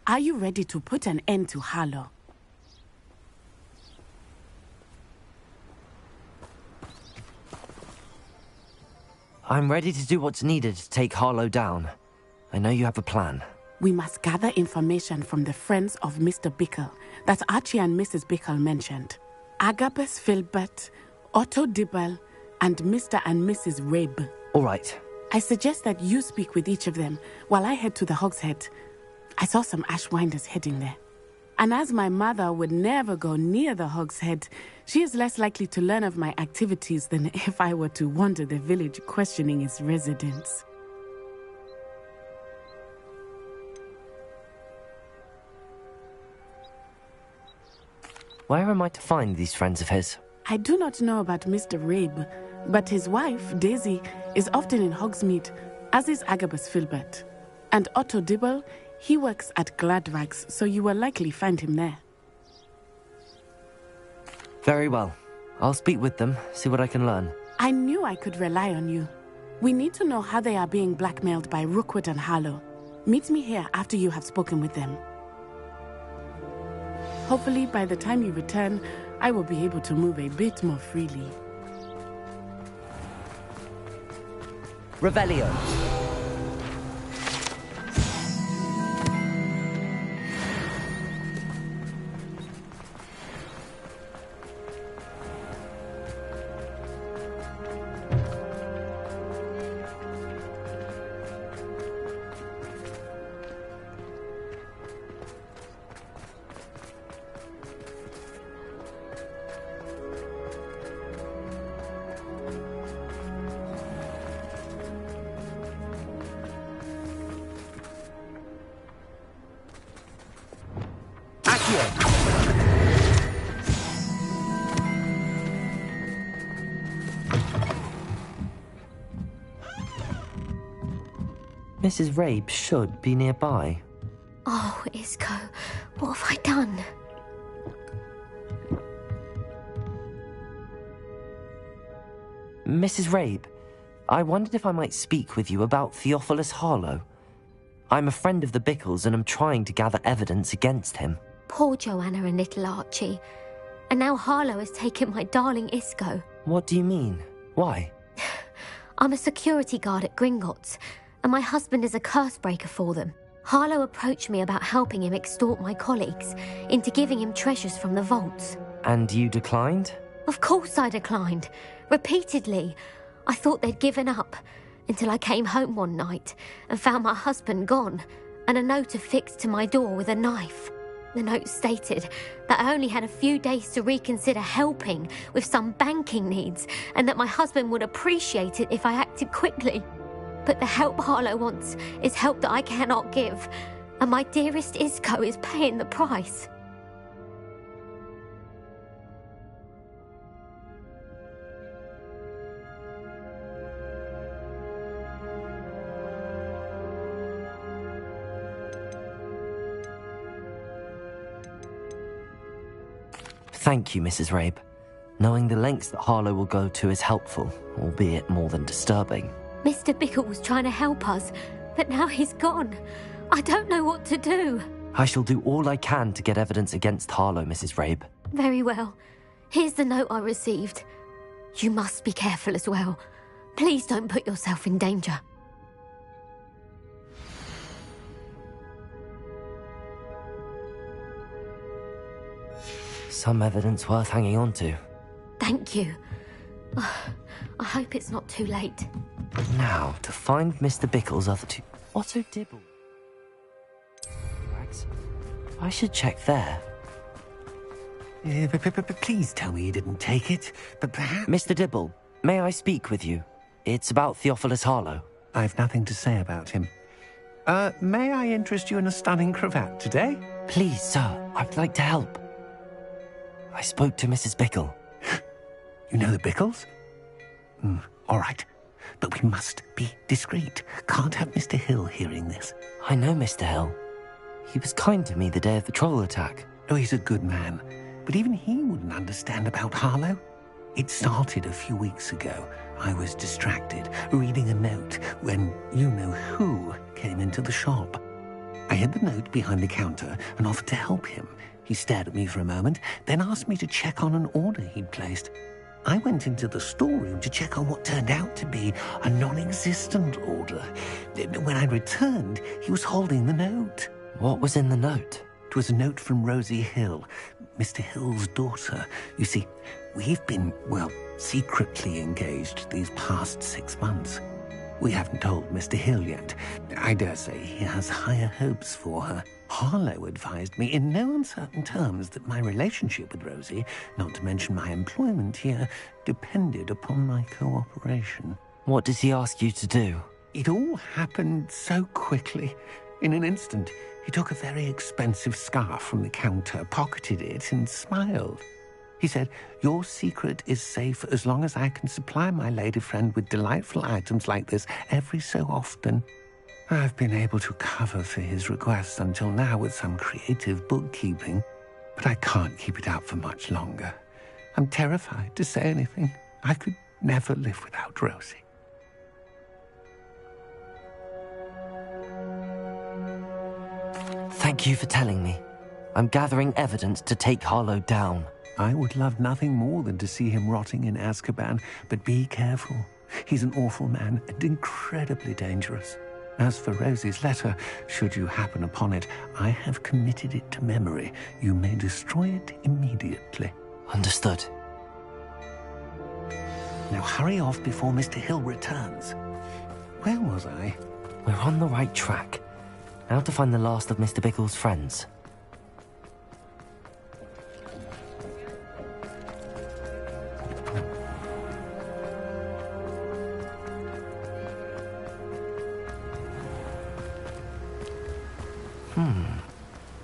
Are you ready to put an end to Harlow? I'm ready to do what's needed to take Harlow down. I know you have a plan. We must gather information from the friends of Mr. Bickle that Archie and Mrs. Bickle mentioned. Agabus Filbert, Otto Dibble, and Mr. and Mrs. Rabe. All right. I suggest that you speak with each of them while I head to the Hog's Head. I saw some Ashwinders heading there. And as my mother would never go near the Hog's Head, she is less likely to learn of my activities than if I were to wander the village questioning its residents. Where am I to find these friends of his? I do not know about Mr. Rabe, but his wife, Daisy, is often in Hogsmeade, as is Agabus Filbert. And Otto Dibble, he works at Gladrags, so you will likely find him there. Very well. I'll speak with them, see what I can learn. I knew I could rely on you. We need to know how they are being blackmailed by Rookwood and Harlow. Meet me here after you have spoken with them. Hopefully, by the time you return, I will be able to move a bit more freely. Revelio. Mrs. Rabe should be nearby. Oh, Isco, what have I done? Mrs. Rabe, I wondered if I might speak with you about Theophilus Harlow. I'm a friend of the Bickles and I'm trying to gather evidence against him. Poor Joanna and little Archie. And now Harlow has taken my darling Isco. What do you mean? Why? I'm a security guard at Gringotts, and my husband is a curse breaker for them. Harlow approached me about helping him extort my colleagues into giving him treasures from the vaults. And you declined? Of course I declined. Repeatedly. I thought they'd given up, until I came home one night and found my husband gone, and a note affixed to my door with a knife. The note stated that I only had a few days to reconsider helping with some banking needs, and that my husband would appreciate it if I acted quickly. But the help Harlow wants is help that I cannot give, and my dearest Isco is paying the price. Thank you, Mrs. Rabe. Knowing the lengths that Harlow will go to is helpful, albeit more than disturbing. Mr. Bickle was trying to help us, but now he's gone. I don't know what to do. I shall do all I can to get evidence against Harlow, Mrs. Rabe. Very well. Here's the note I received. You must be careful as well. Please don't put yourself in danger. Some evidence worth hanging on to. Thank you. I hope it's not too late. Now, to find Mr. Bickle's other two... Otto Dibble. I should check there. Please tell me you didn't take it, but perhaps... Mr. Dibble, may I speak with you? It's about Theophilus Harlow. I've nothing to say about him. May I interest you in a stunning cravat today? Please, sir, I'd like to help. I spoke to Mrs. Bickle. You know the Bickles? All right. But we must be discreet. Can't have Mr. Hill hearing this. I know Mr. Hill. He was kind to me the day of the troll attack. Oh, he's a good man. But even he wouldn't understand about Harlow. It started a few weeks ago. I was distracted, reading a note, when you-know-who came into the shop. I hid the note behind the counter and offered to help him. He stared at me for a moment, then asked me to check on an order he'd placed. I went into the storeroom to check on what turned out to be a non-existent order. When I returned, he was holding the note. What was in the note? It was a note from Rosie Hill, Mr. Hill's daughter. You see, we've been, well, secretly engaged these past 6 months. We haven't told Mr. Hill yet. I dare say he has higher hopes for her. Harlow advised me in no uncertain terms that my relationship with Rosie, not to mention my employment here, depended upon my cooperation. What did he ask you to do? It all happened so quickly. In an instant, he took a very expensive scarf from the counter, pocketed it, and smiled. He said, "Your secret is safe as long as I can supply my lady friend with delightful items like this every so often." I've been able to cover for his requests until now with some creative bookkeeping, but I can't keep it up for much longer. I'm terrified to say anything. I could never live without Rosie. Thank you for telling me. I'm gathering evidence to take Harlow down. I would love nothing more than to see him rotting in Azkaban, but be careful. He's an awful man and incredibly dangerous. As for Rosie's letter, should you happen upon it, I have committed it to memory. You may destroy it immediately. Understood. Now hurry off before Mr. Hill returns. Where was I? We're on the right track. Now to find the last of Mr. Bickle's friends.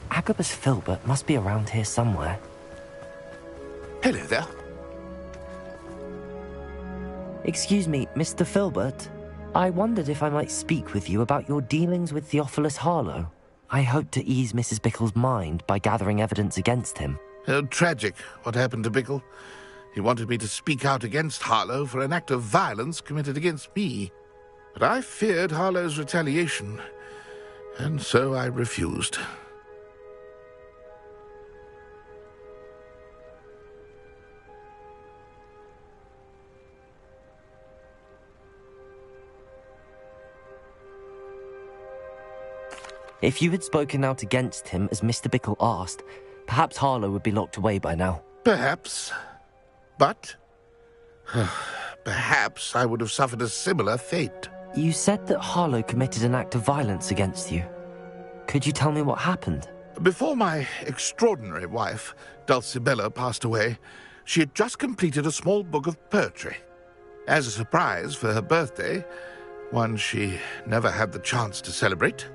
Agabus Filbert must be around here somewhere. Hello there. Excuse me, Mr. Filbert. I wondered if I might speak with you about your dealings with Theophilus Harlow. I hope to ease Mrs. Bickle's mind by gathering evidence against him. Oh, tragic what happened to Bickle. He wanted me to speak out against Harlow for an act of violence committed against me. But I feared Harlow's retaliation, and so I refused. If you had spoken out against him as Mr. Bickle asked, perhaps Harlow would be locked away by now. Perhaps. But perhaps I would have suffered a similar fate. You said that Harlow committed an act of violence against you. Could you tell me what happened? Before my extraordinary wife, Dulcibella, passed away, she had just completed a small book of poetry. As a surprise for her birthday, one she never had the chance to celebrate,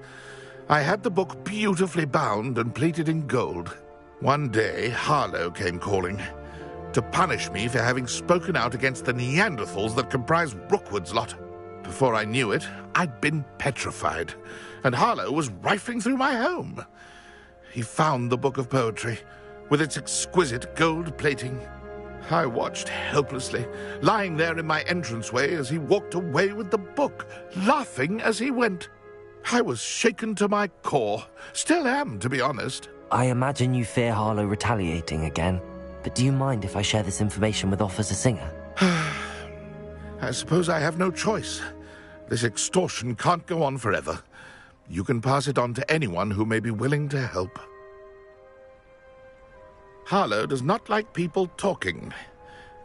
I had the book beautifully bound and plated in gold. One day, Harlow came calling to punish me for having spoken out against the Neanderthals that comprise Rookwood's lot. Before I knew it, I'd been petrified, and Harlow was rifling through my home. He found the book of poetry, with its exquisite gold plating. I watched helplessly, lying there in my entranceway as he walked away with the book, laughing as he went. I was shaken to my core. Still am, to be honest. I imagine you fear Harlow retaliating again, but do you mind if I share this information with Officer Singer? I suppose I have no choice. This extortion can't go on forever. You can pass it on to anyone who may be willing to help. Harlow does not like people talking,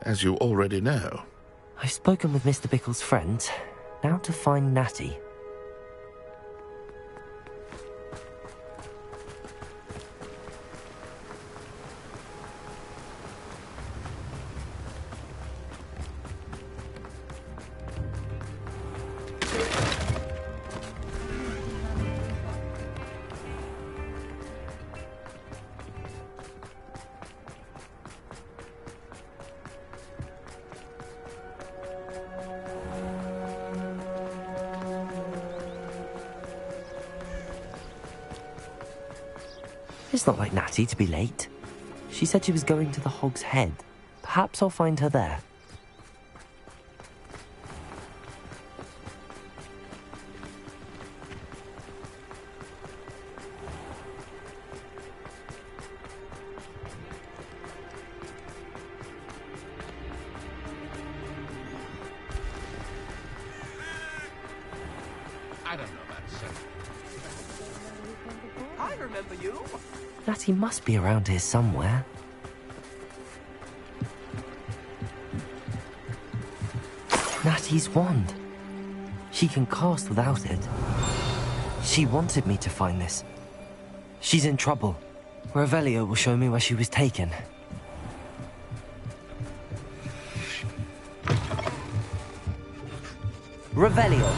as you already know. I've spoken with Mr. Bickle's friends. Now to find Natty. It's not like Natty to be late. She said she was going to the Hog's Head. Perhaps I'll find her there. I don't know about so. I remember you. Natty must be around here somewhere. Natty's wand. She can cast without it. She wanted me to find this. She's in trouble. Revelio will show me where she was taken. Revelio.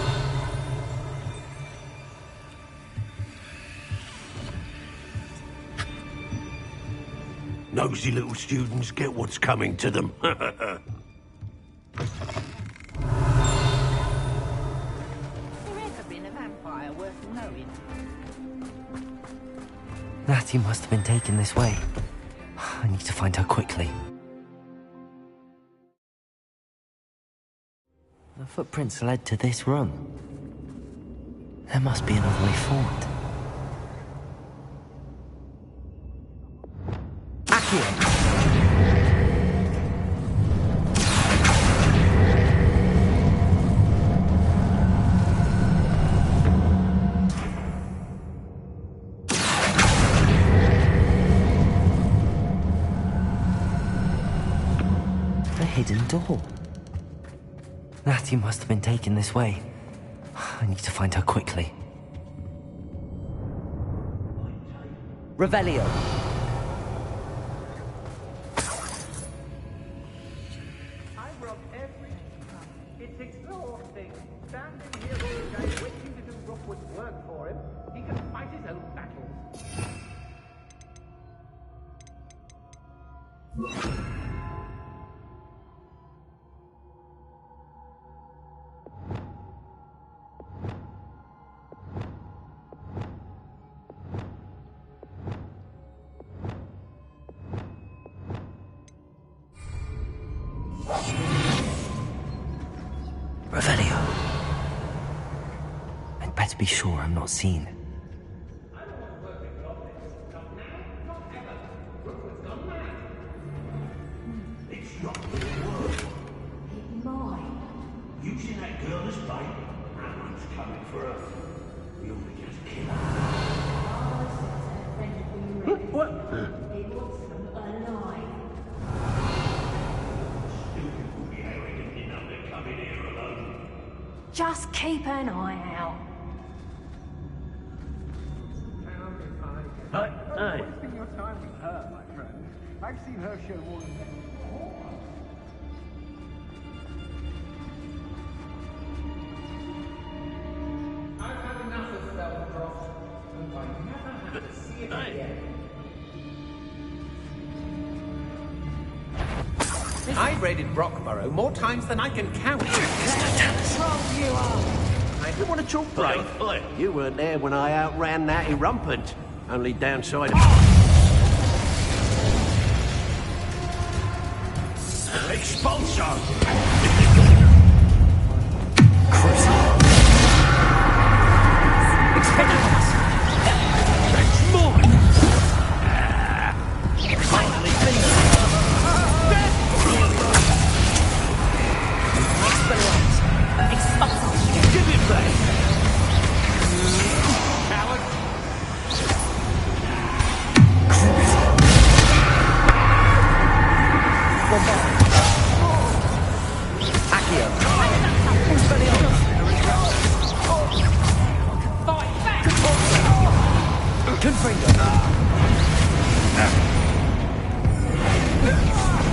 Nosy little students get what's coming to them. There ever been a vampire worth knowing? Natty must have been taken this way. I need to find her quickly. The footprints led to this room. There must be another way forward. Accio! A hidden door. Natty must have been taken this way. I need to find her quickly. Revelio. I rob every... It's exhausting. Standing here all day waiting to do Rockwood's work for him. He can fight his own battles. Revelio. I'd better be sure I'm not seen. It's not gonna work. Using that girl as bait, Aaron's coming for her. We ought to just kill her. What? Stupid will be arrogant enough to come in here alone. Just keep an eye out. Hey. Wasting your time with her, my friend. I've seen her show more than that. I've had enough of Belfrost, and I never have to see it again. I raided Brockborough more times than I can count. I do want to talk break. You weren't there when I outran Natty Rumpant. Only downside of... Expulsion!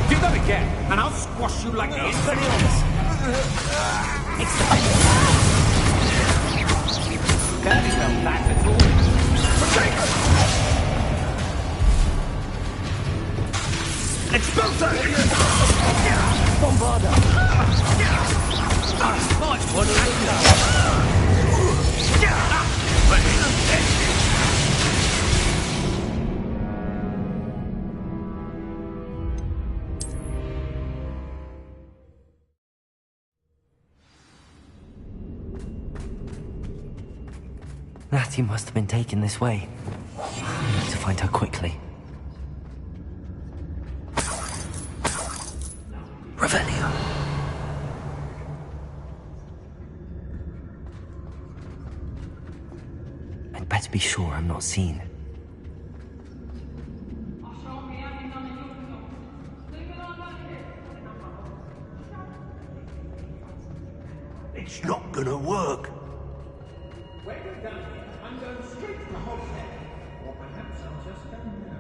Do that again, and I'll squash you like this. Can't spell that at all. Expulsor! Bombarda! Nice one, Natty must have been taken this way. I need to find her quickly. Revelio. not seen. It's not gonna work. When we're done here, I'm going straight to the hogshead. Or perhaps I'll just go now.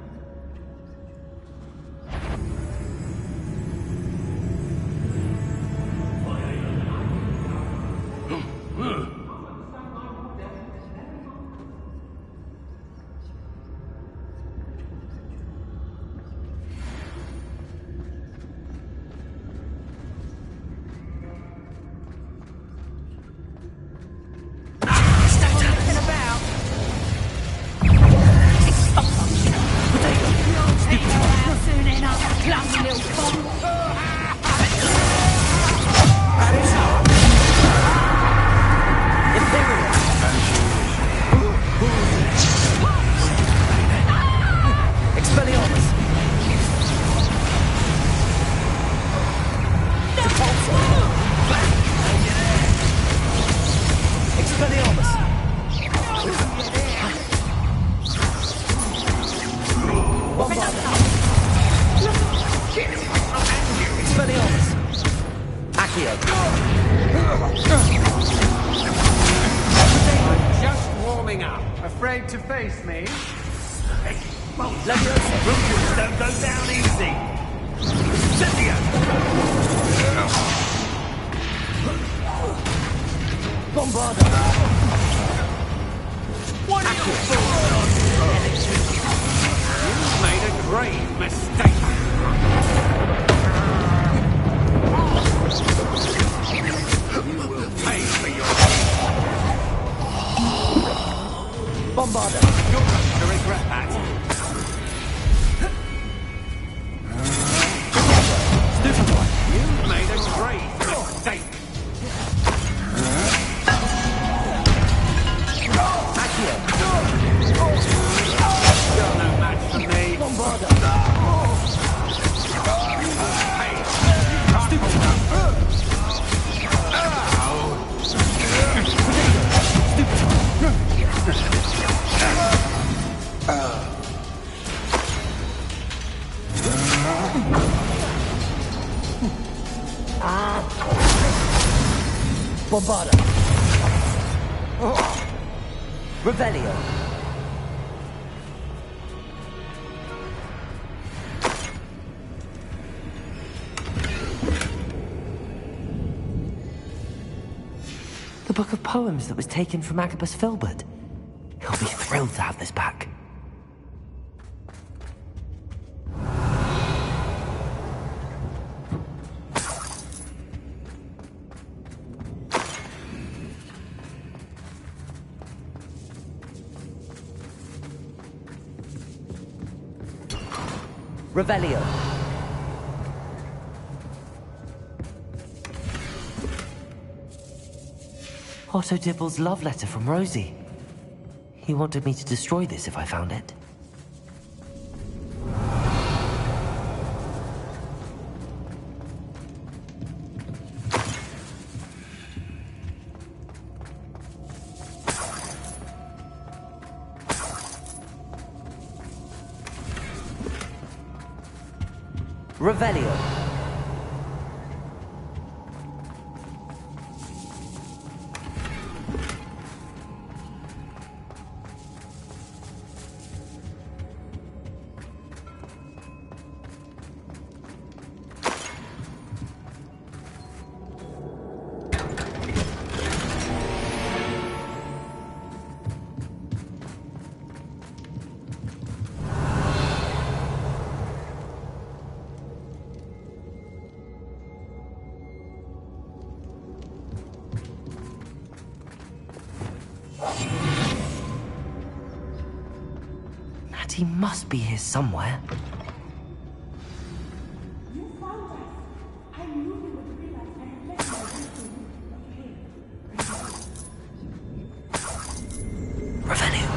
Afraid to face me? Rutgers don't go down easy. Cynthia! Bombarda! What are you fools? You made a grave mistake. You will pay for your... Bombarda! You're going to regret that. Stupid one. You made a grave mistake. You're no match for me. Bombarda! Hey, stupid one. Bombarda! Revelio! The book of poems that was taken from Agabus Filbert. He'll be thrilled to have this back. Revelio. Otto Dibble's love letter from Rosie. He wanted me to destroy this if I found it. Revelio. He must be here somewhere. You found us. I knew you would realize I had left my destiny. Revelio.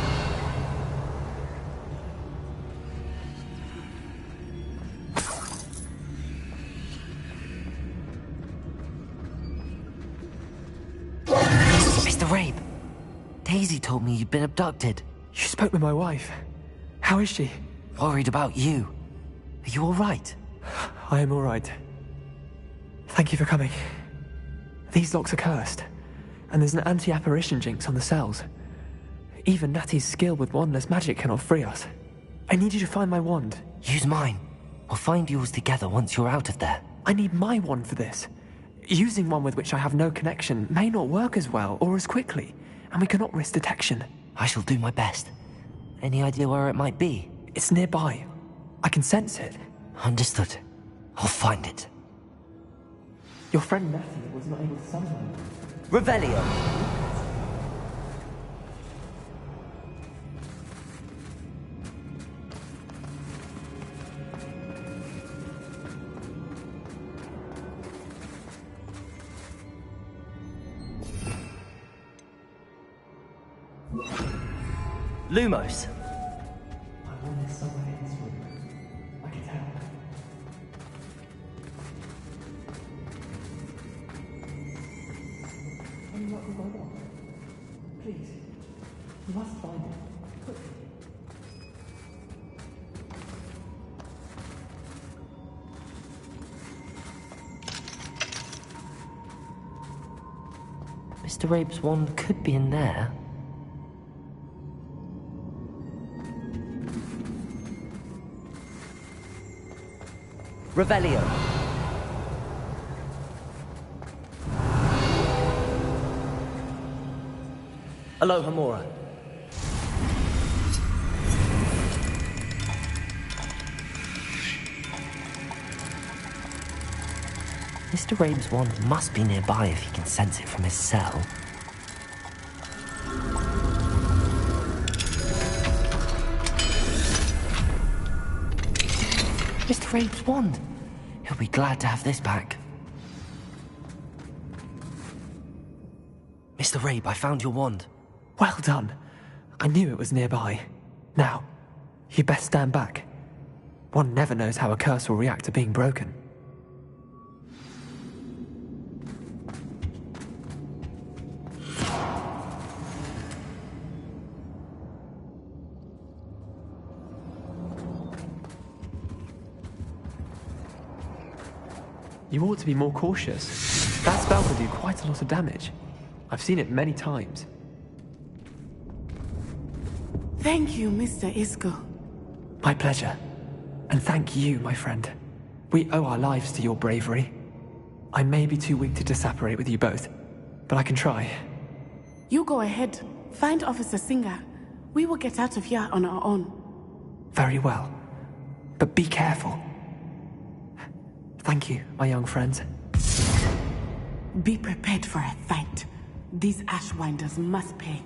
Mr. Rabe, Daisy told me you'd been abducted. You spoke with my wife. How is she? Worried about you. Are you all right? I am all right. Thank you for coming. These locks are cursed, and there's an anti-apparition jinx on the cells. Even Natty's skill with wandless magic cannot free us. I need you to find my wand. Use mine. We'll find yours together once you're out of there. I need my wand for this. Using one with which I have no connection may not work as well or as quickly, and we cannot risk detection. I shall do my best. Any idea where it might be? It's nearby. I can sense it. Understood. I'll find it. Your friend Natty was not able to summon one. Revelio! Lumos. I want this somewhere in this room. I can tell. Tell me what we got. Please. You must find it. Quickly. Mr. Rabe's wand could be in there. Revelio. Aloha Mora. Mr. Rabe's wand must be nearby if he can sense it from his cell. Mr. Rabe's wand! He'll be glad to have this back. Mr. Rabe, I found your wand. Well done. I knew it was nearby. Now, you best stand back. One never knows how a curse will react to being broken. You ought to be more cautious. That spell can do quite a lot of damage. I've seen it many times. Thank you, Mr. Isco. My pleasure. And thank you, my friend. We owe our lives to your bravery. I may be too weak to disapparate with you both, but I can try. You go ahead. Find Officer Singer. We will get out of here on our own. Very well. But be careful. Thank you, my young friends. Be prepared for a fight. These Ashwinders must pay.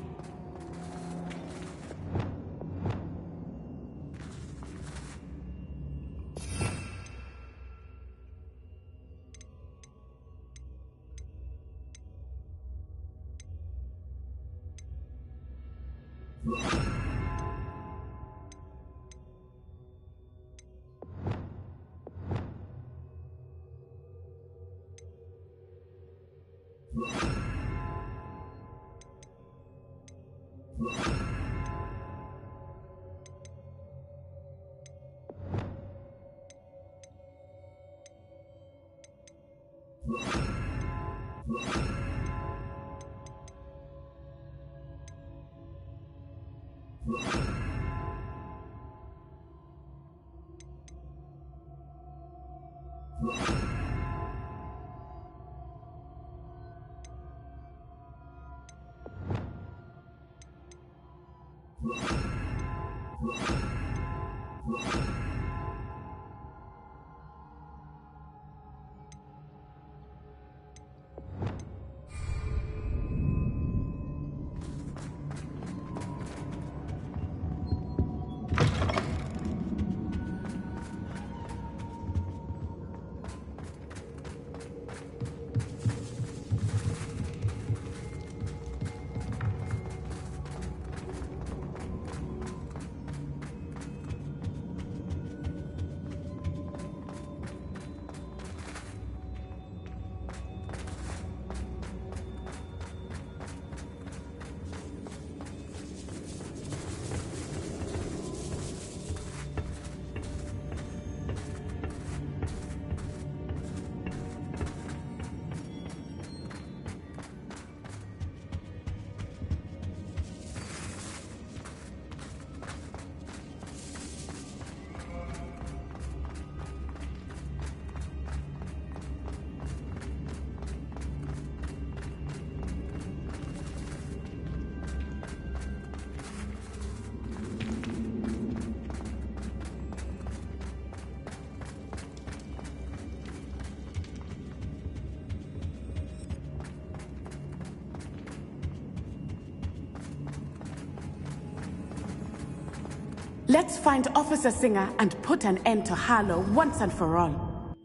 Let's find Officer Singer and put an end to Harlow once and for all.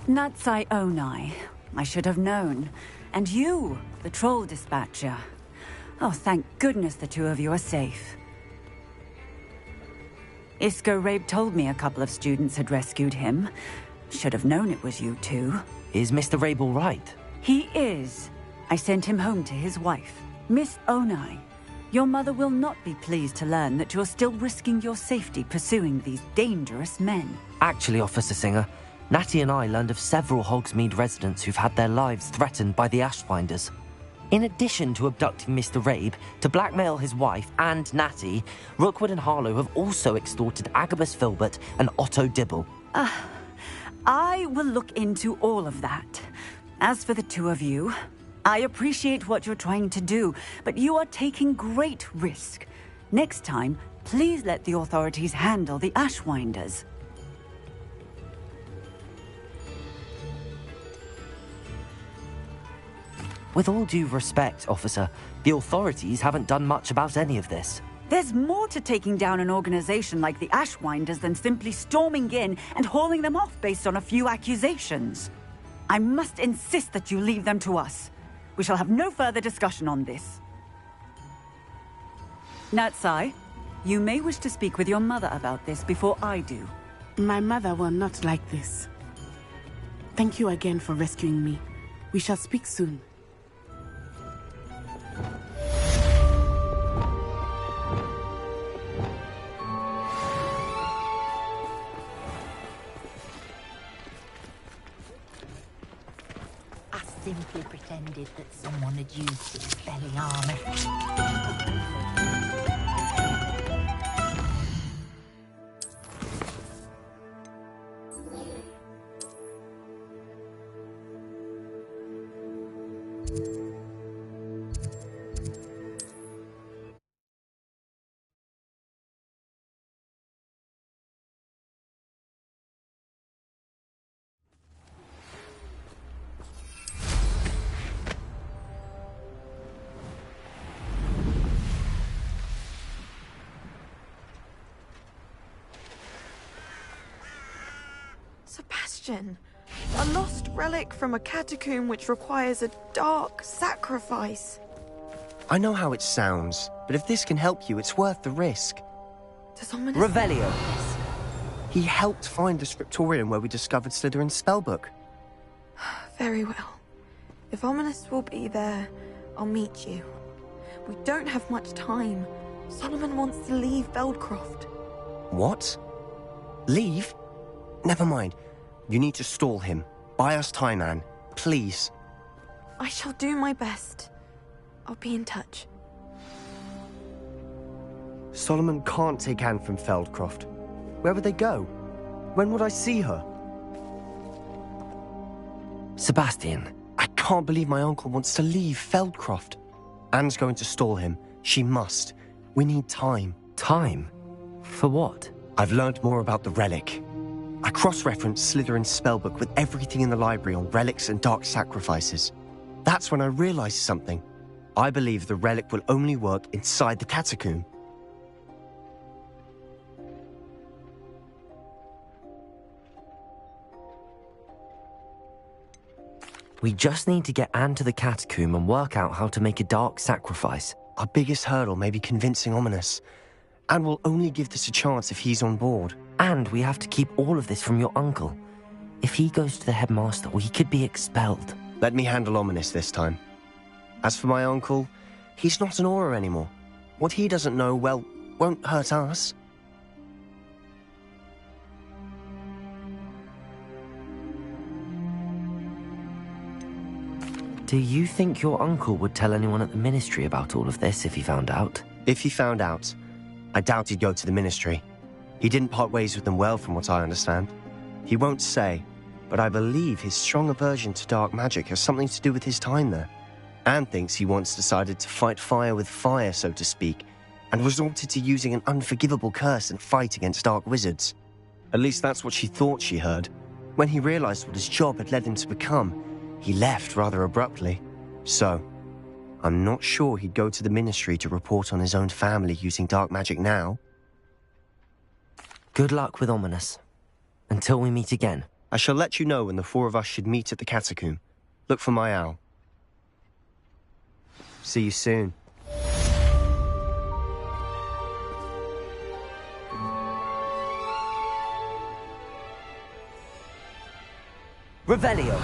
Natsai Onai. I should have known. And you, the troll dispatcher. Oh, thank goodness the two of you are safe. Isco Rabe told me a couple of students had rescued him. Should have known it was you two. Is Mr. Rabe all right? He is. I sent him home to his wife. Miss Onai, your mother will not be pleased to learn that you're still risking your safety pursuing these dangerous men. Actually, Officer Singer, Natty and I learned of several Hogsmeade residents who've had their lives threatened by the Ashwinders. In addition to abducting Mr. Rabe to blackmail his wife and Natty, Rookwood and Harlow have also extorted Agabus Filbert and Otto Dibble. I will look into all of that. As for the two of you, I appreciate what you're trying to do, but you are taking great risk. Next time, please let the authorities handle the Ashwinders. With all due respect, officer, the authorities haven't done much about any of this. There's more to taking down an organization like the Ashwinders than simply storming in and hauling them off based on a few accusations. I must insist that you leave them to us. We shall have no further discussion on this. Natsai, you may wish to speak with your mother about this before I do. My mother will not like this. Thank you again for rescuing me. We shall speak soon. Simply pretended that someone had used its belly armor. A lost relic from a catacomb which requires a dark sacrifice. I know how it sounds, but if this can help you, it's worth the risk. Does ominous... Revelio. He helped find the scriptorium where we discovered Slytherin's spellbook. Very well. If Ominous will be there, I'll meet you. We don't have much time. Solomon wants to leave Beldcroft. What? Leave? Never mind. You need to stall him. Buy us time, Anne. Please. I shall do my best. I'll be in touch. Solomon can't take Anne from Feldcroft. Where would they go? When would I see her? Sebastian. I can't believe my uncle wants to leave Feldcroft. Anne's going to stall him. She must. We need time. Time? For what? I've learned more about the relic. I cross-referenced Slytherin's spellbook with everything in the library on relics and dark sacrifices. That's when I realized something. I believe the relic will only work inside the catacomb. We just need to get Anne to the catacomb and work out how to make a dark sacrifice. Our biggest hurdle may be convincing Ominous. And we'll only give this a chance if he's on board. And we have to keep all of this from your uncle. If he goes to the headmaster, he could be expelled. Let me handle Ominous this time. As for my uncle, he's not an Auror anymore. What he doesn't know, well, won't hurt us. Do you think your uncle would tell anyone at the ministry about all of this if he found out? If he found out, I doubt he'd go to the ministry. He didn't part ways with them well, from what I understand. He won't say, but I believe his strong aversion to dark magic has something to do with his time there. Anne thinks he once decided to fight fire with fire, so to speak, and resorted to using an unforgivable curse and fight against dark wizards. At least that's what she thought she heard. When he realized what his job had led him to become, he left rather abruptly. So, I'm not sure he'd go to the Ministry to report on his own family using dark magic now. Good luck with Ominous. Until we meet again. I shall let you know when the four of us should meet at the catacomb. Look for my owl. See you soon. Revelio.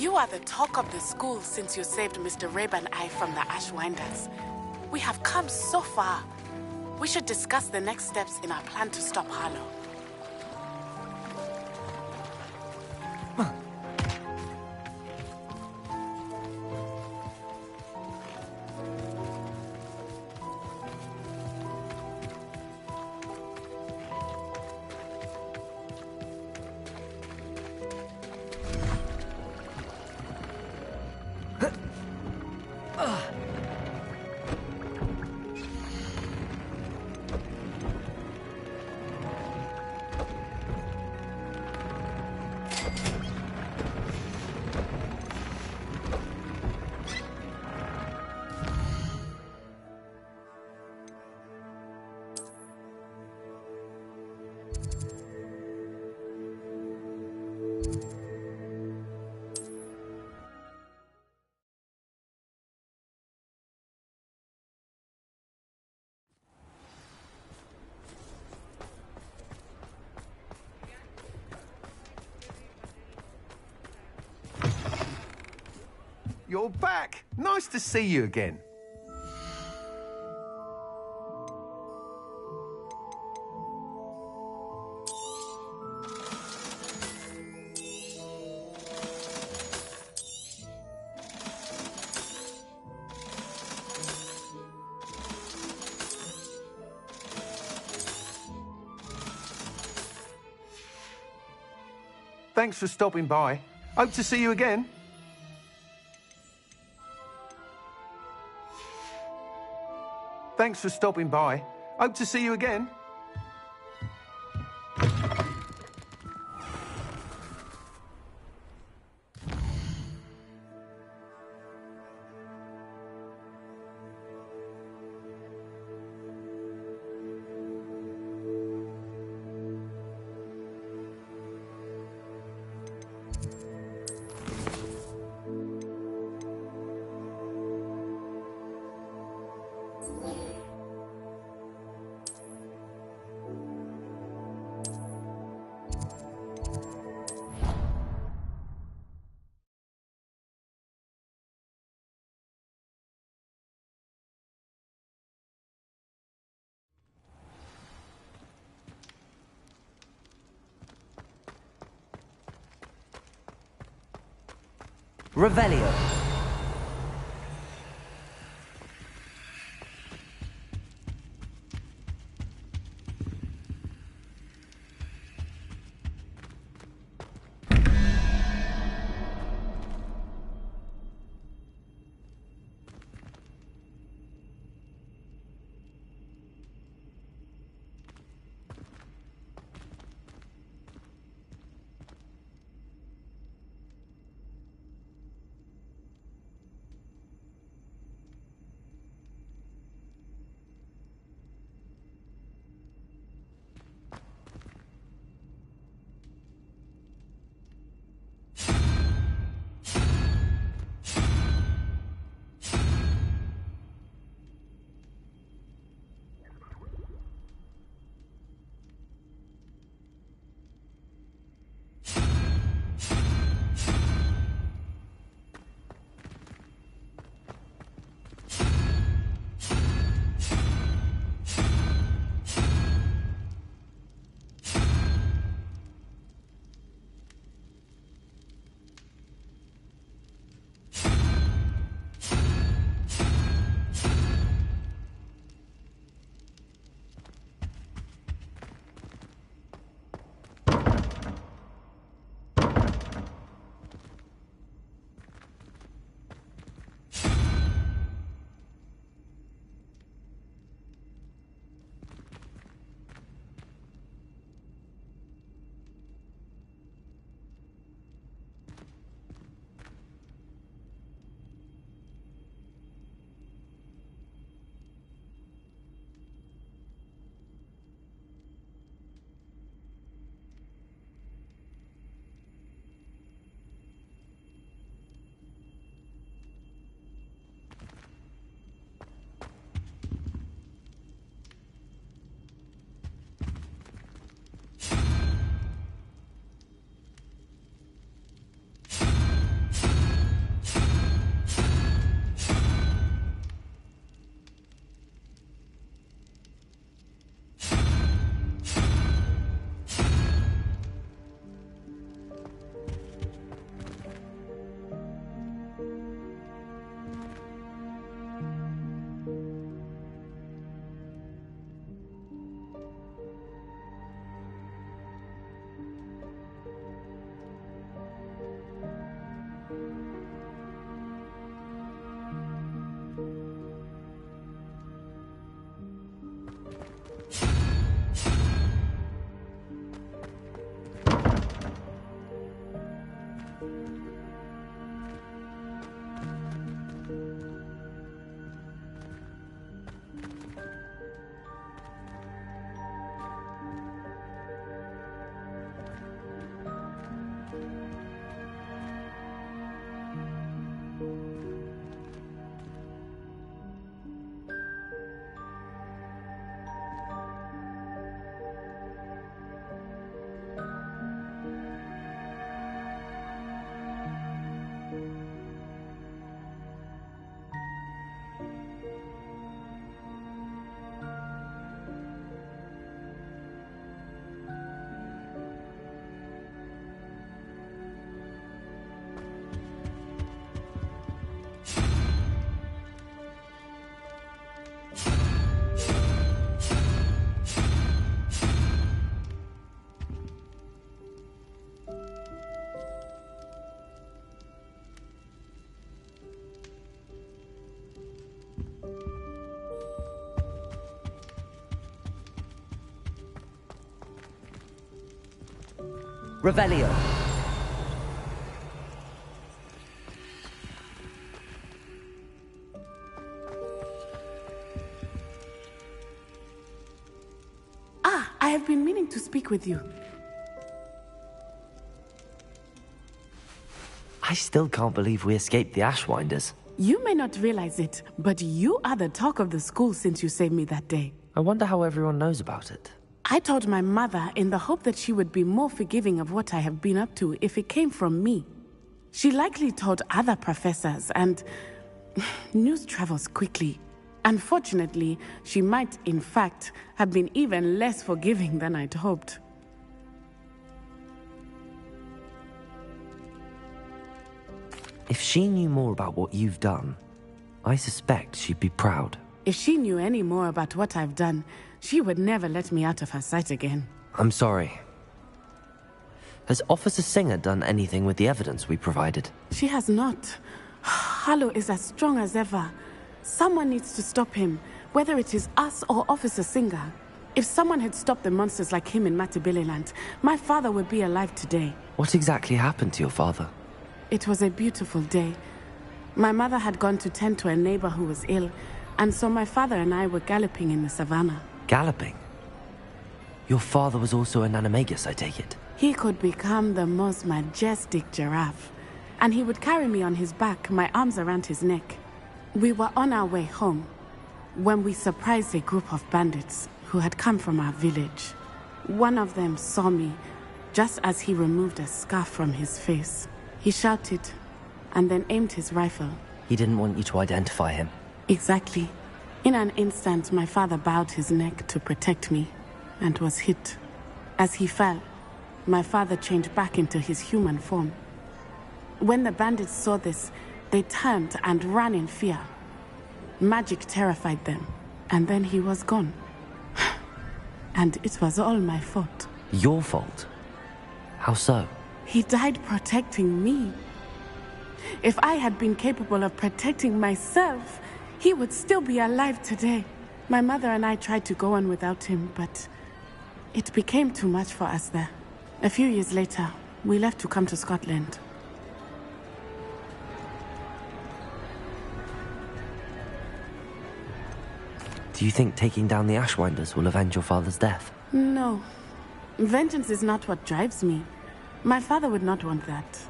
You are the talk of the school since you saved Mr. Rabe and I from the Ashwinders. We have come so far. We should discuss the next steps in our plan to stop Harlow. You're back. Nice to see you again. Thanks for stopping by. Hope to see you again. Thanks for stopping by. Hope to see you again. Revelio. Revelio. Ah, I have been meaning to speak with you. I still can't believe we escaped the Ashwinders. You may not realize it, but you are the talk of the school since you saved me that day. I wonder how everyone knows about it. I told my mother in the hope that she would be more forgiving of what I have been up to if it came from me. She likely told other professors, and news travels quickly. Unfortunately, she might, in fact, have been even less forgiving than I'd hoped. If she knew more about what you've done, I suspect she'd be proud. If she knew any more about what I've done, she would never let me out of her sight again. I'm sorry. Has Officer Singer done anything with the evidence we provided? She has not. Harlow is as strong as ever. Someone needs to stop him, whether it is us or Officer Singer. If someone had stopped the monsters like him in Matabeleland, my father would be alive today. What exactly happened to your father? It was a beautiful day. My mother had gone to tend to a neighbor who was ill, and so my father and I were galloping in the savannah. Galloping? Your father was also an animagus, I take it? He could become the most majestic giraffe, and he would carry me on his back, my arms around his neck. We were on our way home when we surprised a group of bandits who had come from our village. One of them saw me just as he removed a scarf from his face. He shouted and then aimed his rifle. He didn't want you to identify him. Exactly. In an instant, my father bowed his neck to protect me and was hit. As he fell, my father changed back into his human form. When the bandits saw this, they turned and ran in fear. Magic terrified them, and then he was gone. And it was all my fault. Your fault? How so? He died protecting me. If I had been capable of protecting myself, he would still be alive today. My mother and I tried to go on without him, but it became too much for us there. A few years later, we left to come to Scotland. Do you think taking down the Ashwinders will avenge your father's death? No. Vengeance is not what drives me. My father would not want that.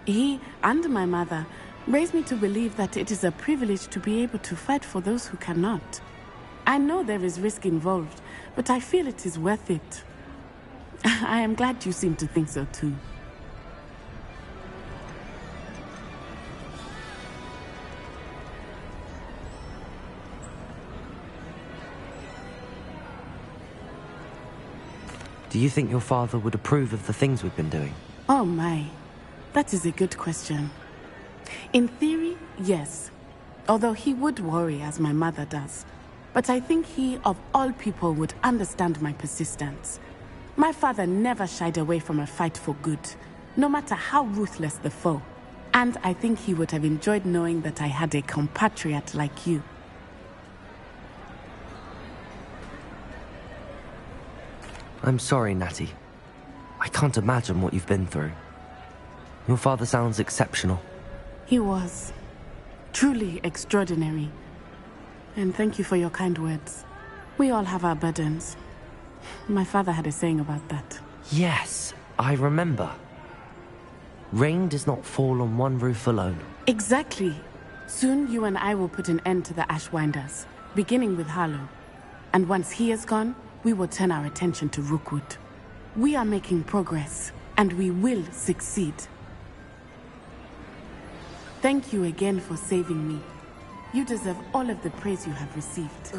He and my mother raised me to believe that it is a privilege to be able to fight for those who cannot. I know there is risk involved, but I feel it is worth it. I am glad you seem to think so too. Do you think your father would approve of the things we've been doing? Oh my, that is a good question. In theory, yes. Although he would worry as my mother does. But I think he, of all people, would understand my persistence. My father never shied away from a fight for good, no matter how ruthless the foe. And I think he would have enjoyed knowing that I had a compatriot like you. I'm sorry, Natty. I can't imagine what you've been through. Your father sounds exceptional. He was. Truly extraordinary. And thank you for your kind words. We all have our burdens. My father had a saying about that. Yes, I remember. Rain does not fall on one roof alone. Exactly. Soon you and I will put an end to the Ashwinders, beginning with Harlow. And once he is gone, we will turn our attention to Rookwood. We are making progress, and we will succeed. Thank you again for saving me. You deserve all of the praise you have received.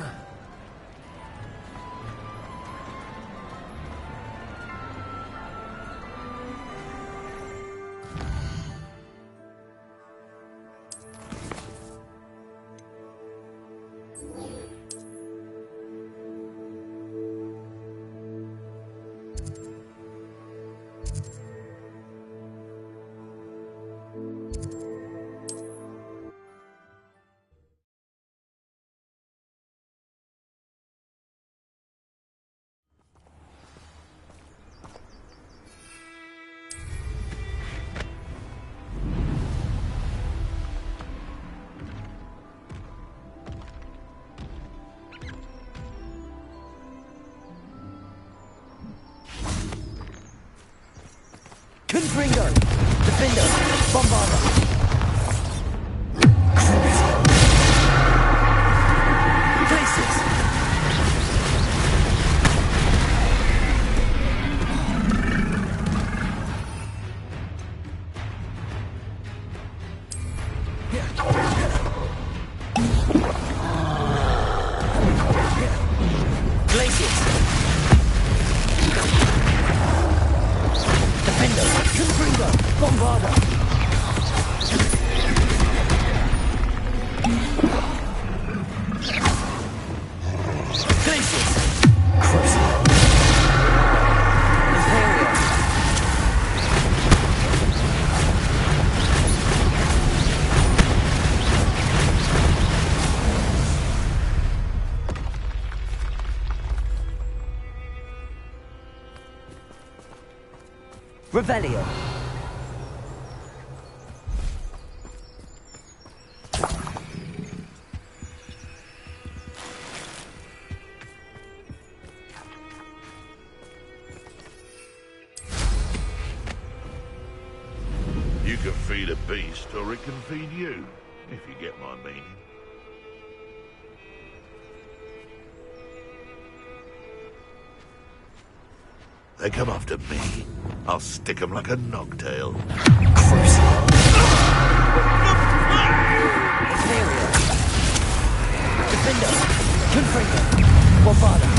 Confringo! Defender! Bombarder! Revelio. You can feed a beast, or it can feed you, if you get my meaning. They come after me, I'll stick them like a nogtail. Defender! Confringo! Bombarder!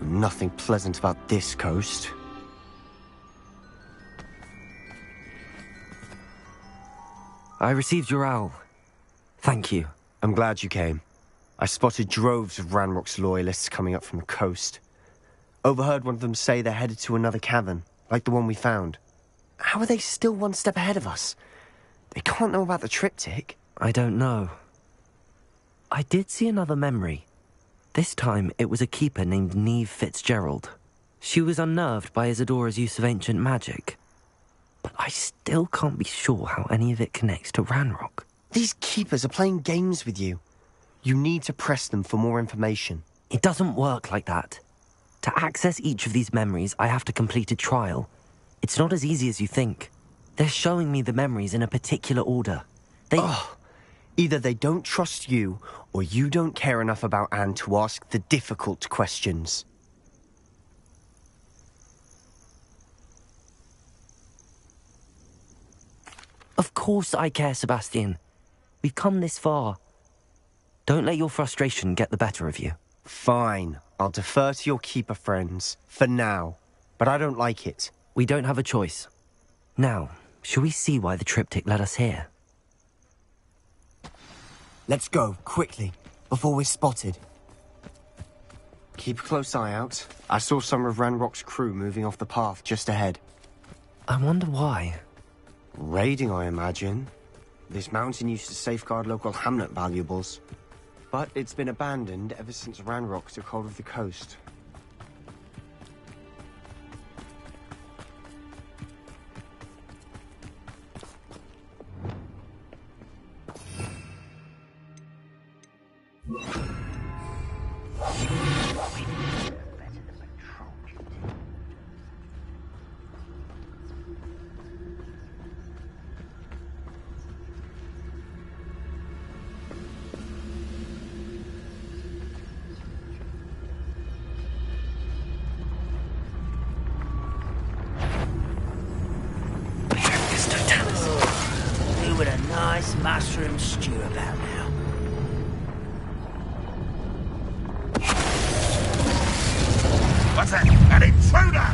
Nothing pleasant about this coast. I received your owl. Thank you. I'm glad you came. I spotted droves of Ranrock's loyalists coming up from the coast. Overheard one of them say they're headed to another cavern, like the one we found. How are they still one step ahead of us? They can't know about the triptych. I don't know. I did see another memory. This time, it was a keeper named Neve Fitzgerald. She was unnerved by Isadora's use of ancient magic. But I still can't be sure how any of it connects to Ranrock. These keepers are playing games with you. You need to press them for more information. It doesn't work like that. To access each of these memories, I have to complete a trial. It's not as easy as you think. They're showing me the memories in a particular order. Either they don't trust you, or you don't care enough about Anne to ask the difficult questions. Of course I care, Sebastian. We've come this far. Don't let your frustration get the better of you. Fine. I'll defer to your keeper friends, for now. But I don't like it. We don't have a choice. Now, shall we see why the triptych led us here? Let's go, quickly. before we're spotted. Keep a close eye out. I saw some of Ranrock's crew moving off the path just ahead. I wonder why. Raiding, I imagine. This mountain used to safeguard local hamlet valuables. But it's been abandoned ever since Ranrock took hold of the coast. With a nice mushroom stew about now. What's that? An intruder!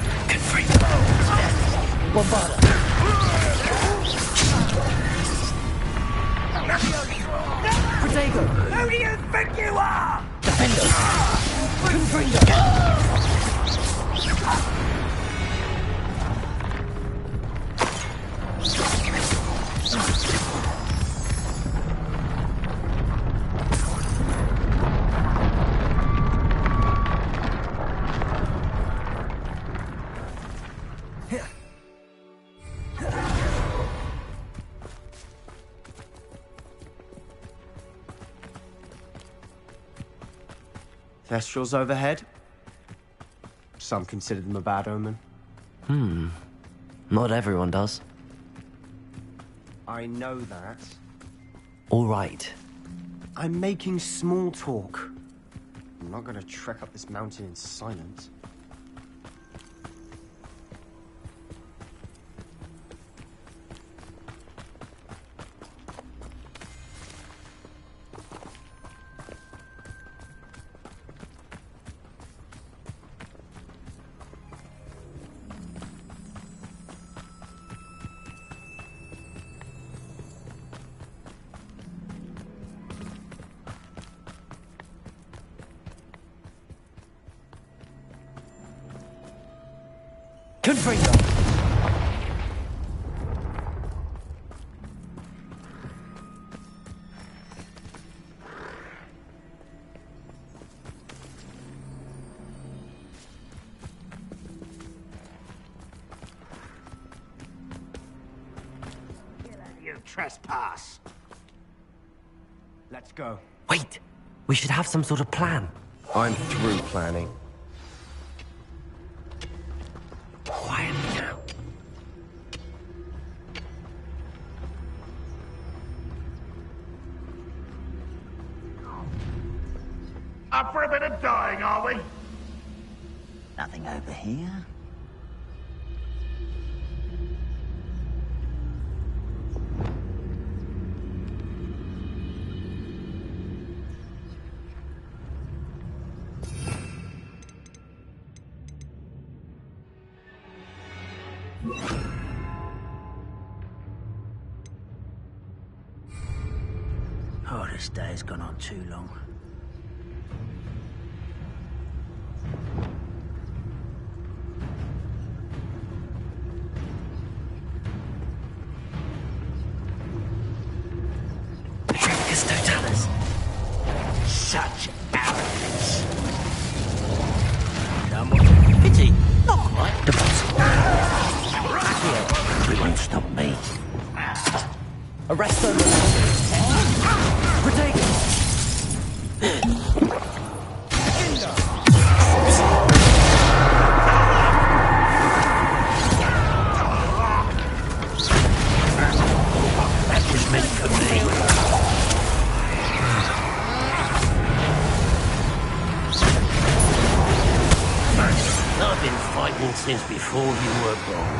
Protego! Who do you think you are? Thestrals overhead. Some consider them a bad omen. Not everyone does. I know that. All right. I'm making small talk. I'm not gonna trek up this mountain in silence. You trespass. Let's go. Wait! We should have some sort of plan. I'm through planning. Quietly now. Up for a bit of dying, are we? Nothing over here. Oh, this day's gone on too long. Such arrogance. Come on. Pity. Not quite. Right here. He won't stop me. Arrest them! Protect him! That was meant for me. I've been fighting since before you were born.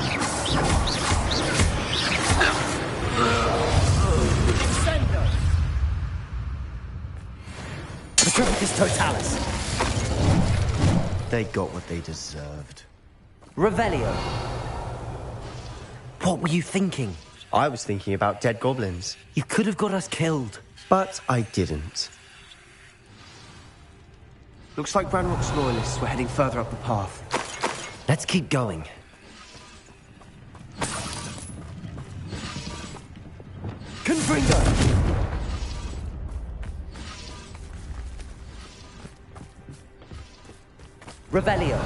Patricius Totalis. They got what they deserved. Revelio. What were you thinking? I was thinking about dead goblins. You could have got us killed. But I didn't. Looks like Ranrock's loyalists were heading further up the path. Let's keep going. Gryffindor! Revelio.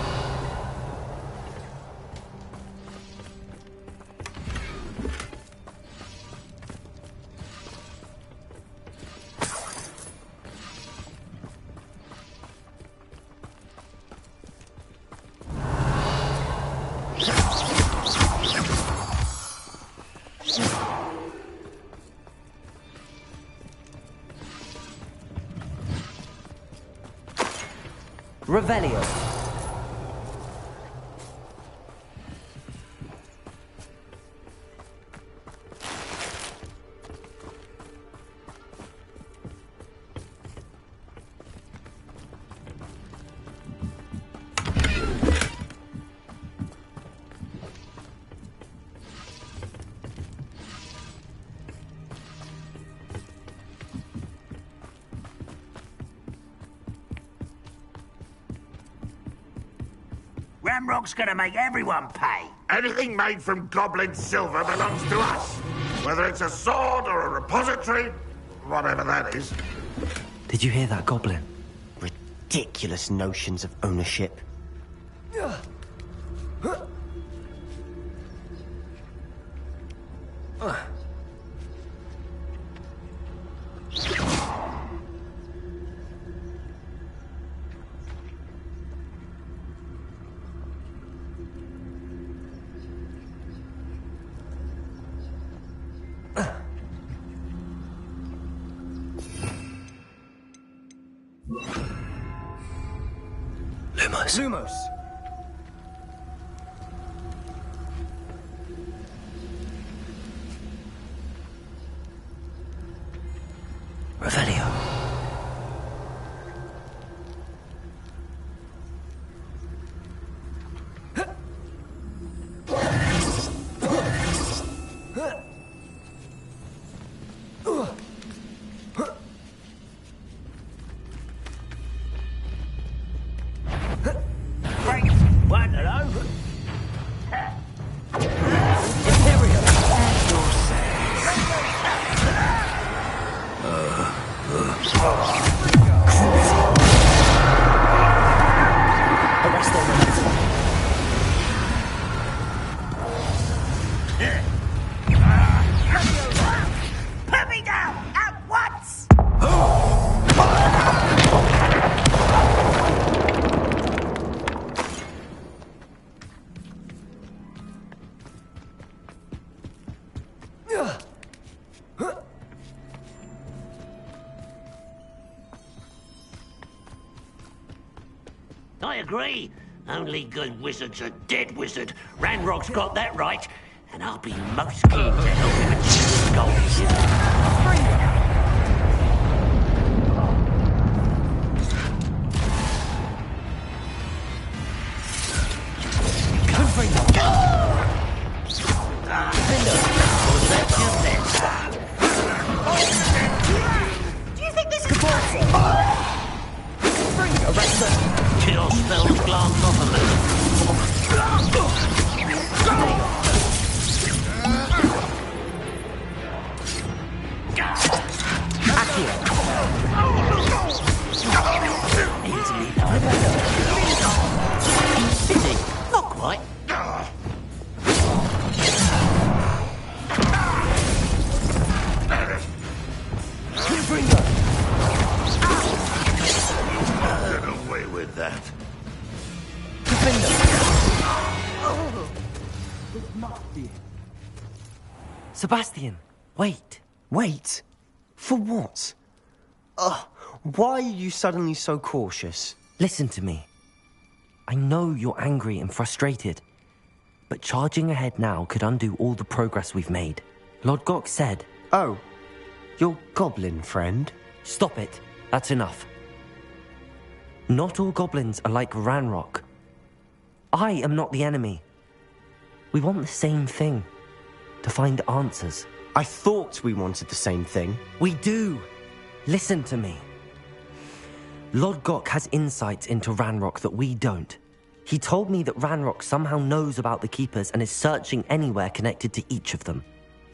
Revelio. Ramrock's gonna make everyone pay. Anything made from goblin silver belongs to us. Whether it's a sword or a repository, whatever that is. Did you hear that, Goblin? Ridiculous notions of ownership. Lumos. Revelio. I agree. Only good wizard's a dead wizard. Ranrock's got that right. And I'll be most keen to help him achieve his goals. Do you think this is possible? Kill spells glance off of it. Not quite. Get away with that. Sebastian, wait. Wait? For what? Why are you suddenly so cautious? Listen to me. I know you're angry and frustrated, but charging ahead now could undo all the progress we've made. Lord Gok said... Oh, your goblin friend? Stop it. That's enough. Not all goblins are like Ranrock. I am not the enemy. We want the same thing. To find answers. I thought we wanted the same thing. We do. Listen to me. Lodgok has insights into Ranrock that we don't. He told me that Ranrock somehow knows about the Keepers and is searching anywhere connected to each of them.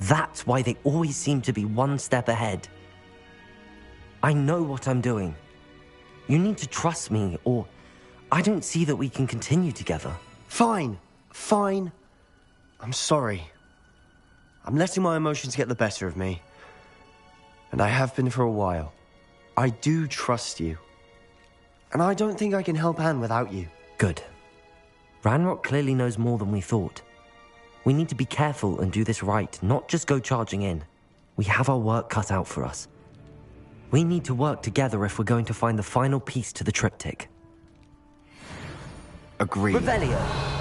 That's why they always seem to be one step ahead. I know what I'm doing. You need to trust me, or I don't see that we can continue together. Fine. I'm sorry. I'm letting my emotions get the better of me. And I have been for a while. I do trust you. And I don't think I can help Anne without you. Good. Ranrock clearly knows more than we thought. We need to be careful and do this right, not just go charging in. We have our work cut out for us. We need to work together if we're going to find the final piece to the triptych. Agreed. Revelio!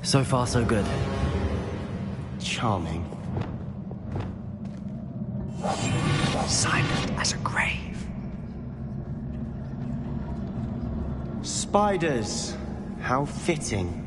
So far, so good. Charming. Silent as a grave. Spiders. How fitting.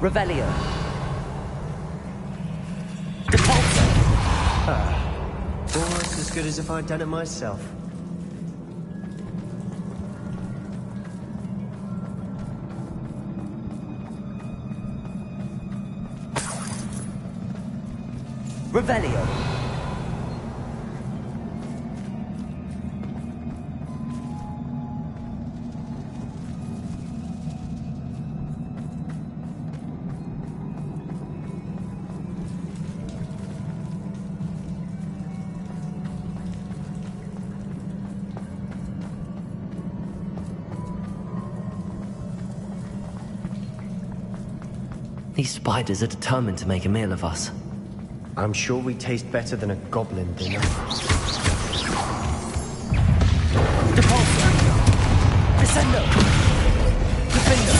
Revelio. Almost as good as if I'd done it myself. Revelio. These spiders are determined to make a meal of us. I'm sure we taste better than a goblin dinner. Depulso! Descendo! Defender!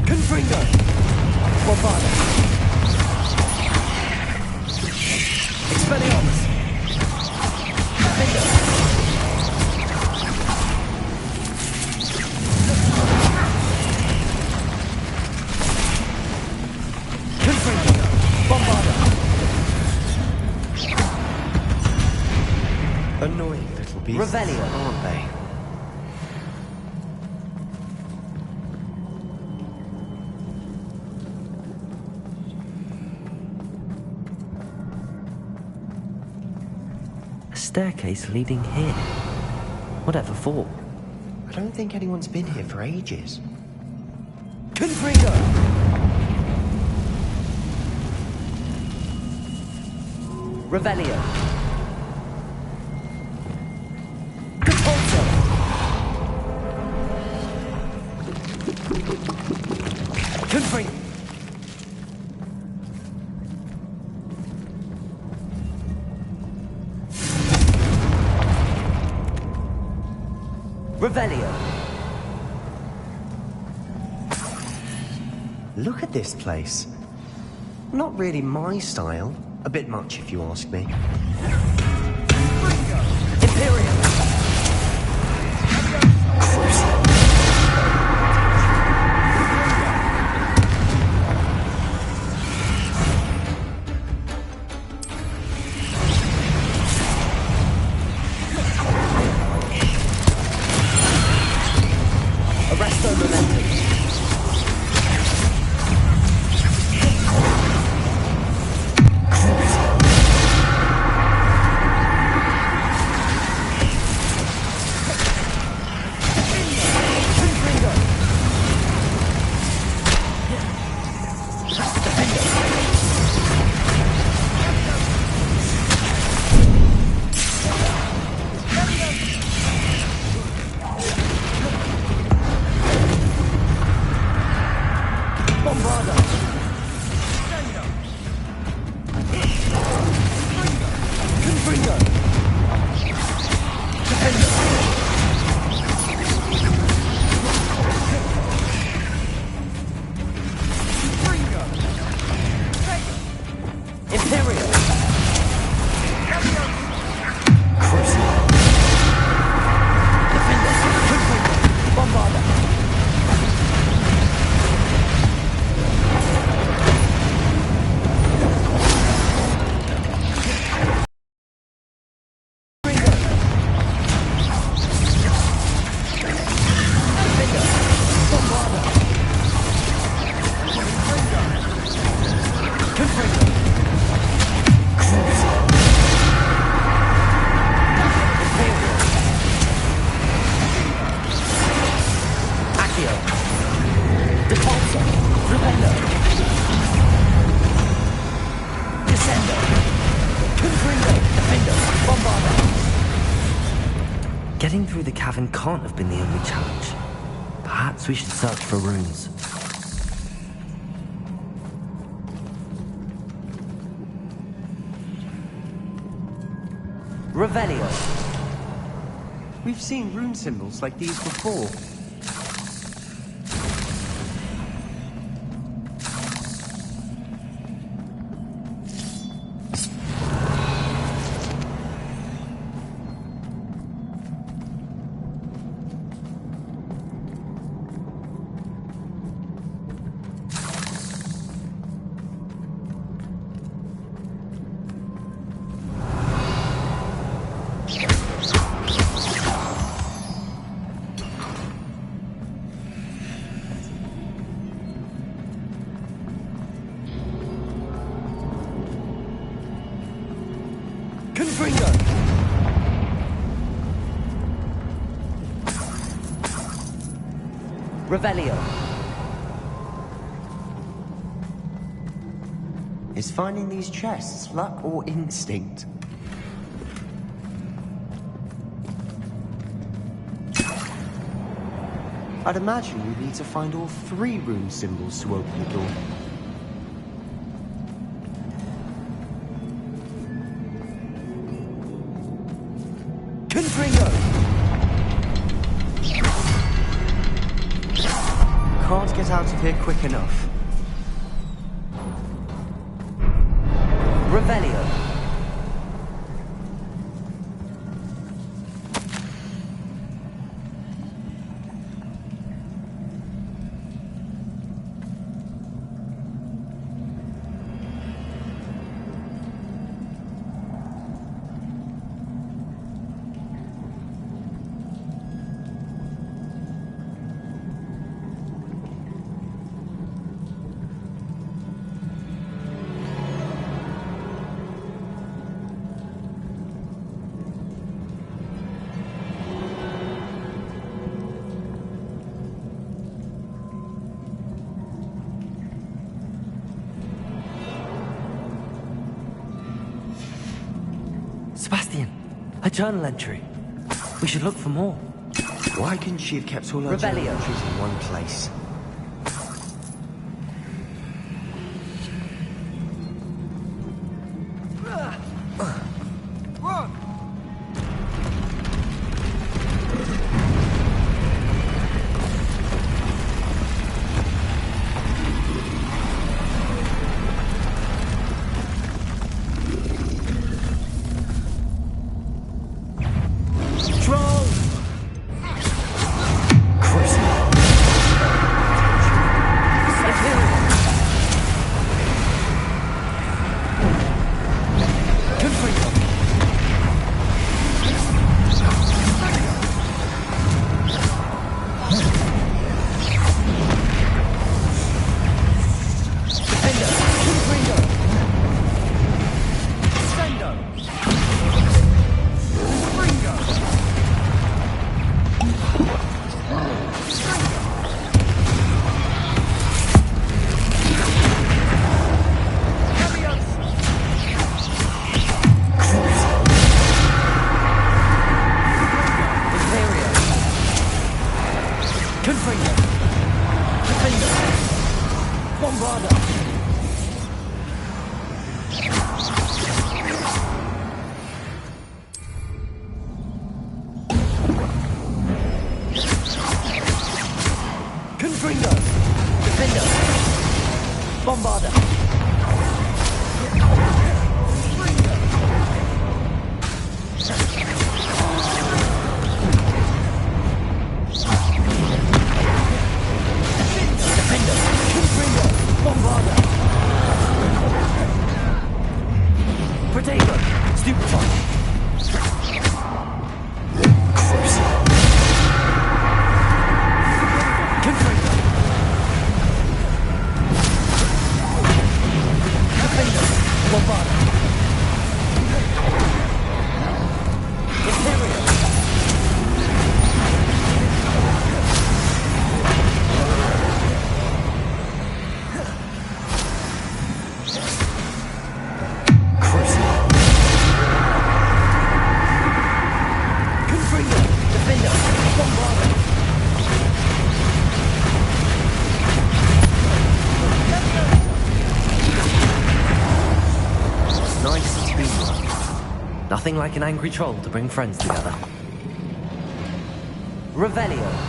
Confringo! Bombarda! Expelliarmus! Defender! Confringo! Bombarda! Annoying little beasts, Revelio. aren't they? A staircase leading here. Whatever for? I don't think anyone's been here for ages. Confringo! Revelio. Depulso. Confringo. Revelio. Look at this place. Not really my style. A bit much, if you ask me. Imperium. Arresto momentum. Getting through the cavern can't have been the only challenge. Perhaps we should search for runes. Revelio. We've seen rune symbols like these before. Revelio. Is finding these chests luck or instinct? I'd imagine we'd need to find all 3 rune symbols to open the door. Confringo! Can't get out of here quick enough. Revelio. Sebastian, a journal entry. We should look for more. Why couldn't she have kept all her journal entries in one place? Nothing like an angry troll to bring friends together. Revelio.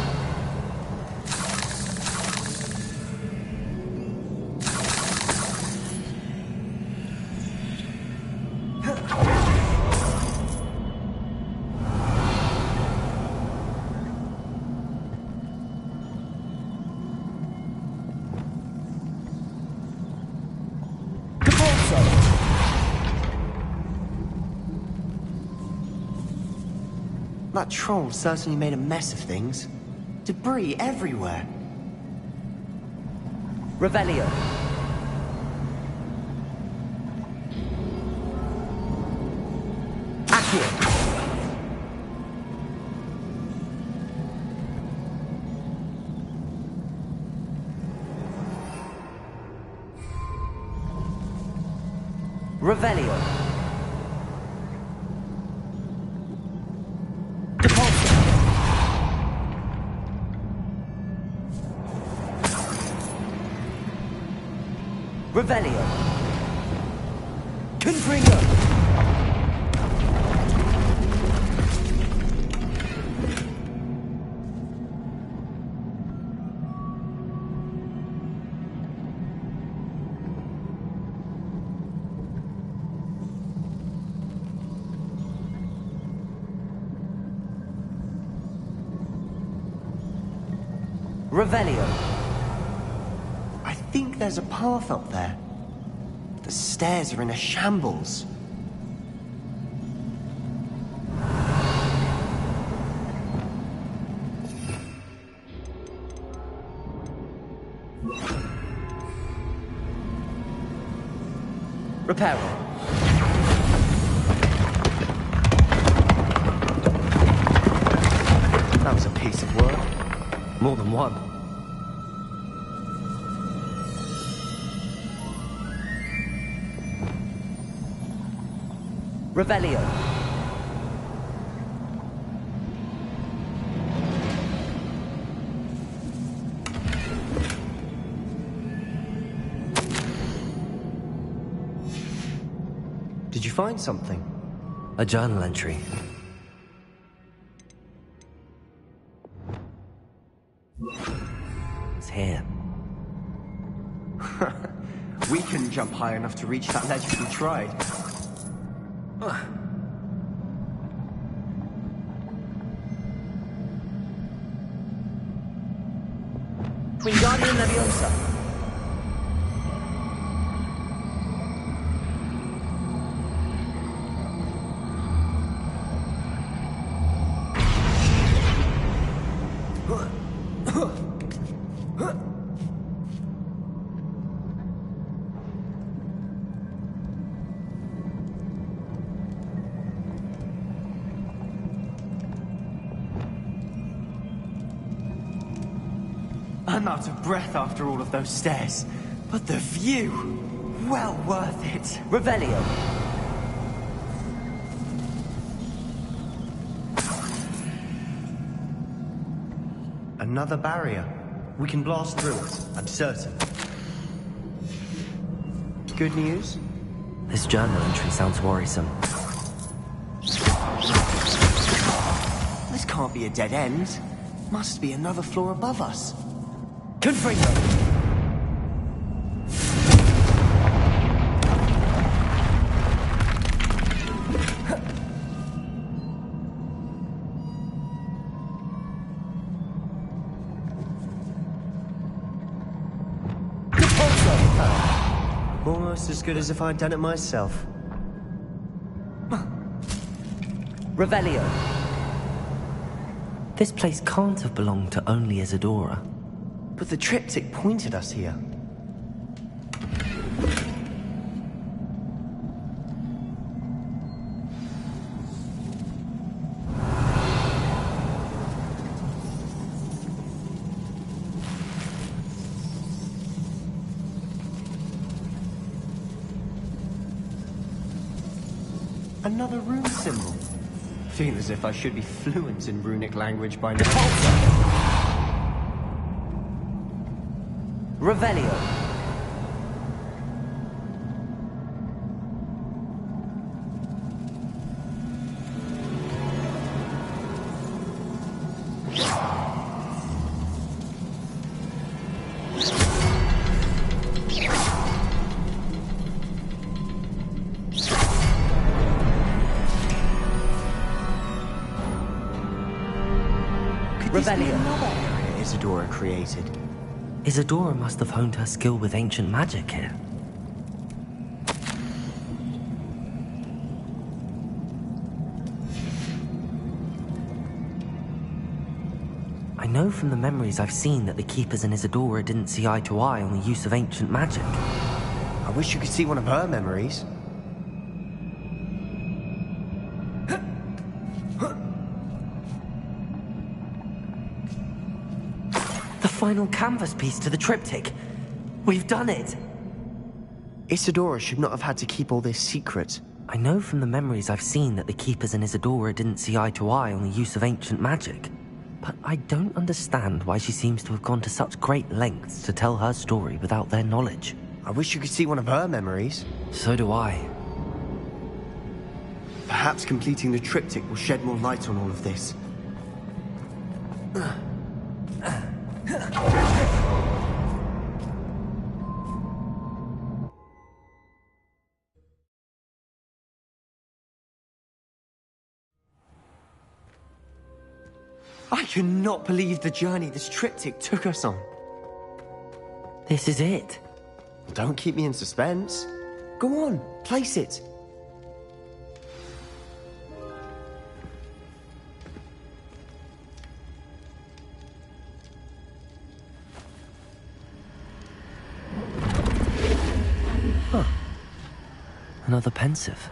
That troll certainly made a mess of things. Debris everywhere. Revelio. Accio. Revelio. Revelio. Confringo. Revelio. I think there's a path up there. The stairs are in a shambles. Reparo. That was a piece of work. More than one. Revelio. Did you find something? A journal entry. It's here. We couldn't jump high enough to reach that ledge if we tried. Wingardium Leviosa. I'm out of breath after all of those stairs. But the view, well worth it. Revelio. Another barrier. We can blast through it, I'm certain. Good news? This journal entry sounds worrisome. This can't be a dead end. Must be another floor above us. Confringo. Almost as good as if I'd done it myself. Revelio. This place can't have belonged to only Isadora. But the triptych pointed us here. Another rune symbol. Feel as if I should be fluent in runic language by now. Revelio. Revelio. Another area Isadora created. Isadora must have honed her skill with ancient magic here. I know from the memories I've seen that the Keepers and Isadora didn't see eye to eye on the use of ancient magic. I wish you could see one of her memories. The final canvas piece to the triptych. We've done it! Isadora should not have had to keep all this secret. I know from the memories I've seen that the Keepers and Isadora didn't see eye to eye on the use of ancient magic. But I don't understand why she seems to have gone to such great lengths to tell her story without their knowledge. I wish you could see one of her memories. So do I. Perhaps completing the triptych will shed more light on all of this. I cannot believe the journey this triptych took us on. This is it. Don't keep me in suspense. Go on, place it. Huh. Another pensive.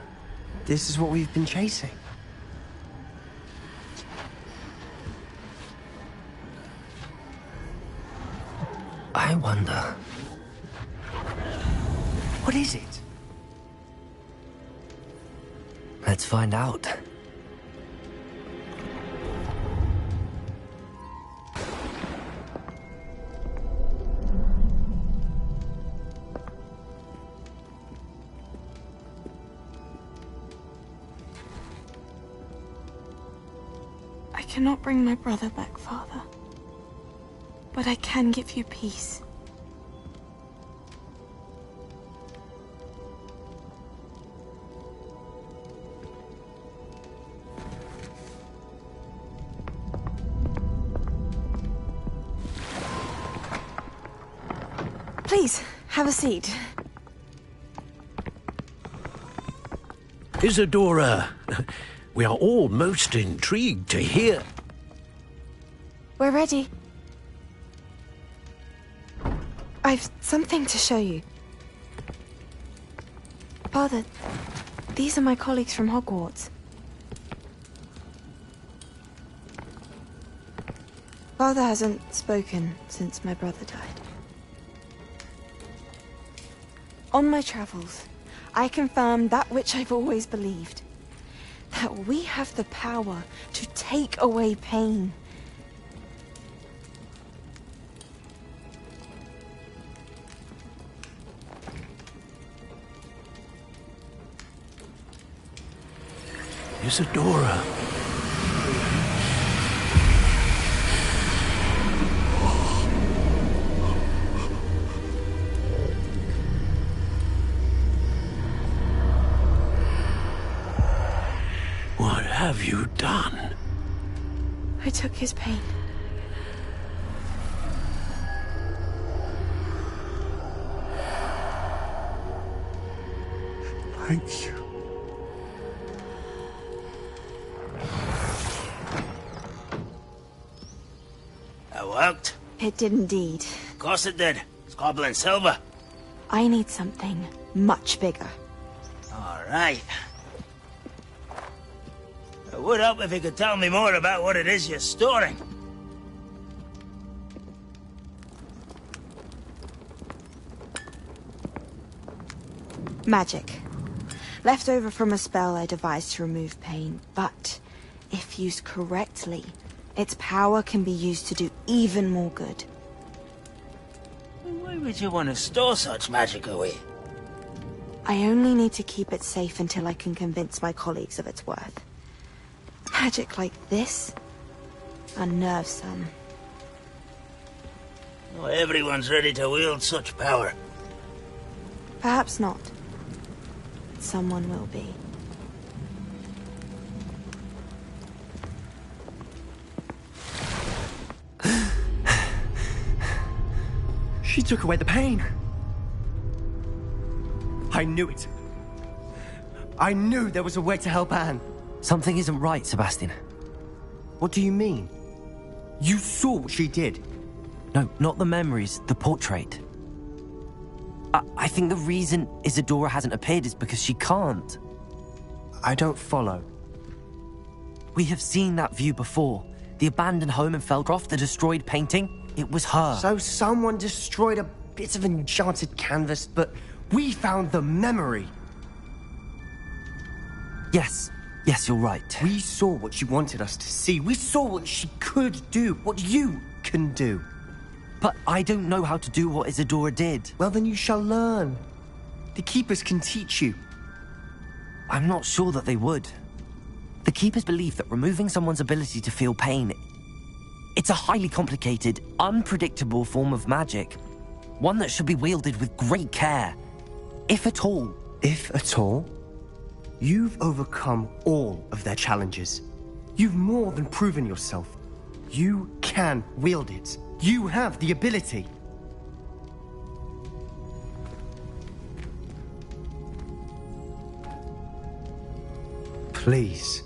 This is what we've been chasing. I wonder... What is it? Let's find out. I cannot bring my brother back, Father. But I can give you peace. Please, have a seat. Isadora, we are all most intrigued to hear. We're ready. I've something to show you. Father, these are my colleagues from Hogwarts. Father hasn't spoken since my brother died. On my travels, I confirmed that which I've always believed. That we have the power to take away pain. Isadora. What have you done? I took his pain. Thank you. That worked? It did indeed. Of course it did. It's goblin silver. I need something much bigger. All right. It would help if you could tell me more about what it is you're storing. Magic. Left over from a spell I devised to remove pain, but if used correctly, its power can be used to do even more good. Why would you want to store such magic away? I only need to keep it safe until I can convince my colleagues of its worth. Magic like this unnerves some. Not everyone's ready to wield such power. Perhaps not. Someone will be. She took away the pain. I knew it. I knew there was a way to help Anne. Something isn't right, Sebastian. What do you mean? You saw what she did. No, not the memories, the portrait. I think the reason Isadora hasn't appeared is because she can't. I don't follow. We have seen that view before. The abandoned home in Feldcroft, the destroyed painting. It was her. So someone destroyed a bit of enchanted canvas, but we found the memory. Yes, you're right. We saw what she wanted us to see. We saw what she could do, what you can do. But I don't know how to do what Isadora did. Well, then you shall learn. The Keepers can teach you. I'm not sure that they would. The Keepers believe that removing someone's ability to feel pain, it's a highly complicated, unpredictable form of magic. One that should be wielded with great care. If at all. If at all? You've overcome all of their challenges. You've more than proven yourself. You can wield it. You have the ability. Please,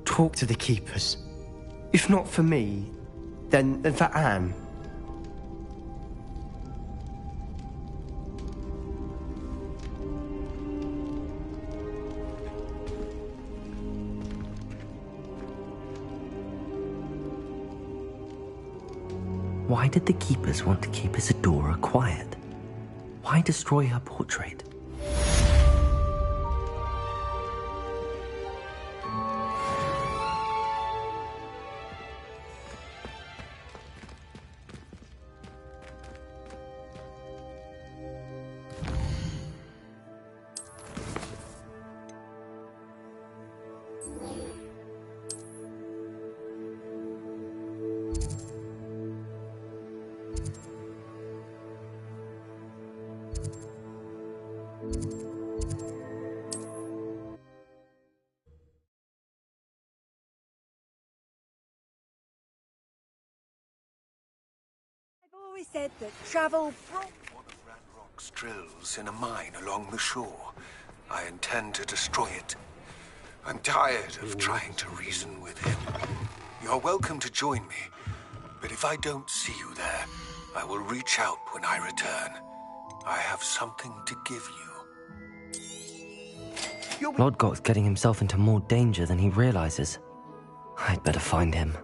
talk to the Keepers. If not for me, then for Anne. Why did the Keepers want to keep Isadora quiet? Why destroy her portrait? Always said that travel One of Ranrock's drills in a mine along the shore. I intend to destroy it. I'm tired of trying to reason with him. You're welcome to join me, but if I don't see you there, I will reach out when I return. I have something to give you. Lodgoth's getting himself into more danger than he realizes. I'd better find him.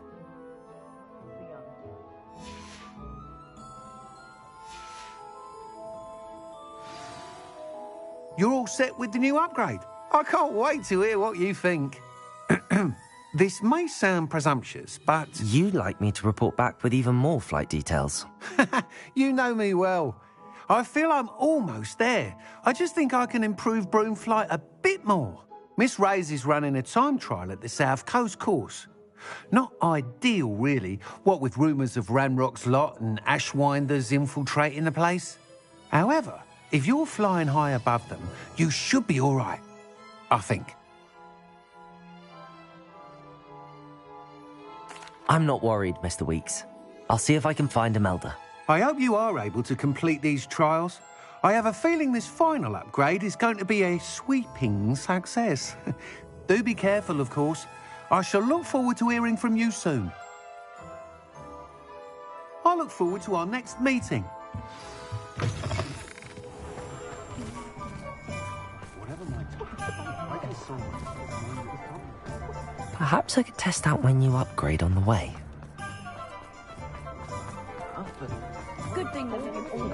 You're all set with the new upgrade. I can't wait to hear what you think. This may sound presumptuous, but... You'd like me to report back with even more flight details. You know me well. I feel I'm almost there. I just think I can improve broom flight a bit more. Miss Ray's is running a time trial at the South Coast course. Not ideal, really, what with rumours of Ranrock's lot and Ashwinders infiltrating the place. However, if you're flying high above them, you should be all right, I think. I'm not worried, Mr. Weeks. I'll see if I can find Imelda. I hope you are able to complete these trials. I have a feeling this final upgrade is going to be a sweeping success. Do be careful, of course. I shall look forward to hearing from you soon. I look forward to our next meeting. Perhaps I could test out my new upgrade on the way. Good thing there's an all.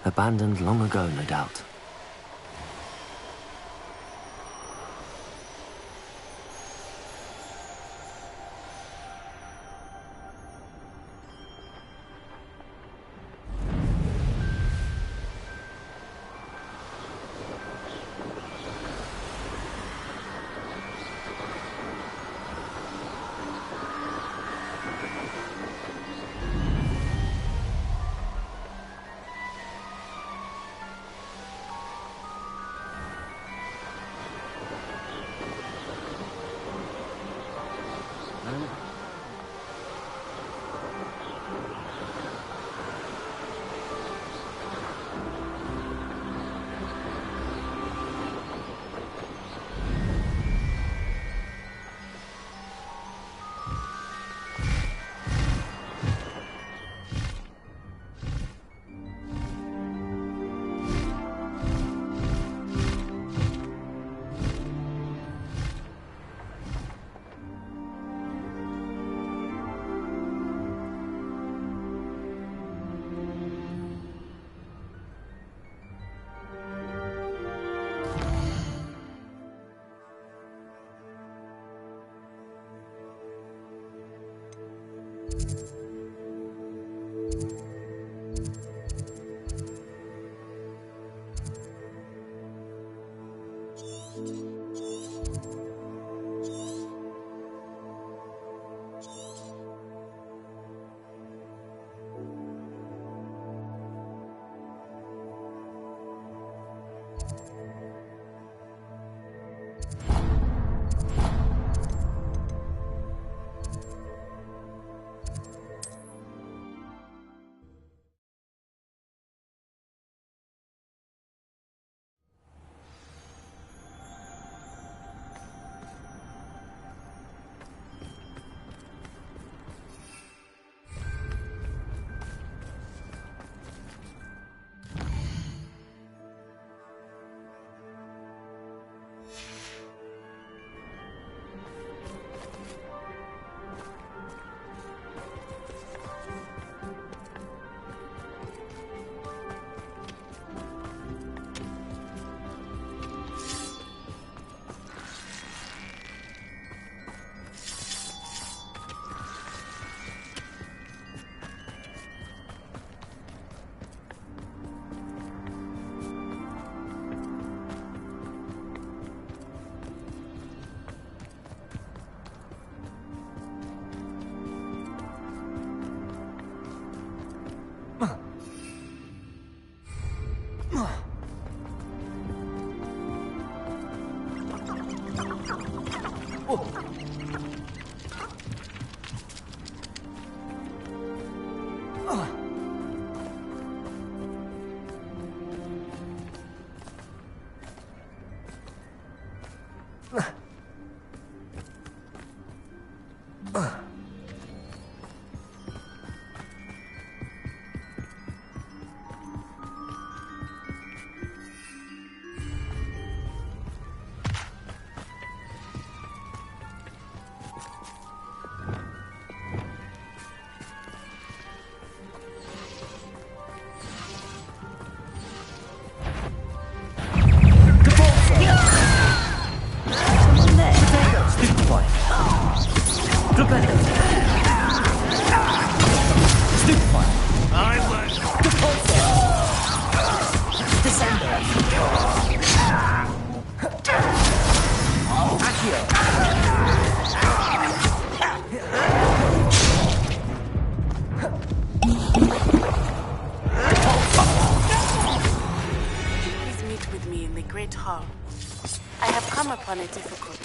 Abandoned long ago, no doubt.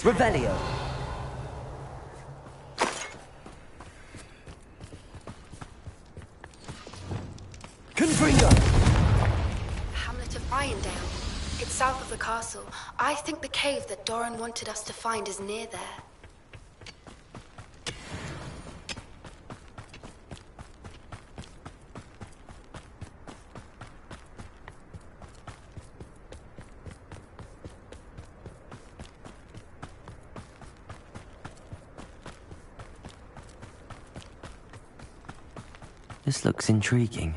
Revelio. Hamlet of Irondale. It's south of the castle. I think the cave that Doran wanted us to find is near there. This looks intriguing.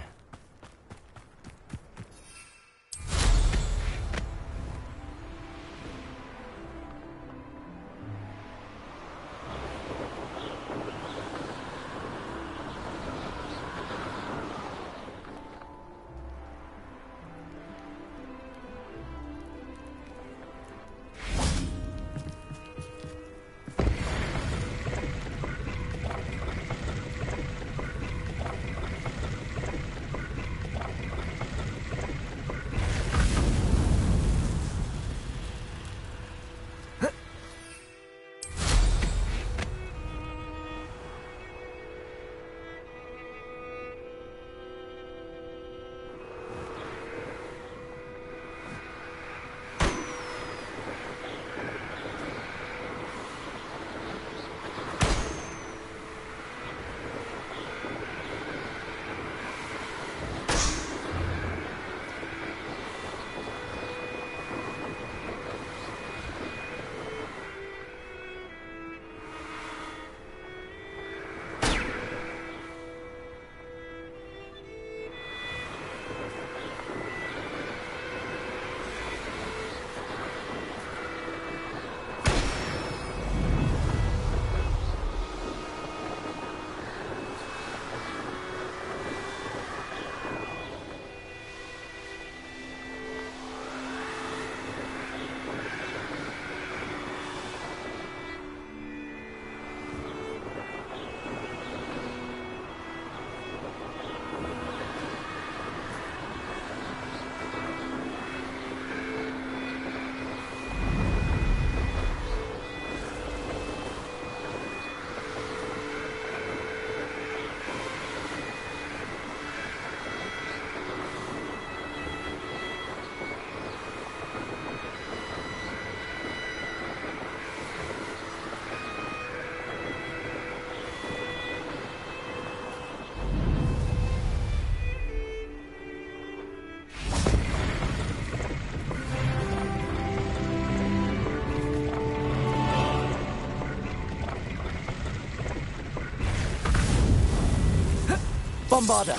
Bombarda!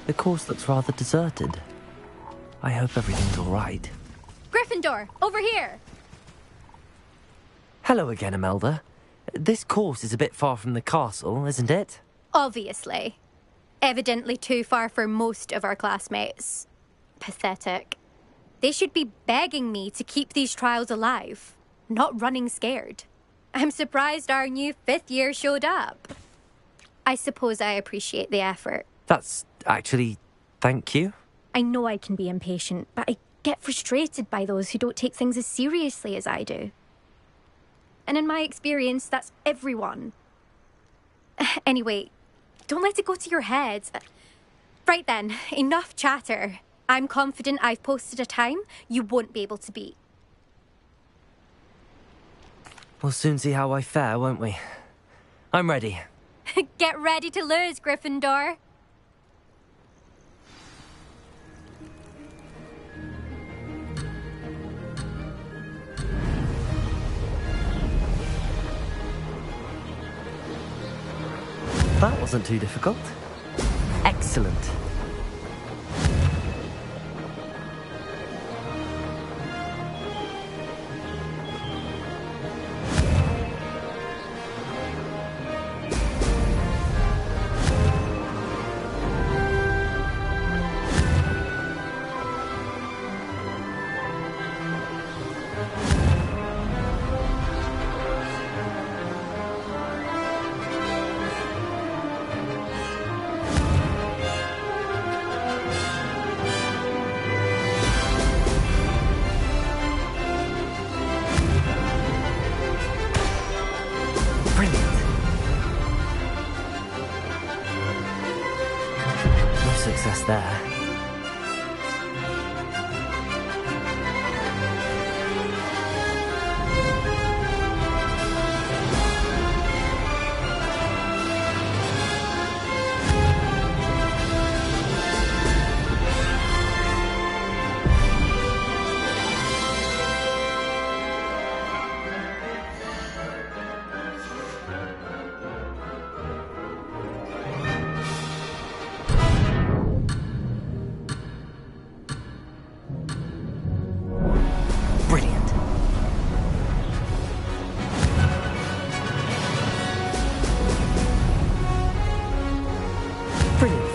The course looks rather deserted. I hope everything's all right. Gryffindor, over here! Hello again, Imelda. This course is a bit far from the castle, isn't it? Obviously. Evidently too far for most of our classmates. Pathetic. They should be begging me to keep these trials alive, not running scared. I'm surprised our new 5th year showed up. I suppose I appreciate the effort. That's actually... thank you. I know I can be impatient, but I get frustrated by those who don't take things as seriously as I do. And in my experience, that's everyone. Anyway, don't let it go to your head. Right then, enough chatter. I'm confident I've posted a time you won't be able to beat. We'll soon see how I fare, won't we? I'm ready. Get ready to lose, Gryffindor. That wasn't too difficult. Excellent. success there.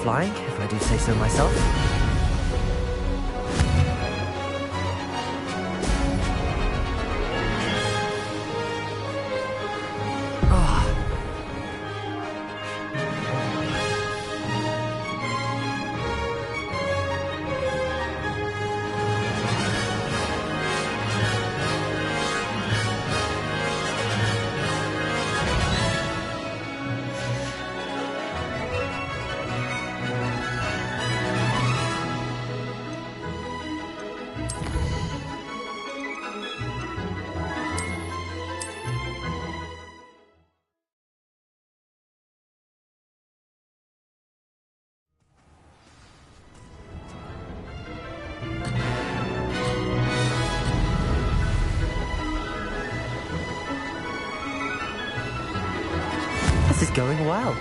Flying, if I do say so myself. This is going well.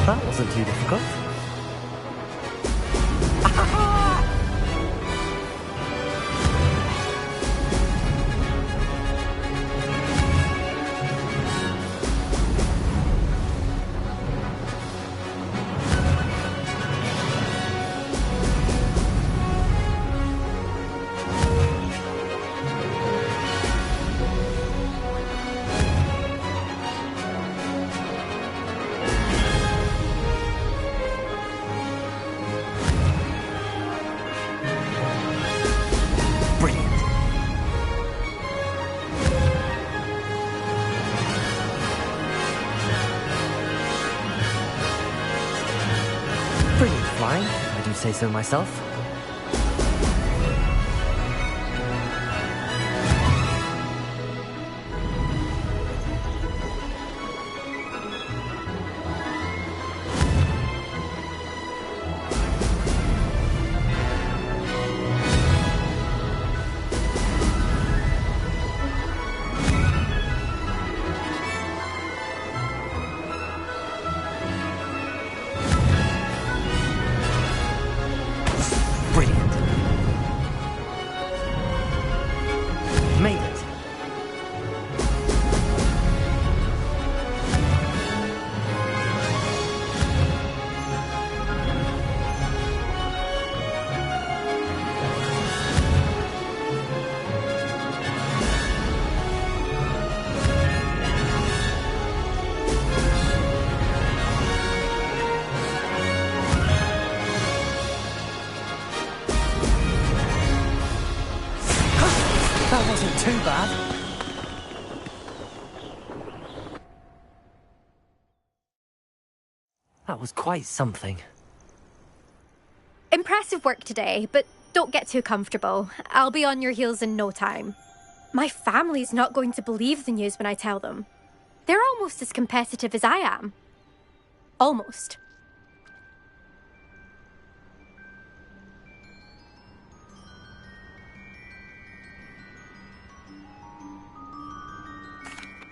That wasn't too difficult. Brilliant flying, if I do say so myself. Made it. That wasn't too bad. That was quite something. Impressive work today, but don't get too comfortable. I'll be on your heels in no time. My family's not going to believe the news when I tell them. They're almost as competitive as I am. Almost.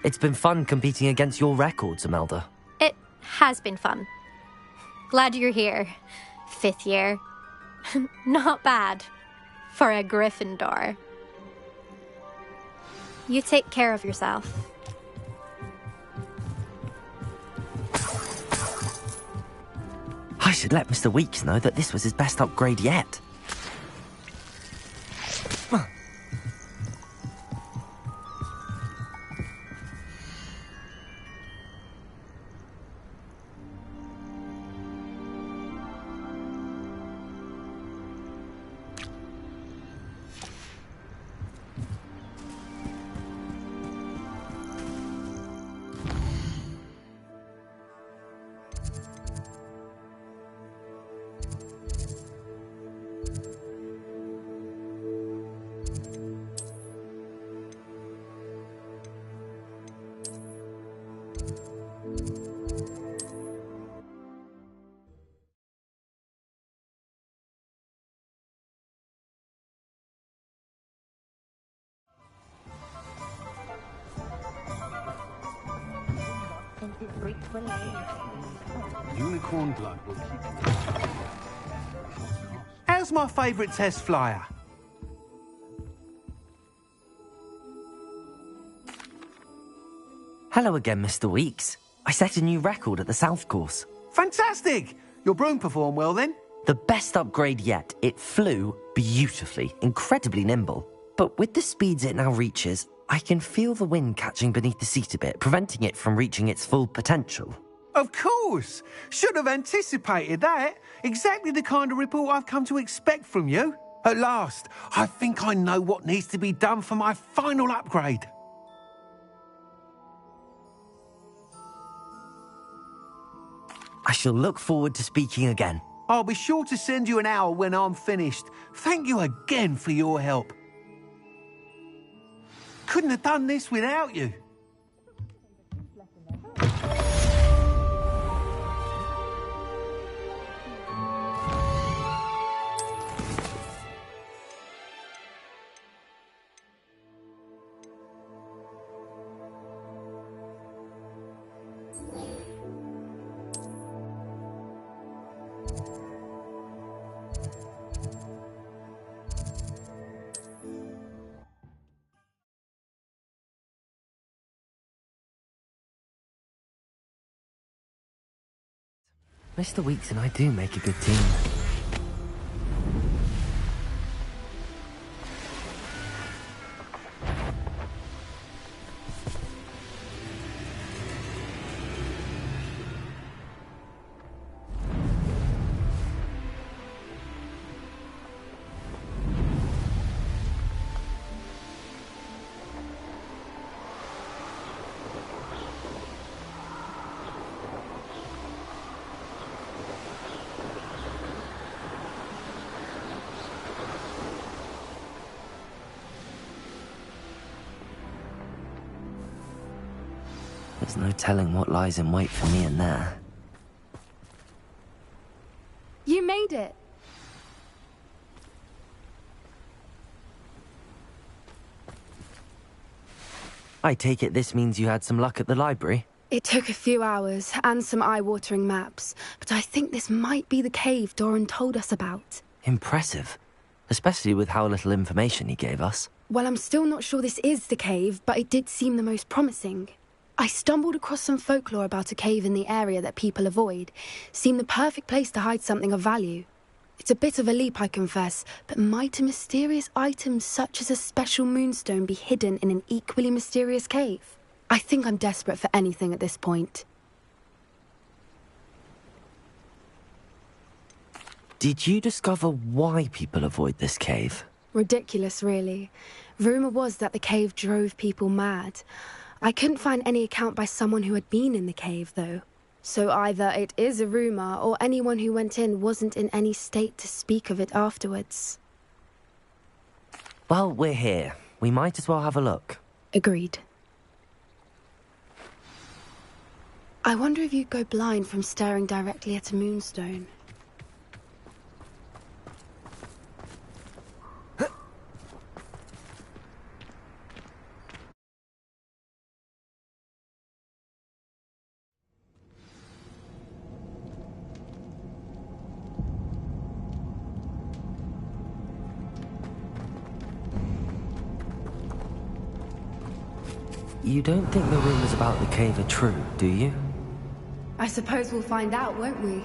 It's been fun competing against your records, Imelda. It has been fun. Glad you're here. 5th year. Not bad. For a Gryffindor. You take care of yourself. I should let Mr. Weeks know that this was his best upgrade yet. Unicorn blood will keep you. How's my favourite test flyer? Hello again, Mr. Weeks. I set a new record at the South Course. Fantastic! Your broom performed well then? The best upgrade yet. It flew beautifully, incredibly nimble. But with the speeds it now reaches, I can feel the wind catching beneath the seat a bit, preventing it from reaching its full potential. Of course! Should have anticipated that. Exactly the kind of report I've come to expect from you. At last, I think I know what needs to be done for my final upgrade. I shall look forward to speaking again. I'll be sure to send you an hour when I'm finished. Thank you again for your help. Couldn't have done this without you. Mr. Weeks and I do make a good team. There's no telling what lies in wait for me in there. You made it. I take it this means you had some luck at the library? It took a few hours and some eye-watering maps, but I think this might be the cave Doran told us about. Impressive. Especially with how little information he gave us. Well, I'm still not sure this is the cave, but it did seem the most promising. I stumbled across some folklore about a cave in the area that people avoid. Seemed the perfect place to hide something of value. It's a bit of a leap, I confess, but might a mysterious item such as a special moonstone be hidden in an equally mysterious cave? I think I'm desperate for anything at this point. Did you discover why people avoid this cave? Ridiculous, really. Rumour was that the cave drove people mad. I couldn't find any account by someone who had been in the cave, though. So either it is a rumour, or anyone who went in wasn't in any state to speak of it afterwards. Well, we're here. We might as well have a look. Agreed. I wonder if you'd go blind from staring directly at a moonstone. You don't think the rumors about the cave are true, do you? I suppose we'll find out, won't we?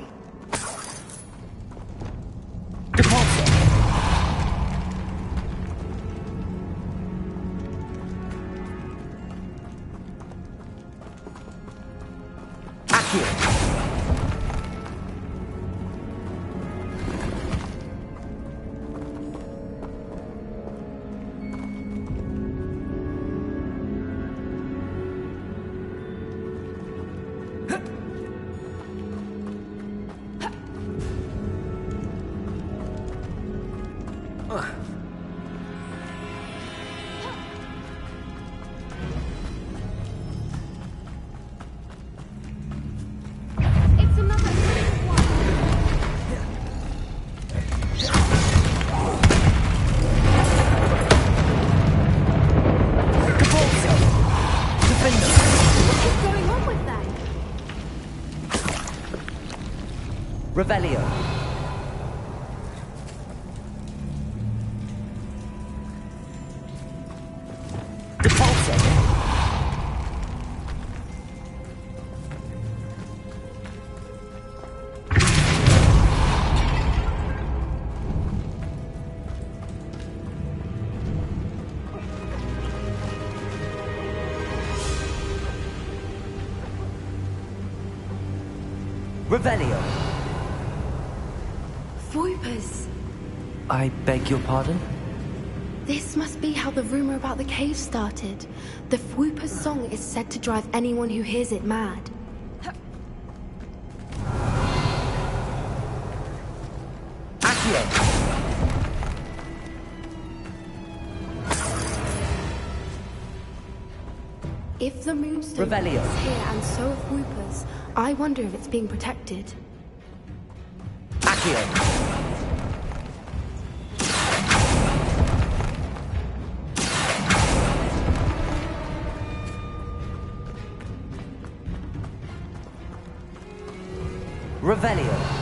Revelio. Revelio. Voipers. I beg your pardon? This must be how the rumor about the cave started. The Fwooper's song is said to drive anyone who hears it mad. If the moonstone is here and so are Fwoopers, I wonder if it's being protected. Revelio.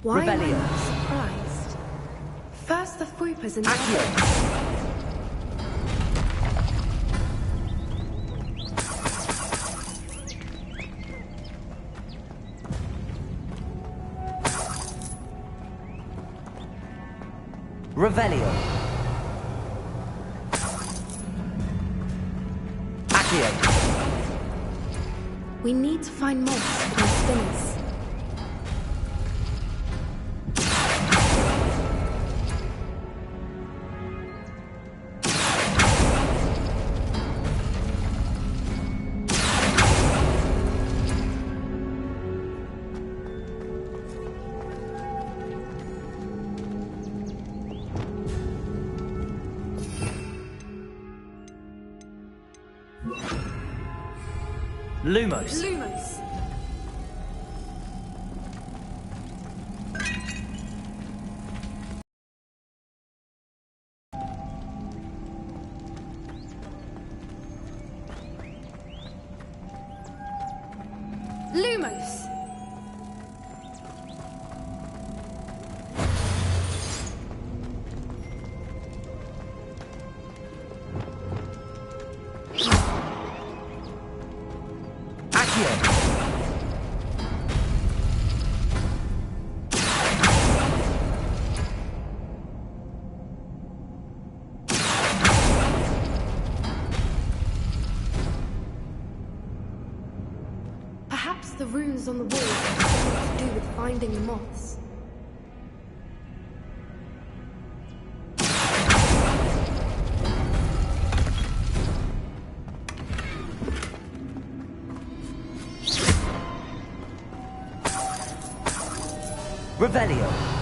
Why am I not surprised? First the Fwoopers and then Revelio. we need to find moths for those spinners. Lumos. Lumos. Lumos. Perhaps the runes on the wall have something to do with finding the moths. Revelio.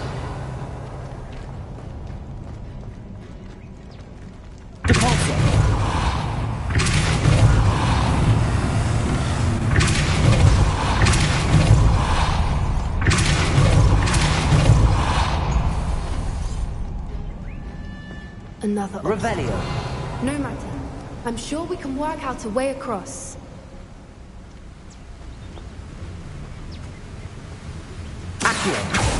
another Revelio. No matter. I'm sure we can work out a way across. Accio.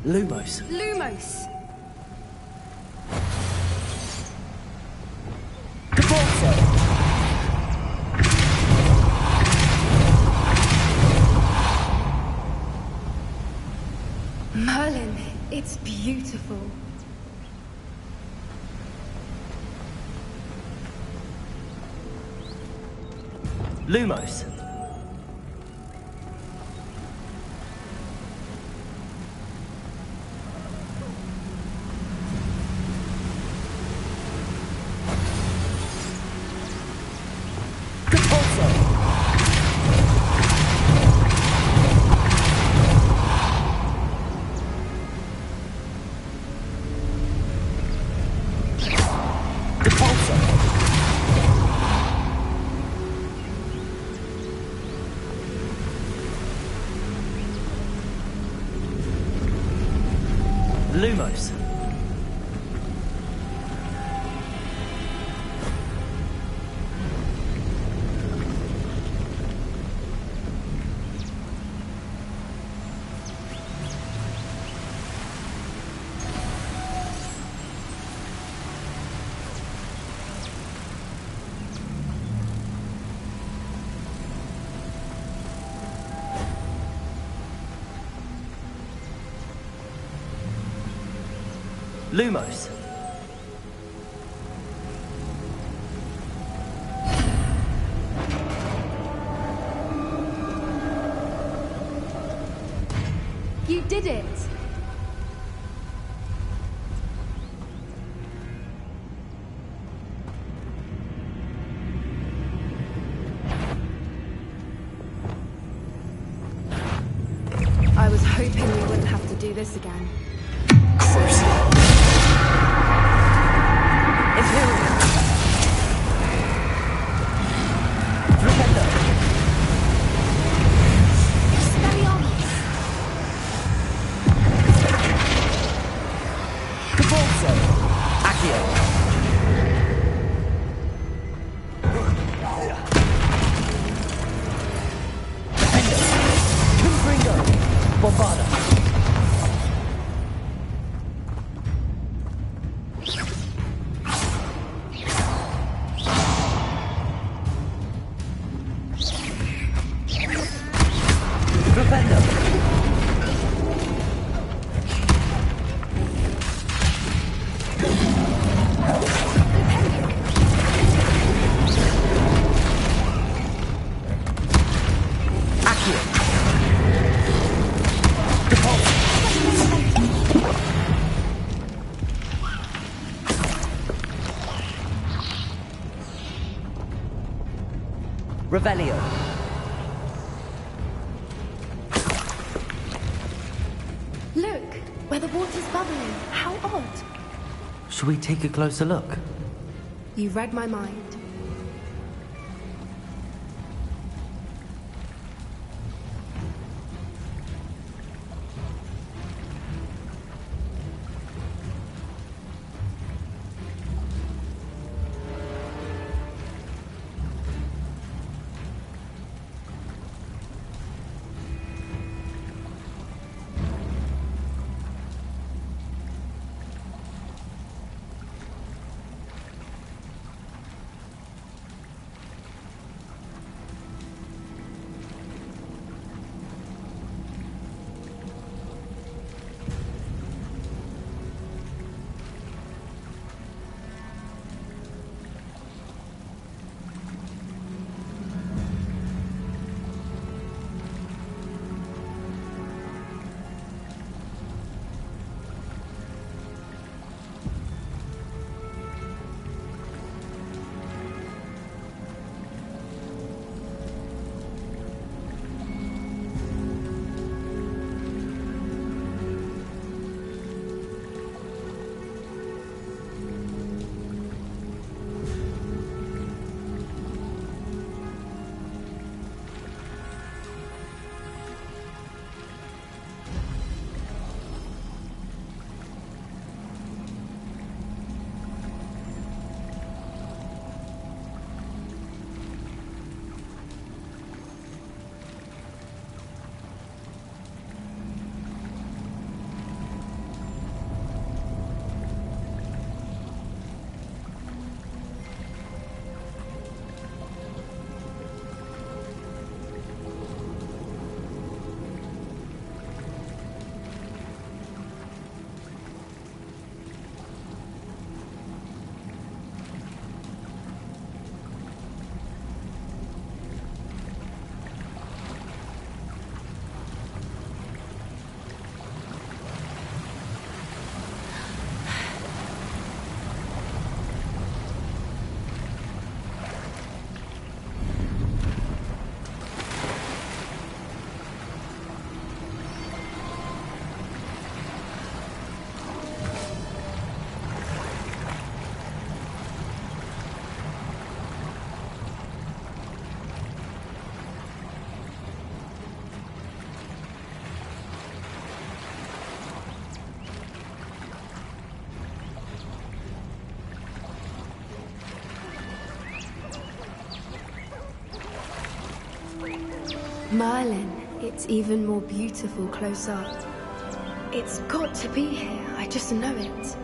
Lumos. Lumos! Merlin, it's beautiful. Lumos. Lumos. Lumos. You did it! I was hoping we wouldn't have to do this again. Revelio. Look, where the water's bubbling. How odd. Should we take a closer look? You read my mind. Merlin, it's even more beautiful close up. It's got to be here, I just know it.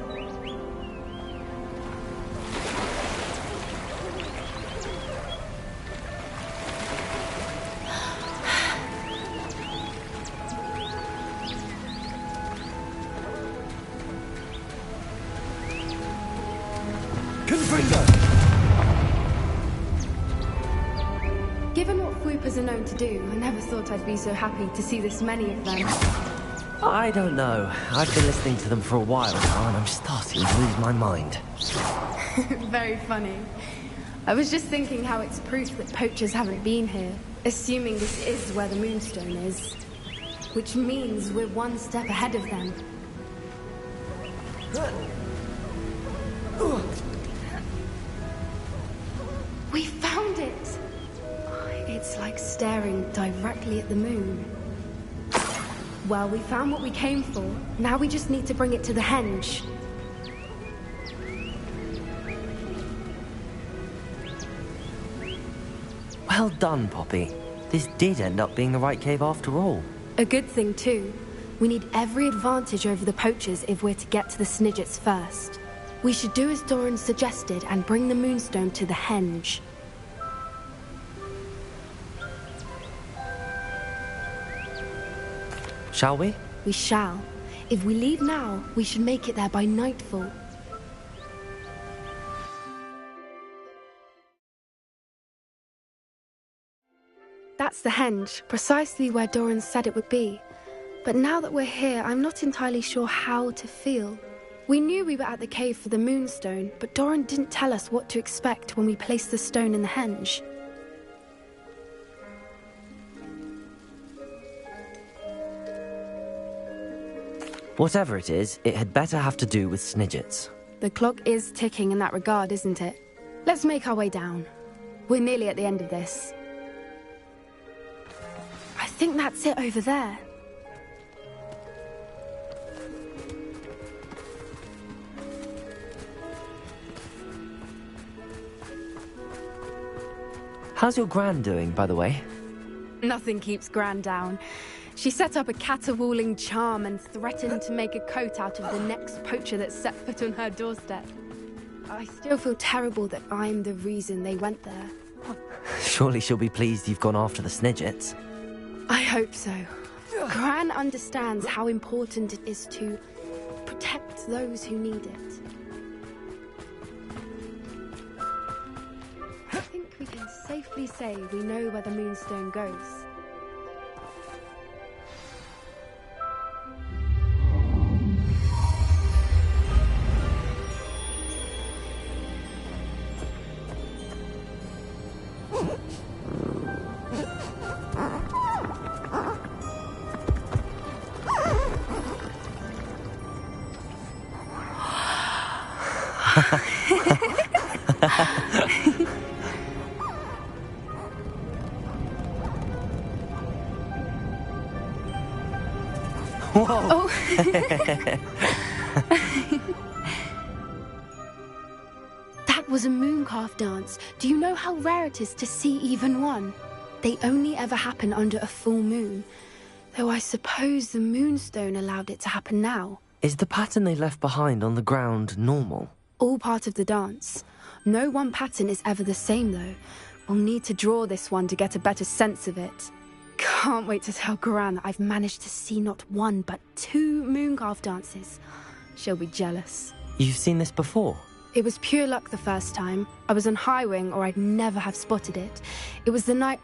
Given what Floopers are known to do, I never thought I'd be so happy to see this many of them. I don't know. I've been listening to them for a while now, and I'm starting to lose my mind. Very funny. I was just thinking how it's proof that poachers haven't been here, assuming this is where the Moonstone is. Which means we're one step ahead of them. We found it! It's like staring directly at the moon. Well, we found what we came for. Now we just need to bring it to the henge. Well done, Poppy. This did end up being the right cave after all. A good thing, too. We need every advantage over the poachers if we're to get to the Snidgets first. We should do as Doran suggested and bring the Moonstone to the henge. Shall we? We shall. If we leave now, we should make it there by nightfall. That's the henge, precisely where Doran said it would be. But now that we're here, I'm not entirely sure how to feel. We knew we were at the cave for the Moonstone, but Doran didn't tell us what to expect when we placed the stone in the henge. Whatever it is, it had better have to do with Snidgets. The clock is ticking in that regard, isn't it? Let's make our way down. We're nearly at the end of this. I think that's it over there. How's your Gran doing, by the way? Nothing keeps Gran down. She set up a caterwauling charm and threatened to make a coat out of the next poacher that set foot on her doorstep. I still feel terrible that I'm the reason they went there. Surely she'll be pleased you've gone after the Snidgets. I hope so. Gran understands how important it is to protect those who need it. I think we can safely say we know where the Moonstone goes. Whoa! Oh. That was a mooncalf dance. Do you know how rare it is to see even one? They only ever happen under a full moon. Though I suppose the Moonstone allowed it to happen now. Is the pattern they left behind on the ground normal? All part of the dance. No one pattern is ever the same, though. We'll need to draw this one to get a better sense of it. Can't wait to tell Gran that I've managed to see not one, but 2 mooncalf dances. She'll be jealous. You've seen this before? It was pure luck the first time. I was on Highwing, or I'd never have spotted it. It was the night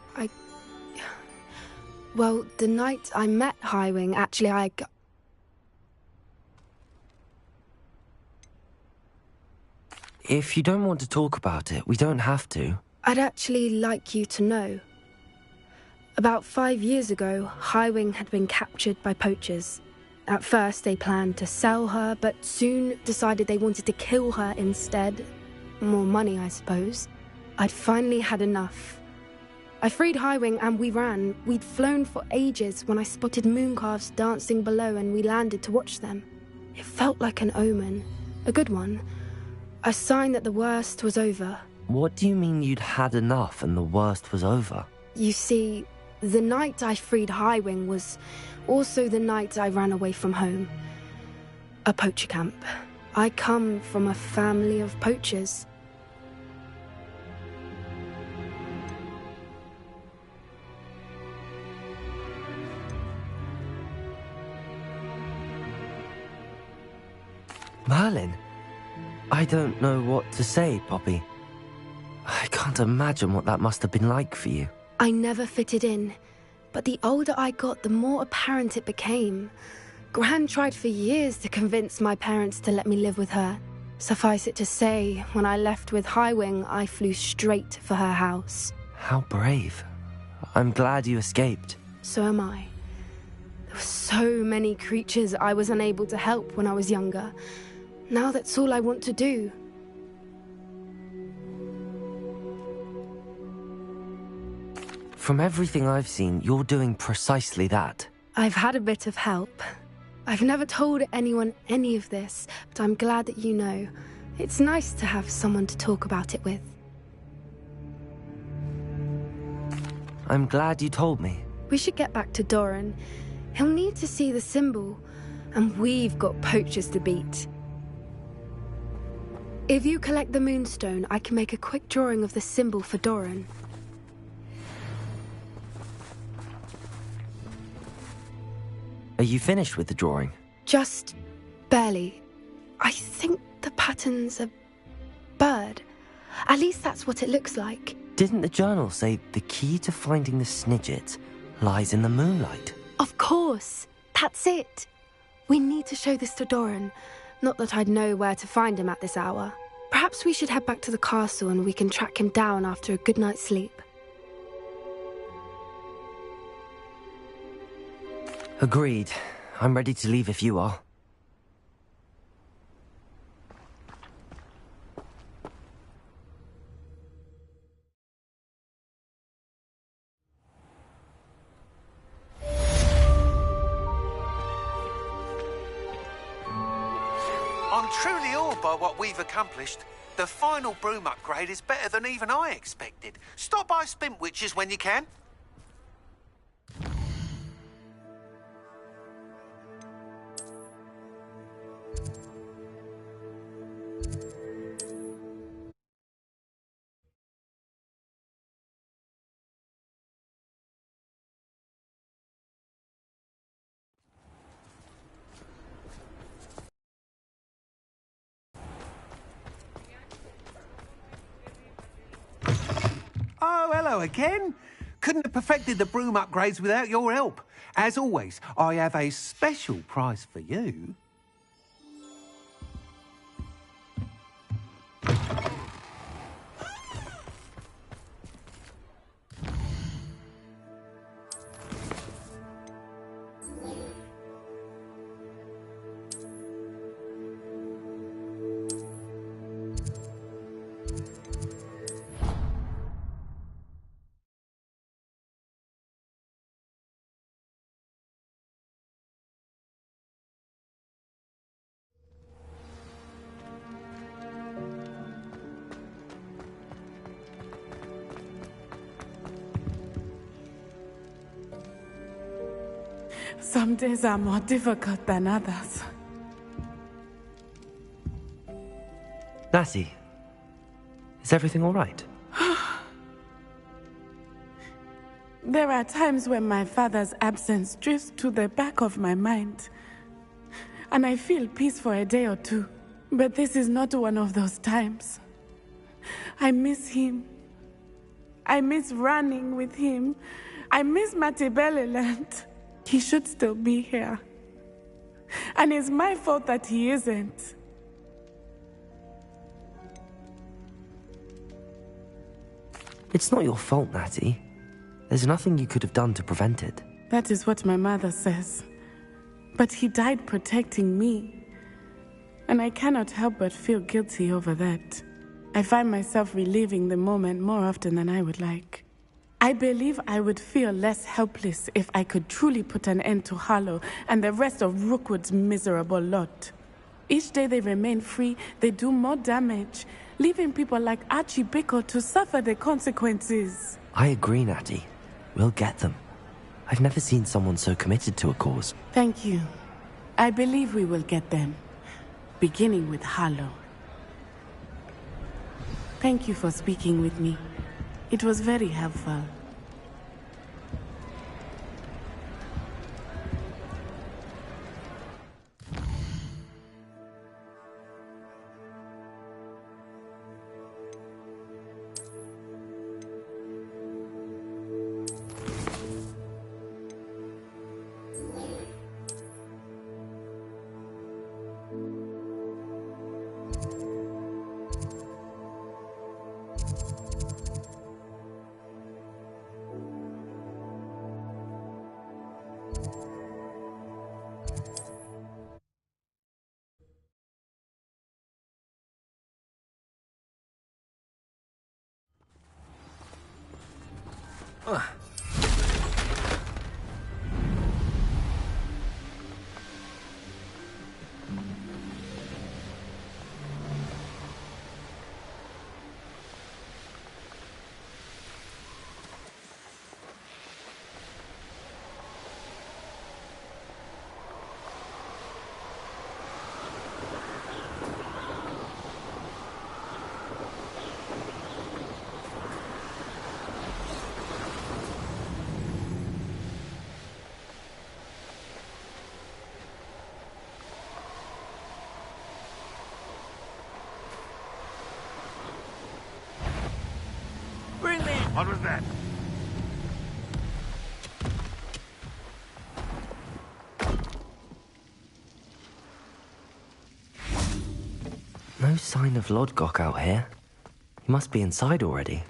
Well, the night I met Highwing, actually, If you don't want to talk about it, we don't have to. I'd actually like you to know. About 5 years ago, Highwing had been captured by poachers. At first, they planned to sell her, but soon decided they wanted to kill her instead. More money, I suppose. I'd finally had enough. I freed Highwing and we ran. We'd flown for ages when I spotted mooncalves dancing below and we landed to watch them. It felt like an omen. A good one. A sign that the worst was over. What do you mean you'd had enough and the worst was over? You see, The night I freed Highwing was also the night I ran away from home. A poacher camp. I come from a family of poachers. Merlin? I don't know what to say, Poppy. I can't imagine what that must have been like for you. I never fitted in, but the older I got, the more apparent it became. Gran tried for years to convince my parents to let me live with her. Suffice it to say, when I left with Highwing, I flew straight for her house. How brave. I'm glad you escaped. So am I. There were so many creatures I was unable to help when I was younger. Now that's all I want to do. From everything I've seen, you're doing precisely that. I've had a bit of help. I've never told anyone any of this, but I'm glad that you know. It's nice to have someone to talk about it with. I'm glad you told me. We should get back to Doran. He'll need to see the symbol, and we've got poachers to beat. If you collect the moonstone, I can make a quick drawing of the symbol for Doran. Are you finished with the drawing? Just barely. I think the pattern's a bird. At least that's what it looks like. Didn't the journal say the key to finding the Snidget lies in the moonlight? Of course. That's it. We need to show this to Doran. Not that I'd know where to find him at this hour. Perhaps we should head back to the castle and we can track him down after a good night's sleep. Agreed. I'm ready to leave if you are. I'm truly awed by what we've accomplished. The final broom upgrade is better than even I expected. Stop by Spintwitches when you can. Oh, hello again. Couldn't have perfected the broom upgrades without your help. As always, I have a special prize for you. Some days are more difficult than others. Lassie, is everything all right? There are times when my father's absence drifts to the back of my mind, and I feel peace for a day or two. But this is not one of those times. I miss him. I miss running with him. I miss Matibeleland. He should still be here. And it's my fault that he isn't. It's not your fault, Natty. There's nothing you could have done to prevent it. That is what my mother says. But he died protecting me. And I cannot help but feel guilty over that. I find myself reliving the moment more often than I would like. I believe I would feel less helpless if I could truly put an end to Harlow and the rest of Rookwood's miserable lot. Each day they remain free, they do more damage, leaving people like Archie Bickle to suffer the consequences. I agree, Natty. We'll get them. I've never seen someone so committed to a cause. Thank you. I believe we will get them, beginning with Harlow. Thank you for speaking with me. It was very helpful. What was that? No sign of Lodgok out here. He must be inside already.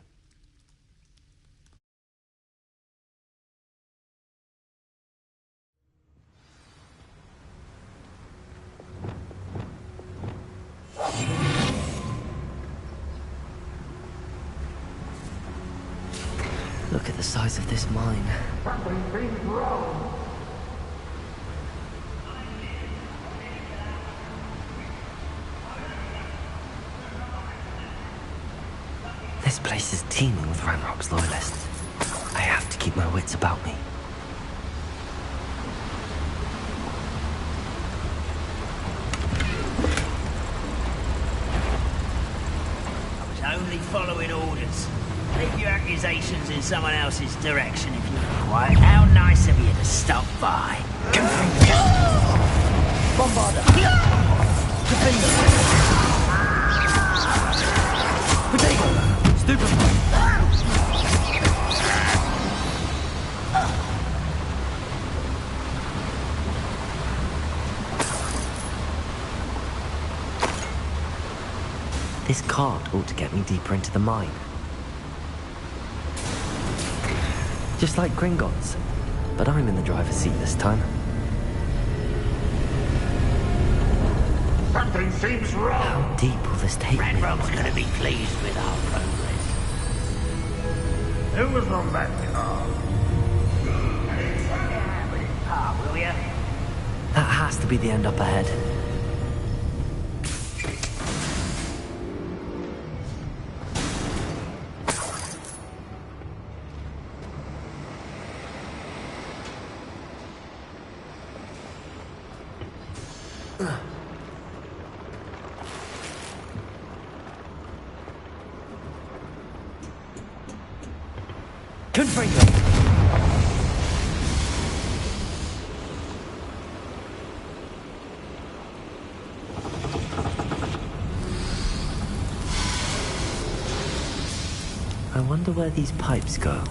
Look at the size of this mine. This place is teeming with Ranrock's loyalists. I have to keep my wits about me. I was only following orders. Take your accusations in someone else's direction if you're quiet. How nice of you to stop by. Bombarder! Gryffindor! Potato! Stupefy! This cart ought to get me deeper into the mine. Just like Gringotts, but I'm in the driver's seat this time. Something seems wrong. How deep will this take me? Ranrock's going to be pleased with our progress. Who was on that car? Will ya? That has to be the end up ahead. I wonder where these pipes go.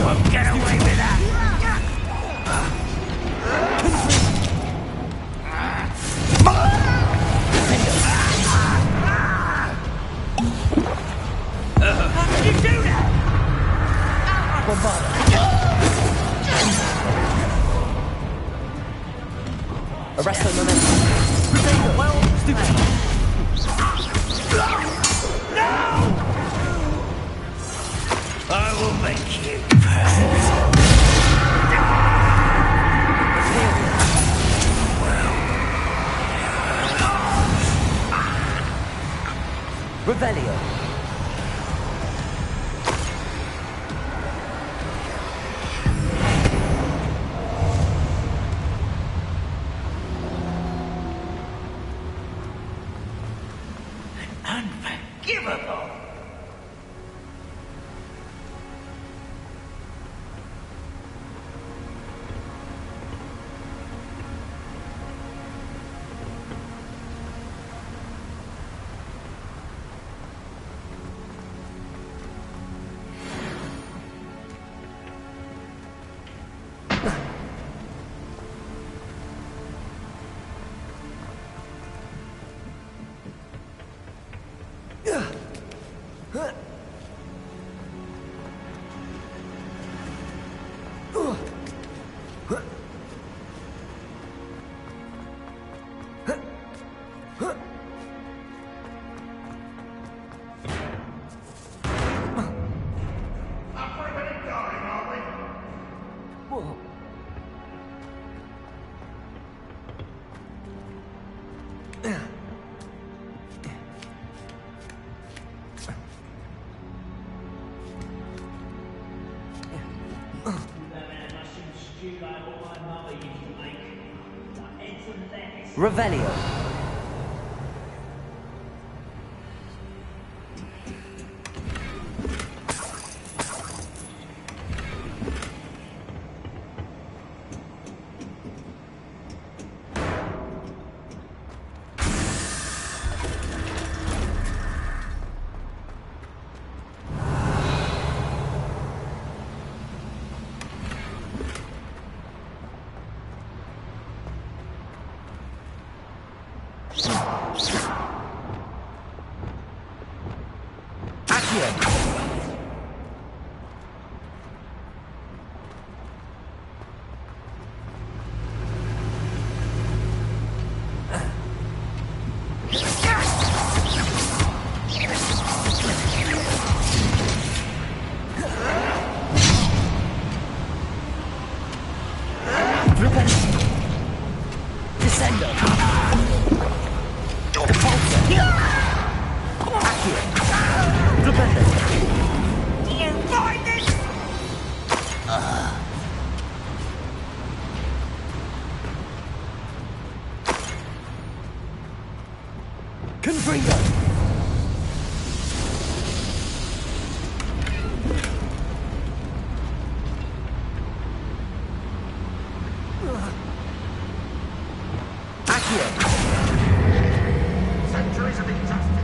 won't get away with that! How did you do that? Arresto momentum. Well, stupid. No! I will make you pay. Revelio. Unforgivable! Revelio. Centuries of injustice.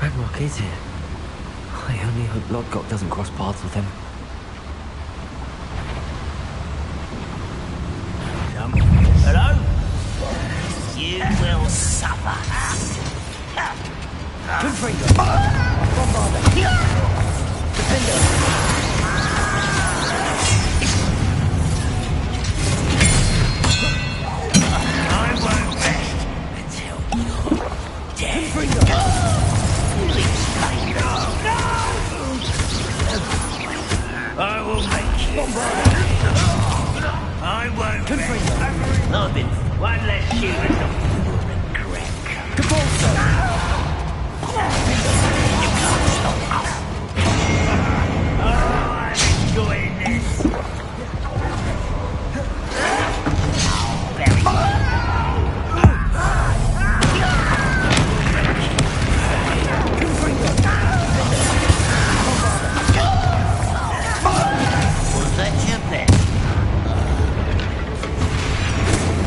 Ranrock is here. I only hope Lodgok doesn't cross paths with him. Hello? You will suffer. Gryffindor. Bombarder. Defender. I won't rest until you're dead. Gryffindor. Please, no! I've been one less human to crack. I'm enjoying this. Was that your best?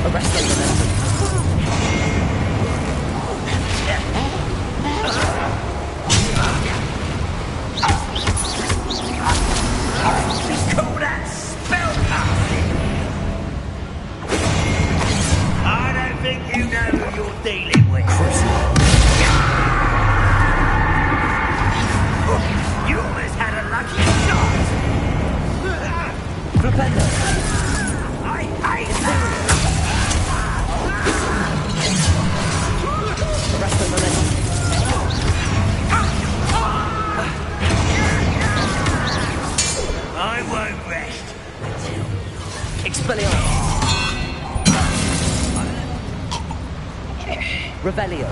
Arrest them, Call that spellcasting? I don't think you know who you're dealing with. You almost had a lucky shot. Flipendo. I hate that. Arrest them, momentum. I won't rest until Expelliarmus. Revelio.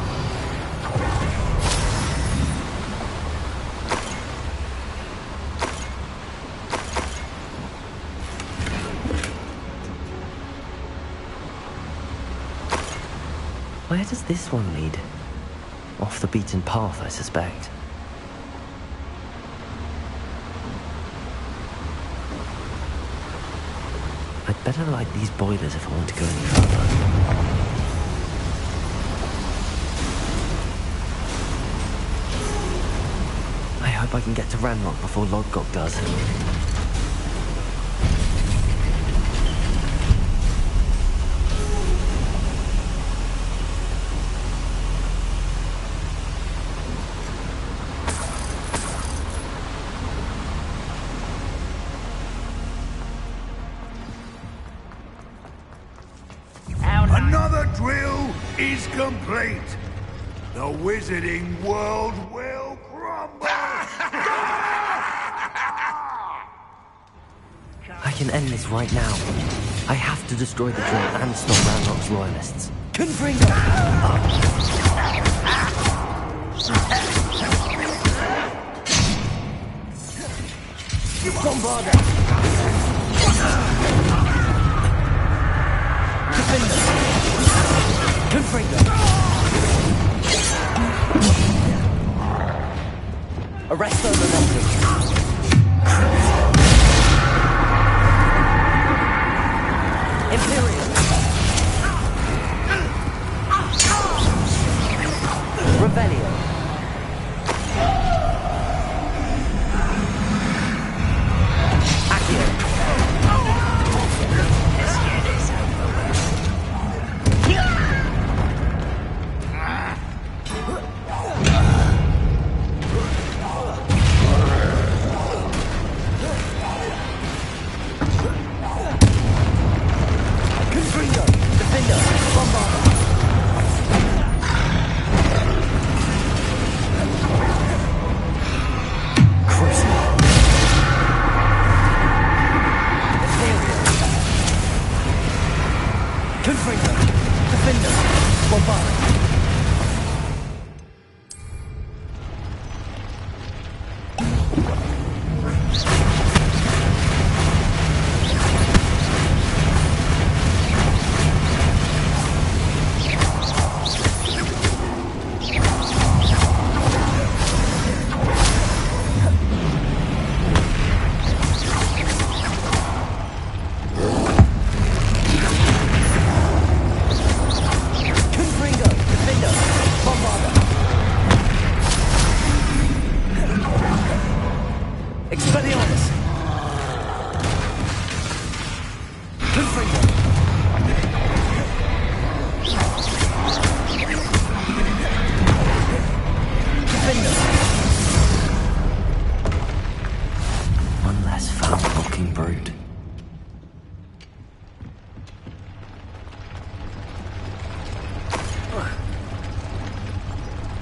Where does this one lead? Off the beaten path, I suspect. I'd better light these boilers if I want to go any further. I hope I can get to Ranrock before Lodgok does. Another drill is complete. The wizarding world will crumble. I can end this right now. I have to destroy the drill and stop Ranrock's royalists. Confringo! Bombarda! Defender! Confringo! Arresto momentum! Imperial! Revelio!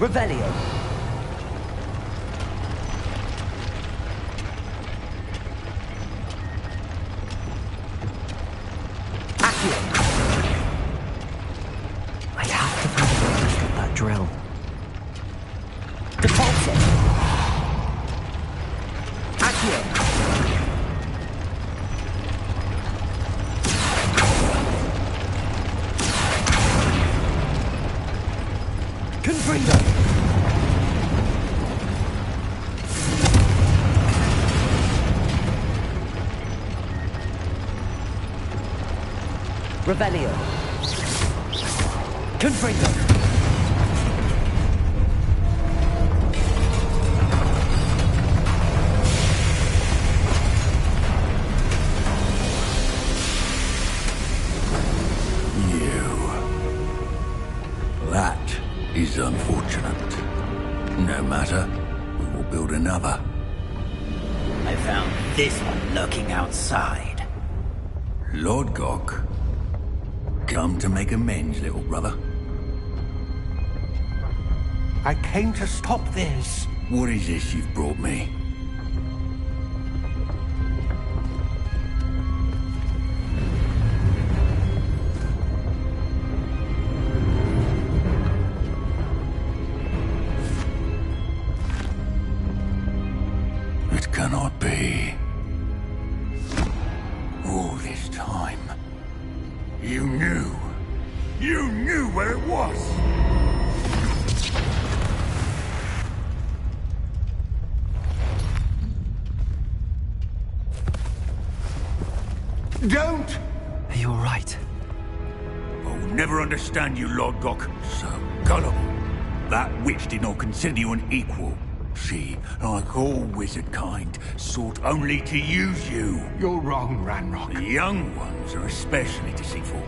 Revelio. drill. Default it! Accio! Confringo! Revelio. Confringo. That is unfortunate. No matter, we will build another. I found this one lurking outside. Lord Gok, come to make amends, little brother. I came to stop this. What is this you've brought me? It cannot be. All this time, you knew where it was. Don't! Are you alright? I will never understand you, Lord Gok. So gullible. That witch did not consider you an equal. She, like all wizard kind, sought only to use you. You're wrong, Ranrock. The young ones are especially deceitful.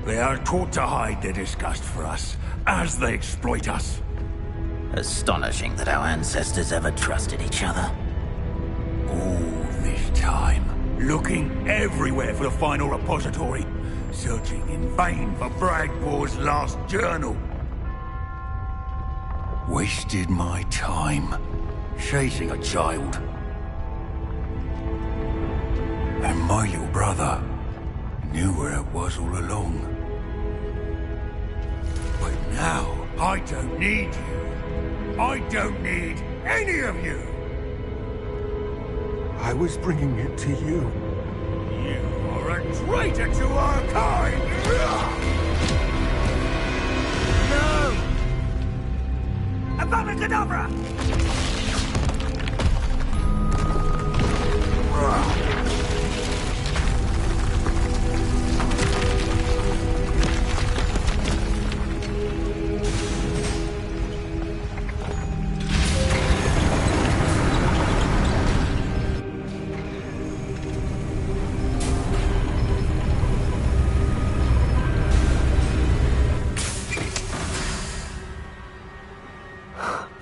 They are taught to hide their disgust for us, as they exploit us. Astonishing that our ancestors ever trusted each other. All this time, looking everywhere for the final repository, searching in vain for Bragbor's last journal. Wasted my time, chasing a child. And my little brother knew where it was all along. But now, I don't need you. I don't need any of you. I was bringing it to you. You are a traitor to our kind! No! Abracadabra!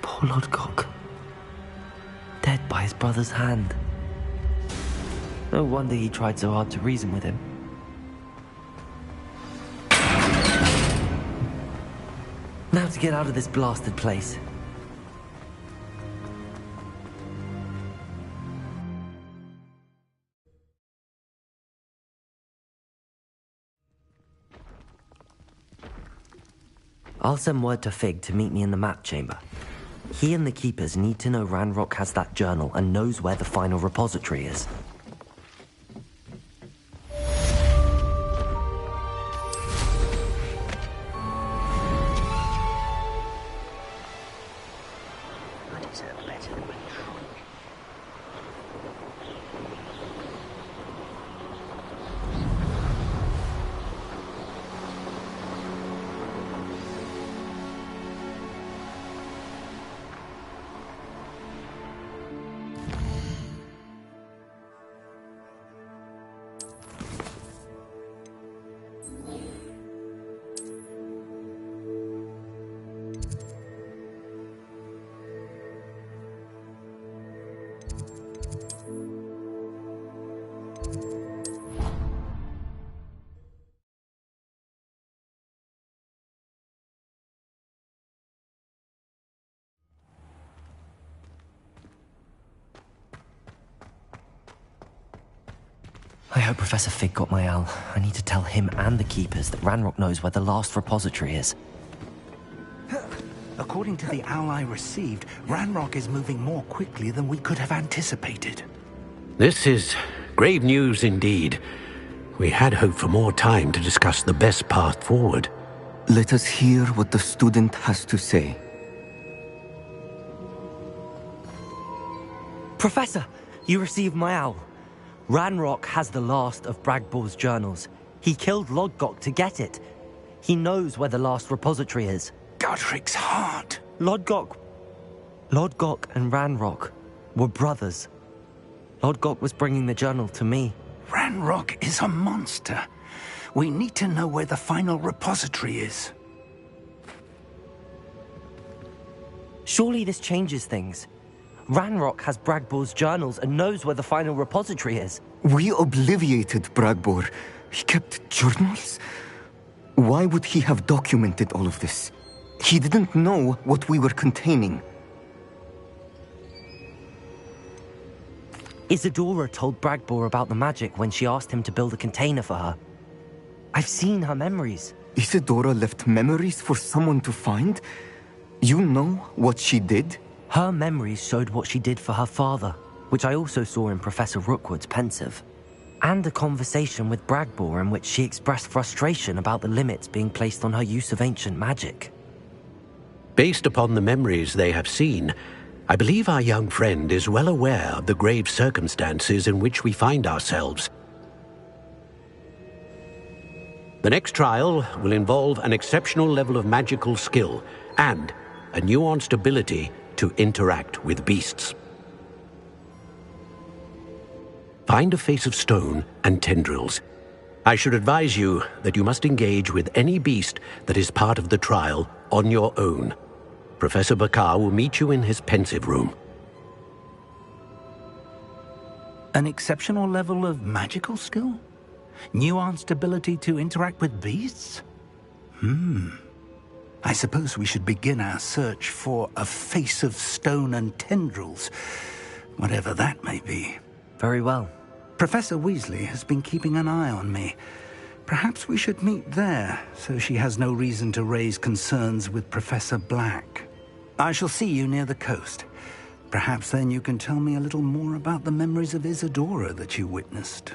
Poor Lord Gok. Dead by his brother's hand. No wonder he tried so hard to reason with him. Now to get out of this blasted place. I'll send word to Fig to meet me in the map chamber. He and the Keepers need to know Ranrock has that journal and knows where the final repository is. I hope Professor Fig got my owl. I need to tell him and the Keepers that Ranrock knows where the last repository is. According to the owl I received, Ranrock is moving more quickly than we could have anticipated. This is grave news indeed. We had hoped for more time to discuss the best path forward. Let us hear what the student has to say. Professor, you received my owl. Ranrock has the last of Bragbor's journals. He killed Lodgok to get it. He knows where the last repository is. Godric's heart. Lodgok and Ranrock were brothers. Lodgok was bringing the journal to me. Ranrock is a monster. We need to know where the final repository is. Surely this changes things. Ranrock has Bragbor's journals and knows where the final repository is. We obliviated Bragbor. He kept journals? Why would he have documented all of this? He didn't know what we were containing. Isadora told Bragbor about the magic when she asked him to build a container for her. I've seen her memories. Isadora left memories for someone to find? You know what she did? Her memories showed what she did for her father, which I also saw in Professor Rookwood's pensive. And a conversation with Bragbor in which she expressed frustration about the limits being placed on her use of ancient magic. Based upon the memories they have seen, I believe our young friend is well aware of the grave circumstances in which we find ourselves. The next trial will involve an exceptional level of magical skill and a nuanced ability to interact with beasts. Find a face of stone and tendrils. I should advise you that you must engage with any beast that is part of the trial on your own. Professor Bakar will meet you in his pensive room. An exceptional level of magical skill? Nuanced ability to interact with beasts? I suppose we should begin our search for a face of stone and tendrils, whatever that may be. Very well. Professor Weasley has been keeping an eye on me. Perhaps we should meet there, so she has no reason to raise concerns with Professor Black. I shall see you near the coast. Perhaps then you can tell me a little more about the memories of Isadora that you witnessed.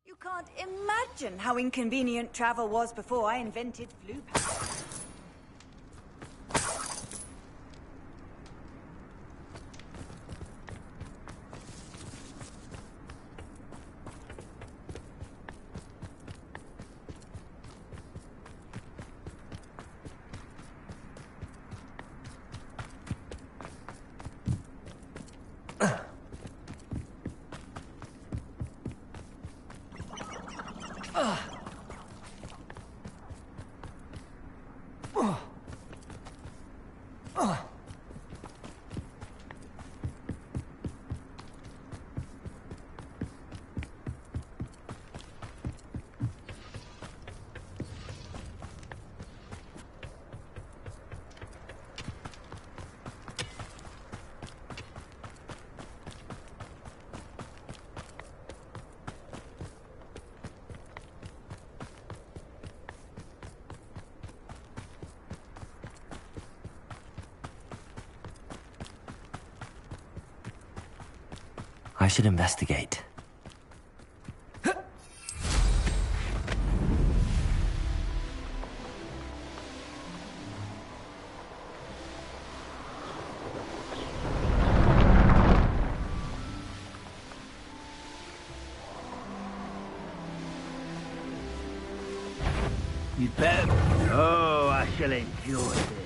You can't imagine how inconvenient travel was before I invented Floo. I should investigate. You better... Oh, I shall enjoy this.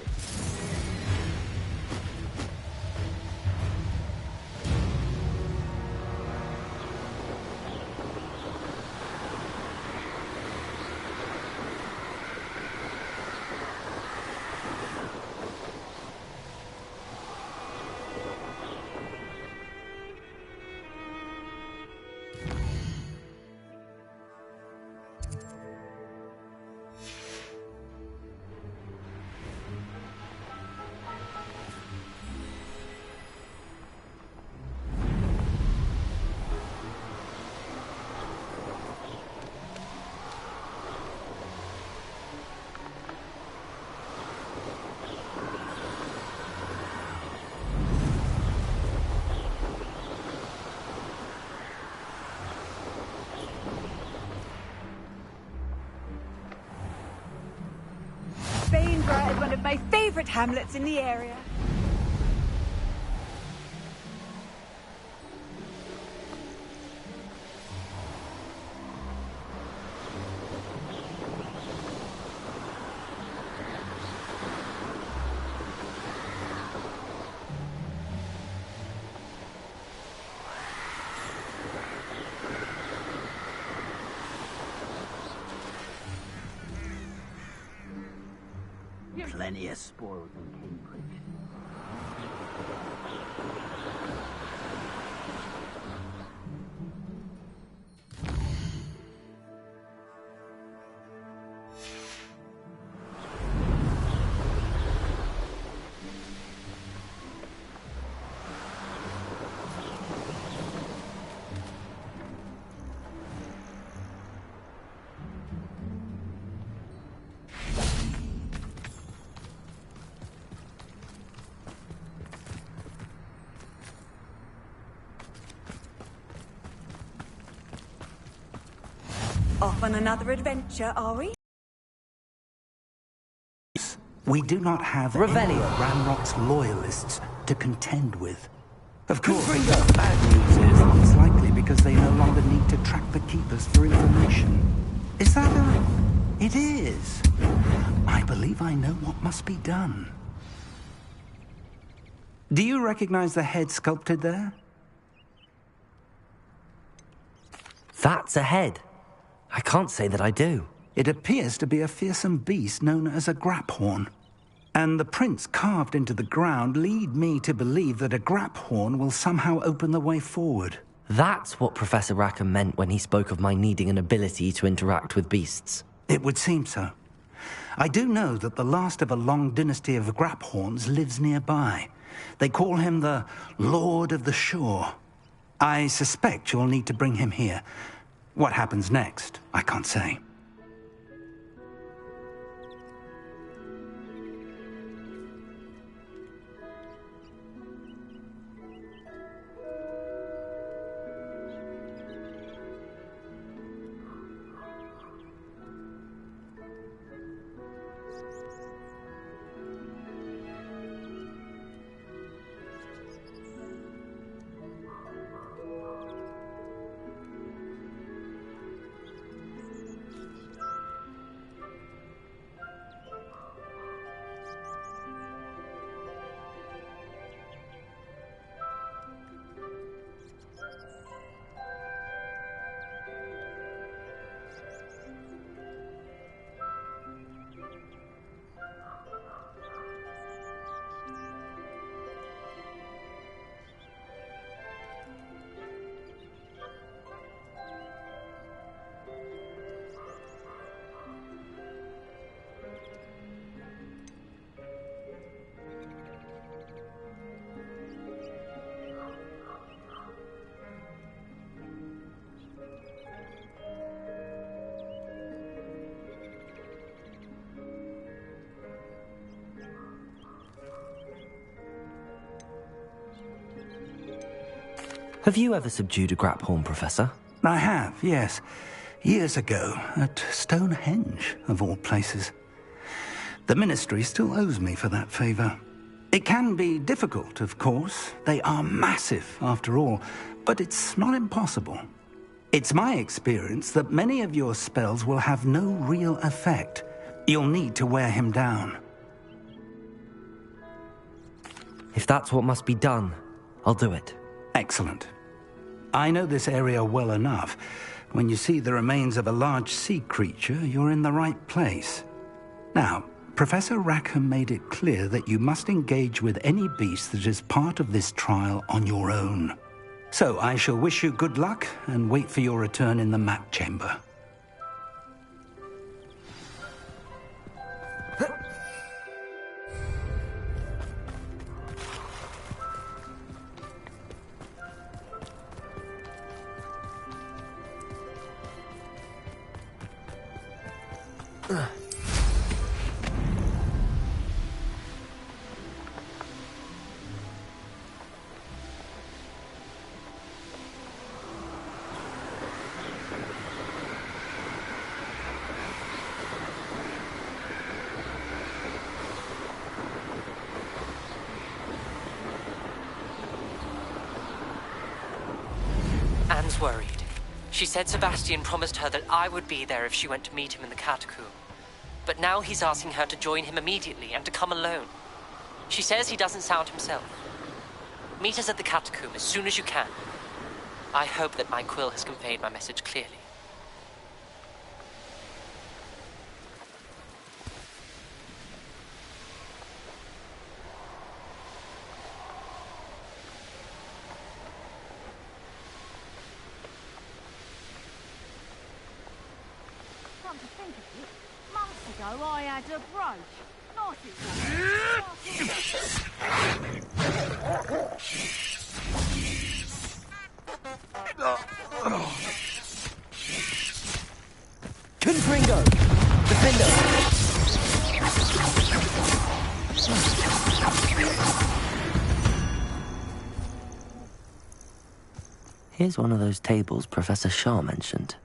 Gryffindor is one of my favorite hamlets in the area. Plenty of spoils in Cambridge. Off on another adventure, are we? We do not have Revelio. any Ranrock's loyalists to contend with. Of course, the bad news is it's likely because they no longer need to track the Keepers for information. Is that a... It is. I believe I know what must be done. Do you recognize the head sculpted there? That's a head. I can't say that I do. It appears to be a fearsome beast known as a Grapphorn. And the prints carved into the ground lead me to believe that a Grapphorn will somehow open the way forward. That's what Professor Rackham meant when he spoke of my needing an ability to interact with beasts. It would seem so. I do know that the last of a long dynasty of Grapphorns lives nearby. They call him the Lord of the Shore. I suspect you'll need to bring him here. What happens next, I can't say. Have you ever subdued a Grapphorn, Professor? I have, yes. Years ago, at Stonehenge, of all places. The Ministry still owes me for that favor. It can be difficult, of course. They are massive, after all, but it's not impossible. It's my experience that many of your spells will have no real effect, You'll need to wear him down. If that's what must be done, I'll do it. Excellent. I know this area well enough. When you see the remains of a large sea creature, you're in the right place. Now, Professor Rackham made it clear that you must engage with any beast that is part of this trial on your own. So I shall wish you good luck and wait for your return in the map chamber. Anne's worried. She said Sebastian promised her that I would be there if she went to meet him in the catacomb. But now he's asking her to join him immediately and to come alone. She says he doesn't sound himself. Meet us at the catacomb as soon as you can. I hope that my quill has conveyed my message clearly. Come to think of it, months ago I had a brooch. Nice Confringo! Defender! Here's one of those tables Professor Shah mentioned.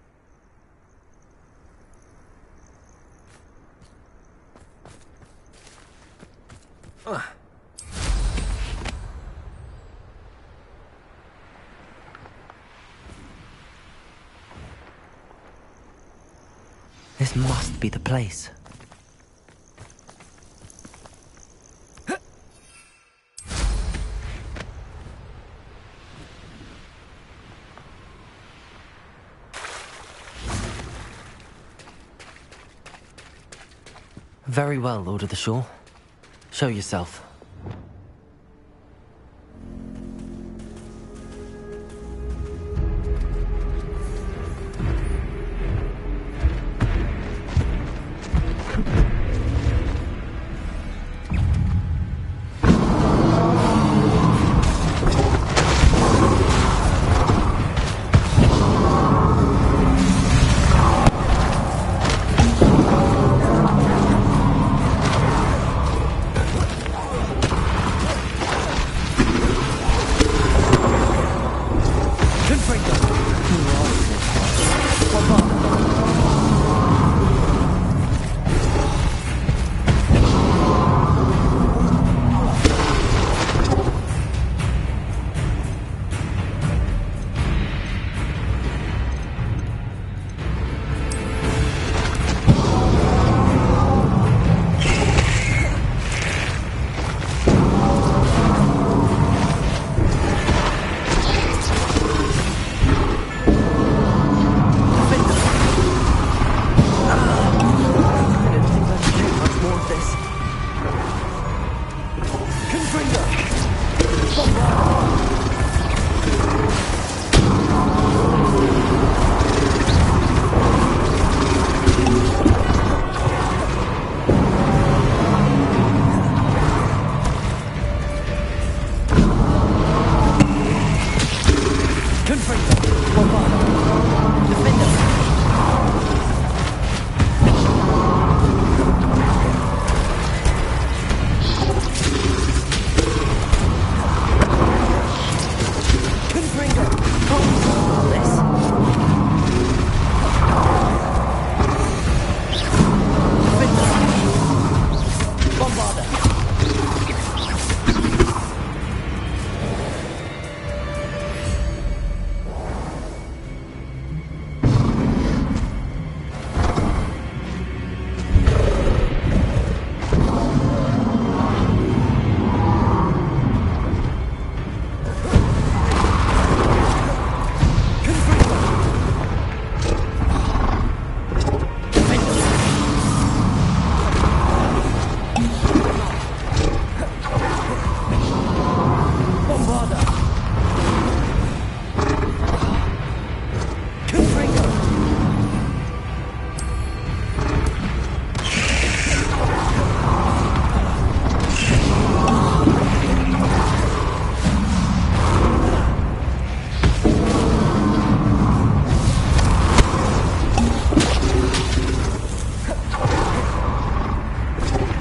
This must be the place. Very well, Lord of the Shore. Show yourself.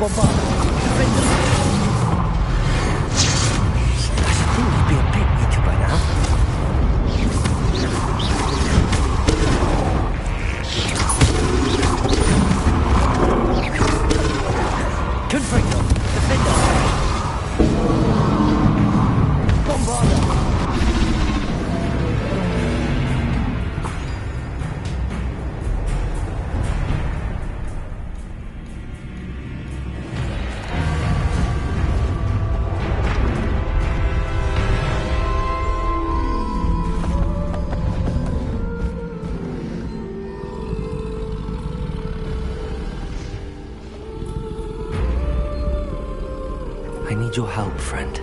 Bombard! Defender! I should think you'd be a bit weaker by now. Confringo! Defender! Bombarder! I need your help, friend.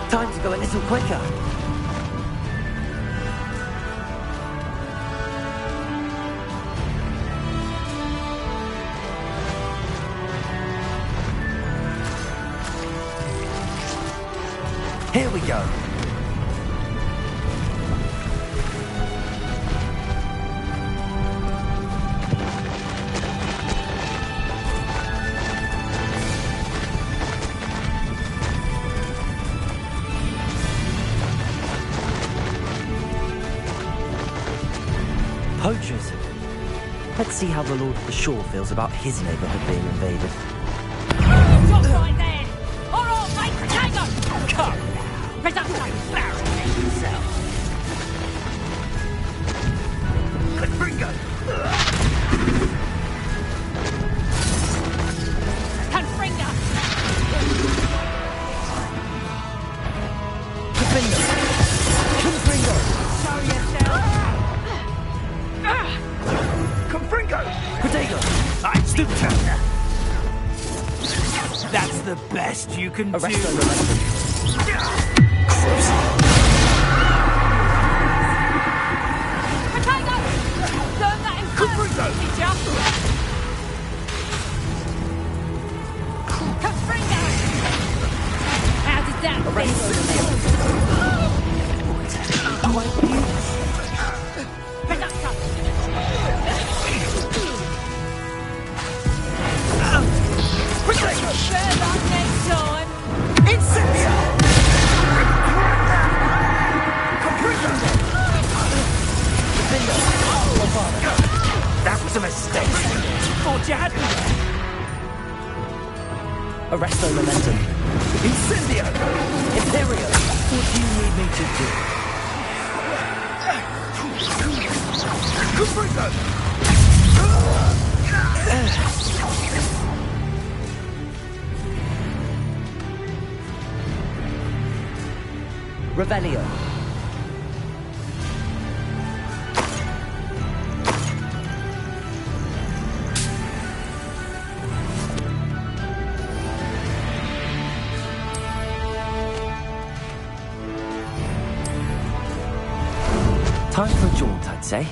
Time to go a little quicker. Here we go. Poachers. Let's see how the Lord of the Shore feels about his neighborhood being invaded. Stop right there! All right, mate, potato! Come! Production barricade yourself! Confringo! Confringo! Defender! Confringo! Show yourself! Confringo! Protego! I stoop counter! That's the best you can do. Arrest on the left. Potato! Learn that in Confringo! Did ya? Confringo! How did that Bear that next time! Incendio! That was a mistake. Thought you had me there. Arresto momentum. Incendio! Imperial! What do you need me to do? Confringo! Revelio. Time for a jaunt, I'd say.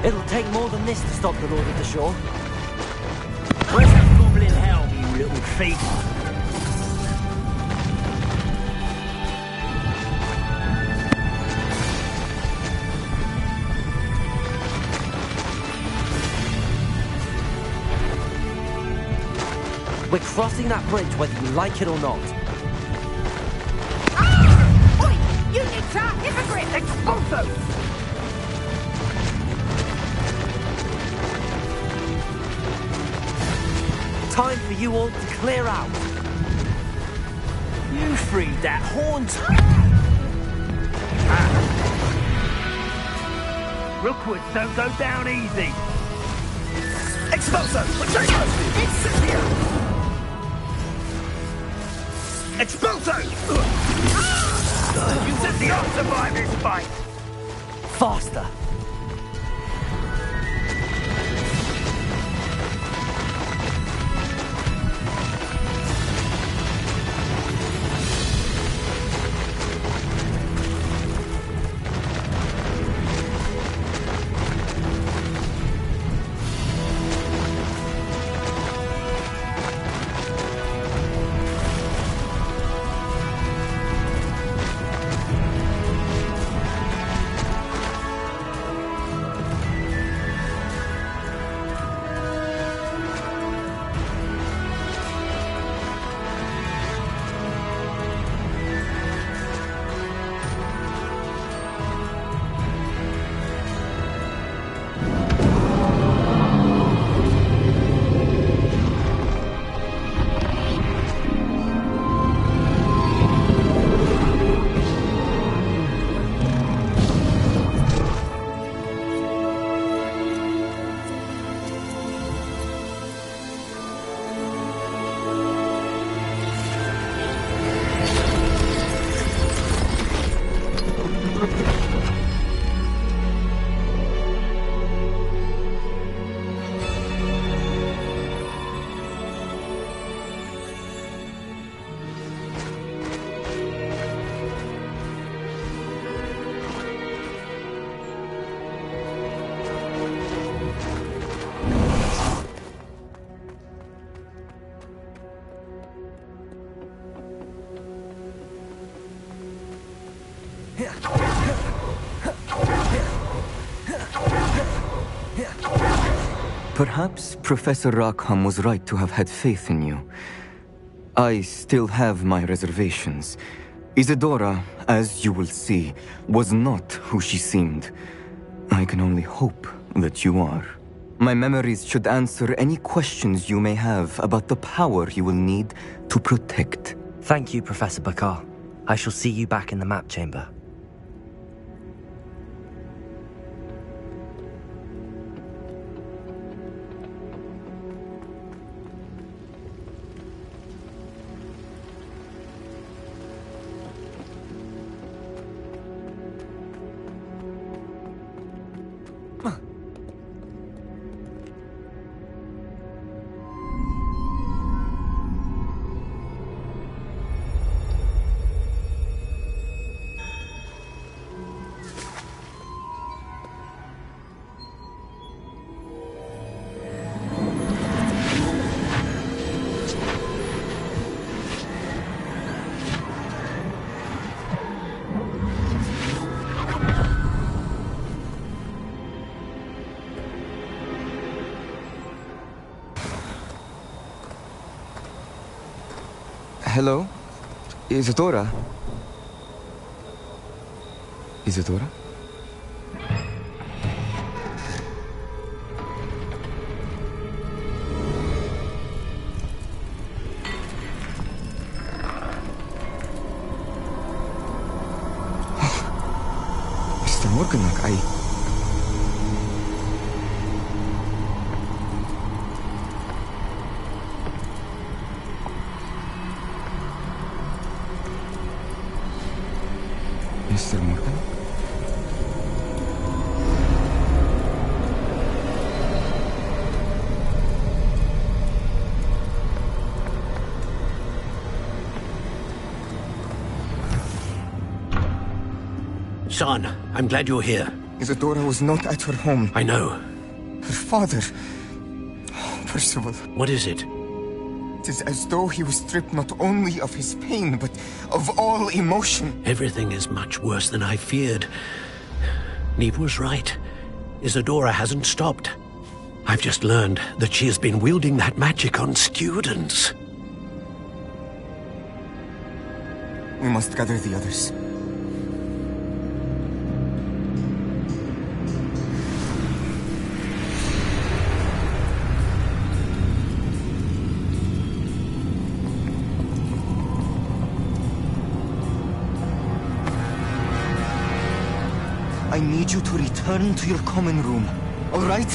It'll take more than this to stop the Lord of the Shore. Where's that goblin hell, you little thief? We're crossing that bridge whether you like it or not. Units are hypocrites! Expulso! Time for you all to clear out. You freed that haunt. Rookwoods don't go down easy. Expulso! Incendio! Expulso! You will not survive this fight! Faster! Perhaps Professor Rackham was right to have had faith in you. I still have my reservations. Isadora, as you will see, was not who she seemed. I can only hope that you are. My memories should answer any questions you may have about the power you will need to protect. Thank you, Professor Bakar. I shall see you back in the map chamber. Hello? Isadora? Isadora? Mr. Morganach, Mr. Morgan? Son, I'm glad you're here. Isadora was not at her home. I know. Her father... Percival. What is it? It is as though he was stripped not only of his pain, but of all emotion. Everything is much worse than I feared. Neve was right. Isadora hasn't stopped. I've just learned that she has been wielding that magic on students. We must gather the others. I need you to return to your common room, all right?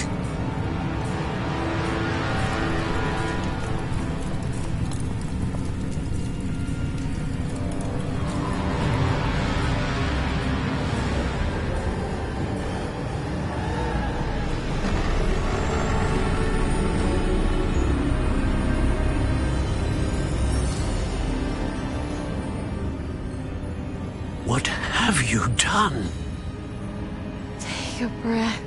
What have you done? Take a breath.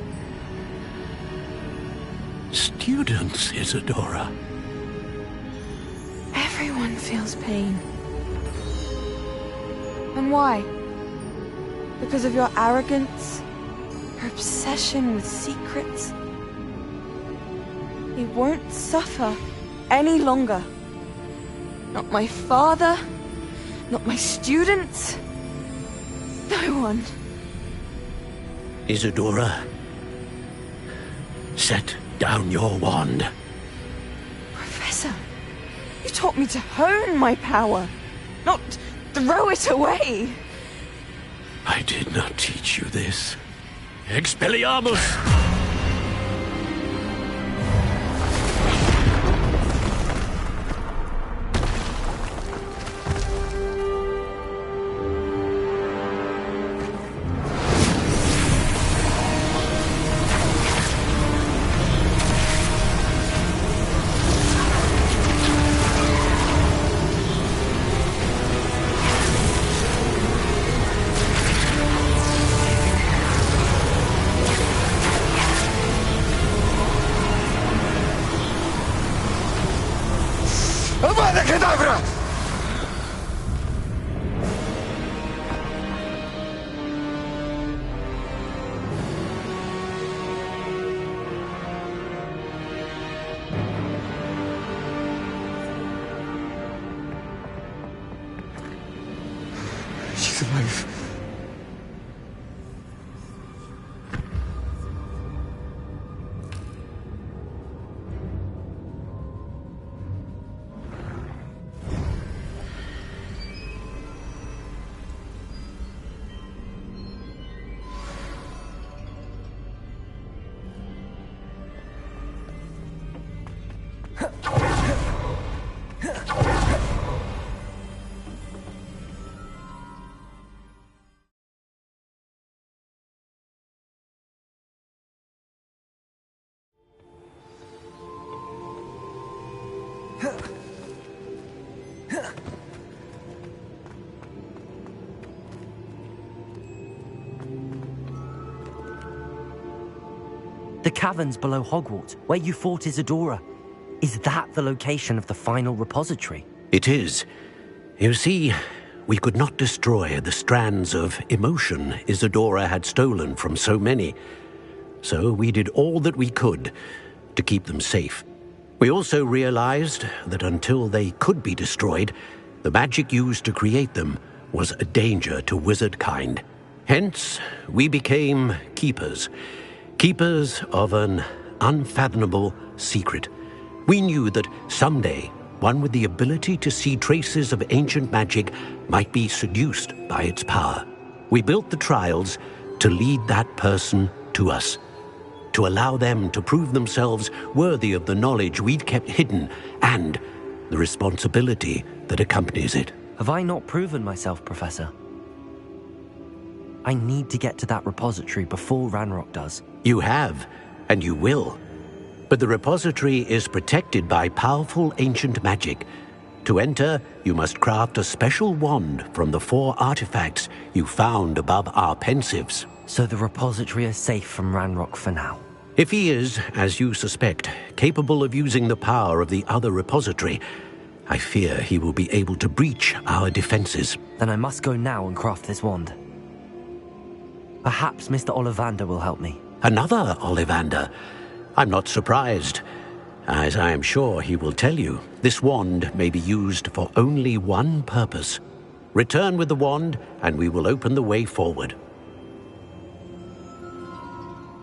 Students, Isadora. Everyone feels pain. And why? Because of your arrogance? Your obsession with secrets? He won't suffer any longer. Not my father, not my students. No one. Isadora, set down your wand. Professor, you taught me to hone my power, not throw it away. I did not teach you this. Expelliarmus! She's alive. The caverns below Hogwarts, where you fought Isadora. Is that the location of the final repository? It is. You see, we could not destroy the strands of emotion Isadora had stolen from so many. So we did all that we could to keep them safe. We also realized that until they could be destroyed, the magic used to create them was a danger to wizard kind. Hence, we became keepers. Keepers of an unfathomable secret. We knew that someday, one with the ability to see traces of ancient magic might be seduced by its power. We built the trials to lead that person to us, to allow them to prove themselves worthy of the knowledge we'd kept hidden and the responsibility that accompanies it. Have I not proven myself, Professor? I need to get to that repository before Ranrock does. You have, and you will. But the repository is protected by powerful ancient magic. To enter, you must craft a special wand from the 4 artifacts you found above our pensives. So the repository is safe from Ranrock for now? If he is, as you suspect, capable of using the power of the other repository, I fear he will be able to breach our defenses. Then I must go now and craft this wand. Perhaps Mr. Ollivander will help me. Another Ollivander? I'm not surprised. As I am sure he will tell you, this wand may be used for only one purpose. Return with the wand, and we will open the way forward.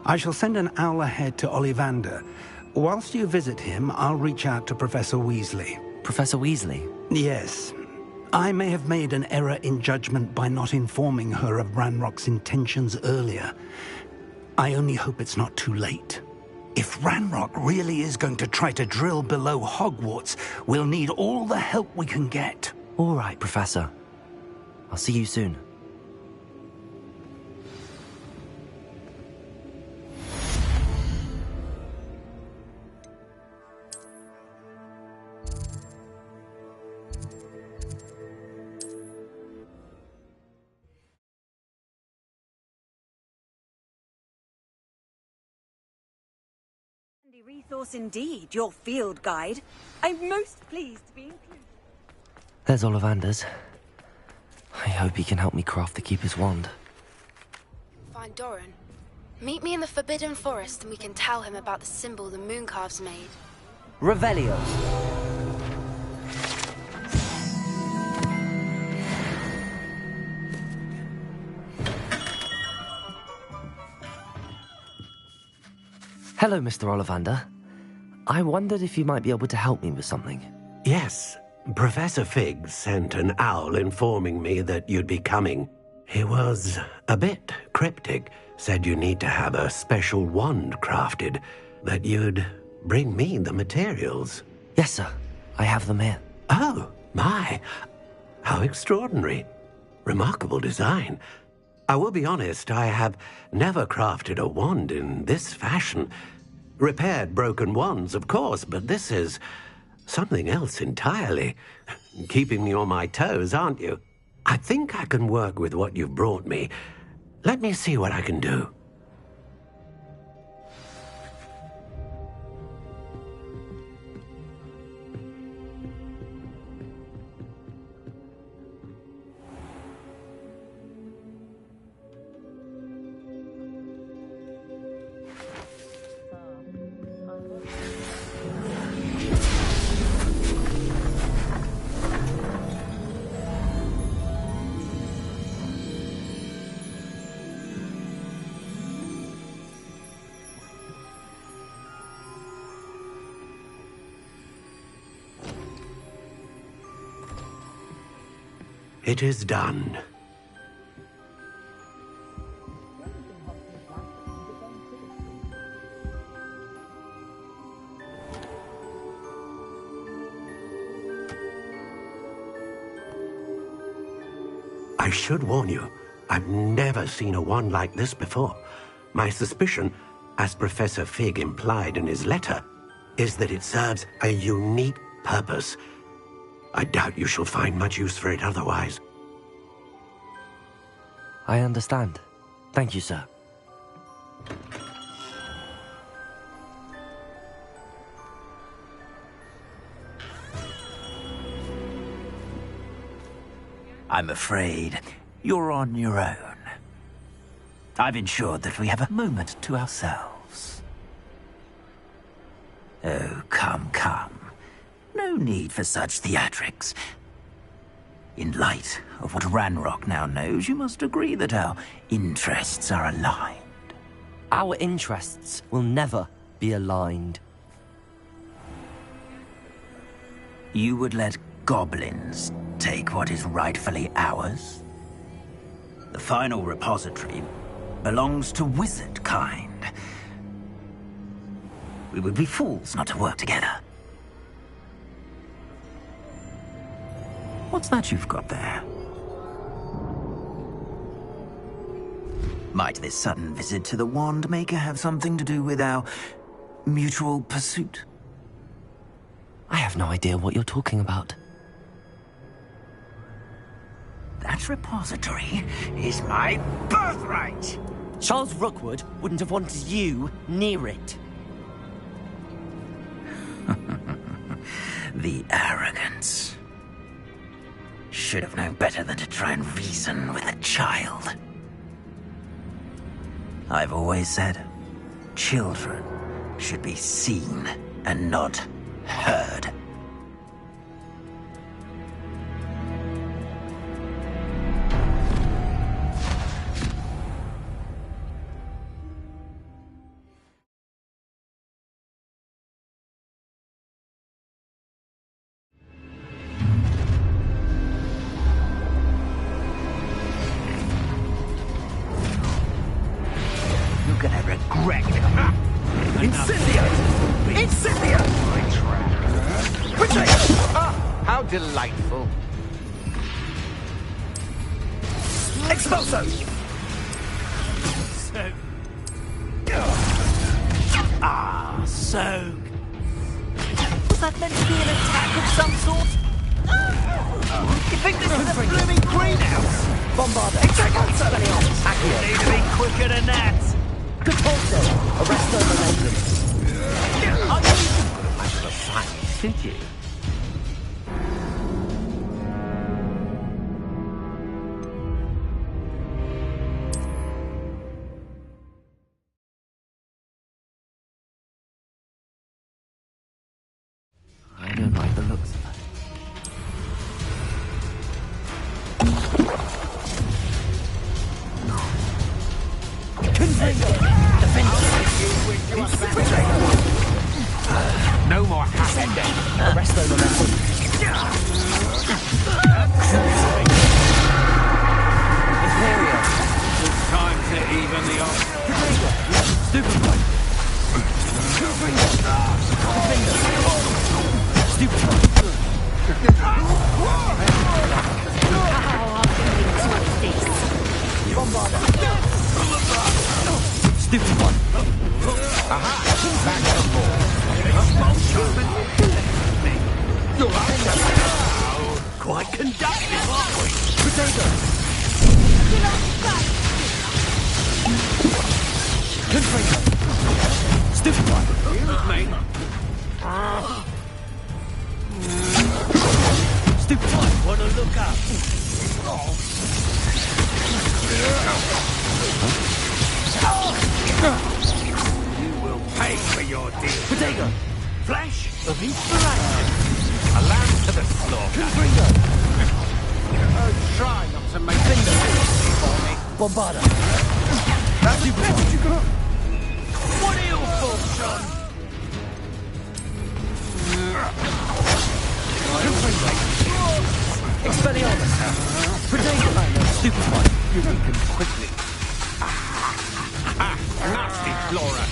I shall send an owl ahead to Ollivander. Whilst you visit him, I'll reach out to Professor Weasley. Professor Weasley? Yes. I may have made an error in judgment by not informing her of Ranrock's intentions earlier. I only hope it's not too late. If Ranrock really is going to try to drill below Hogwarts, we'll need all the help we can get. All right, Professor. I'll see you soon. Resource indeed, your field guide. I'm most pleased to be included. There's Ollivander's. I hope he can help me craft the Keeper's wand. Find Doran. Meet me in the Forbidden Forest and we can tell him about the symbol the Mooncalves made. Revelio. Hello, Mr. Ollivander. I wondered if you might be able to help me with something. Yes. Professor Fig sent an owl informing me that you'd be coming. He was a bit cryptic, said you need to have a special wand crafted, that you'd bring me the materials. Yes, sir. I have them here. Oh, my. How extraordinary. Remarkable design. I will be honest, I have never crafted a wand in this fashion. Repaired broken wands, of course, but this is something else entirely. Keeping me on my toes, aren't you? I think I can work with what you've brought me. Let me see what I can do. It is done. I should warn you, I've never seen a wand like this before. My suspicion, as Professor Fig implied in his letter, is that it serves a unique purpose. I doubt you shall find much use for it otherwise. I understand. Thank you, sir. I'm afraid you're on your own. I've ensured that we have a moment to ourselves. Oh, come, come. No need for such theatrics. In light of what Ranrock now knows, you must agree that our interests are aligned. Our interests will never be aligned. You would let goblins take what is rightfully ours? The final repository belongs to wizard kind. We would be fools not to work together. What's that you've got there? Might this sudden visit to the Wand Maker have something to do with our mutual pursuit? I have no idea what you're talking about. That repository is my birthright! Charles Rookwood wouldn't have wanted you near it. The arrogance. Should have known better than to try and reason with a child. I've always said, children should be seen and not heard. Expulso! Soak. Ah, soak. Was that meant to be an attack of some sort? You think this is a blooming greenhouse? Bombarda. Expulso! You need to be quicker than that. Compulso. Arresto momentum. I knew you couldn't put a match of a fight, did you? I don't like the looks of that. No more half-head then. Arresto momentum. Imperial. It's time to even the odds. Stupid one. Stupid one. Bombarda. Stupid one. Aha! Back to the ball. Quite conductive, aren't we? Potato. Confringo. Stupid one. Excuse me. Stupid one. Wanna look up? You will pay for your deal. Potato. Flash of inspiration. A lamb to the slaughter. Confringo. Oh, try not to make things easy for me. Bombarda. That's the best you got. What are you for, son? Confringo. Expelliarmus. Potato. Stupid one. You weaken quickly. Nasty flora.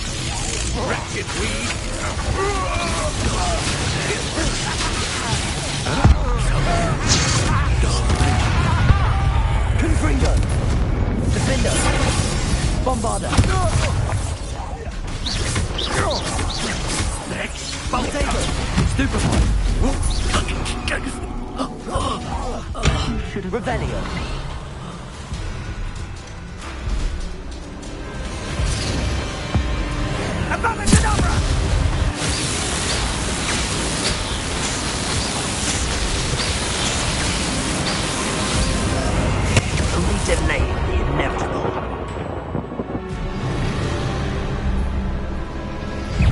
Wretched weed. Confringo. Defender. Bombarda. Potato. Stupid one. Revelio. Abracadabra! Only delay the inevitable.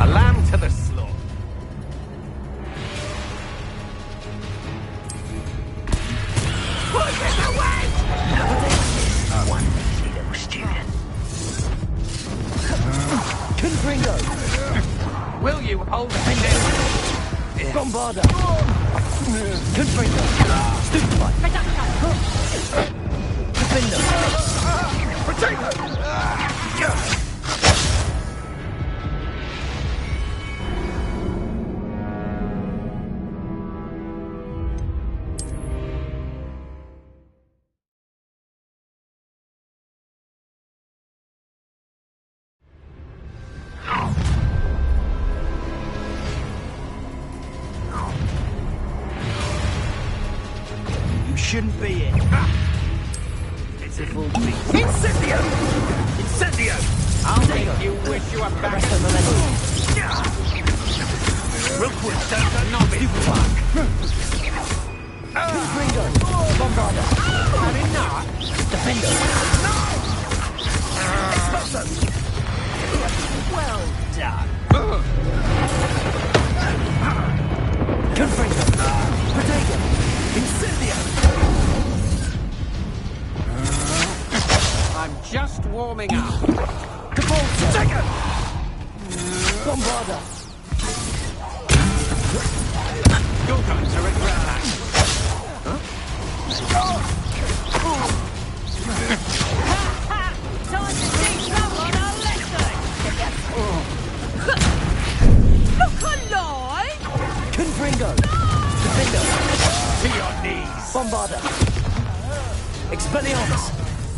A lamb to the slaughter. Push it away! One little student. Confringo. Will you hold the Bombarda. Confringo. Stupid one. Defender. Potato! Shouldn't be it. It's a full beast. Incendio! Incendio! I'll make you wish you were back. Real quick, don't knob it. Confringo. Bombarda. Had enough? Defender. Expulso! Well done. Confringo. Potato. Incendio. I'm just warming up. Compulso. Take it! Bombarda. You're going to regret that. Huh? Time to teach someone a lesson! Look alive! Confringo. Defender. To your knees. Bombarda. Expelliarmus.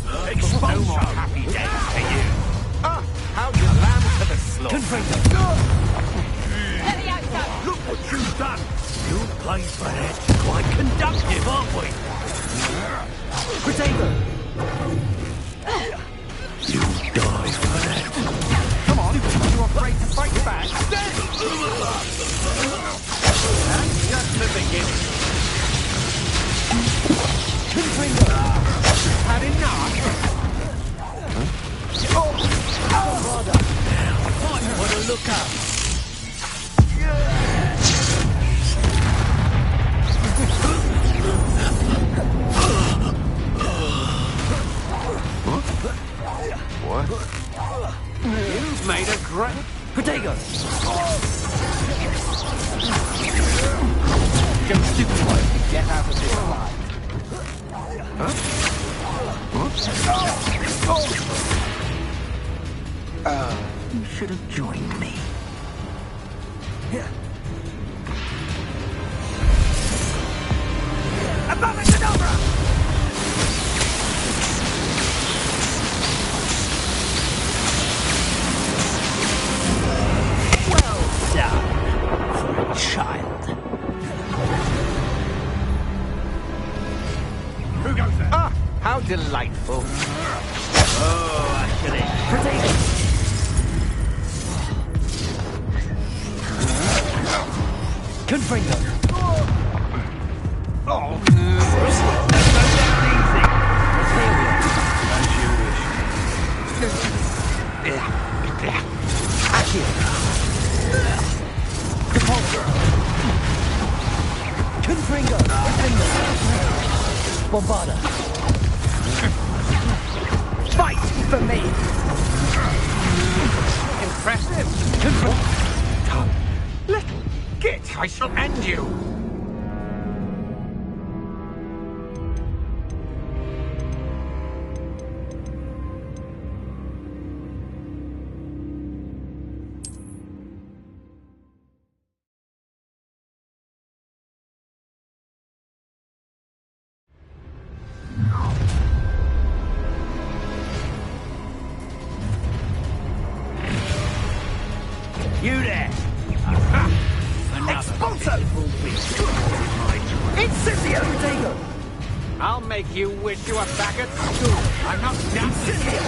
No more happy days for you. Ah, how you lamb to the slaughter. Look what you've done. You played for it. Quite conductive, aren't we? Potato. You die for that. Come on, are you afraid to fight back? That's just the beginning. Had enough? Might want to look up. What? You've made a great... Potato! Don't stupid boy. Get out of this alive. You should have joined me. Abracadabra! Well done for a child. Who goes there? Ah, how delightful. Oh, actually. Potato! Confringo! Oh! Bombarda. Fight for me! Impressive! Little git, I shall end you! You there! Expulso! Incisio! I'll make you wish you were back at school. I'm not Incisio!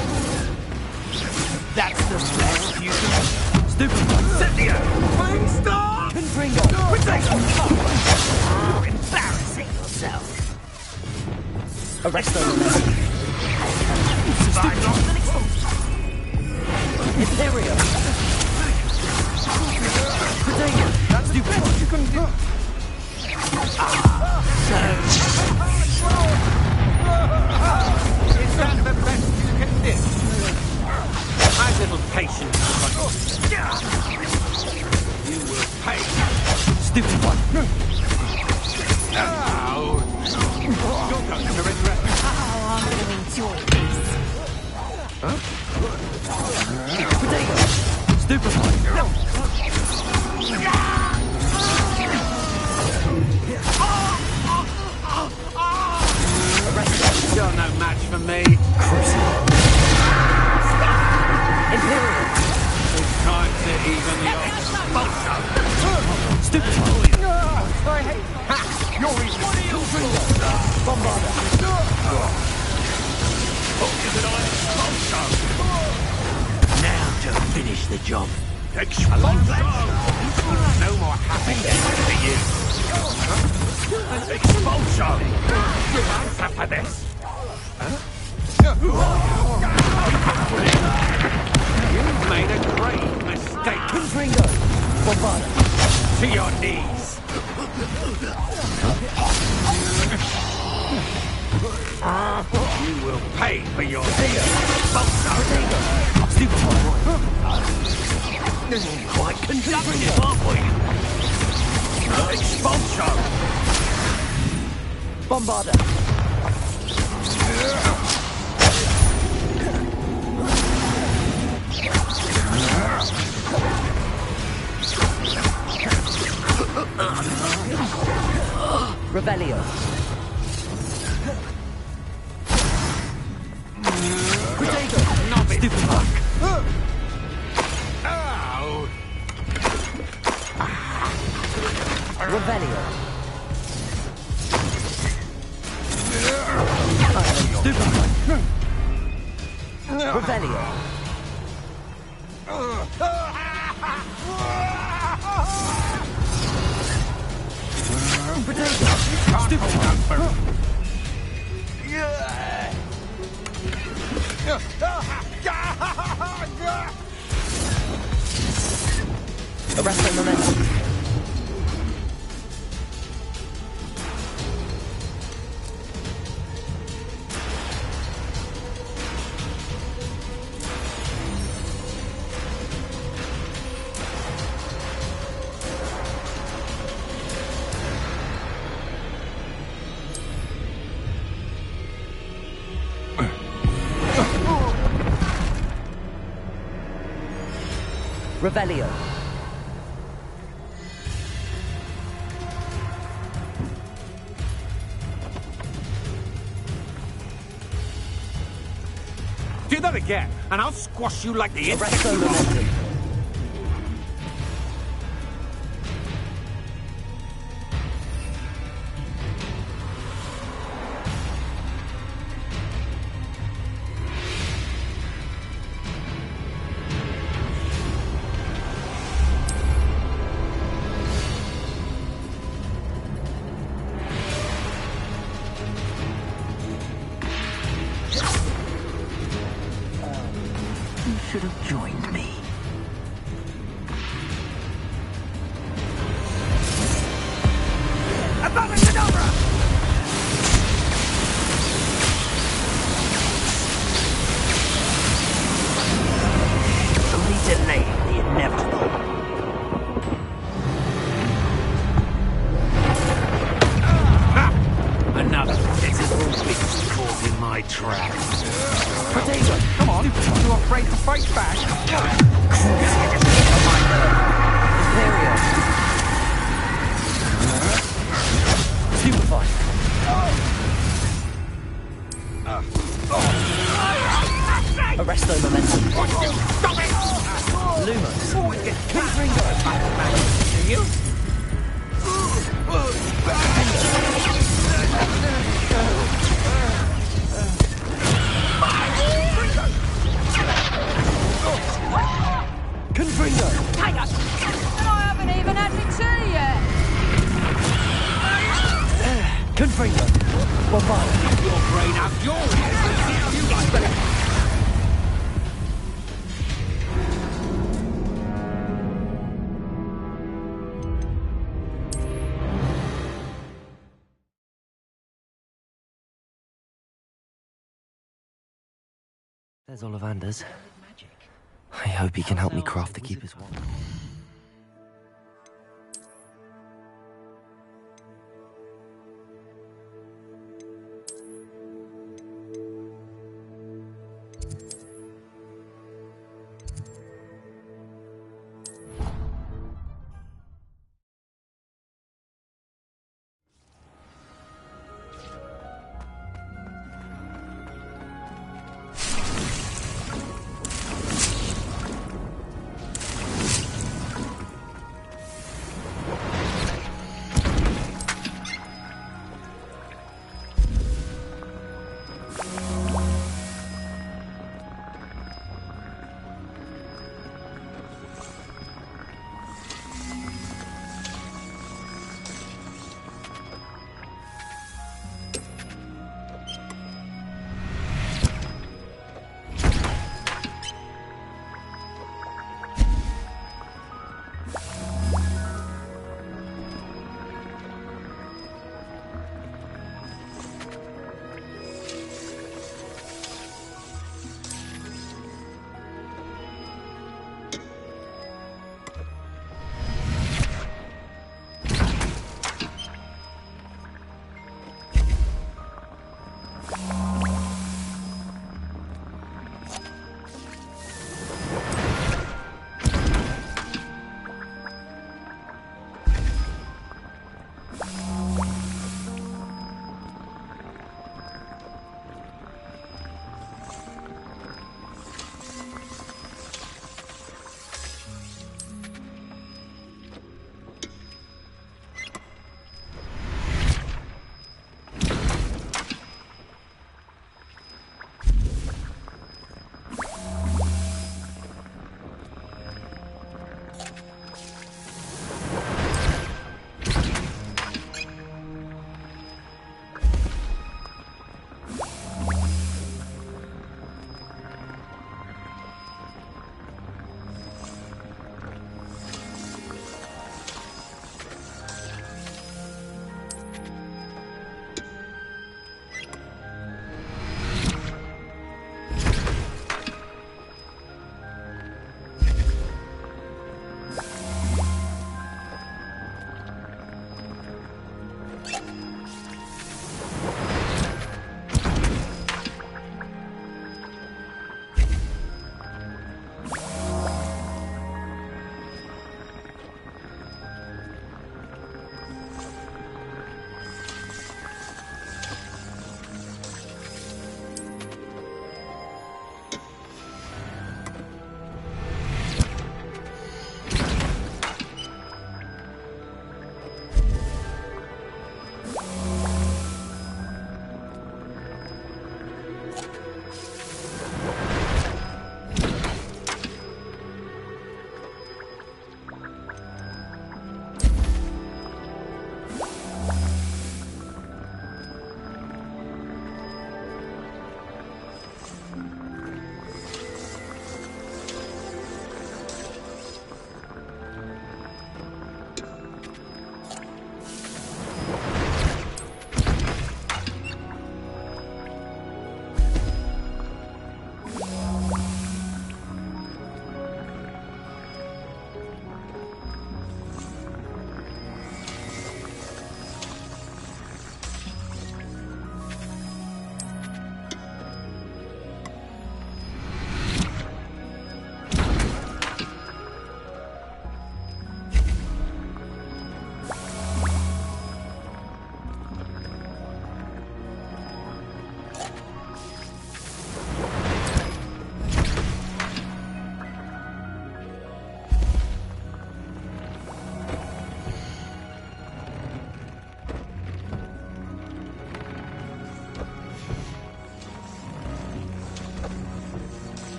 That's the best you can... Stupid one. Incisio! Flame Star! Confringo. Potato! You're embarrassing yourself. Arresto! Imperial. Potato! That's the best you can do! Is that the best you can do? My little patience. You will pay. Stupid one. You're going to resurrect me. Oh, I'm going to enjoy this. Huh? Potato. Stupid one. You're no match for me. Imperial. It's time to even the odds. Stupid one. I hate ha! You're even. Bombarda. Now to finish the job. Expulso! No more happy days for you. Expulso! You answer for this. You've made a grave mistake. Confringo. Bombarda. To your knees. You will pay for your expulso. Stupid one. Quite conductive, aren't we? Expulso! Bombarda. Revelio. Stupid fuck. Ow! Revelio. Stupid fuck. Revelio. Stupid fuck. Arrest my momentum. Revelio. Do that again, and I'll squash you like the Arrest my momentum. Should have joined me. Only delaying the inevitable. Another pitiful beast caught in my trap. Potato, come on. You afraid to fight back? Imperio. Stupefy. Arresto momentum. Stop it! Lumos. Gryffindor. Do you? Gryffindor. Tiger! And I haven't even had my tea yet! Gryffindor. Bombard. Your brain out your head. Let's see how you like it. There's Ollivanders. I hope he can help me craft the Keeper's wand.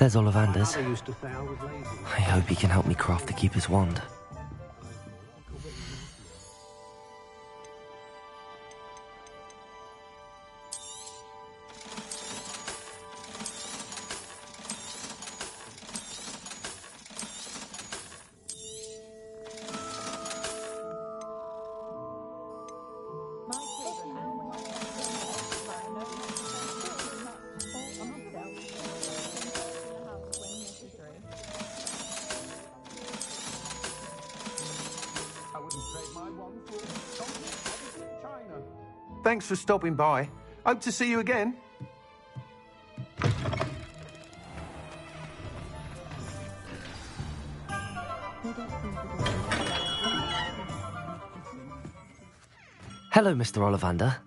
There's Ollivander's. Father used to say I was lazy. I hope he can help me craft the Keeper's wand. Thanks for stopping by. Hope to see you again. Hello, Mr. Ollivander.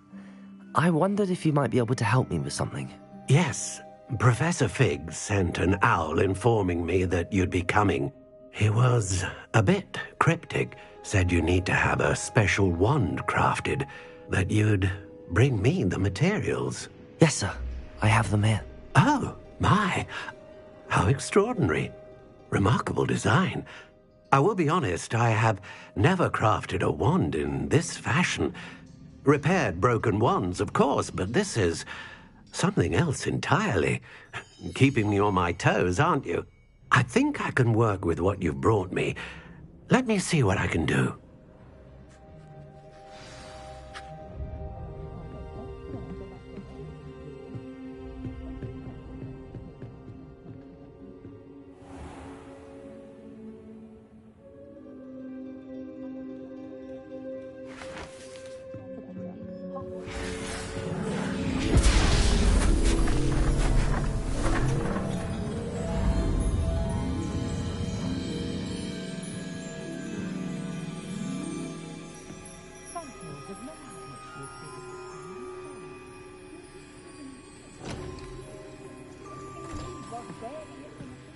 I wondered if you might be able to help me with something. Yes, Professor Fig sent an owl informing me that you'd be coming. He was a bit cryptic, said you need to have a special wand crafted, that you'd bring me the materials. Yes, sir. I have them here. Oh, my. How extraordinary. Remarkable design. I will be honest, I have never crafted a wand in this fashion. Repaired broken wands, of course, but this is something else entirely. Keeping me on my toes, aren't you? I think I can work with what you've brought me. Let me see what I can do.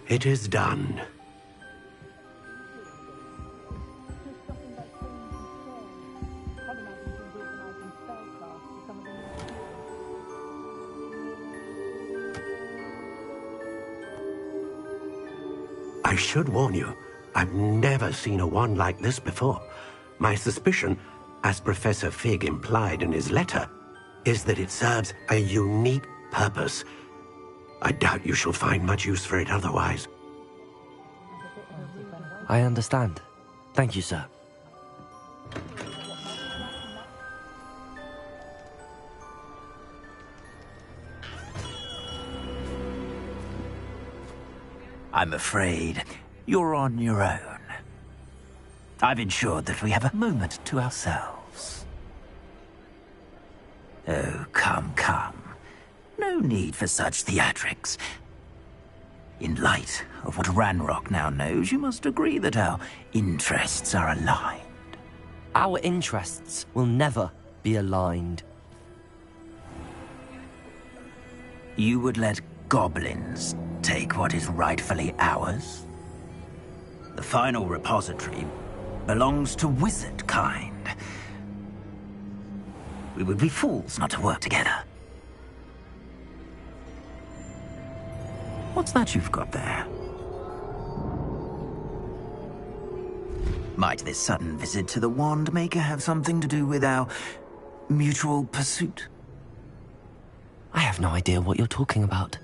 It is done. I should warn you, I've never seen a wand like this before. My suspicion, as Professor Fig implied in his letter, is that it serves a unique purpose. I doubt you shall find much use for it otherwise. I understand. Thank you, sir. I'm afraid you're on your own. I've ensured that we have a moment to ourselves. Oh, come, come. No need for such theatrics. In light of what Ranrock now knows, you must agree that our interests are aligned. Our interests will never be aligned. You would let goblins take what is rightfully ours? The final repository belongs to wizard kind. We would be fools not to work together. What's that you've got there? Might this sudden visit to the Wand Maker have something to do with our mutual pursuit? I have no idea what you're talking about.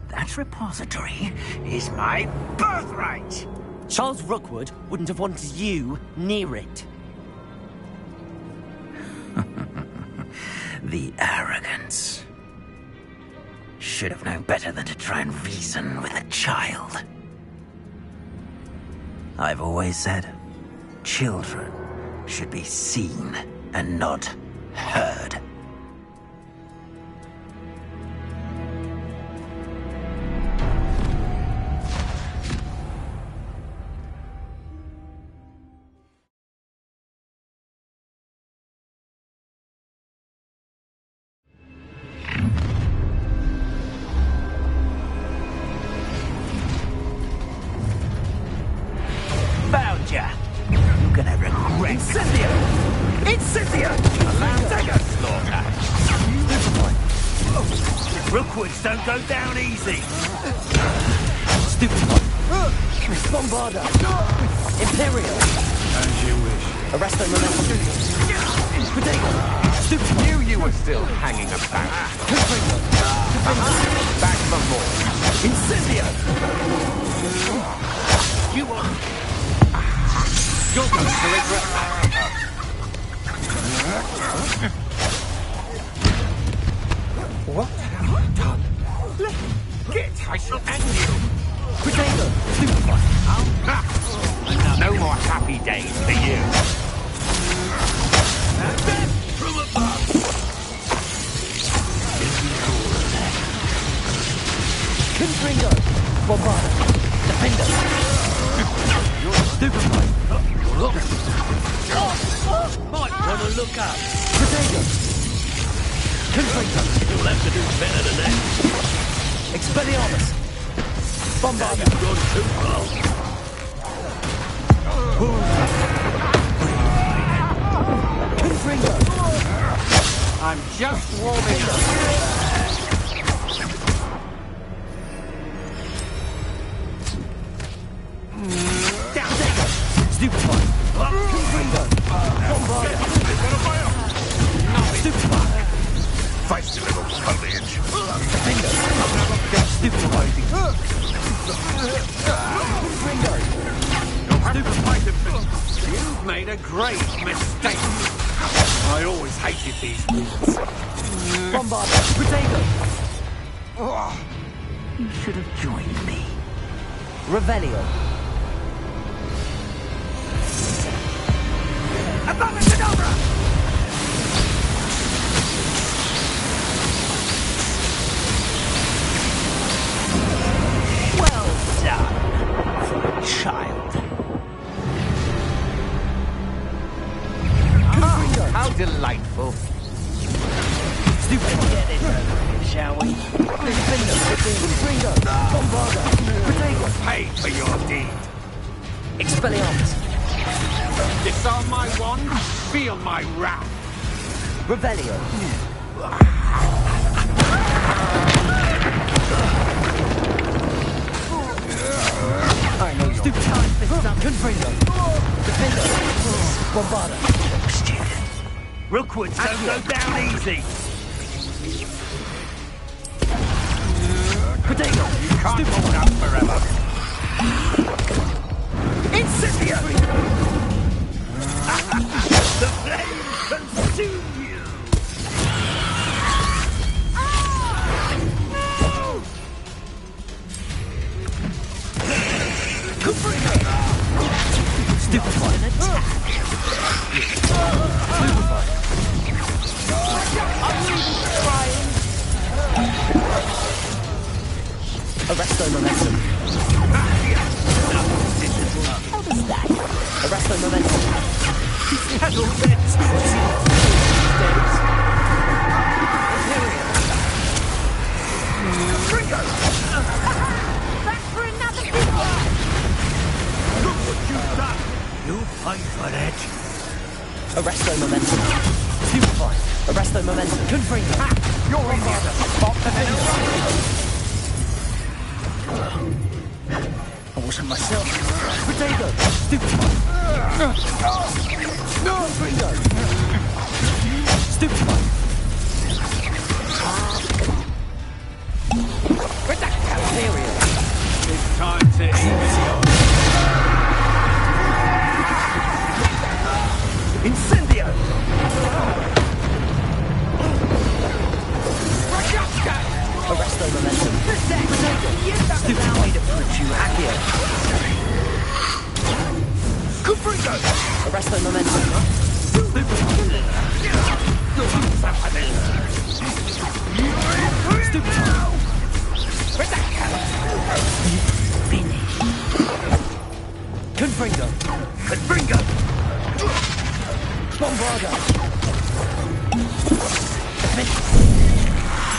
That repository is my birthright! Charles Rookwood wouldn't have wanted you near it. The arrogance. Should have known better than to try and reason with a child. I've always said, children should be seen and not heard. Found ya! You're gonna regret. Incendia! Incendia! A land dagger slot! Rookwoods don't go down easy. Stupid one. Bombarda. Imperial. As you wish. Arresto Momentum. Protego. Stupid one. Knew you were still hanging about. Back for more. Incendio. You want... You're going to regret that. What have I done? Get! I shall end you! Protego. Stupid one. No more happy days for you. And then from above! Confringo. Bombarda. Defender. Stupid one. Might want to look up. Protego. Confringo. You'll have to do better than that. Expelliarmus. Bombarda. You've gone too far. Confringo. I'm just warming up. Stupid one. Confringo. Bombarda. Stupid one. Feisty little foliage. Defender. Stupid one. Confringo. Stupid fight of me. You've made a great mistake. I always hated these rules. Bombarda. Protego. You should have joined me. Revelio. Above-and-Cadabra! Well done for a child. Oh, how delightful. Stupid. Get it over with, shall we? Defender. Confringo. Bombarda. Protego. Pay for your deed. Expelliarmus. Disarm my wand, feel my wrath. Revelio. I know you're stupid. Confringo. Defender. Bombarda. Rookwoods don't go down easy. Protego. You can't hold out forever. Incendio! The flame consume you! Stupid one. Stupid one. Arresto Momentum. How does that? Arresto Momentum. Has all been Back for another big one! Look what you've done! You'll pay for that. Arresto Momentum. Stupid one. Arresto Momentum. Confringo. You're in here to spot the I wasn't myself. Protego. Stupid one. Confringo. Stupid one. Imperial. It's time to eat your... Incendio. Arresto Momentum. Protego. Stupid Allow me to put you Accio. Confringo! Arresto Momentum. Stupid Stupid finish. Confringo. Confringo! Bombarda.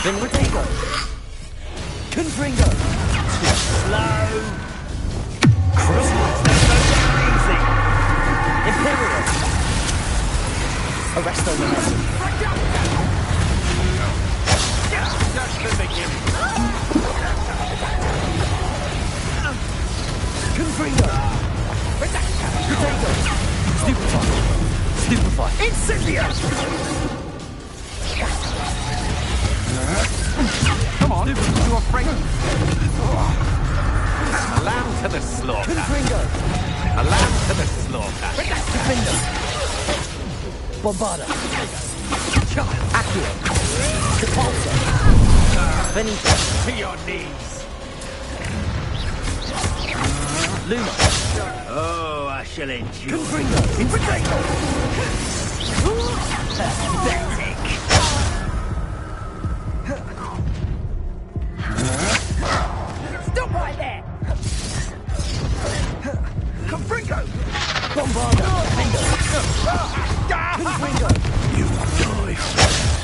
Then Protego. Confringo. Too slow. Rookwoods don't go down easy. Imperial. Arresto Momentum. Just the beginning. A lamb to the slaughter. A lamb to the slaughter. Bombarda. Accio. Repulsor. Benito. To your knees. Luma. Oh, I shall enjoy. Confringo. Infiltrator. Pathetic. Stop right there. Confringo. Bombarda. Confringo. You die first.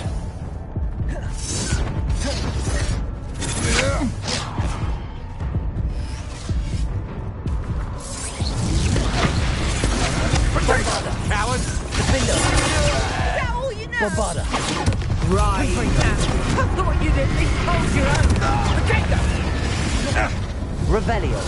Cowards! Defender! Is that all you know? Bombarda! Right. I thought you'd at least hold your own. Revelio!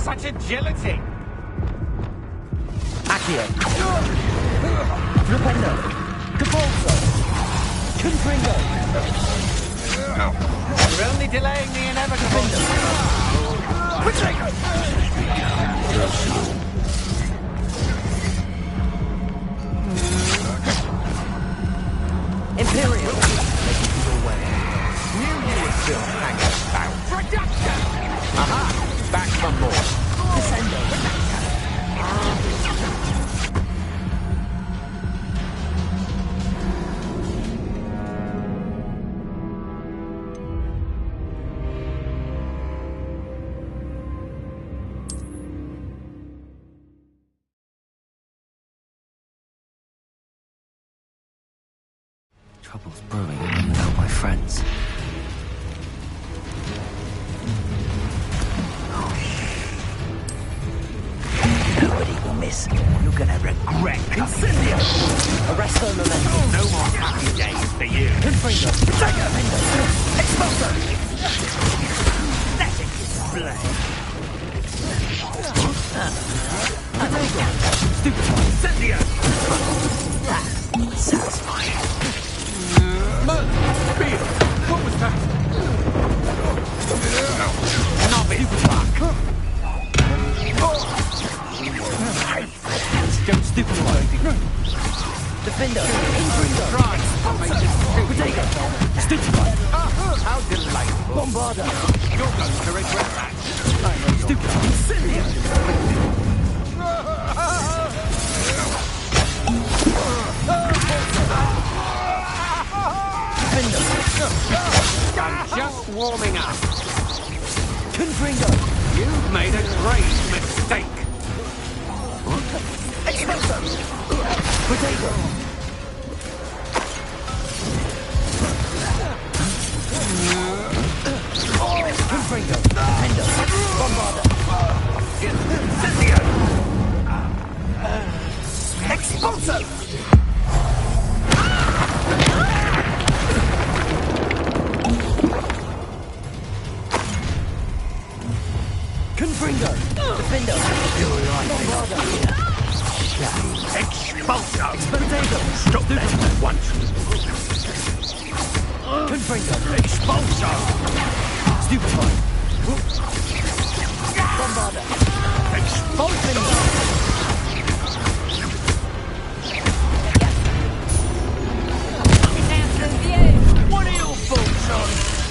Such agility! Accio! Flipendo! Capolso! Confringo! You're only delaying the inevitable. Imperial! Knew you were still hanging about. Production! Aha! Back for more. Descendo! Trouble's brewing even without my friends. Nobody will miss. You're gonna regret Incendio! Arresto Memento! No more happy days for you. Confringo! Expulso! Let it display. Stupid! Incendio! Satisfying. Beer! What was that? Novice fuck! Don't stupid away. Defender! Confringo! Protego! Stupefy! How delightful! Bombarda! You're going to regret that. Stupid! Incendio! I'm just warming up. Confringo! You've made a great mistake. Expulso! Protego! Confringo! Defender! Bombarda! Incendio! Expulso! Confringo! Defender! Bombarda! Expulso! Protego! Stop that at once. Confringo! Expulso! Stupefy! Bombarda! Expulso! What are your thoughts on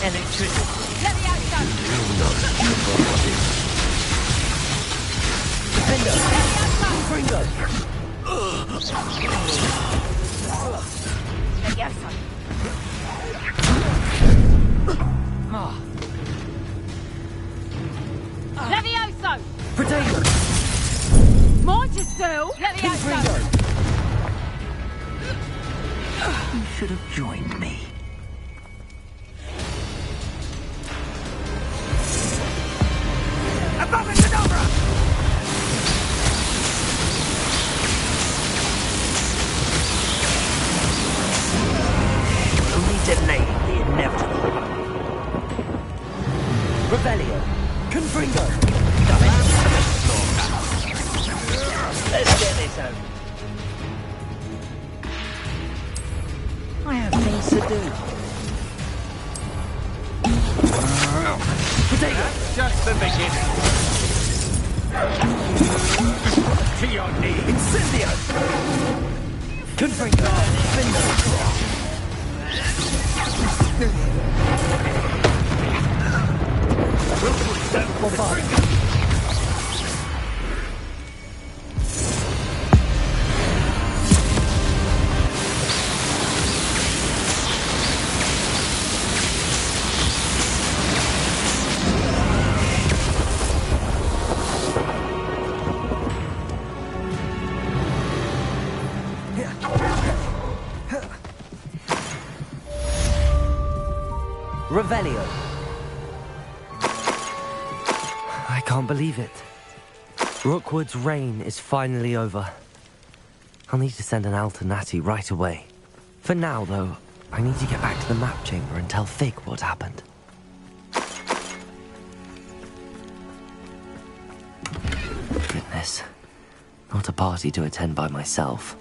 electricity? Let me out, son. Defender! Confringo! Let me out, son. Levioso! Protego! More to do! Levioso! You should have joined me. Above and Cadabra! Only delaying the inevitable. Revelio! Confringo! so. I have things to do. That's just the beginning. To your knees. Incendio! Could bring down Gryffindor. Revelio. I can't believe it. Rookwood's reign is finally over. I'll need to send an owl to Natty right away. For now, though, I need to get back to the map chamber and tell Fig what happened. Goodness. Not a party to attend by myself.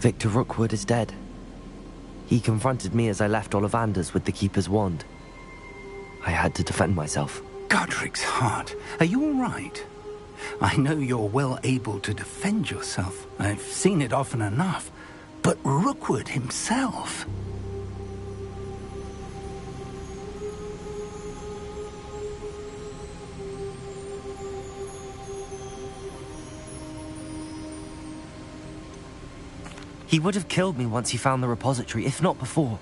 Victor Rookwood is dead. He confronted me as I left Ollivander's with the Keeper's wand. I had to defend myself. Godric's heart. Are you all right? I know you're well able to defend yourself. I've seen it often enough. But Rookwood himself... He would have killed me once he found the repository, if not before.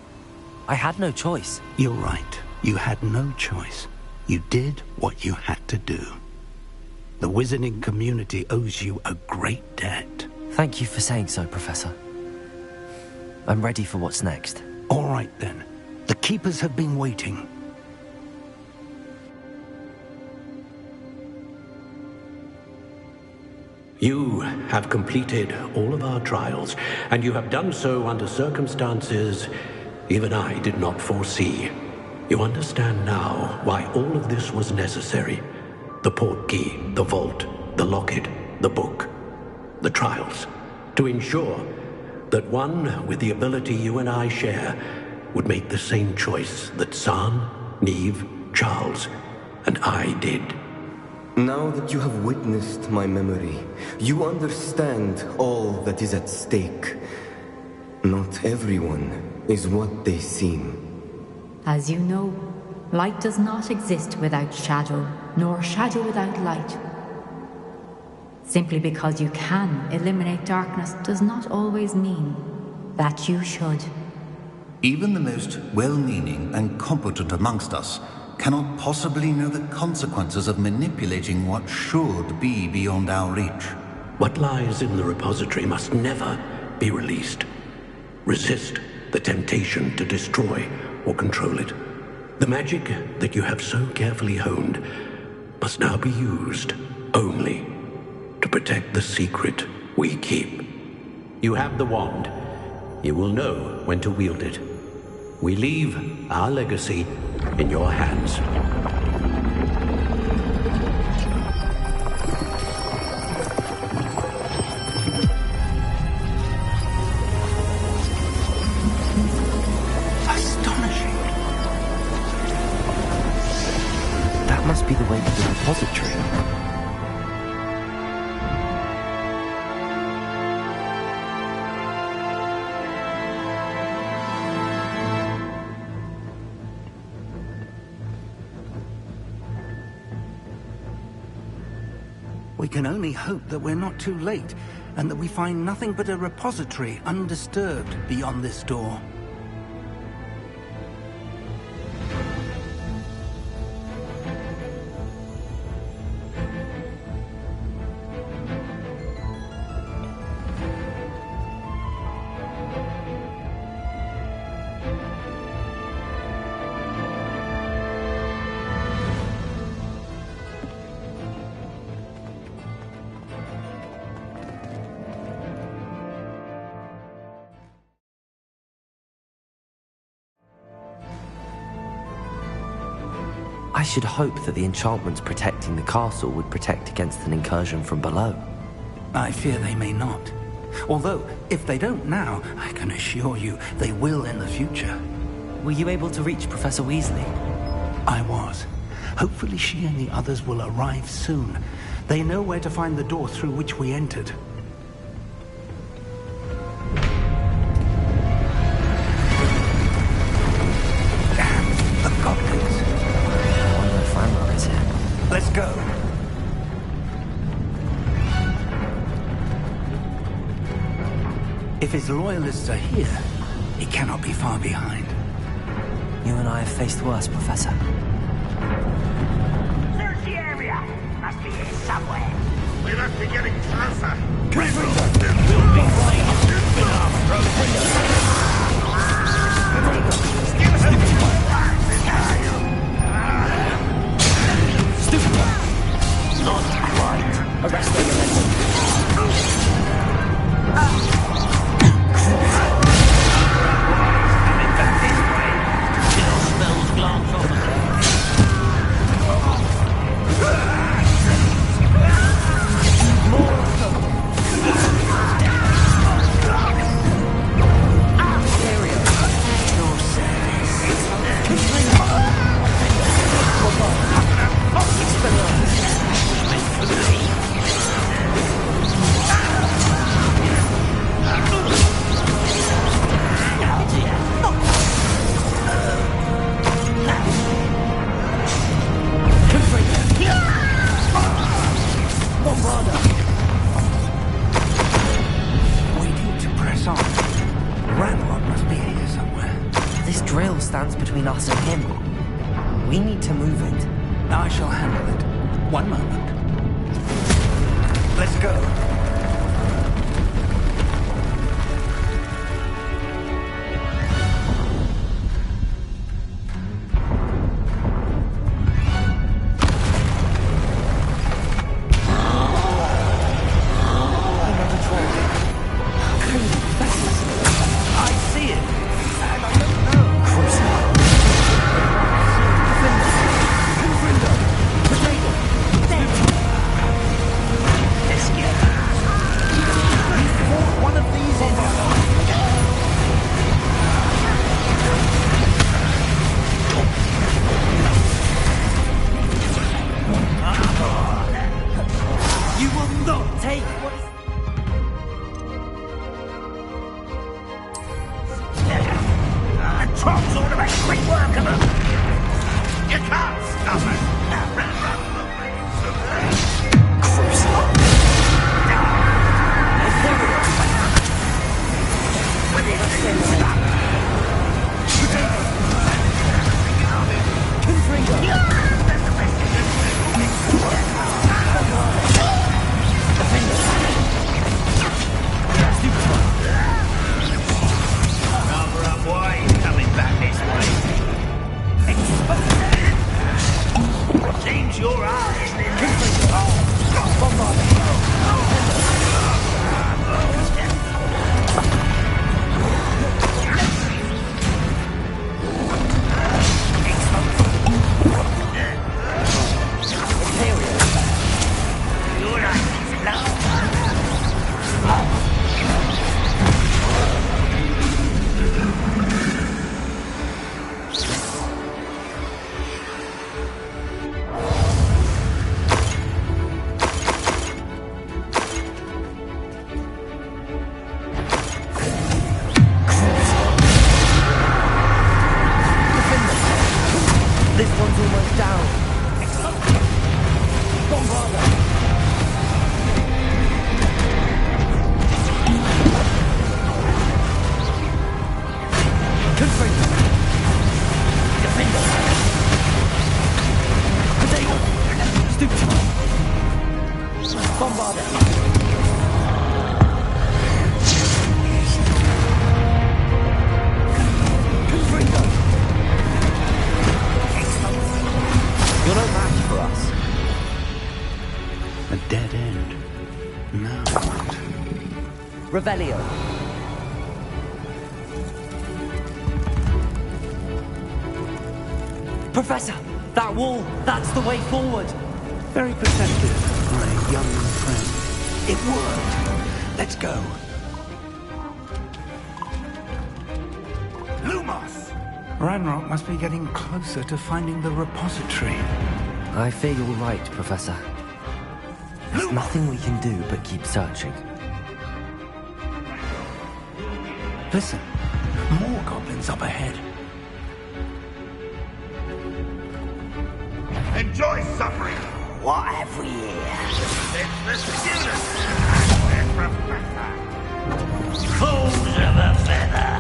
I had no choice. You're right. You had no choice. You did what you had to do. The wizarding community owes you a great debt. Thank you for saying so, Professor. I'm ready for what's next. All right, then. The Keepers have been waiting. You have completed all of our trials, and you have done so under circumstances even I did not foresee. You understand now why all of this was necessary. The portkey, the vault, the locket, the book, the trials. To ensure that one with the ability you and I share would make the same choice that San, Neve, Charles, and I did. Now that you have witnessed my memory, you understand all that is at stake. Not everyone is what they seem. As you know, light does not exist without shadow, nor shadow without light. Simply because you can eliminate darkness does not always mean that you should. Even the most well-meaning and competent amongst us cannot possibly know the consequences of manipulating what should be beyond our reach. What lies in the repository must never be released. Resist the temptation to destroy or control it. The magic that you have so carefully honed must now be used only to protect the secret we keep. You have the wand. You will know when to wield it. We leave our legacy in your hands. Astonishing. That must be the way to the repository. We can only hope that we're not too late, and that we find nothing but a repository undisturbed beyond this door. I should hope that the enchantments protecting the castle would protect against an incursion from below. I fear they may not. Although, if they don't now, I can assure you they will in the future. Were you able to reach Professor Weasley? I was. Hopefully she and the others will arrive soon. They know where to find the door through which we entered. Let's go. If his loyalists are here, he cannot be far behind. You and I have faced worse, Professor. Search the area. Must be here somewhere. We must be getting closer. Gryffindor will be playing with our Not quite. Arrest the coming back this way. Still smells glance on the between us and him. We need to move it. I shall handle it. One moment. Let's go. You're no match for us. A dead end. Now what? Revelio. Professor, that wall, that's the way forward. Very perceptive, my young friend. It worked. Let's go. Lumos! Ranrock must be getting closer to finding the repository. I fear you're right, Professor. There's nothing we can do but keep searching. Listen, more goblins up ahead. Enjoy suffering! What have we here? It's the student! And Professor! Fools of a feather!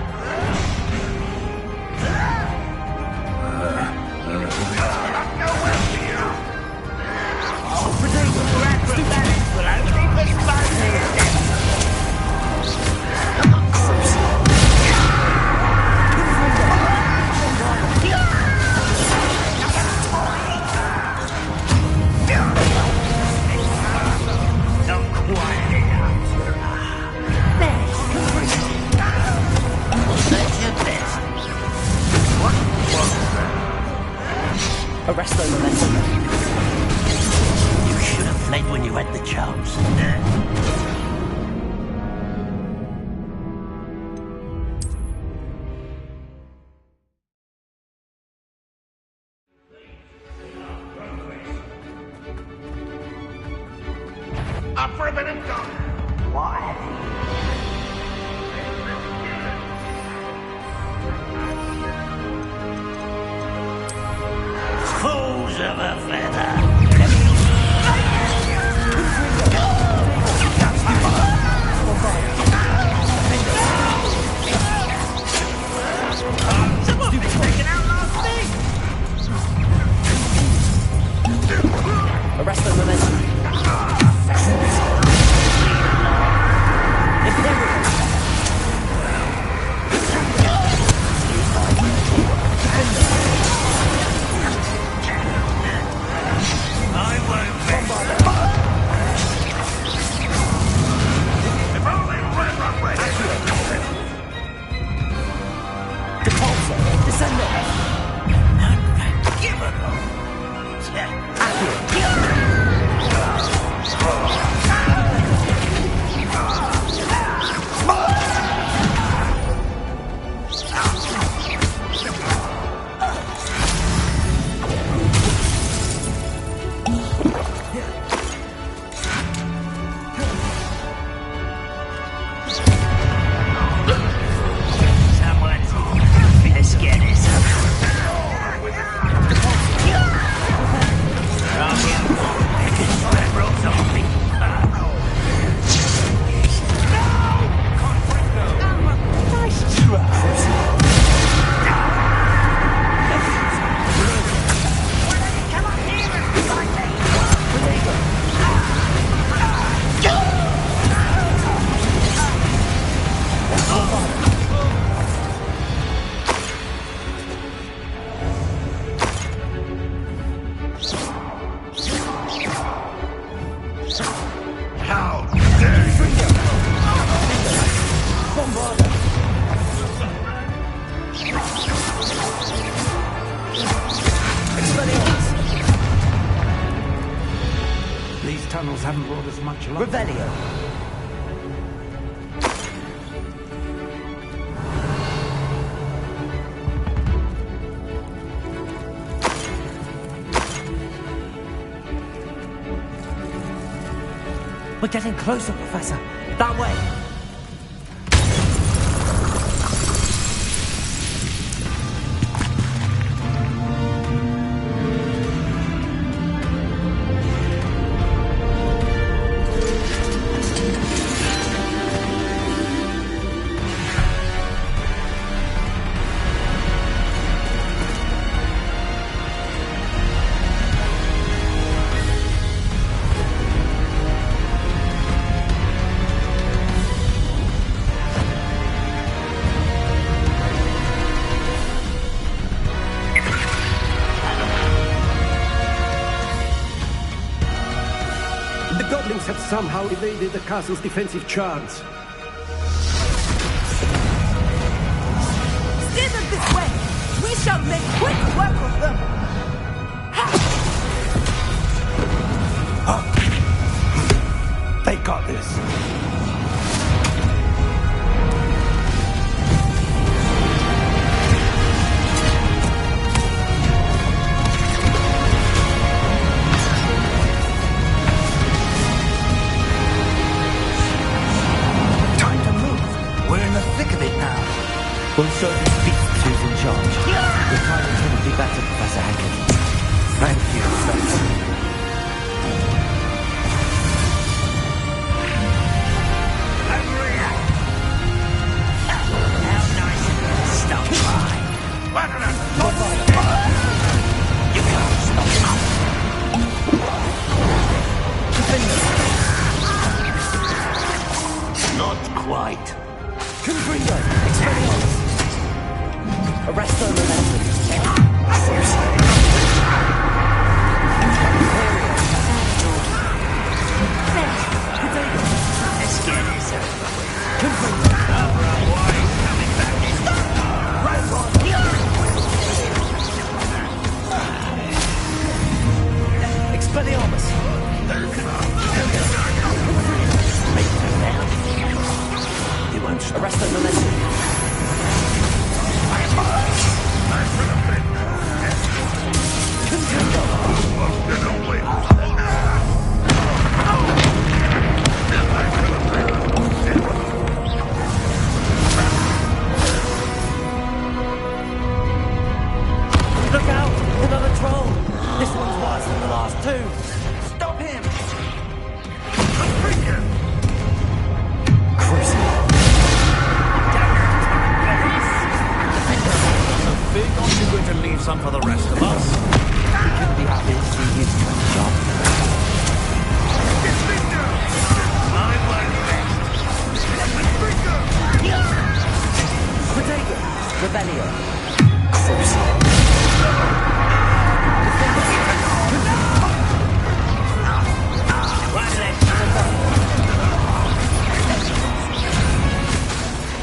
Arrest the momentum. You should have fled when you had the chance. Up for a bit of dog! What have you? Fools of a feather! Someone's taken out last thing! Arrest the momentum. These tunnels haven't brought us much luck. Revelio. We're getting closer, Professor. That way. The goblins have somehow evaded the castle's defensive charms. Steer them this way! We shall make quick work of them! They got this. We'll show these beasts who's in charge. Your timing couldn't be better, Professor Hackett. Thank you, Professor. How nice of you to stop by. You can't stop me. Not quite. Gryffindor, Expelliarmus! Arrest them and Expelliarmus! You won't arrest them and Look out! Another troll! This one's worse than the last two! Stop him! Big, aren't you going to leave some for the rest of us? We couldn't be happy to see you do the job. Protego! Rebellion!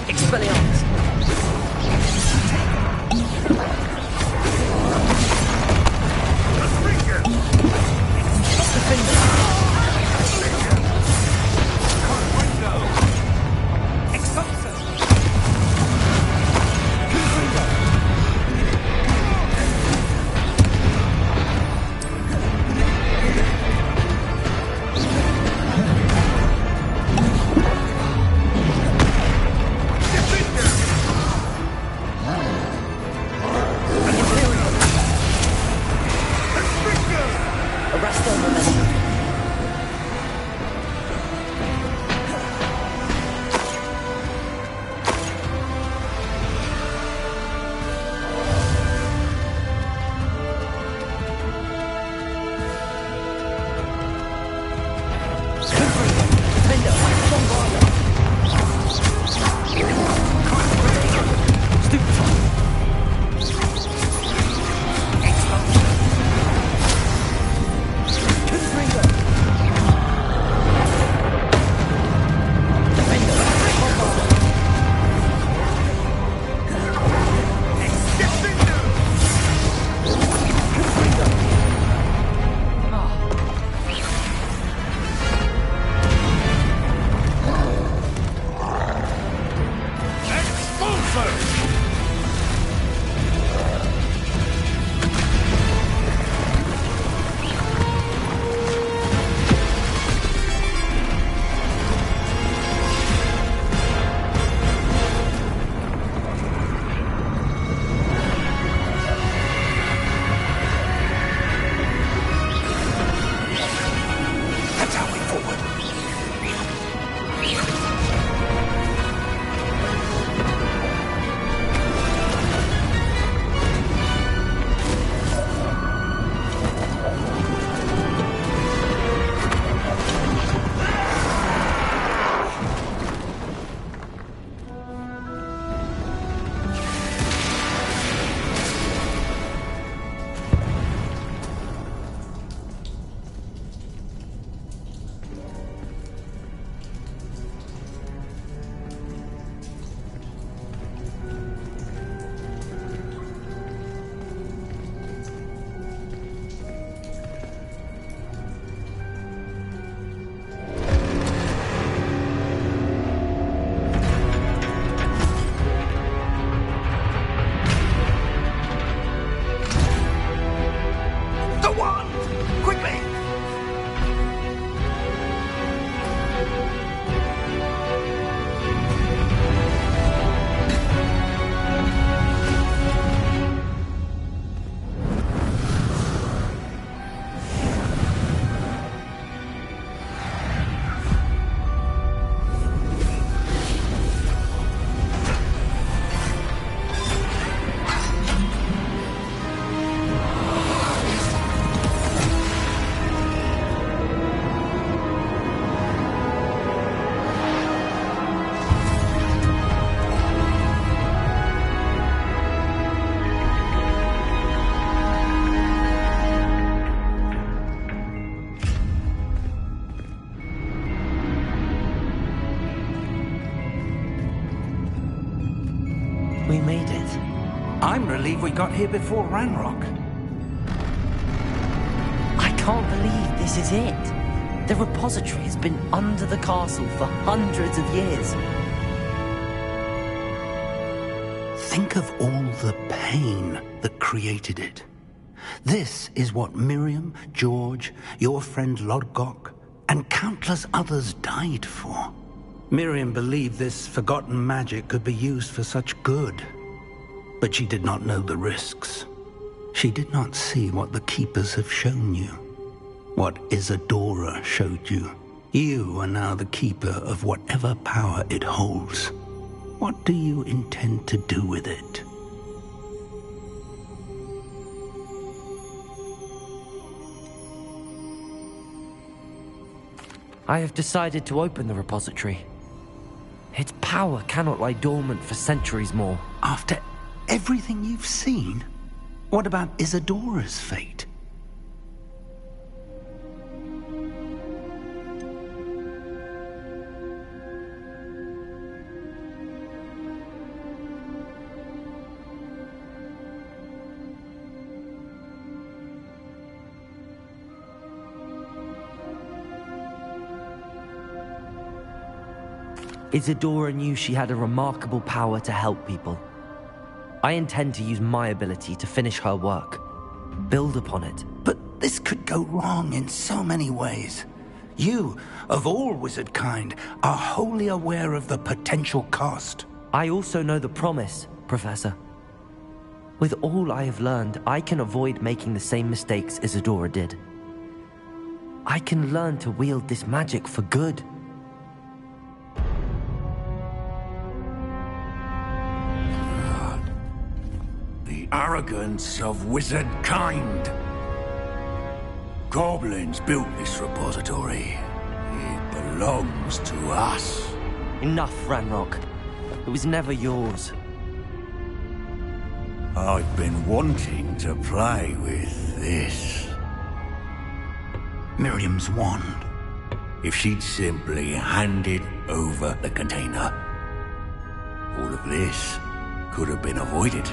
Expelliarmus! I'm relieved we got here before Ranrock. I can't believe this is it. The repository has been under the castle for hundreds of years. Think of all the pain that created it. This is what Miriam, George, your friend Lodgok, and countless others died for. Miriam believed this forgotten magic could be used for such good. But she did not know the risks. She did not see what the Keepers have shown you. What Isadora showed you. You are now the Keeper of whatever power it holds. What do you intend to do with it? I have decided to open the repository. Its power cannot lie dormant for centuries more. After everything you've seen? What about Isadora's fate? Isadora knew she had a remarkable power to help people. I intend to use my ability to finish her work. Build upon it. But this could go wrong in so many ways. You, of all wizard kind, are wholly aware of the potential cost. I also know the promise, Professor. With all I have learned, I can avoid making the same mistakes Isadora did. I can learn to wield this magic for good. Arrogance of wizard kind. Goblins built this repository. It belongs to us. Enough, Ranrock. It was never yours. I've been wanting to play with this. Miriam's wand. If she'd simply handed over the container, all of this could have been avoided.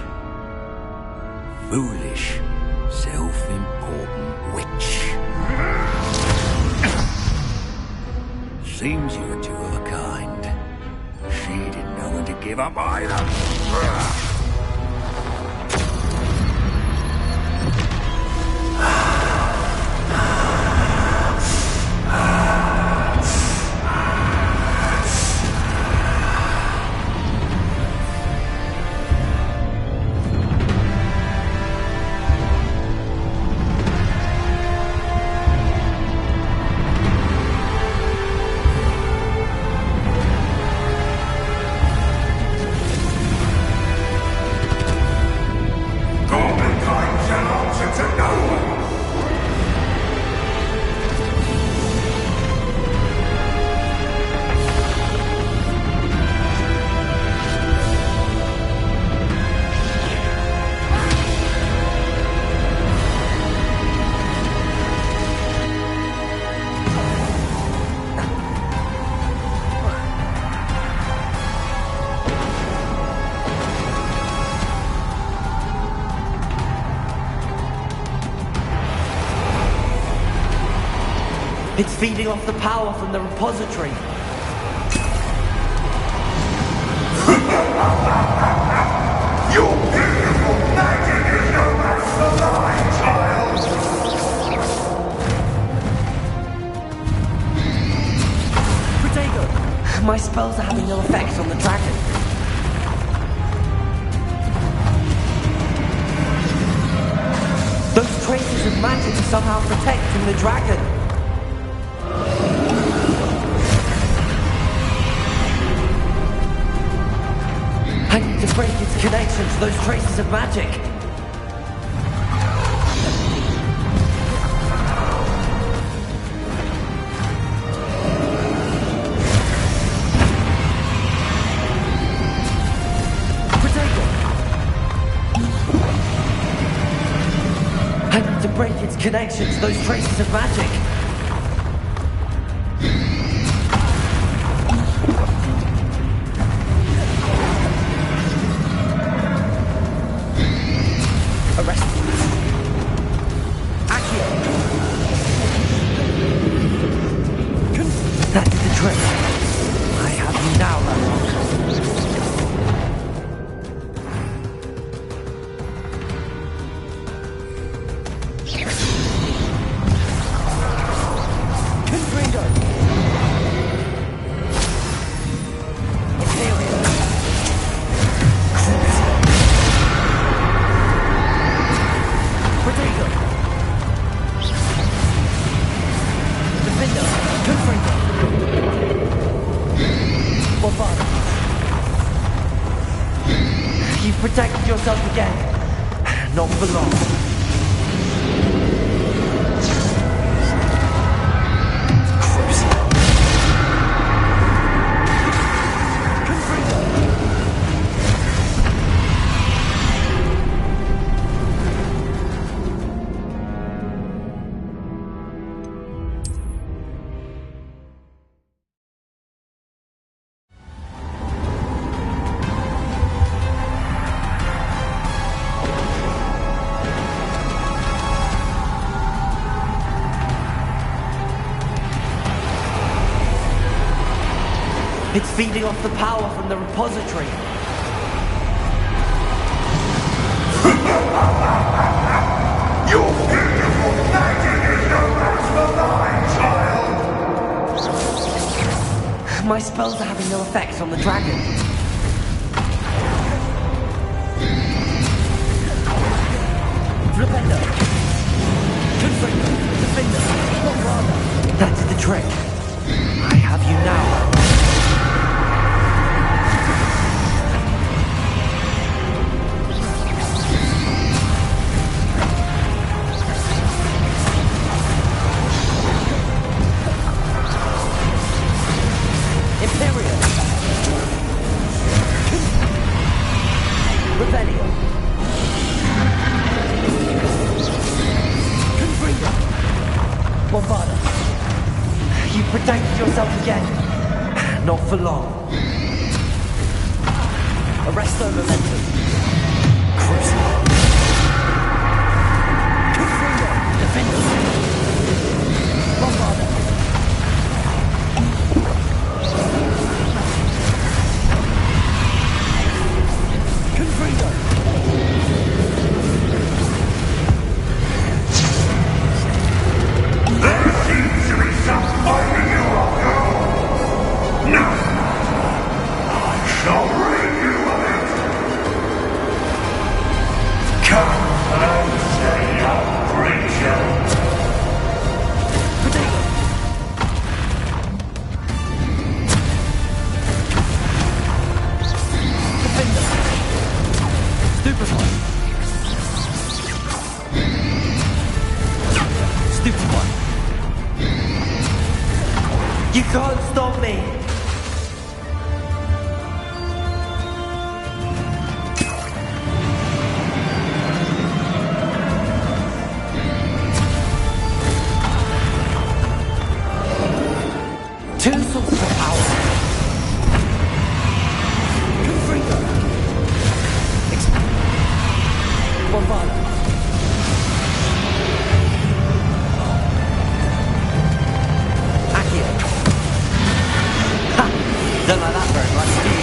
Foolish, self-important witch. Seems you're two of a kind. She didn't know when to give up either. It's feeding off the power from the repository. Your beautiful magic is no match for mine, child! Protego! My spells are having no effect on the dragon. Those traces of magic are somehow protecting the dragon. I need to break its connection to those traces of magic. I need to break its connection to those traces of magic. Defender! Gryffindor! Or father? You've protected yourself again. Not for long. It's feeding off the power from the repository. Your beautiful magic is no match for mine, child! My spells are having no effect on the dragon. Defender! Confringo! Defender! What rather? That did the trick. I have you now. Protect yourself again. Not for long. Arresto momentum. Crucible. Confringo. Defender. Bombarder. Confringo. There seems to be some fighting you up. No! I shall rid you of it! Come and stay up, creature! Defender! Stupefy! Stupefy! You can't stop me! Two sources of power. Confringo. Bombarda. Accio. Ha! Don't like that very much, do you?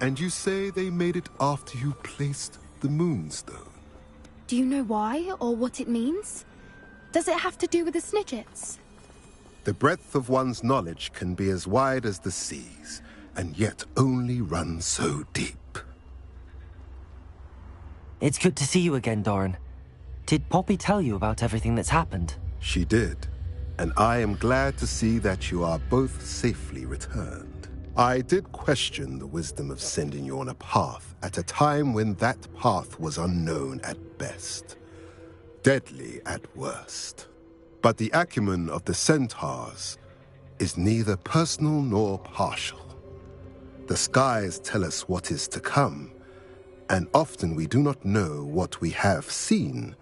And you say they made it after you placed the Moonstone? Do you know why, or what it means? Does it have to do with the Snidgets? The breadth of one's knowledge can be as wide as the seas, and yet only run so deep. It's good to see you again, Doran. Did Poppy tell you about everything that's happened? She did, and I am glad to see that you are both safely returned. I did question the wisdom of sending you on a path at a time when that path was unknown at best, deadly at worst. But the acumen of the centaurs is neither personal nor partial. The skies tell us what is to come, and often we do not know what we have seen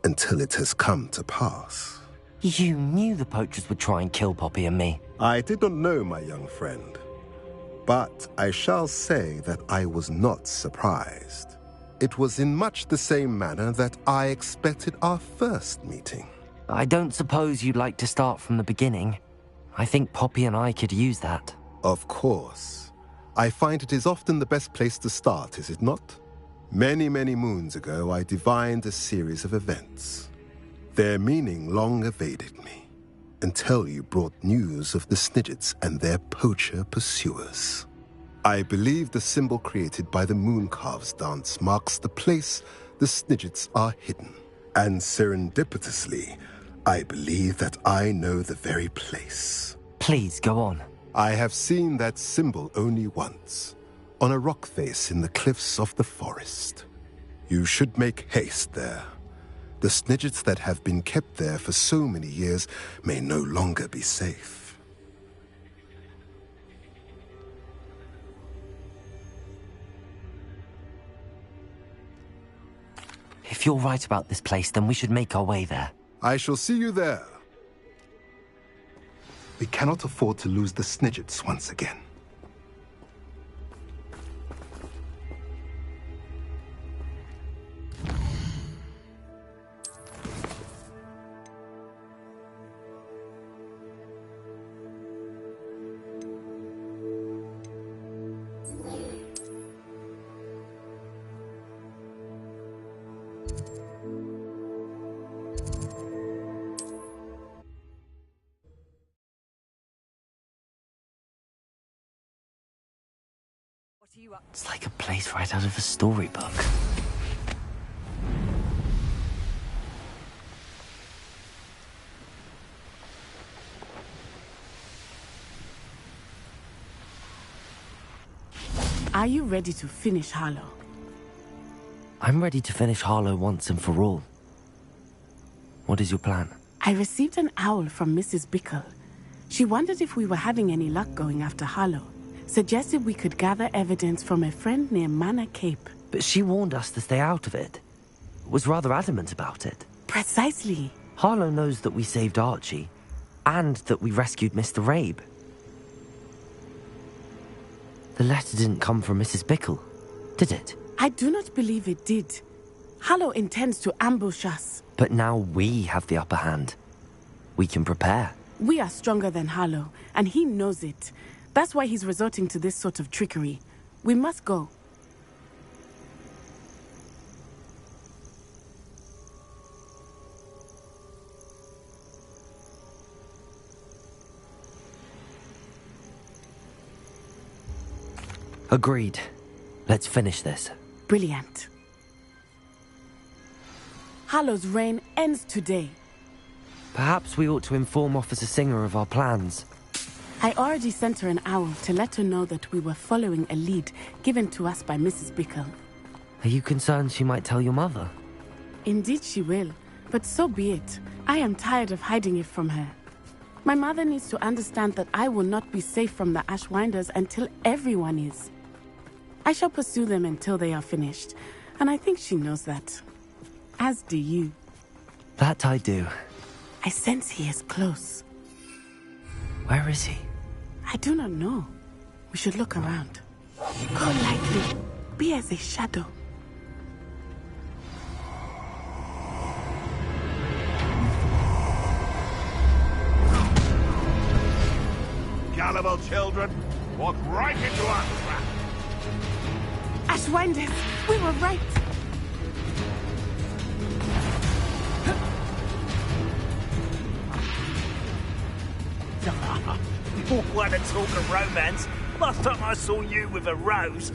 until it has come to pass. You knew the poachers would try and kill Poppy and me. I did not know, my young friend. But I shall say that I was not surprised. It was in much the same manner that I expected our first meeting. I don't suppose you'd like to start from the beginning. I think Poppy and I could use that. Of course. I find it is often the best place to start, is it not? Many, many moons ago, I divined a series of events. Their meaning long evaded me, until you brought news of the Snidgets and their poacher pursuers. I believe the symbol created by the Mooncalves dance marks the place the Snidgets are hidden. And serendipitously, I believe that I know the very place. Please, go on. I have seen that symbol only once, on a rock face in the cliffs of the forest. You should make haste there. The Snidgets that have been kept there for so many years may no longer be safe. If you're right about this place, then we should make our way there. I shall see you there. We cannot afford to lose the Snidgets once again. It's like a place right out of a storybook. Are you ready to finish Harlow? I'm ready to finish Harlow once and for all. What is your plan? I received an owl from Mrs. Bickle. She wondered if we were having any luck going after Harlow. Suggested we could gather evidence from a friend near Manor Cape. But she warned us to stay out of it. Was rather adamant about it. Precisely. Harlow knows that we saved Archie, and that we rescued Mr. Rabe. The letter didn't come from Mrs. Bickle, did it? I do not believe it did. Harlow intends to ambush us. But now we have the upper hand. We can prepare. We are stronger than Harlow, and he knows it. That's why he's resorting to this sort of trickery. We must go. Agreed. Let's finish this. Brilliant. Harlow's reign ends today. Perhaps we ought to inform Officer Singer of our plans. I already sent her an owl to let her know that we were following a lead given to us by Mrs. Bickle. Are you concerned she might tell your mother? Indeed she will, but so be it. I am tired of hiding it from her. My mother needs to understand that I will not be safe from the Ashwinders until everyone is. I shall pursue them until they are finished, and I think she knows that. As do you. That I do. I sense he is close. Where is he? I do not know. We should look around. Go lightly. Be as a shadow. Gullible children, walk right into our trap. Ashwinders, we were right. You want to talk of romance? Last time I saw you with a rose,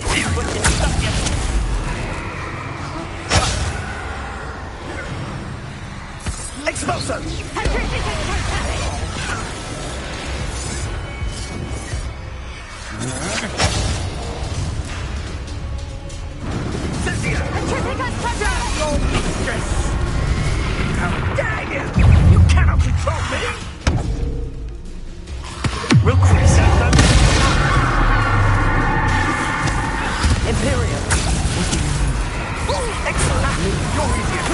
Expulso! How dare you! You cannot control me! Real quick, Santa. Imperium. Excellent. You're easier.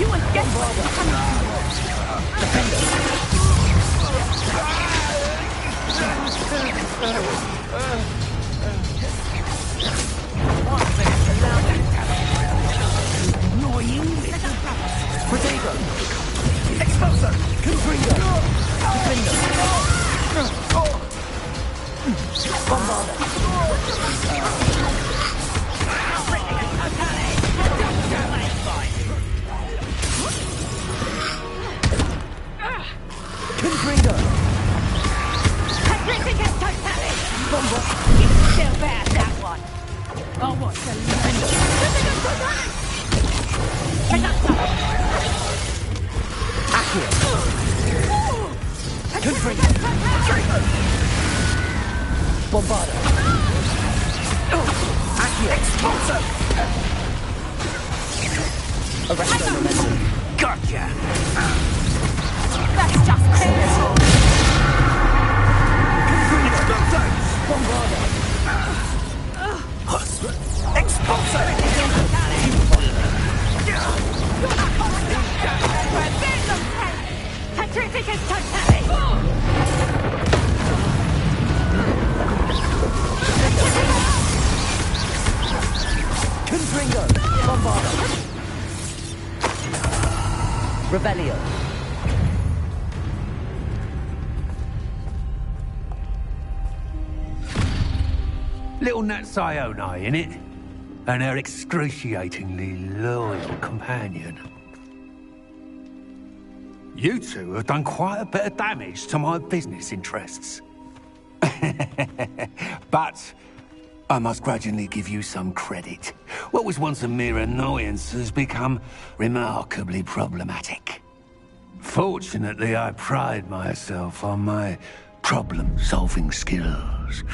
You will get what you cannot. Defender. Annoying little Protego. Expulso. Confringo. Defender. Confringo. Still bad, that one. Oh, what's the Bombardo. Accio. Expulso. Arresto momentum. Gotcha. That's just painful. Expulso. Bombardo. Expulso. Patrificus totale. Confringo. Bombardo. Rebellion. Little Nat Sione, innit? And her excruciatingly loyal companion. You two have done quite a bit of damage to my business interests. But I must grudgingly give you some credit. What was once a mere annoyance has become remarkably problematic. Fortunately, I pride myself on my problem-solving skills.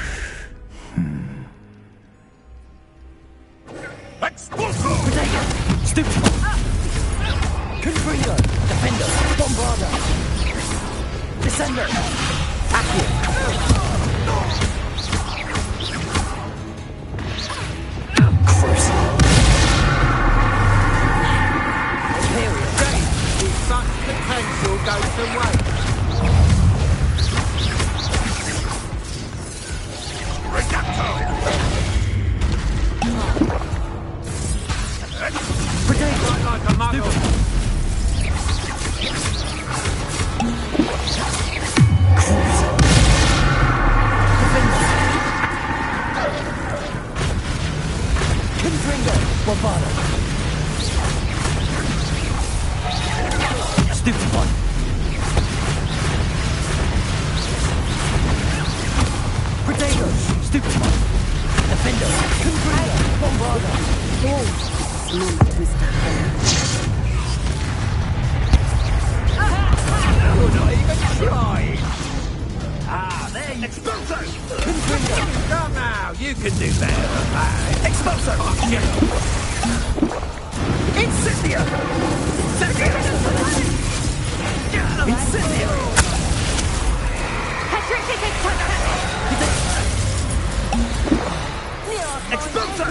Expulso! Stupid! Confringo! Defender! Bombardo! Descender! Accio! Cruise! Imperial! With such potential goes to waste. Protect! Like a muggle. Confringo! Bombardo! Stupid one! Protego! Stupid one! Defender! Confringo! Bombardo! Smooth twister. You're not even trying! Ah, there you Expulso! Confringo! Come now, you can do better than that. Expulso! Incendio! Incendio! Expulso!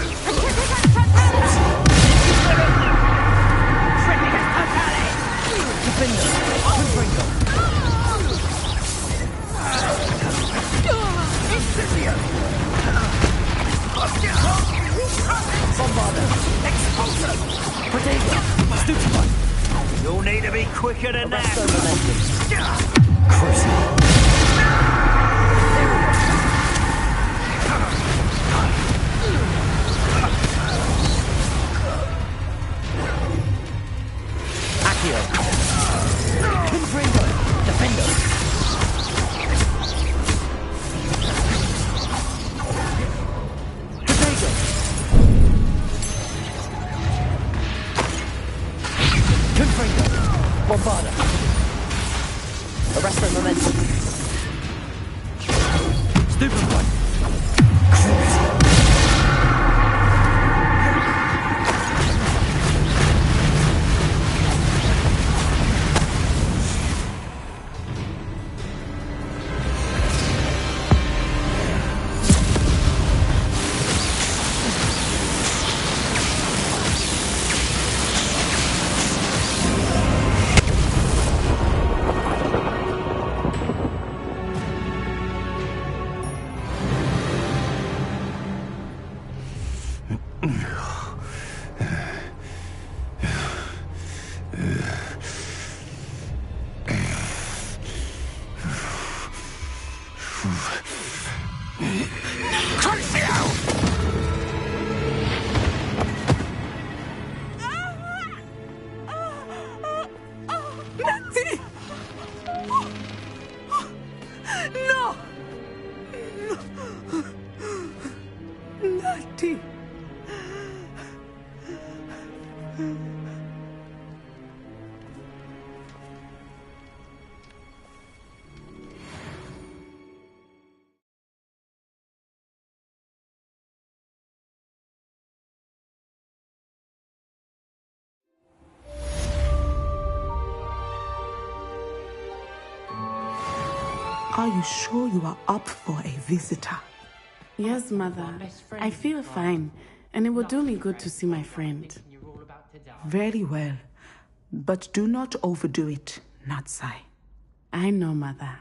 Defender! Confringo! Incendio! Bombardo! Expulso! Protego! Stupid one! You'll need to be quicker than that! Defender! Bombarda. Arrest their momentum. Stupefy. Are you sure you are up for a visitor? Yes, Mother. I feel fine, and it will do me good to see my friend. Very well. But do not overdo it, Natsai. I know, Mother.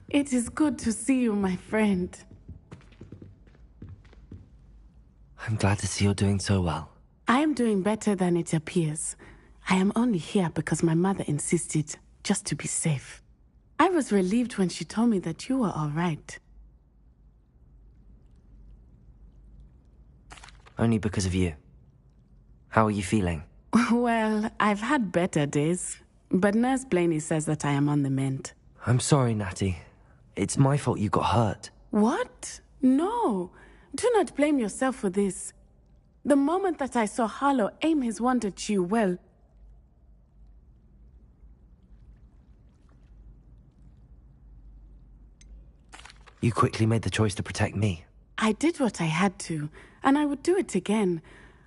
It is good to see you, my friend. I'm glad to see you're doing so well. I am doing better than it appears. I am only here because my mother insisted, just to be safe. I was relieved when she told me that you were all right. Only because of you. How are you feeling? Well, I've had better days, but Nurse Blaney says that I am on the mend. I'm sorry, Natty. It's my fault you got hurt. What? No. Do not blame yourself for this. The moment that I saw Harlow aim his wand at you, well... You quickly made the choice to protect me. I did what I had to, and I would do it again.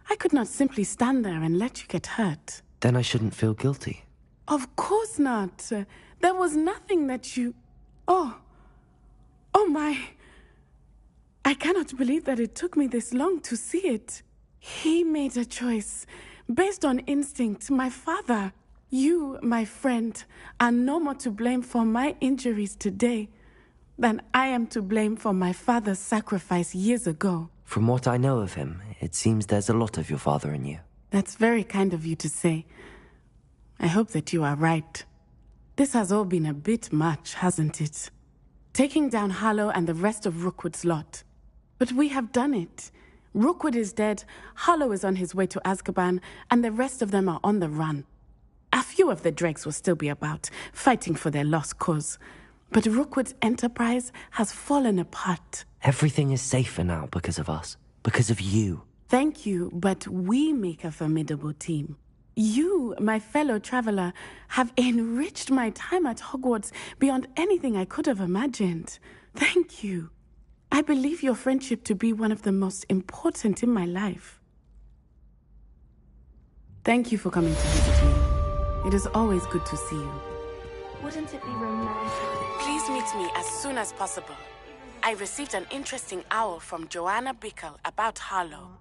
I could not simply stand there and let you get hurt. Then I shouldn't feel guilty. Of course not. There was nothing that you... Oh my... I cannot believe that it took me this long to see it. He made a choice based on instinct. My father, you, my friend, are no more to blame for my injuries today than I am to blame for my father's sacrifice years ago. From what I know of him, it seems there's a lot of your father in you. That's very kind of you to say. I hope that you are right. This has all been a bit much, hasn't it? Taking down Harlow and the rest of Rookwood's lot. But we have done it. Rookwood is dead, Harlow is on his way to Azkaban, and the rest of them are on the run. A few of the dregs will still be about, fighting for their lost cause. But Rookwood's enterprise has fallen apart. Everything is safer now because of us. Because of you. Thank you, but we make a formidable team. You, my fellow traveler, have enriched my time at Hogwarts beyond anything I could have imagined. Thank you. I believe your friendship to be one of the most important in my life. Thank you for coming to visit me. It is always good to see you. Wouldn't it be romantic? Please meet me as soon as possible. I received an interesting owl from Joanna Bickle about Harlow.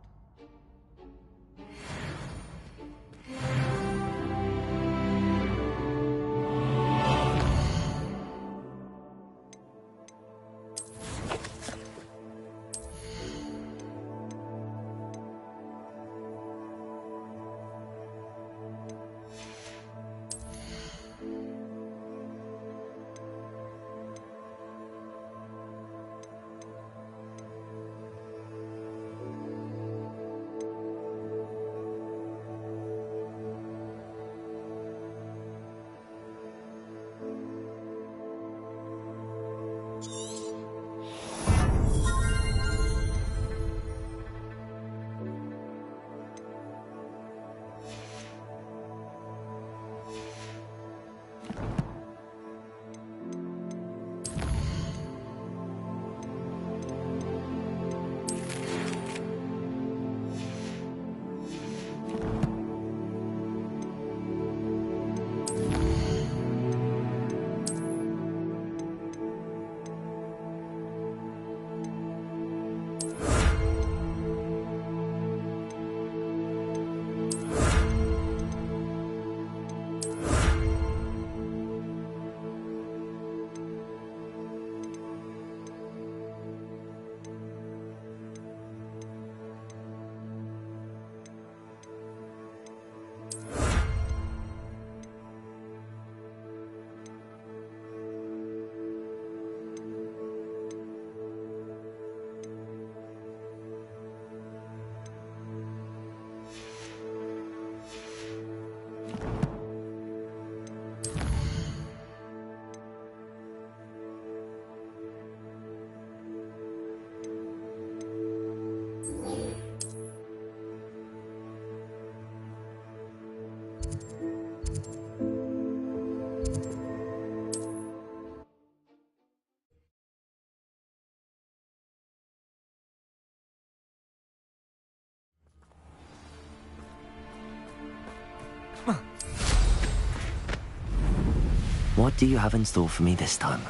What do you have in store for me this time?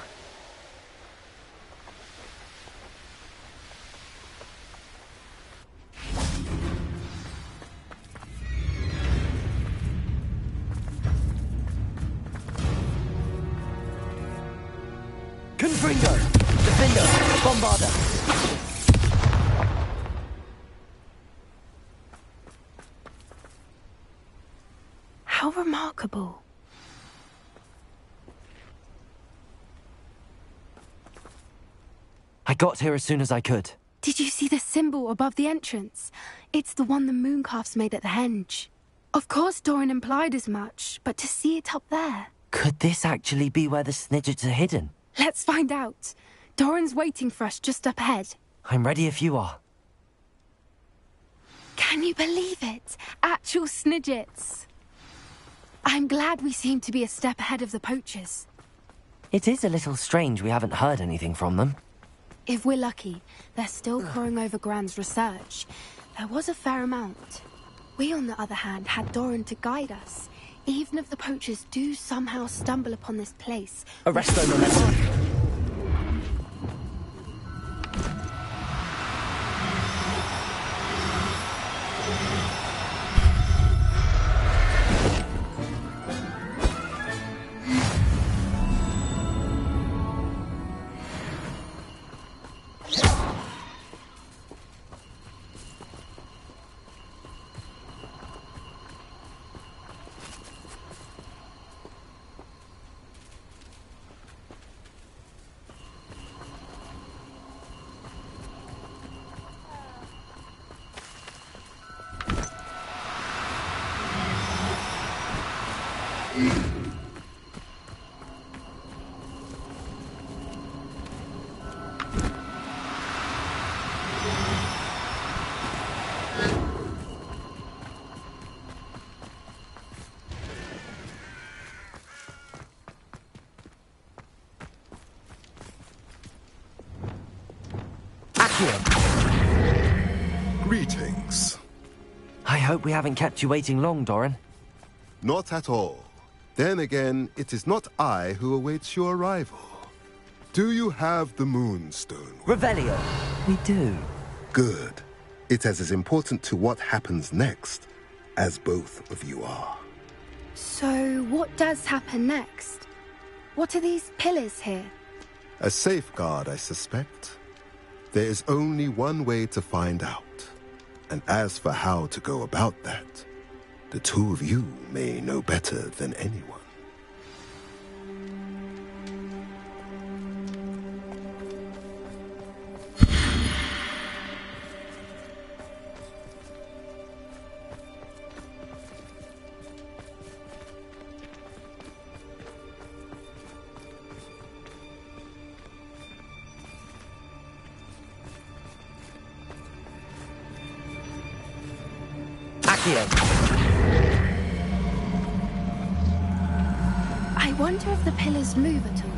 Gryffindor! Defender! Bombarder! How remarkable. I got here as soon as I could. Did you see the symbol above the entrance? It's the one the mooncalfs made at the henge. Of course Doran implied as much, but to see it up there... Could this actually be where the Snidgets are hidden? Let's find out. Doran's waiting for us just up ahead. I'm ready if you are. Can you believe it? Actual Snidgets. I'm glad we seem to be a step ahead of the poachers. It is a little strange we haven't heard anything from them. If we're lucky, they're still poring over Gran's research. There was a fair amount. We, on the other hand, had Doran to guide us. Even if the poachers do somehow stumble upon this place... Arresto momentum. Greetings. I hope we haven't kept you waiting long, Doran. Not at all. Then again, it is not I who awaits your arrival. Do you have the Moonstone? Revelio. We do. Good. It is as important to what happens next as both of you are. So, what does happen next? What are these pillars here? A safeguard, I suspect. There is only one way to find out. And as for how to go about that, the two of you may know better than anyone. I wonder if the pillars move at all.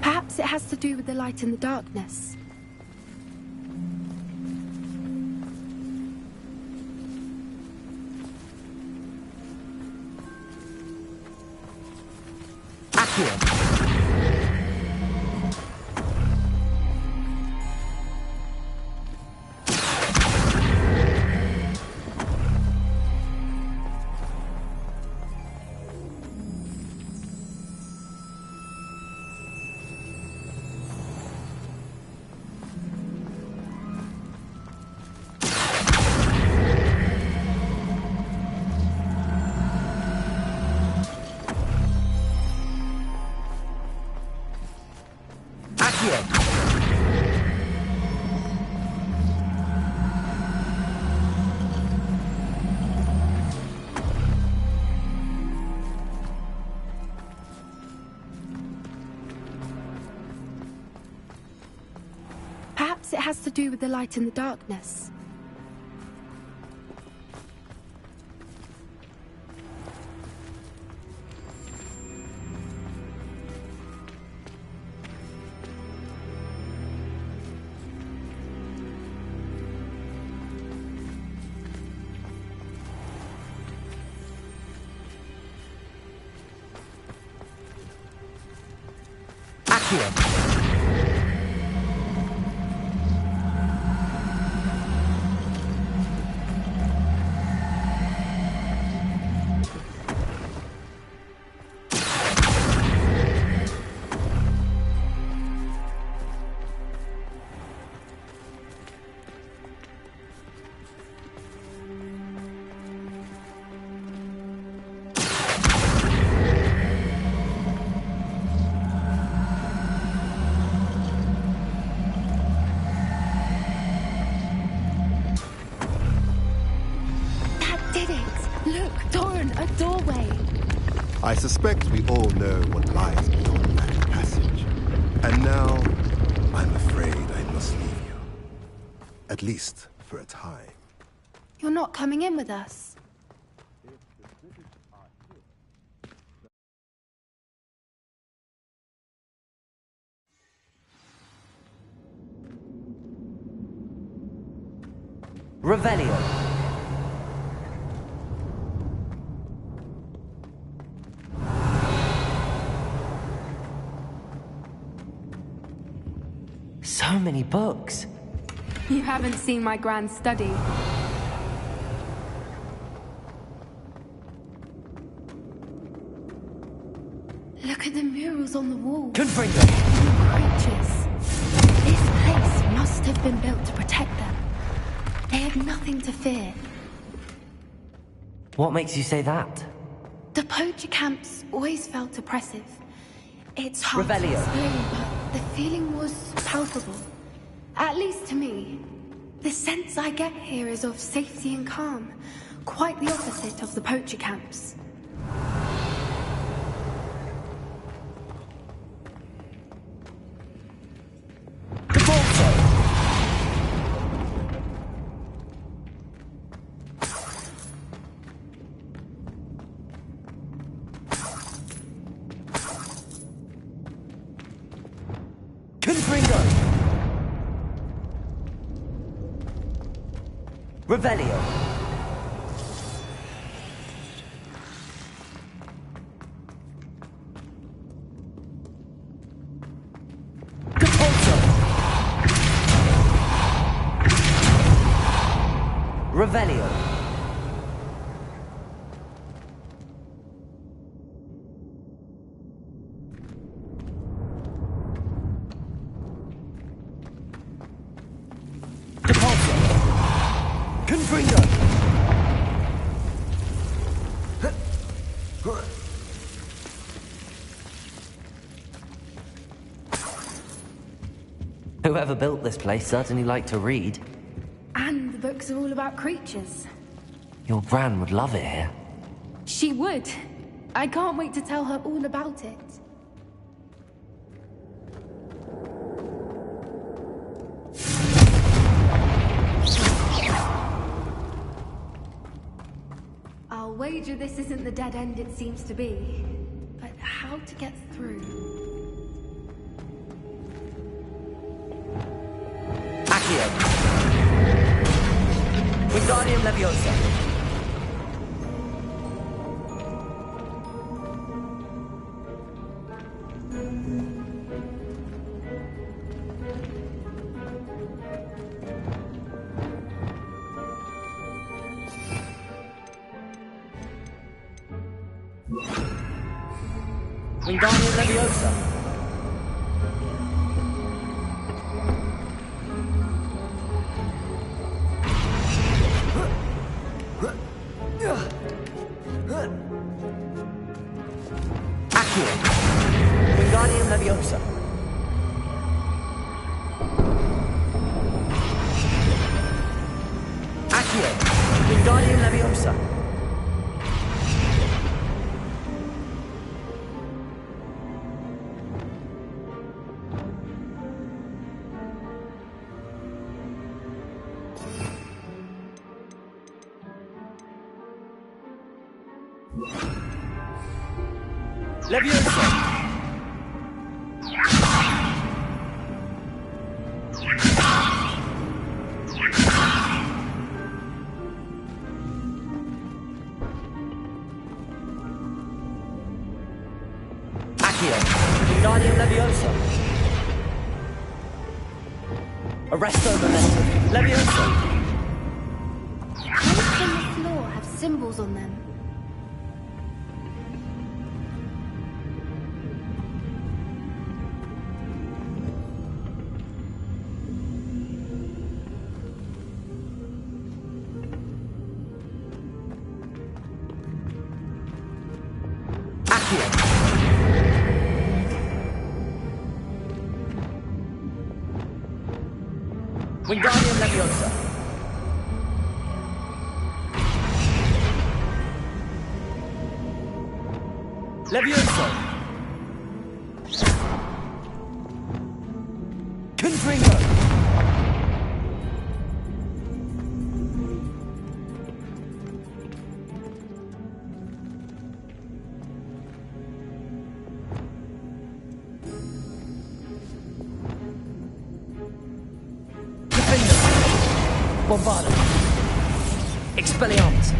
Perhaps it has to do with the light in the darkness. Perhaps it has to do with the light and the darkness. I suspect we all know what lies beyond that passage. And now, I'm afraid I must leave you. At least for a time. You're not coming in with us? Revelio. So many books. You haven't seen my grand study. Look at the murals on the wall. Gryffindor. Creatures. This place must have been built to protect them. They have nothing to fear. What makes you say that? The poacher camps always felt oppressive. It's hard Revelio. to explain, but the feeling was palpable. At least to me. The sense I get here is of safety and calm. Quite the opposite of the poacher camps. Revelio. Revelio. Whoever built this place certainly liked to read. And the books are all about creatures. Your Gran would love it here. She would. I can't wait to tell her all about it. I'll wager this isn't the dead end it seems to be. But how to get through? Accio. Wingardium Leviosa. Wingardium Leviosa. Accio. Wingardium Leviosa. Accio. Wingardium Leviosa. Leviosa! Wingardium Leviosa. Arresto Momentum. Leviosa. Plates on the floor have symbols on them. Wingardium Leviosa. Leviosa. Confringo. Bombarda. Expelliarmus.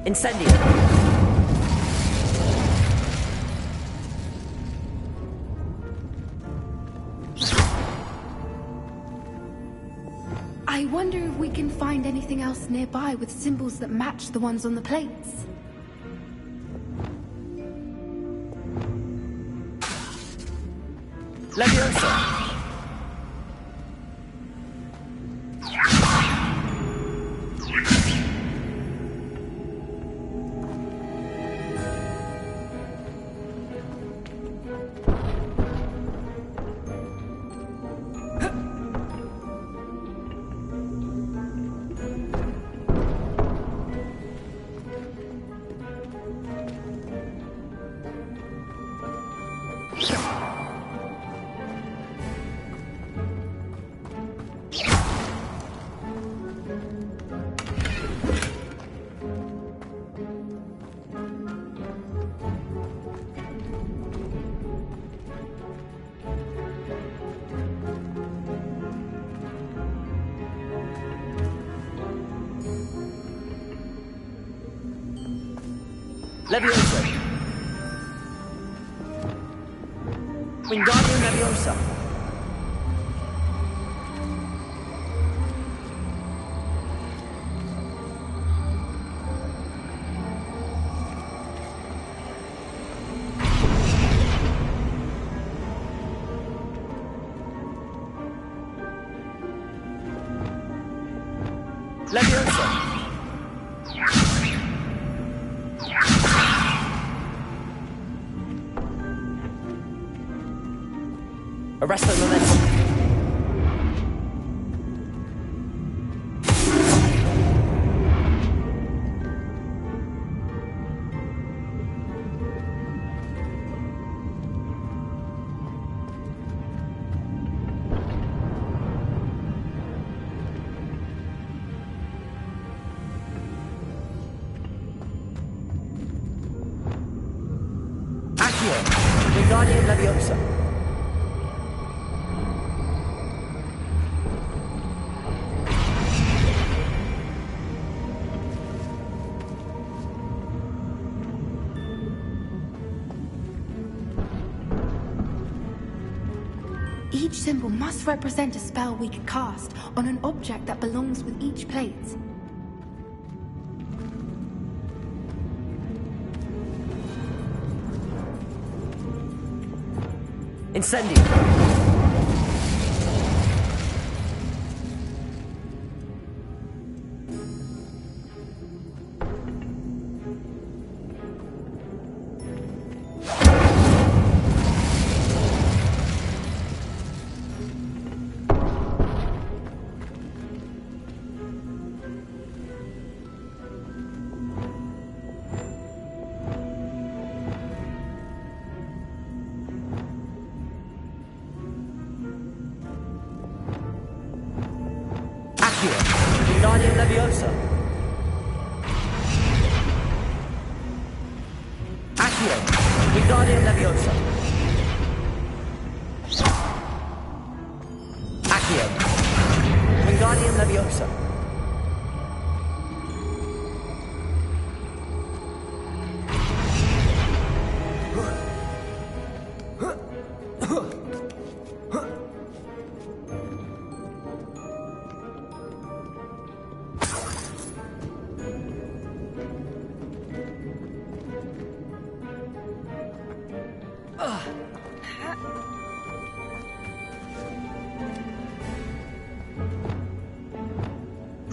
Incendio. I wonder if we can find anything else nearby with symbols that match the ones on the plates. Leviosa. Leviosa. Wingardium Leviosa. Leviosa. Arresto Momentum. Accio. Wingardium Leviosa. Each symbol must represent a spell we can cast on an object that belongs with each plate. Incendio. Leviosa. Accio. Wingardium Leviosa. Accio. Wingardium Leviosa.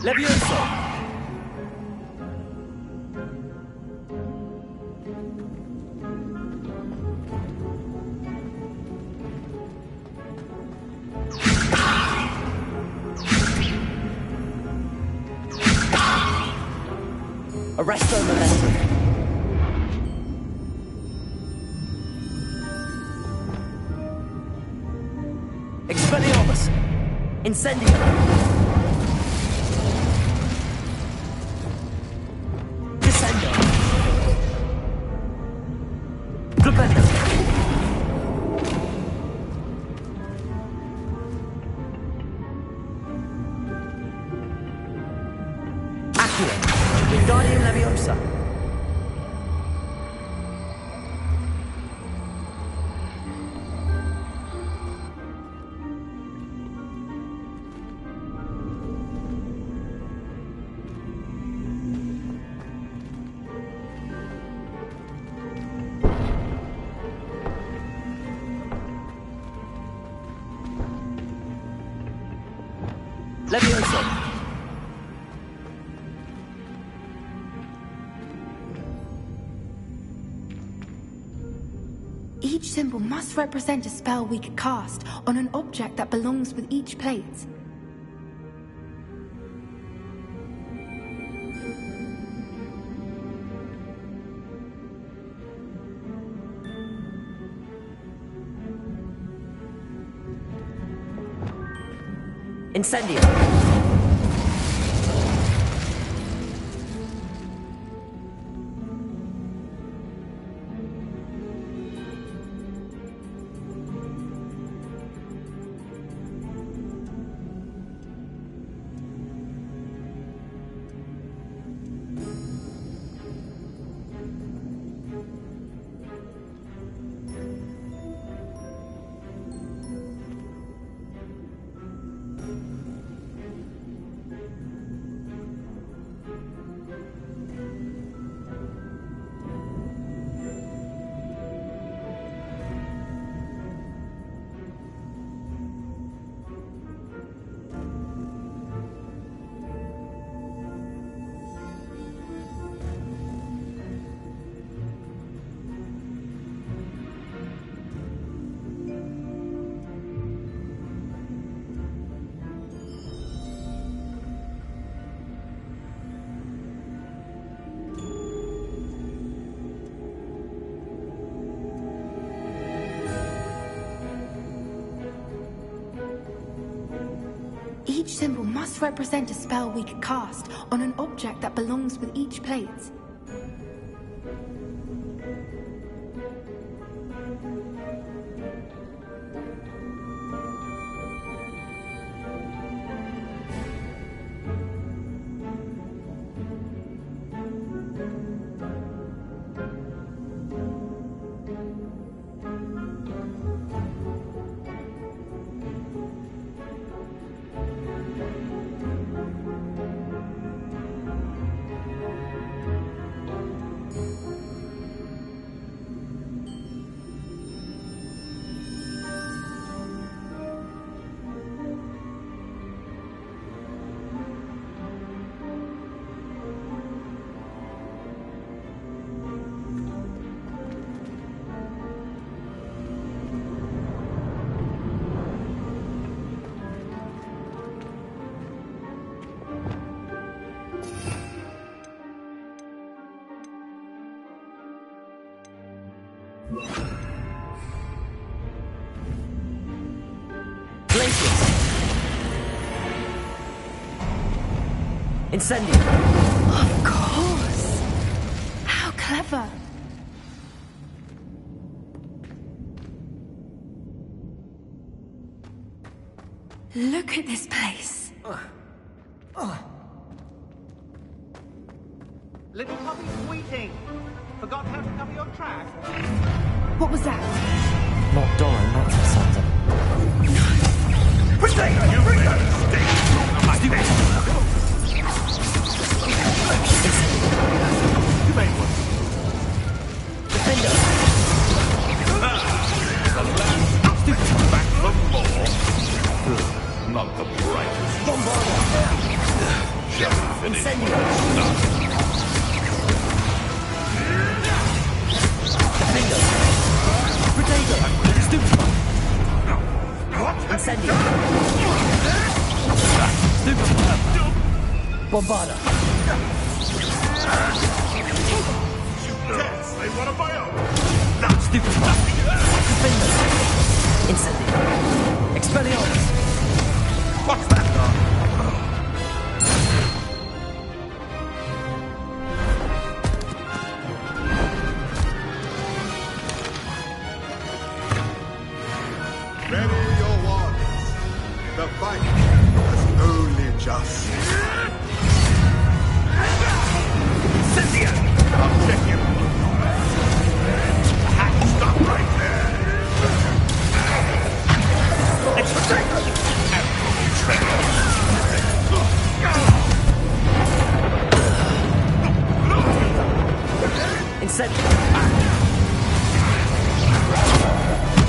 Leviosa! Arresto Momentum. Expelliarmus! Incendio! Descendo! Glubendo! Accio! Wingardium Leviosa! Leviosa! Each symbol must represent a spell we could cast on an object that belongs with each plate. Incendio! Each symbol must represent a spell we could cast on an object that belongs with each plate. Incendio! Of course! How clever! Look at this place. Little puppy squeaking. Forgot how to cover your tracks. What was that? Not Dora, not Santa. You made one. Defender! The last back for more. Not the brightest. Just finished. Incendio! Bombarda! Yes, I one of my own. Not stupid! Defender! Incendio! Expelliarmus! What's that? Ready your wands. The fight has only just. Cynthia! I'll check you. Stop right there. Incendio!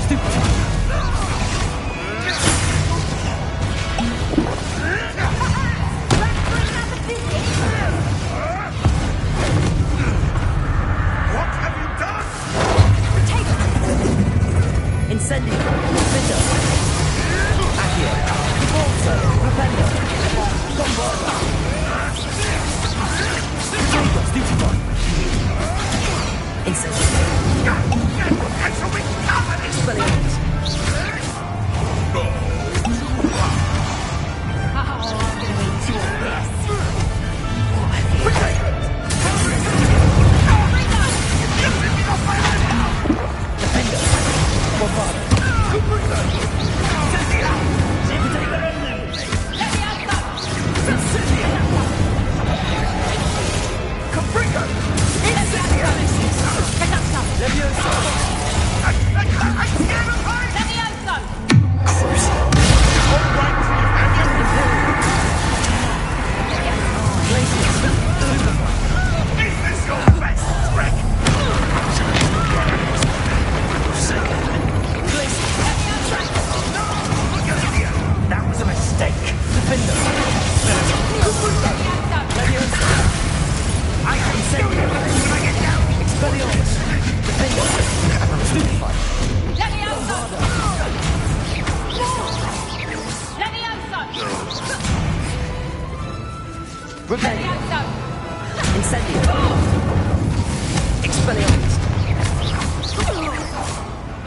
Stupid! Incendio! Defender! Accio! Bolsa! Repender! Bombarda! Stupefy! Incendio! I shall be covered in Expelliarmus! Oh, I'm gonna eat you all this. Bombarda! That was a mistake. Defender! I can send you when I get down. Expelliarmus! Defender! Stupefy! Repender! Incendio! Expelliarmus!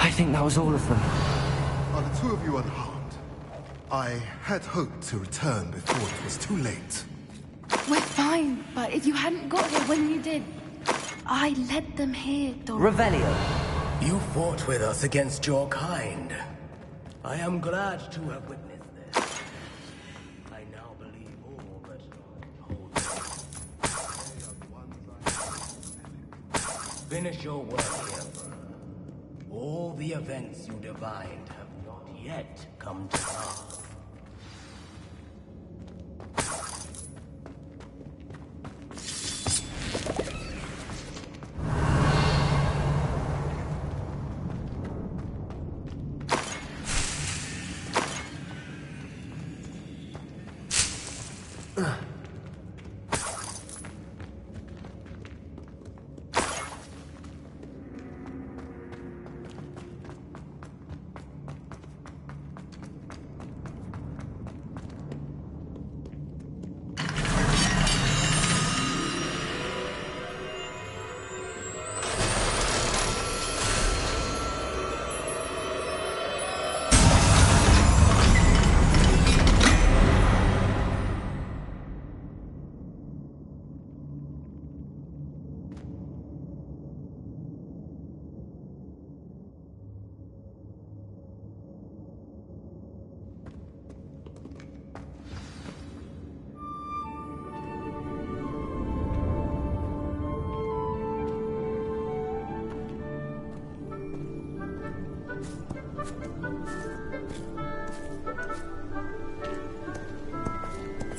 I think that was all of them. Are the two of you unharmed? I had hoped to return before it was too late. We're fine, but if you hadn't got here when you did, I led them here, Dora. Revelio. You fought with us against your kind. I am glad to have witnessed this. I now believe all that holds. Finish your work here. All the events you divined have not yet come to pass.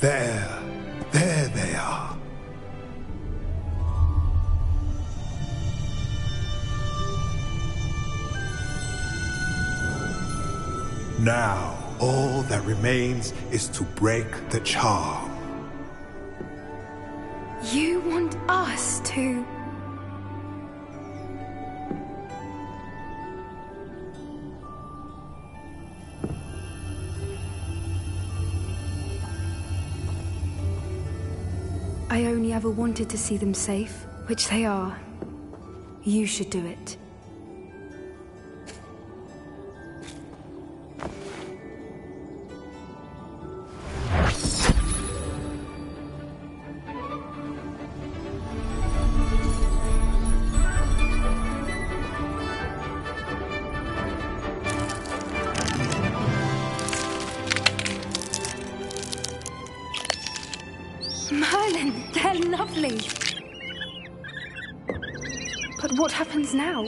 There they are. Now, all that remains is to break the charm. You want us to... I only ever wanted to see them safe, which they are. You should do it. Merlin, they're lovely. But what happens now?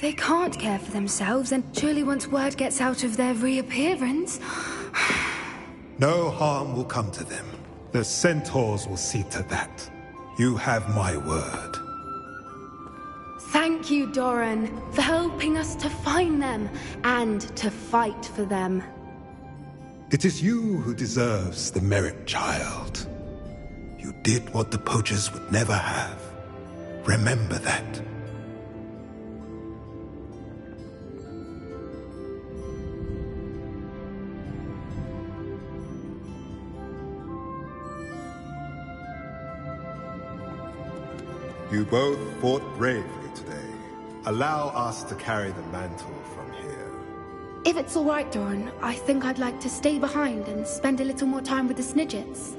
They can't care for themselves, and surely once word gets out of their reappearance... No harm will come to them. The centaurs will see to that. You have my word. Thank you, Doran, for helping us to find them, and to fight for them. It is you who deserves the merit, child. You did what the poachers would never have. Remember that. You both fought bravely today. Allow us to carry the mantle from here. If it's all right, Doran, I think I'd like to stay behind and spend a little more time with the Snidgets.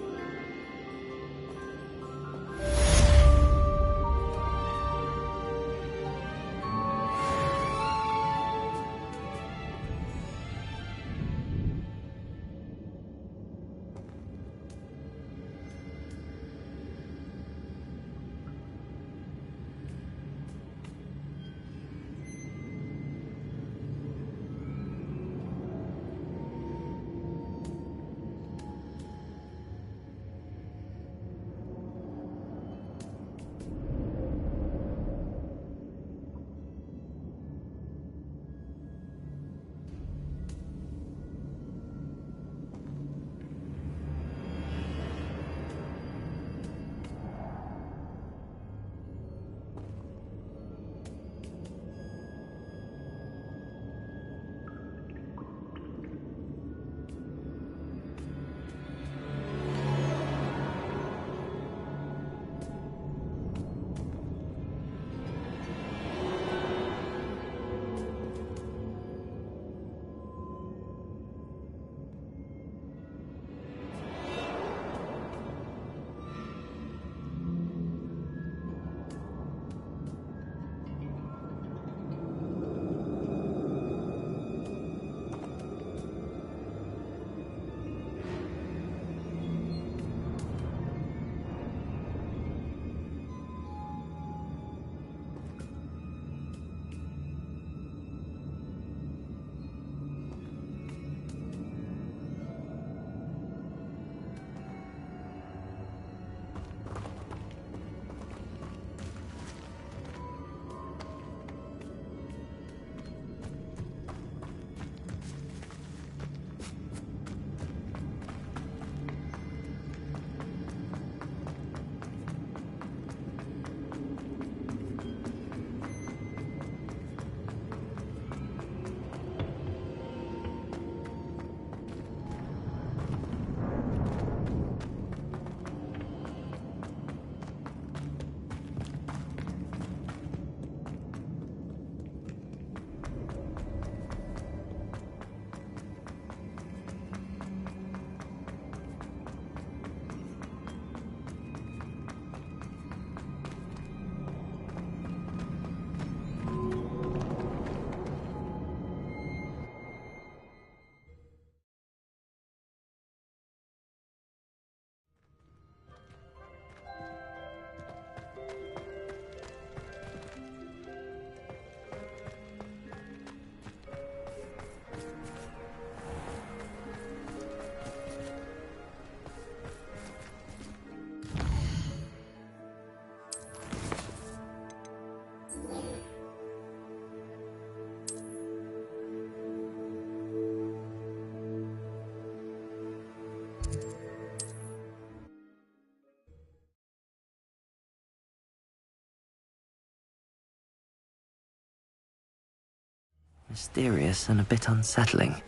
Mysterious and a bit unsettling.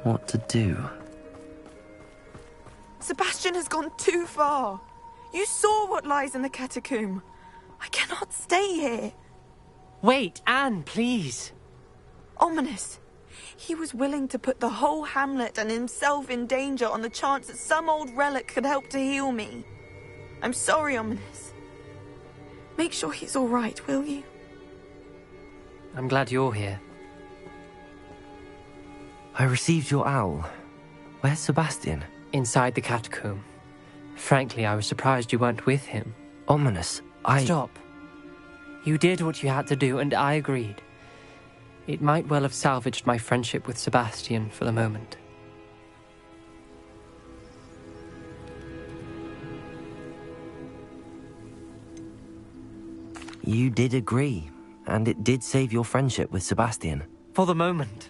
What to do? Sebastian has gone too far. You saw what lies in the catacomb. I cannot stay here. Wait, Anne, please. Ominous. He was willing to put the whole hamlet and himself in danger on the chance that some old relic could help to heal me. I'm sorry, Ominous. Make sure he's all right, will you? I'm glad you're here. I received your owl. Where's Sebastian? Inside the catacomb. Frankly, I was surprised you weren't with him. Ominous, Stop. You did what you had to do, and I agreed. It might well have salvaged my friendship with Sebastian for the moment. You did agree, and it did save your friendship with Sebastian. For the moment.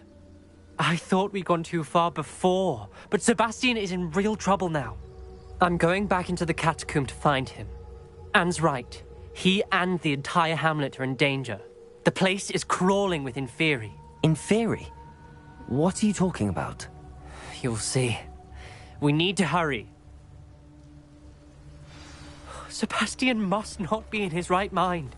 I thought we'd gone too far before, but Sebastian is in real trouble now. I'm going back into the catacomb to find him. Anne's right. He and the entire hamlet are in danger. The place is crawling with Inferi. Inferi? What are you talking about? You'll see. We need to hurry. Sebastian must not be in his right mind.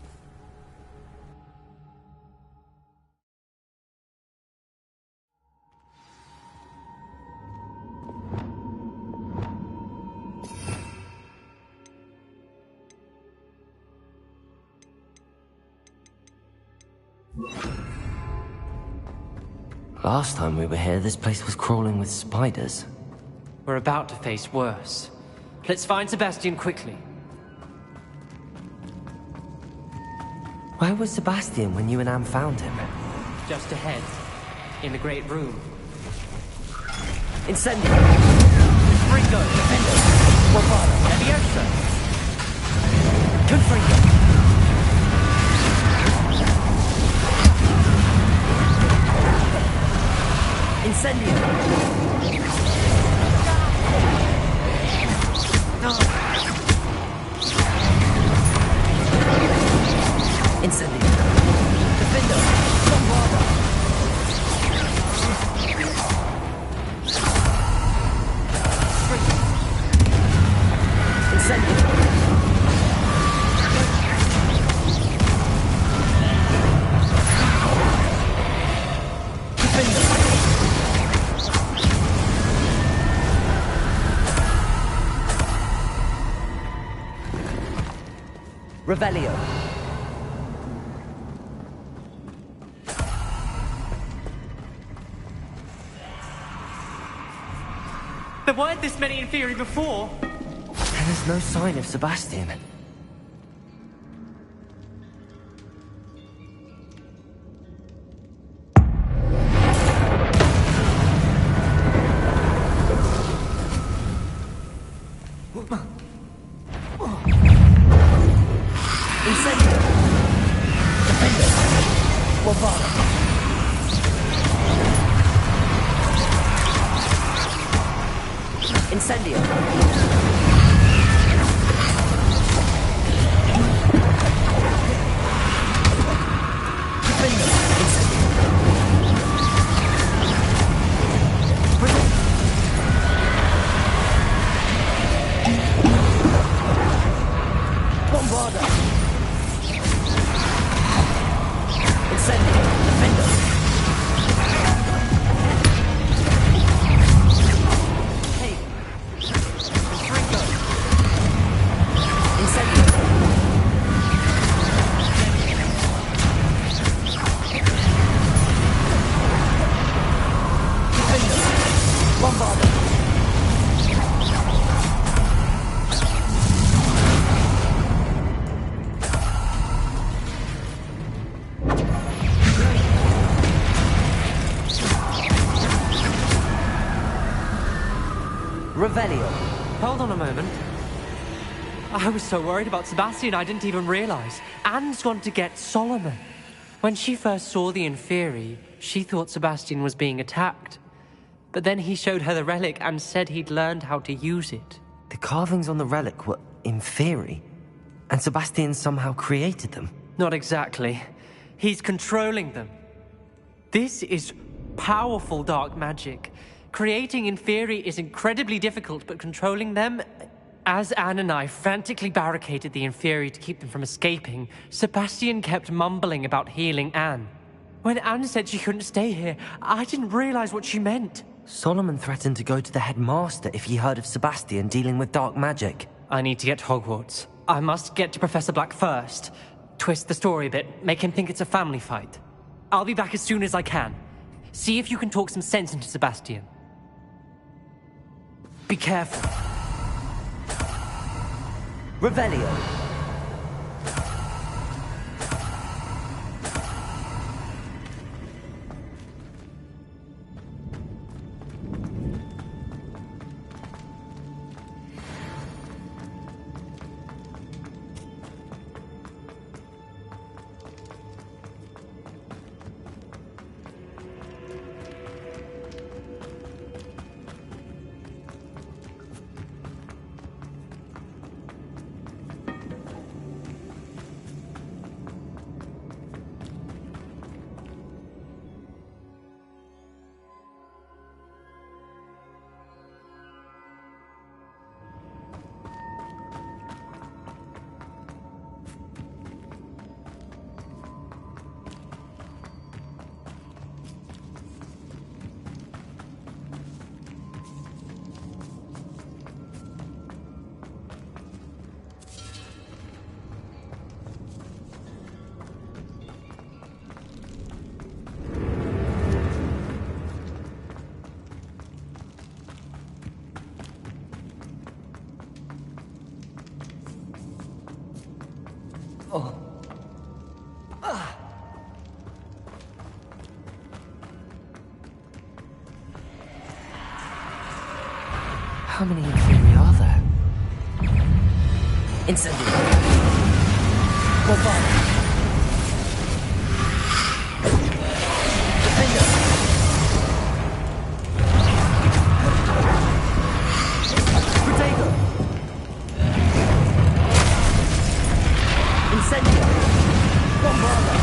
Last time we were here, this place was crawling with spiders. We're about to face worse. Let's find Sebastian quickly. Where was Sebastian when you and Anne found him? Just ahead, in the great room. Incendio! Ringo, Defender! Guavara, Leviosa! Confringo! Incendio! No! Incendio! Defender! Guavara! Incendio! Revelio. There weren't this many Inferi before. And there's no sign of Sebastian. Hold on a moment. I was so worried about Sebastian I didn't even realize. Anne's gone to get Solomon. When she first saw the Inferi, she thought Sebastian was being attacked. But then he showed her the relic and said he'd learned how to use it. The carvings on the relic were Inferi, and Sebastian somehow created them. Not exactly. He's controlling them. This is powerful dark magic. Creating Inferi is incredibly difficult, but controlling them... As Anne and I frantically barricaded the Inferi to keep them from escaping, Sebastian kept mumbling about healing Anne. When Anne said she couldn't stay here, I didn't realize what she meant. Solomon threatened to go to the headmaster if he heard of Sebastian dealing with dark magic. I need to get to Hogwarts. I must get to Professor Black first. Twist the story a bit, make him think it's a family fight. I'll be back as soon as I can. See if you can talk some sense into Sebastian. Be careful. Revelio. Oh. How many Inferi are there? Incendio. Bombard. Defender. Protego. Incendio. Bombarda.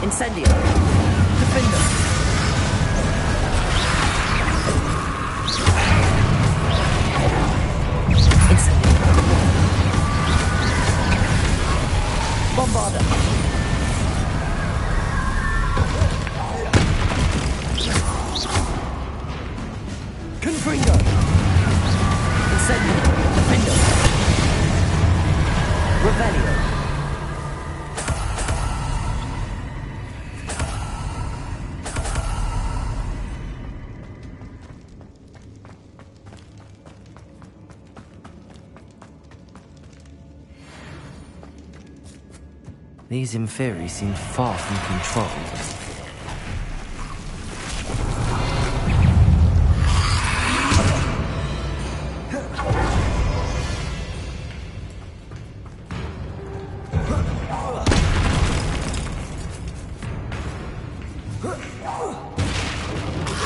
Incendio. Defender. Incendio. Bombarda. Confringo. Incendio. Defender. Revelio. These Inferi seem far from control.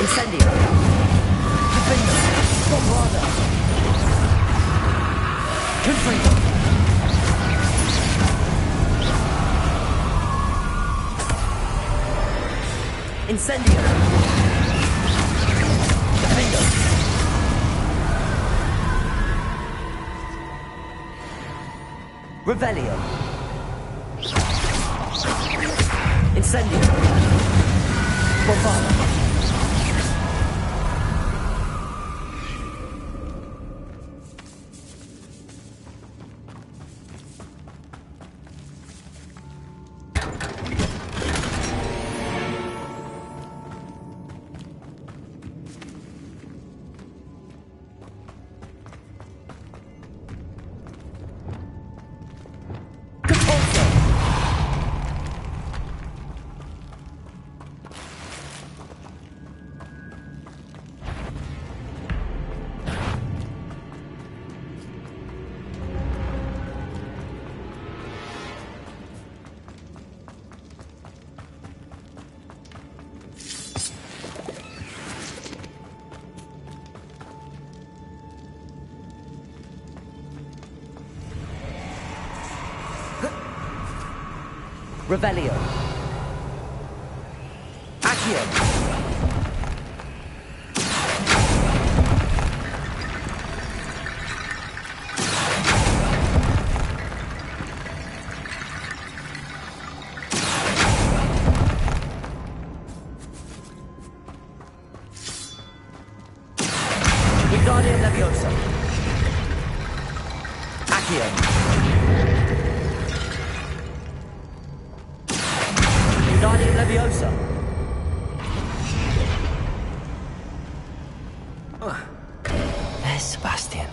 Incendio. Defender. Bombarda. Confringo. Incendio. Defender. Revelio. Incendio. Bombarda. Revelio. Accio. Wingardium Leviosa. Accio. Wingardium Leviosa. There's Sebastian.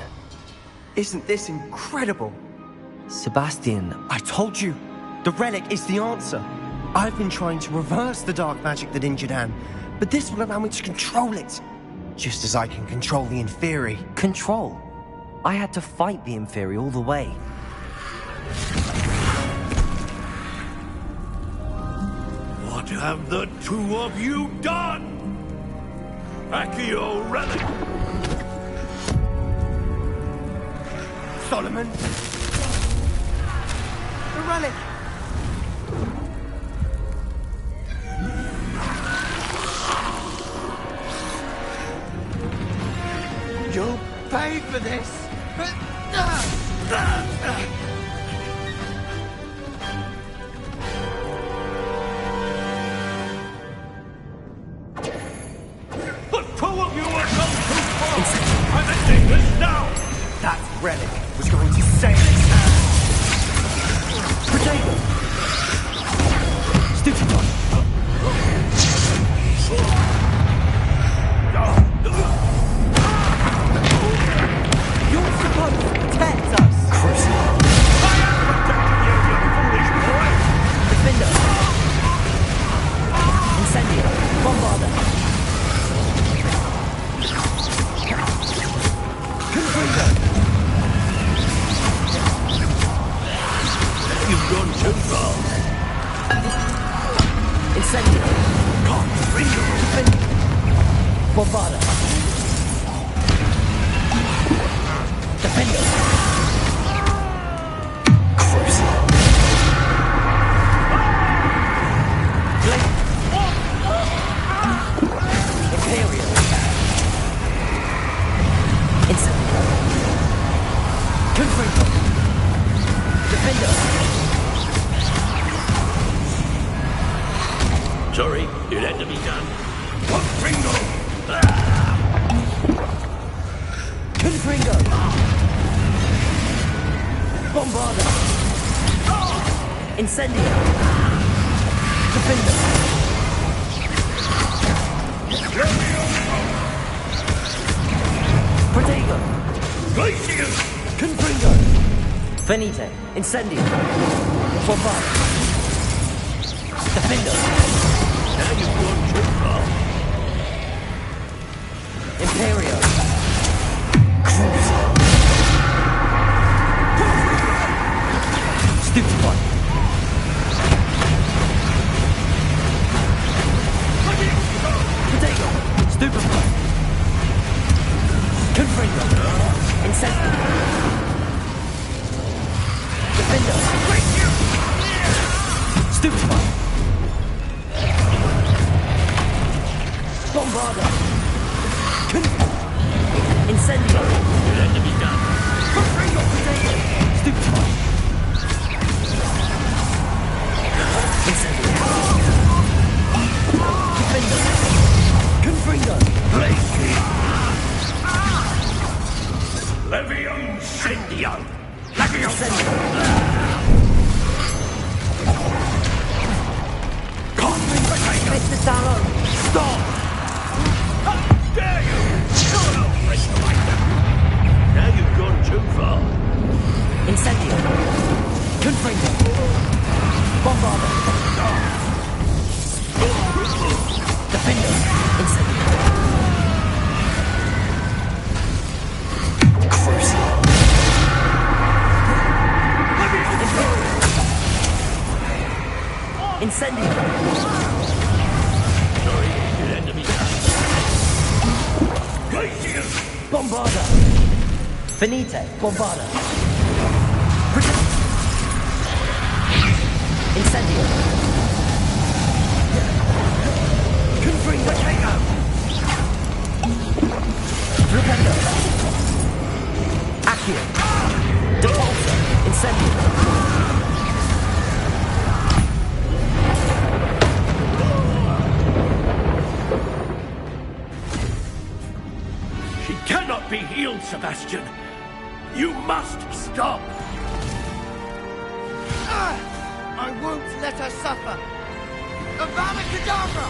Isn't this incredible? Sebastian. I told you, the relic is the answer. I've been trying to reverse the dark magic that injured Anne, but this will allow me to control it. Just as I can control the Inferi. Control? I had to fight the Inferi all the way. What have the two of you done? Accio relic! Solomon! The relic! You'll pay for this! The two of you have gone too far! I'm ending this now! That relic was going to sail its hand! Potato! Stupefy! You're supposed to protect us! I am protecting you, you foolish boy! Gryffindor. Incendio. Bombarda. Confringo! You've gone too far. Incendio. Confringo! Bombarda. Defender. Imperial. Incendio. Confringo. Defender. Sorry, it had to be done. Confringo! Confringo. Bombarda. Incendio. Defender. Protego. Glacius! Confringo. Venite. Incendio. Bombarda. Defender. Now you've gone too far. Imperio. Stupefy. Protego. Stupefy. Confringo. Incendio. Defender. Stupefy. Bombarda. Incendio. It had to be done. Confringo. Protego. Stupefy. Incendio. Defender. Confringo. Levium Incendio! Levium Incendio. Mr. Stallone. Stop! How dare you! No, now you've gone too far. Incendio. Confringo. Bombarda. Defender. Incendio. Incendio. Sorry, it had to be done. Glacius! Bombarda. Venite. Bombarda. Incendio! Confringator! Flipendo! Accio! Depulsor! Incendio! She cannot be healed, Sebastian. You must stop. I won't let her suffer. Avada Kedavra!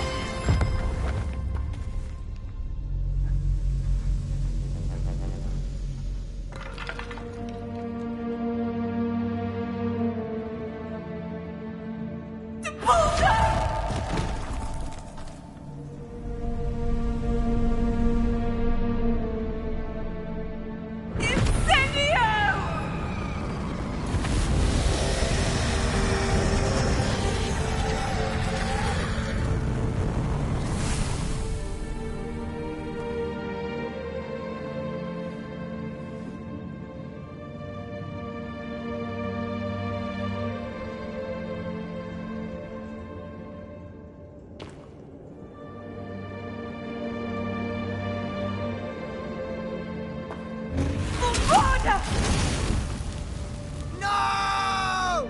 No!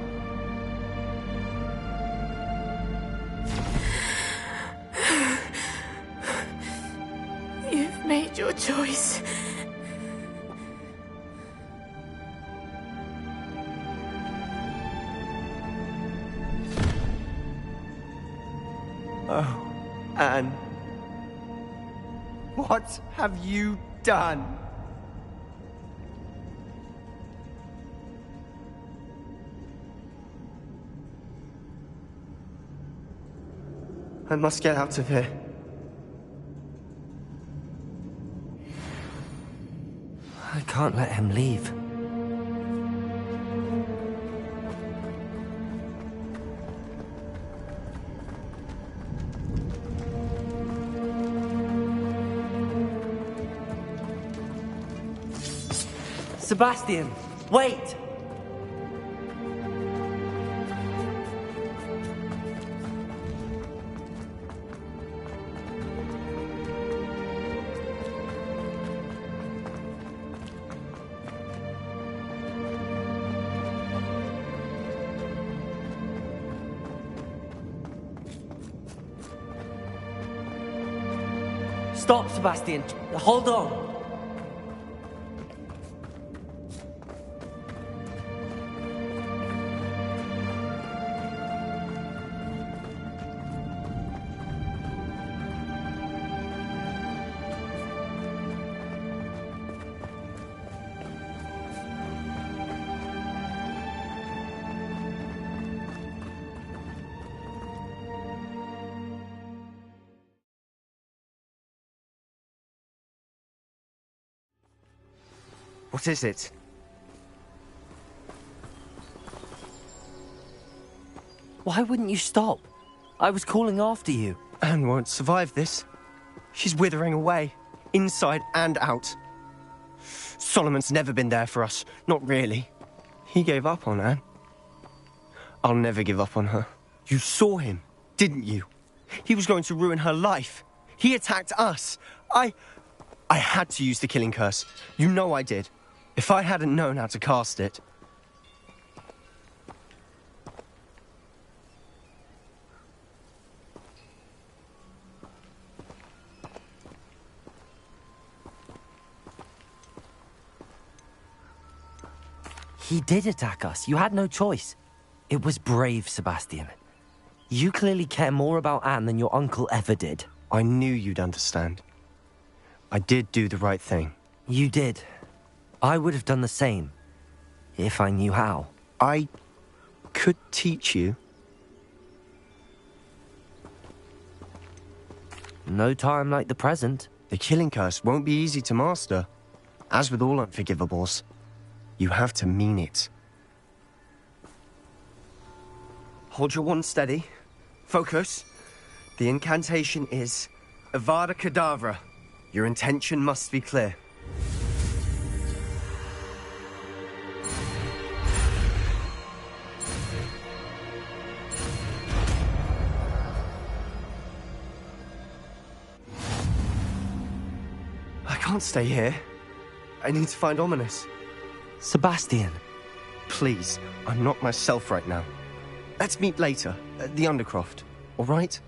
You've made your choice. Oh, Anne. What have you done? I must get out of here. I can't let him leave. Sebastian, wait! Stop, Sebastian. Hold on. What is it? Why wouldn't you stop? I was calling after you. Anne won't survive this. She's withering away, inside and out. Solomon's never been there for us, not really. He gave up on Anne. I'll never give up on her. You saw him, didn't you? He was going to ruin her life. He attacked us. I had to use the killing curse. You know I did. If I hadn't known how to cast it... He did attack us. You had no choice. It was brave, Sebastian. You clearly care more about Anne than your uncle ever did. I knew you'd understand. I did do the right thing. You did. I would have done the same, if I knew how. I could teach you. No time like the present. The killing curse won't be easy to master. As with all unforgivables, you have to mean it. Hold your wand steady. Focus. The incantation is Avada Kedavra. Your intention must be clear. can't stay here. I need to find Ominous. Sebastian. Please, I'm not myself right now. Let's meet later, at the Undercroft, all right?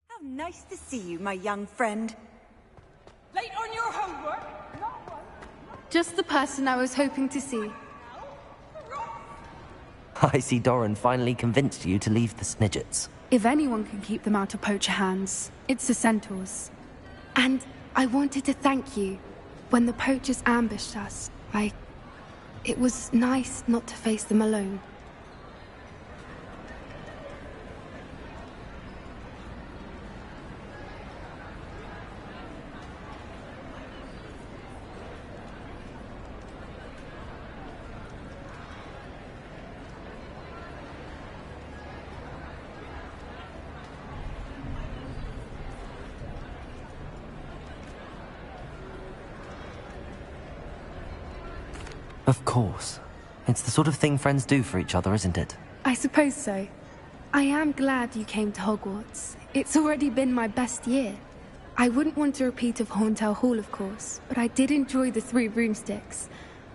How nice to see you, my young friend. Late on your homework? Just the person I was hoping to see. I see Doran finally convinced you to leave the Snidgets. If anyone can keep them out of poacher hands, it's the centaurs. And I wanted to thank you. When the poachers ambushed us, it was nice not to face them alone. Of course. It's the sort of thing friends do for each other, isn't it? I suppose so. I am glad you came to Hogwarts. It's already been my best year. I wouldn't want a repeat of Horntail Hall, of course, but I did enjoy the Three Broomsticks.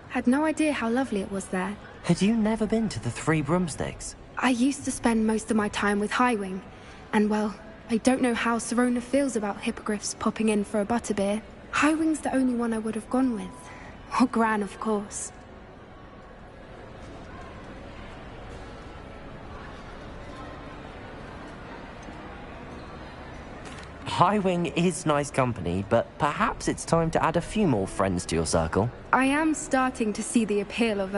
Had no idea how lovely it was there. Had you never been to the Three Broomsticks? I used to spend most of my time with Highwing, and well, I don't know how Serona feels about hippogriffs popping in for a butterbeer. Highwing's the only one I would have gone with. Or Gran, of course. Highwing is nice company, but perhaps it's time to add a few more friends to your circle. I am starting to see the appeal of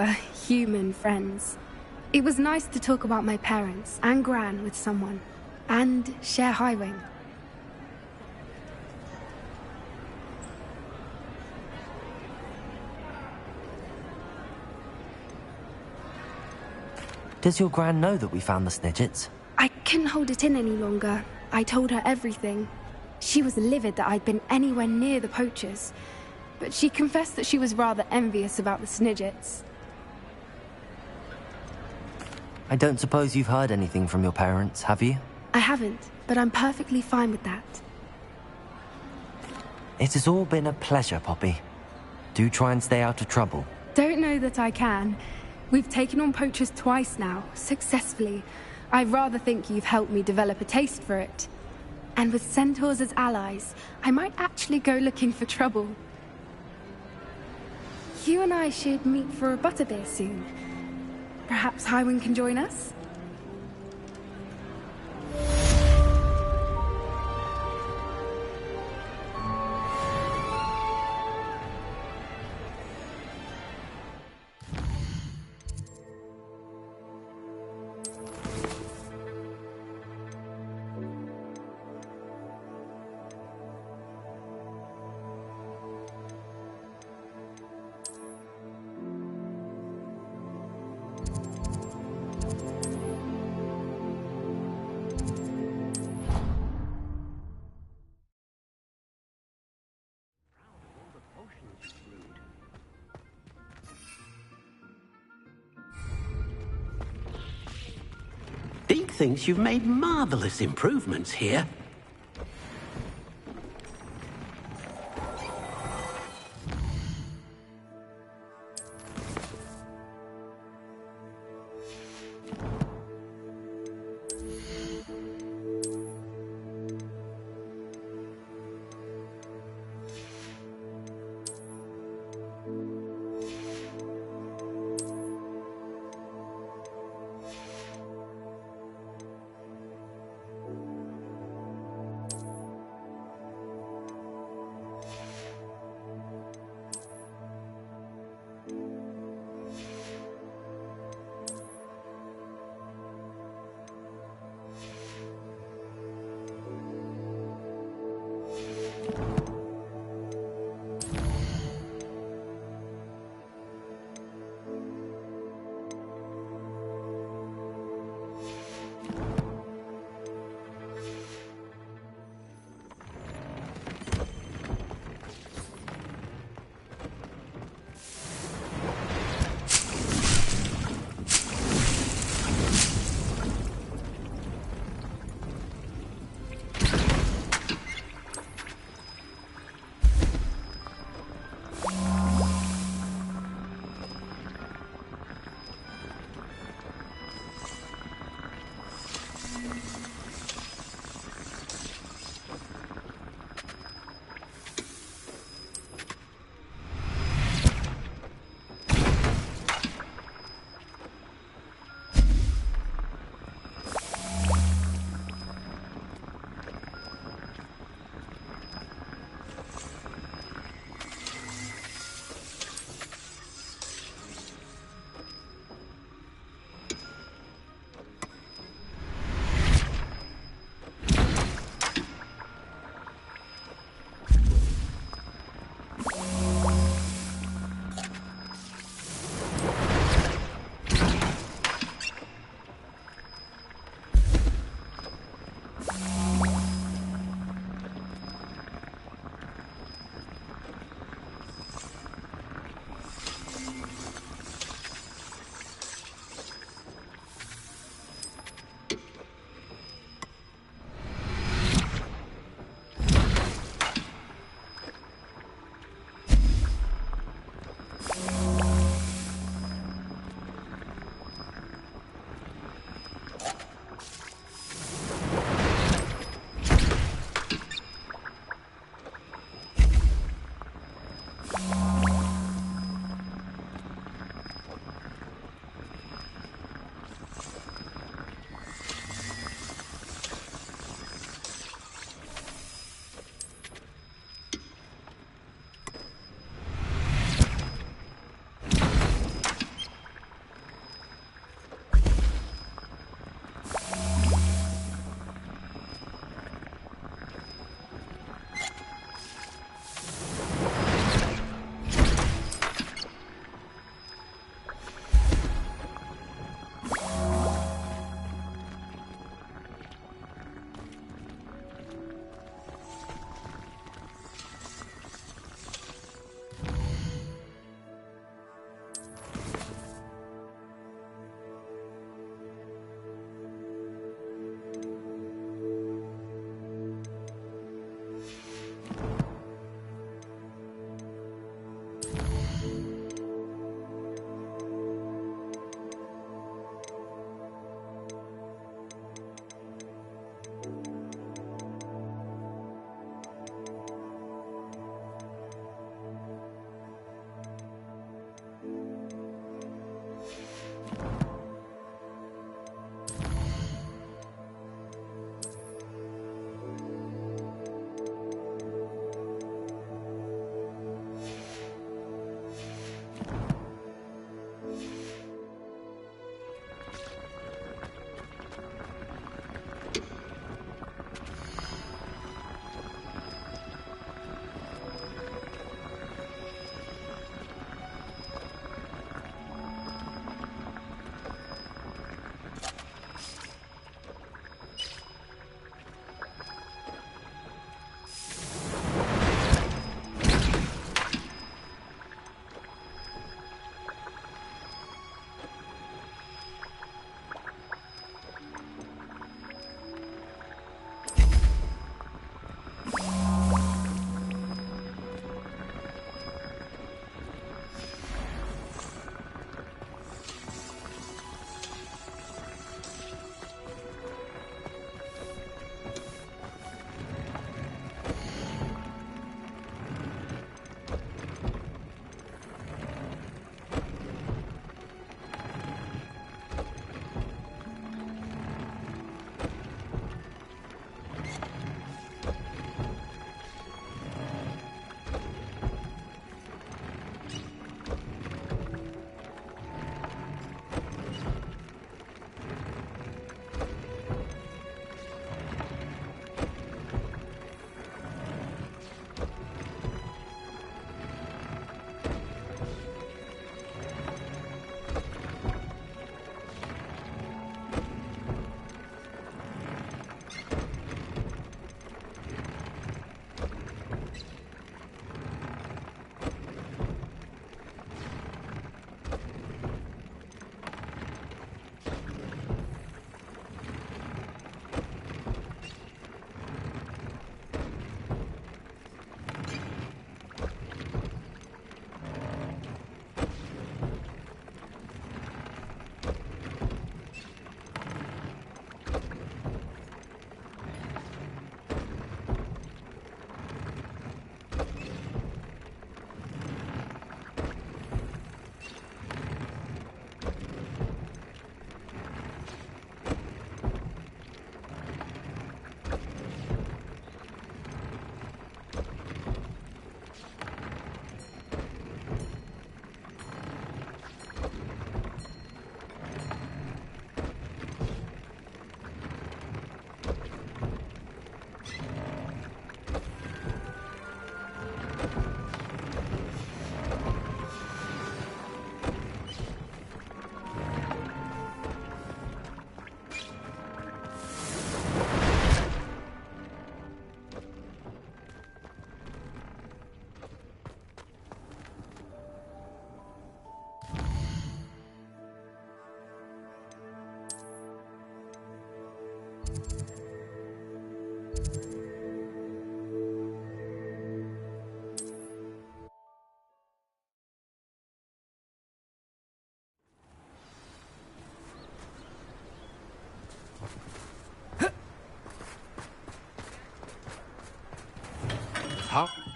human friends. It was nice to talk about my parents and Gran with someone, and share Highwing. Does your Gran know that we found the Snidgets? I couldn't hold it in any longer. I told her everything. She was livid that I'd been anywhere near the poachers, but she confessed that she was rather envious about the Snidgets. I don't suppose you've heard anything from your parents, have you? I haven't, but I'm perfectly fine with that. It has all been a pleasure, Poppy. Do try and stay out of trouble. Don't know that I can. We've taken on poachers twice now, successfully. I rather think you've helped me develop a taste for it. And with centaurs as allies, I might actually go looking for trouble. You and I should meet for a butterbeer soon. Perhaps Highwing can join us? Deke thinks you've made marvelous improvements here.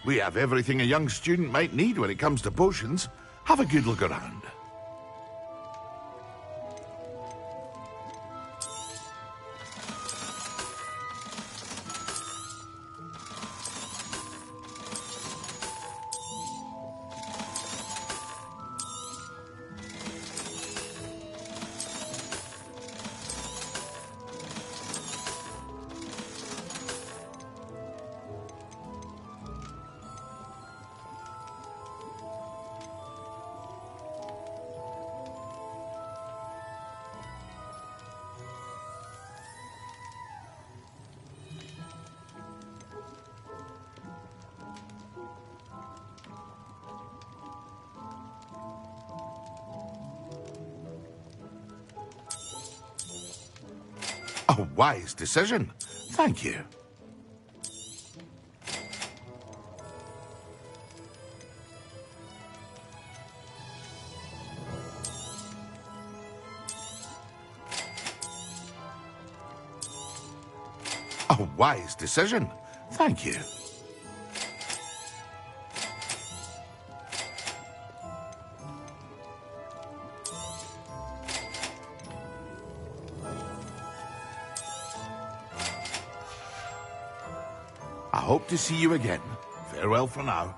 We have everything a young student might need when it comes to potions. Have a good look around. A wise decision. Thank you. A wise decision. Thank you. I hope to see you again. Farewell for now.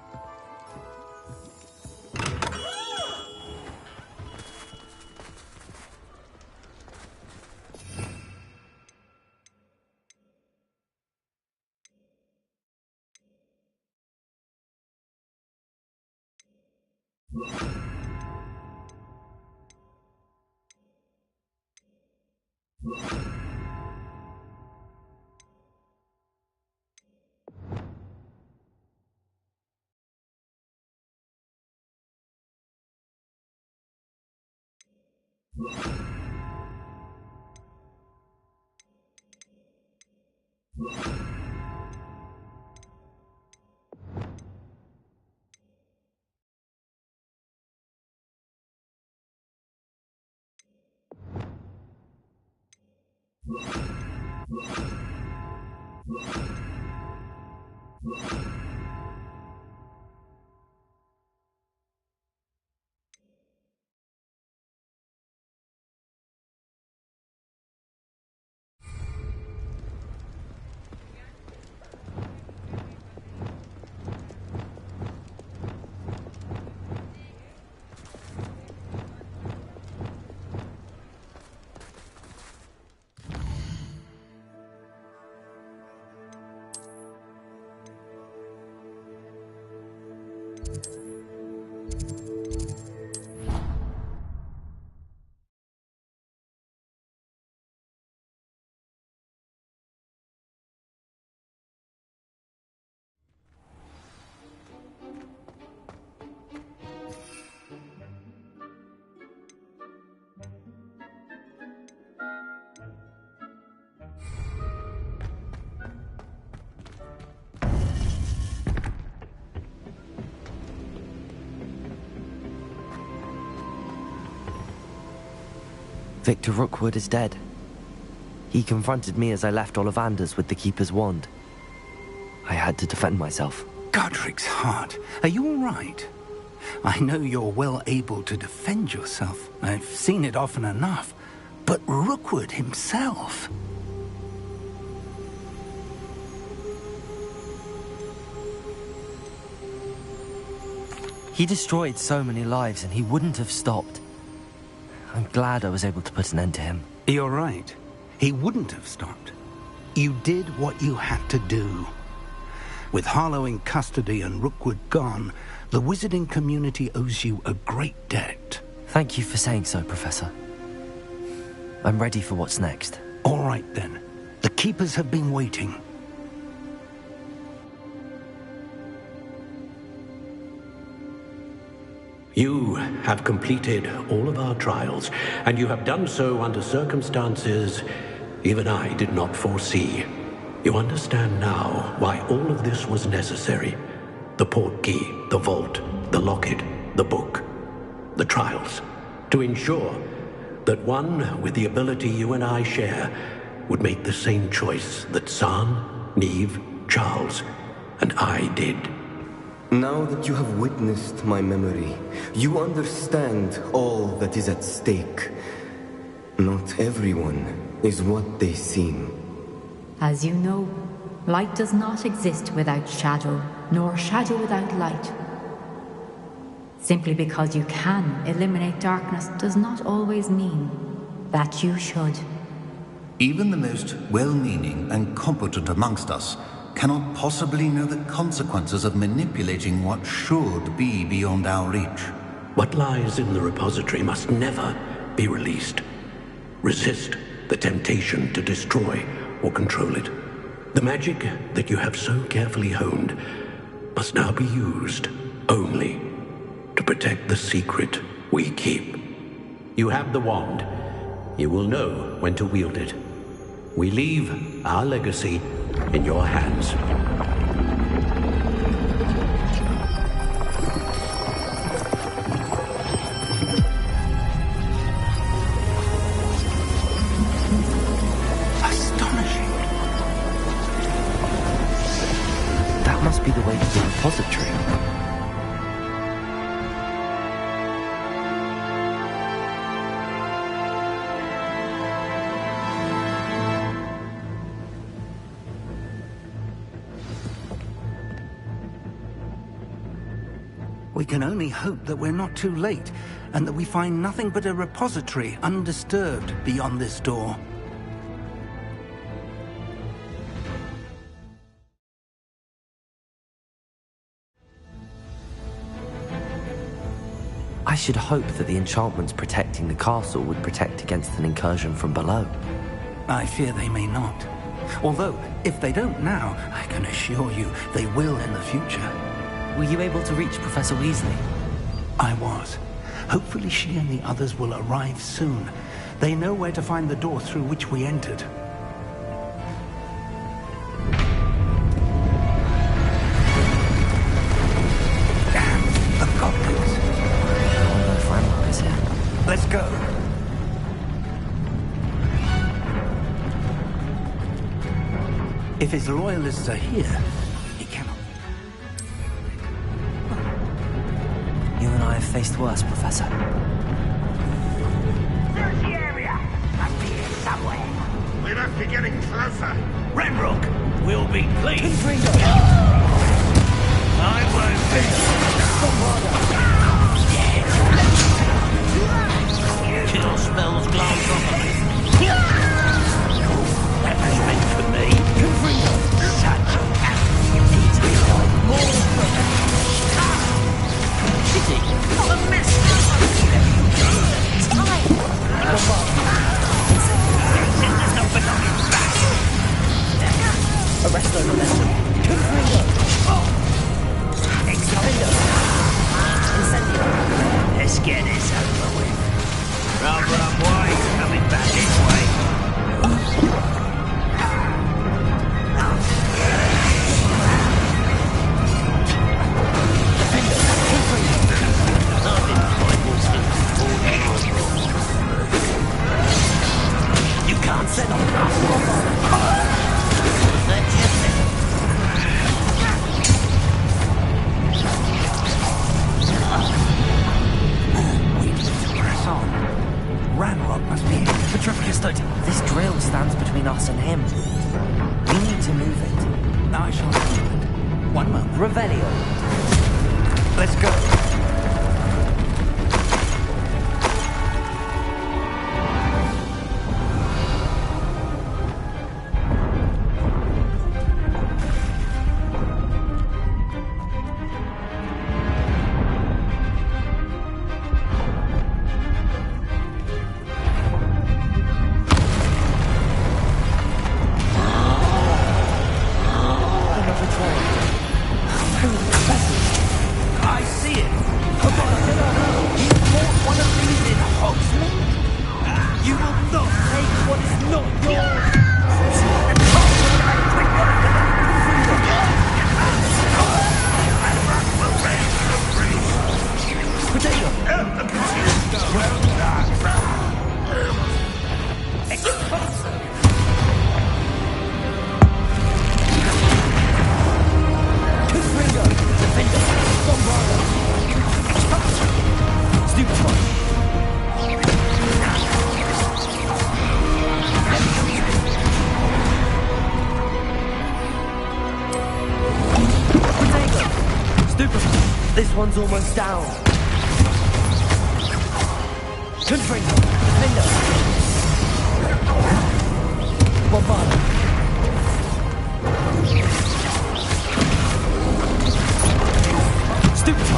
Victor Rookwood is dead. He confronted me as I left Ollivander's with the Keeper's wand. I had to defend myself. Godric's heart, are you all right? I know you're well able to defend yourself. I've seen it often enough. But Rookwood himself... He destroyed so many lives and he wouldn't have stopped. I'm glad I was able to put an end to him. You're right. He wouldn't have stopped. You did what you had to do. With Harlow in custody and Rookwood gone, the wizarding community owes you a great debt. Thank you for saying so, Professor. I'm ready for what's next. All right, then. The Keepers have been waiting. You have completed all of our trials, and you have done so under circumstances even I did not foresee. You understand now why all of this was necessary. The portkey, the vault, the locket, the book, the trials. To ensure that one with the ability you and I share would make the same choice that San, Neve, Charles, and I did. Now that you have witnessed my memory, you understand all that is at stake. Not everyone is what they seem. As you know, light does not exist without shadow, nor shadow without light. Simply because you can eliminate darkness does not always mean that you should. Even the most well-meaning and competent amongst us cannot possibly know the consequences of manipulating what should be beyond our reach. What lies in the repository must never be released. Resist the temptation to destroy or control it. The magic that you have so carefully honed must now be used only to protect the secret we keep. You have the wand. You will know when to wield it. We leave our legacy in your hands. Astonishing. That must be the way to the repository. We can only hope that we're not too late, and that we find nothing but a repository undisturbed beyond this door. I should hope that the enchantments protecting the castle would protect against an incursion from below. I fear they may not. Although, if they don't now, I can assure you they will in the future. Were you able to reach Professor Weasley? I was. Hopefully she and the others will arrive soon. They know where to find the door through which we entered. Damn, the goblins. I wonder if Ravenclaw is here. Let's go. If his loyalists are here, he cannot. You and I have faced worse, Professor. Search the area! Must be here somewhere. We must be getting closer. Ranrock will be pleased. I won't be. Kill spells glance off of me. That was meant for me. Such detail. More Kitty, what a mess. Time. There's no belonging back. Arrest the momentum. Confringo. Expinder. Incendio. Let's get this over with. Rum, why he's coming back this way? You can't set on Ranrock must be Petrificus, this drill stands between us and him. We need to move it. I shall do it. One moment. Revelio. Let's go. I see it! You bought one of these in Hogsmeade? You will not take what is not yours! This one's almost down. Confringo. Defender. Bombard. Stupefy.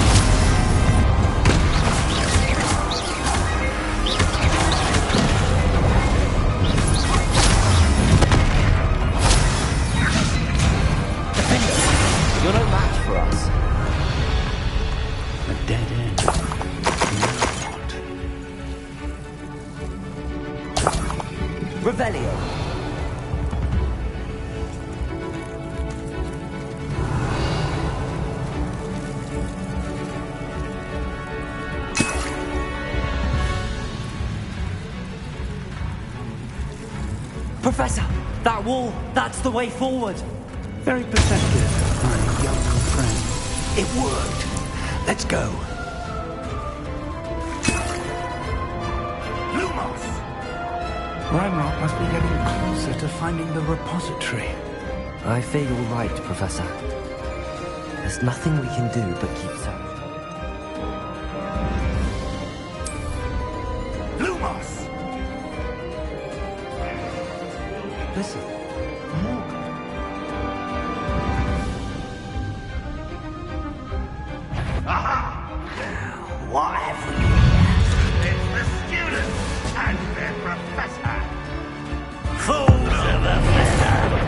Defender. You're no match for us. A dead end. Revelio. Professor, that wall, that's the way forward. Very perceptive, my young friend. It worked. Let's go. Lumos! Ranrock must be getting closer to finding the repository. I fear you're right, Professor. There's nothing we can do but keep searching. Lumos! Listen. Aha! What have we here? It's the students and their professor. Fools of a feather!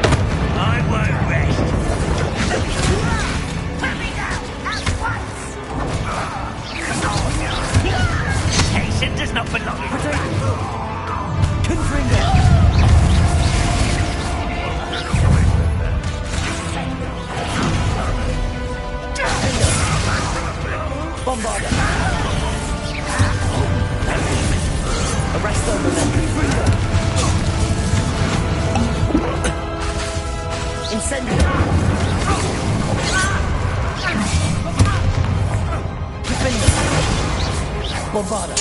I won't rest. Let me go at once! Hasten does not belong in Confringo! Bombarda! Arresto Momentum! Incendio! Defender! Bombarda!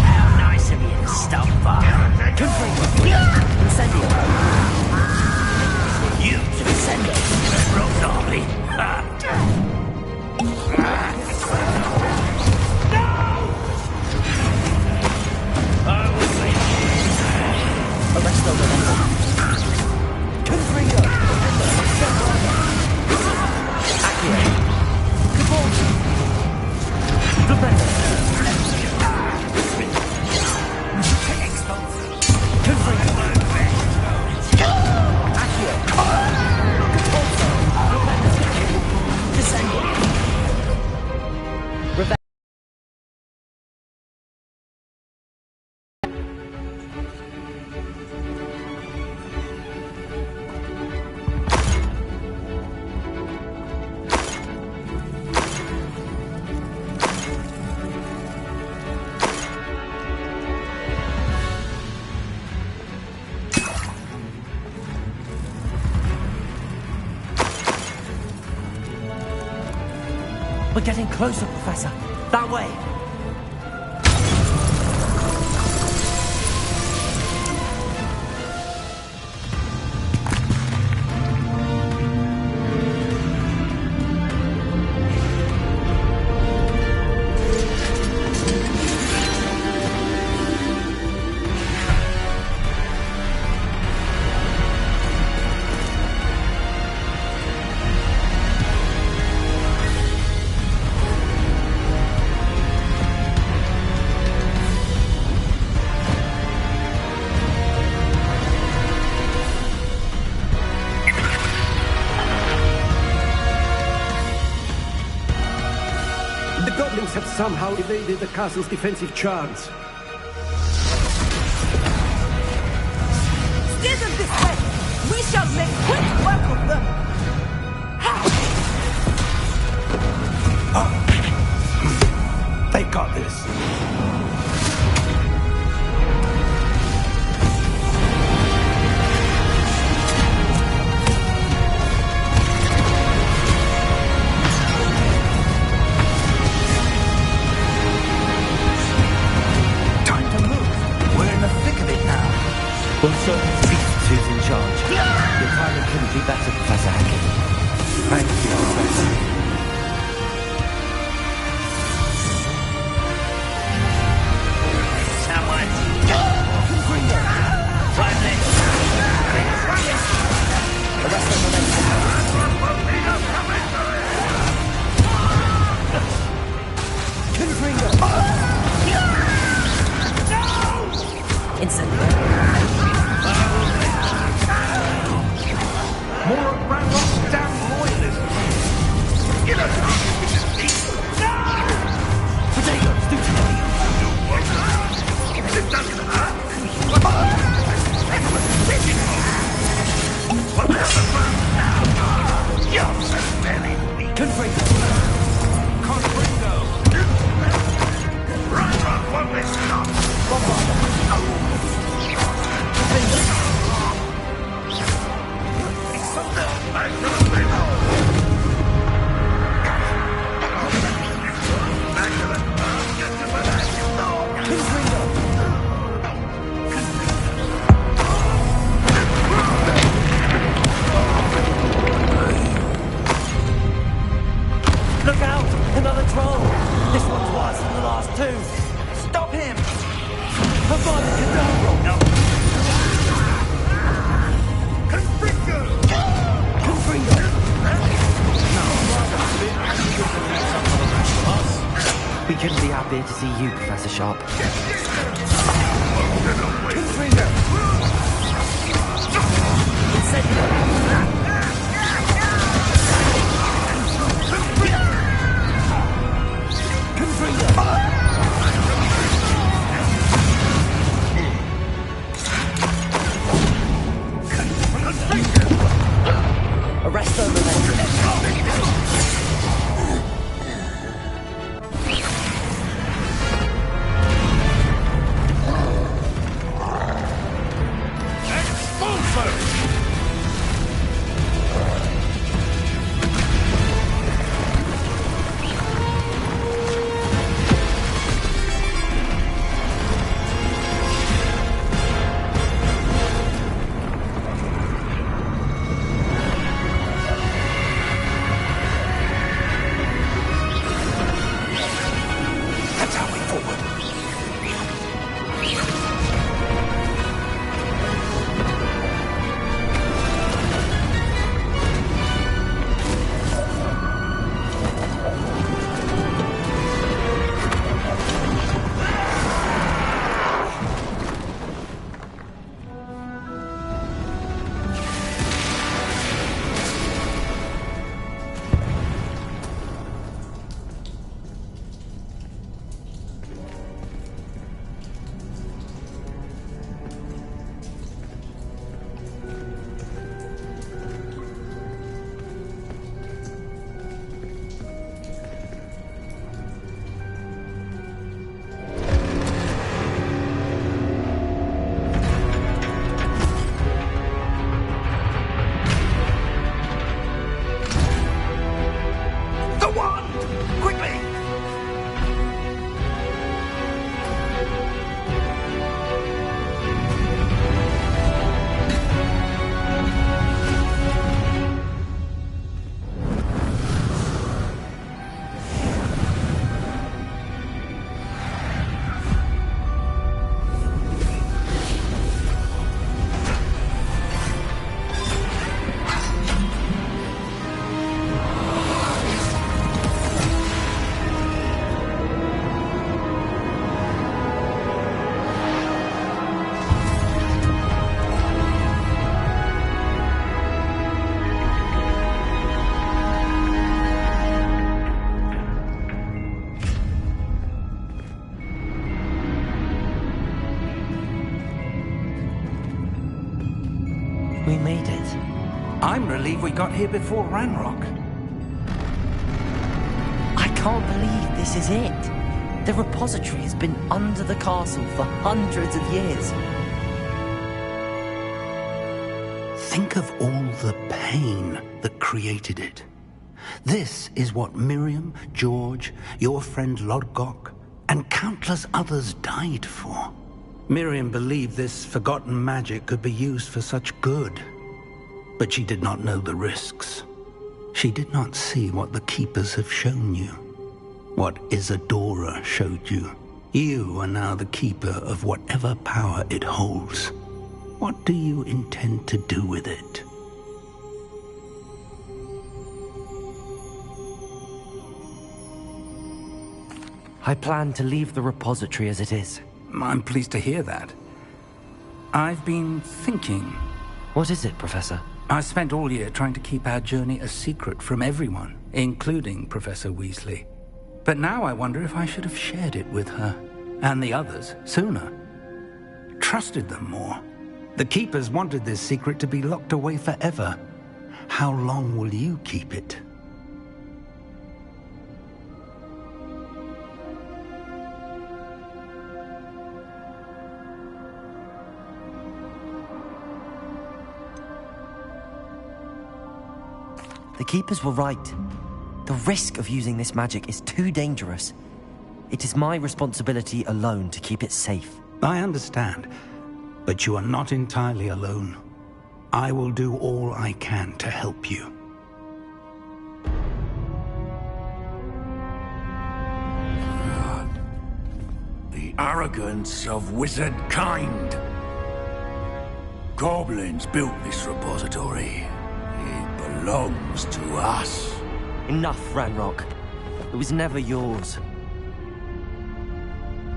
How nice of you to stop by. Confringo! Incendio! You to Incendio! Roll Darby! Arresto Momentum! Confringo! Accio! Cavalry! Defender! Confringo! Accio! Descendo! We're getting closer, Professor. That way. Have somehow evaded the castle's defensive charms. Steer them this way! We shall make quick work of them! They got this. better, Professor Hackett. Thank you, Professor. More of Ravenclaw's damn loyalists! You don't think you can just eat? No! Potatoes, do it doesn't hurt. What the fuck? You're so very weak. Confringo! Ravenclaw won't listen up! Look out! Another troll! This one's worse than the last two! Stop him! Hogwarts no! We couldn't be happier to see you, Professor Sharp. Arrest them, We made it. I'm relieved we got here before Ranrock. I can't believe this is it. The repository has been under the castle for hundreds of years. Think of all the pain that created it. This is what Miriam, George, your friend Lodgok, and countless others died for. Miriam believed this forgotten magic could be used for such good. but she did not know the risks. She did not see what the Keepers have shown you, what Isadora showed you. You are now the Keeper of whatever power it holds. What do you intend to do with it? I plan to leave the repository as it is. I'm pleased to hear that. I've been thinking. What is it, Professor? I spent all year trying to keep our journey a secret from everyone, including Professor Weasley. But now I wonder if I should have shared it with her, and the others, sooner. Trusted them more. The Keepers wanted this secret to be locked away forever. How long will you keep it? The Keepers were right. The risk of using this magic is too dangerous. It is my responsibility alone to keep it safe. I understand, but you are not entirely alone. I will do all I can to help you. The arrogance of wizard kind. Goblins built this repository. It belongs to us. Enough, Ranrock. It was never yours.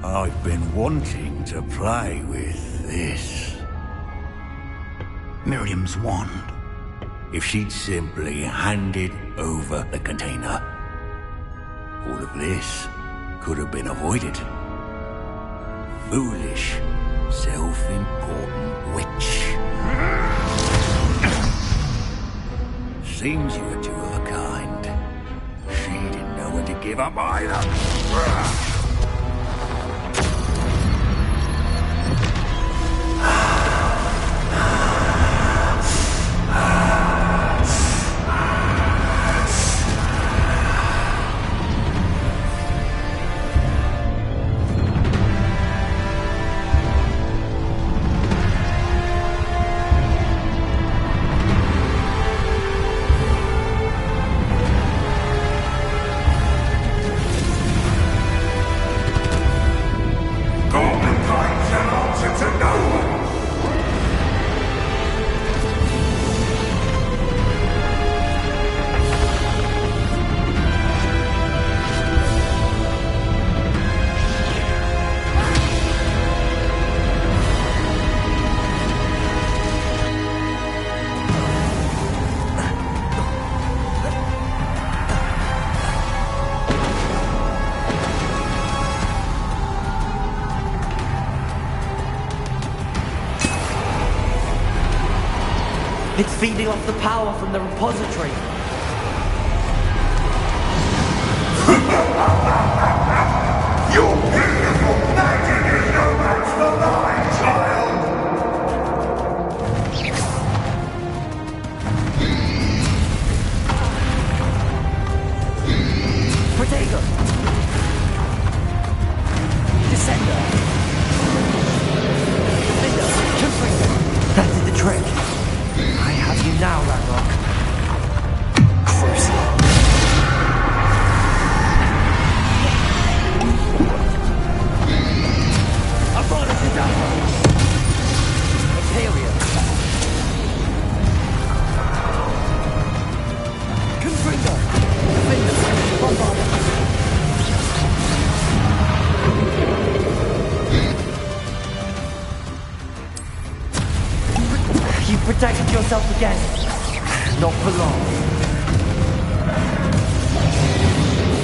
I've been wanting to play with this. Miriam's wand. If she'd simply handed over the container, all of this could have been avoided. Foolish, self-important witch. Seems you were two of a kind. She didn't know when to give up either. It's feeding off the power from the repository. Your beautiful magic is no match for mine, child! Protego! Descender! Defender! That did the trick. I have you now, Ranrock. Crucial. Abracadabra! Imperial! Confringo! Defender! Bombard! You protected yourself again. Not for long.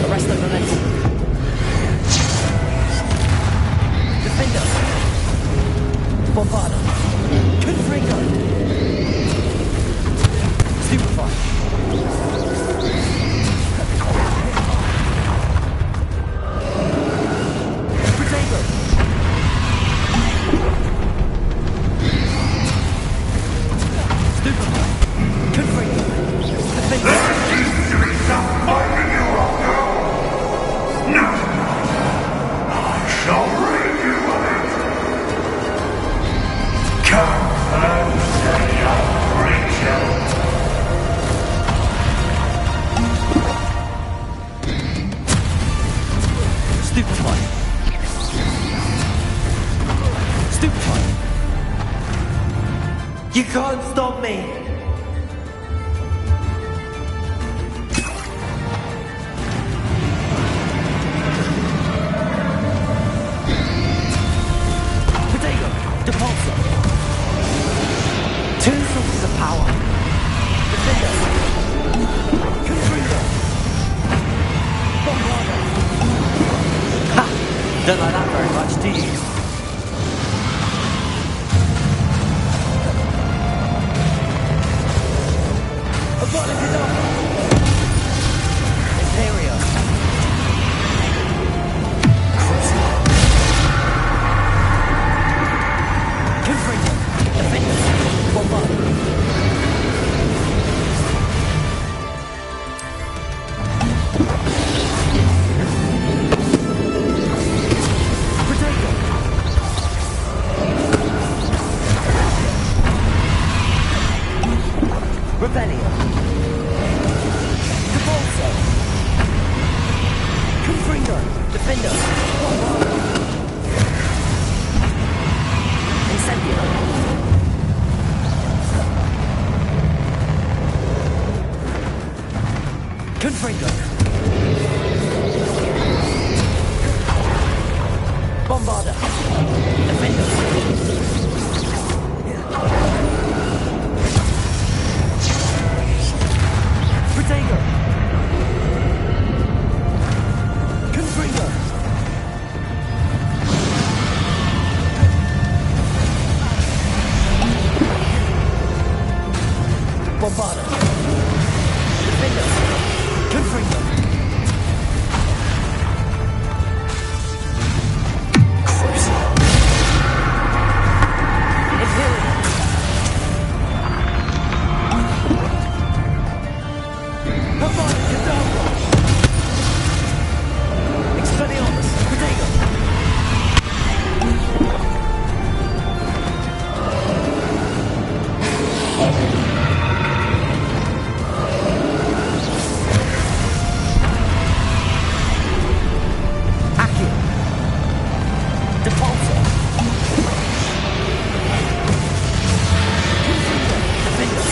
Arrest the momentum. Defender. Bombardo. Confringo. Stupefy. Protego. There seems to be some fighting you, Rocco! Stupefy. Stupefy. You can't stop me. Potato. Depulsor. Two sources of power. Defender. Confringo. Bombarder. Ha! Don't like that very much, do you? Imperial. Confringo. Defender. Bombarder. Rebellion. Depulsor. Confringo. Defender. Incendio. Confringo. Bombarder. Defender. Protego. Confringo. Bombarder. Defender. Confringo. Imperial. Expelliarmus. Protego. Accio. Depulsor. Defender.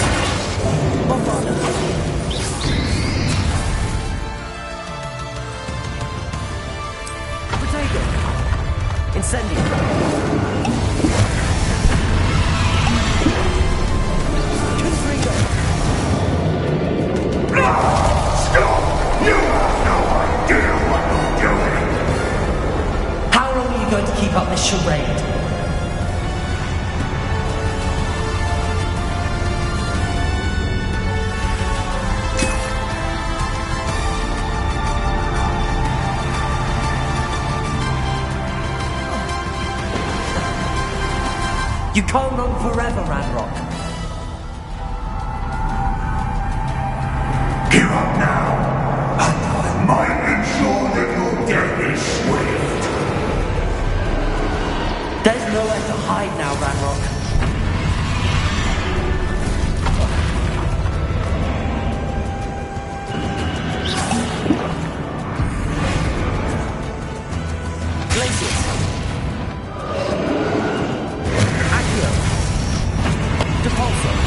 Bombarder. Protego. Incendio. Confringo. Stop! You have no idea what you're doing! How long are you going to keep up this charade? You can't run forever, Ranrock. Give up now, and I might ensure that your death is swift. There's nowhere to hide now, Ranrock. Glacius. Accio. Depulsor.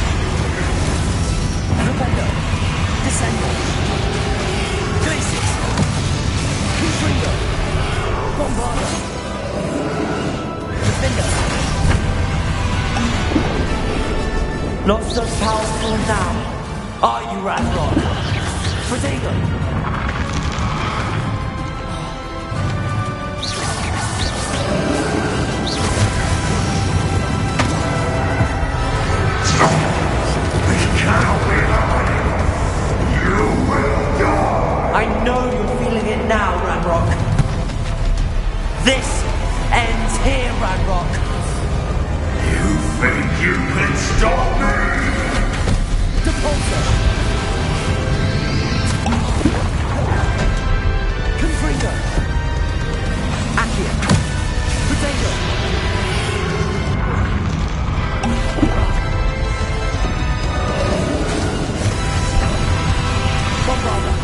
Defender. Descender. Glacius. Confringo. Bombarder. Defender. Not so powerful now, are you, Ranrock? Protego. I know you're feeling it now, Ranrock. This ends here, Ranrock. You think you can stop me? Depulsor. Confringo. Accio. Protego. Bombarder.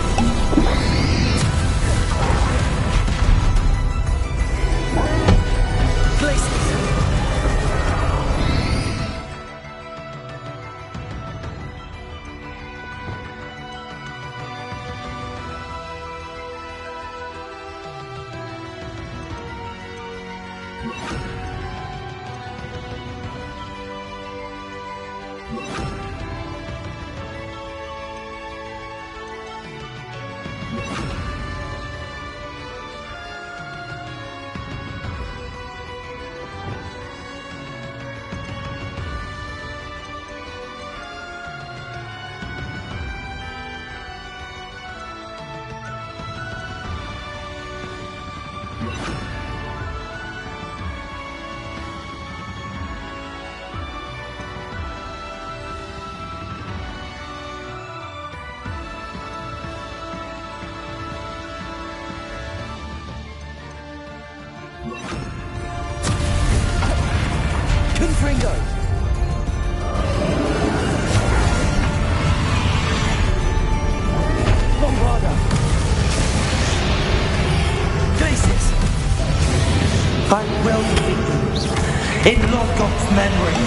In Lodgok's memory.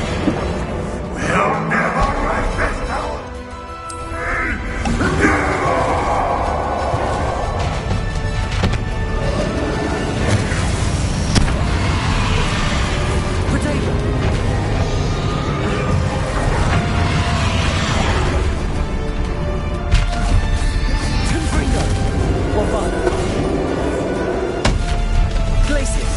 We'll never break this tower. Potato. Confringo. Wavana. Glacius.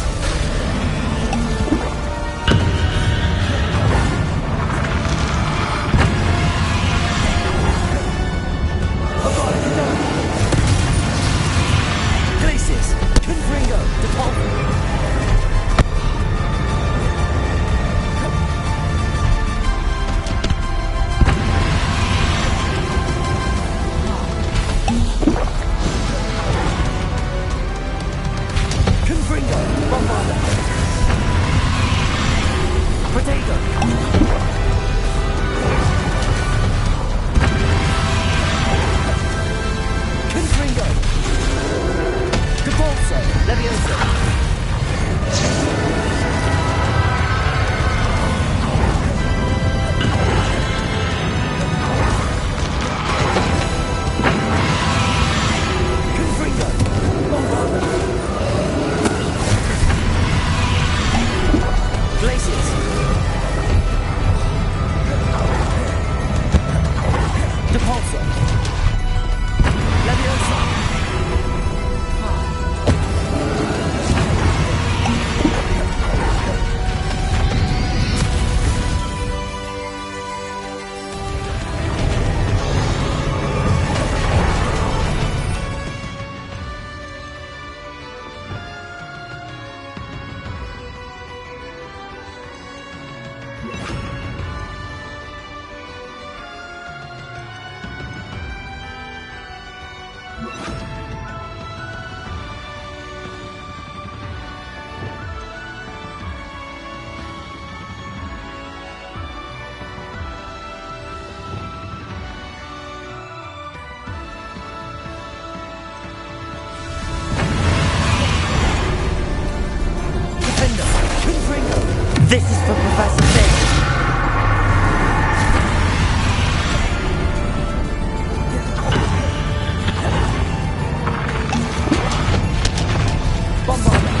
This is for Professor Fig. Bombarda.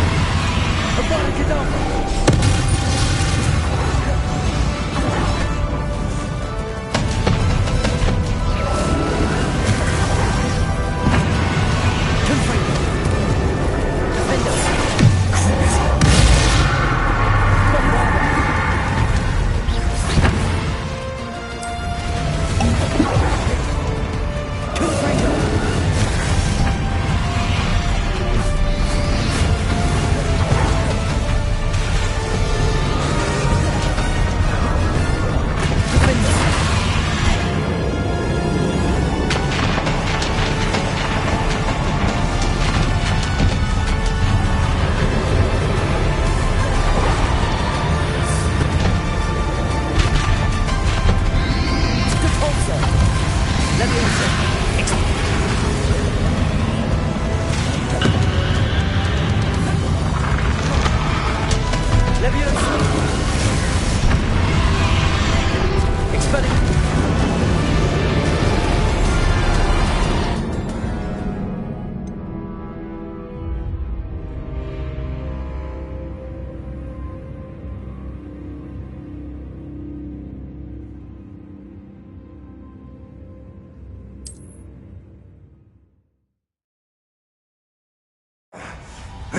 Abracadabra.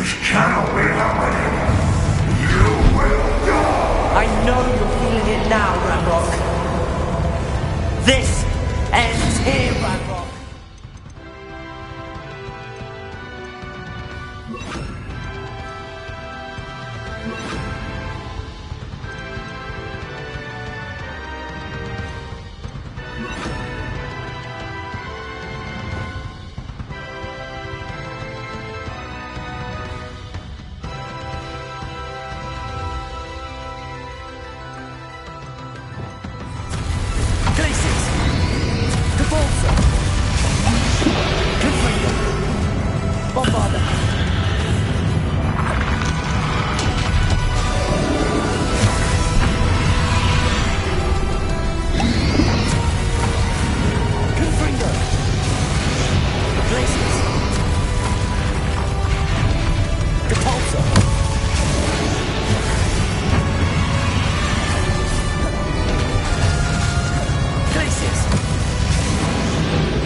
This cannot be happening. You will die. I know you're feeling it now, Ranrock. This ends here, Ranrock.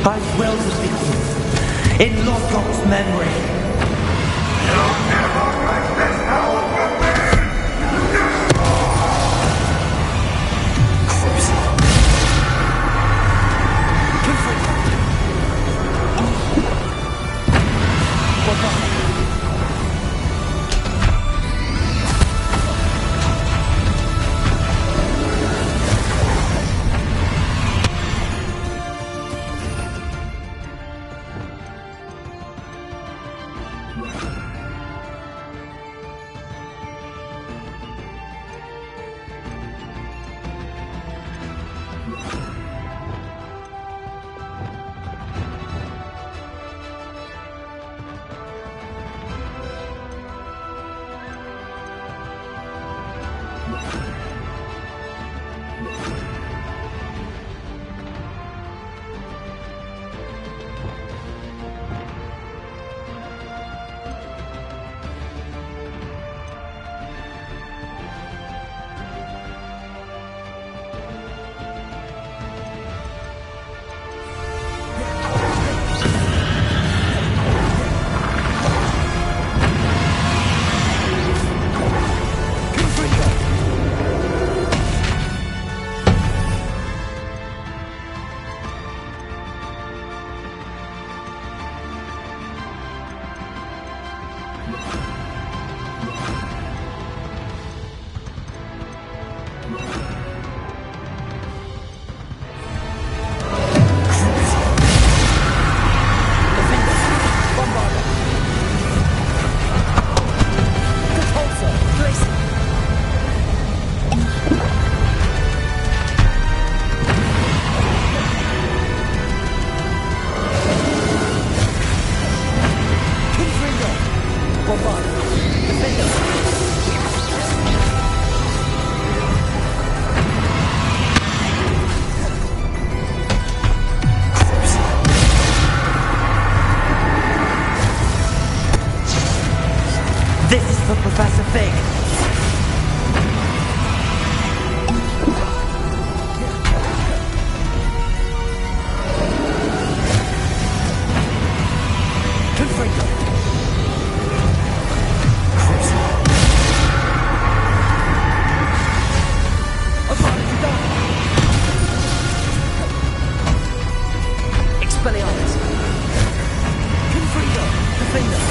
I will defeat you in Lodgok's memory. You'll never break this power from me! This is for Professor Fig. Expelliarmus. Confringo. Defender.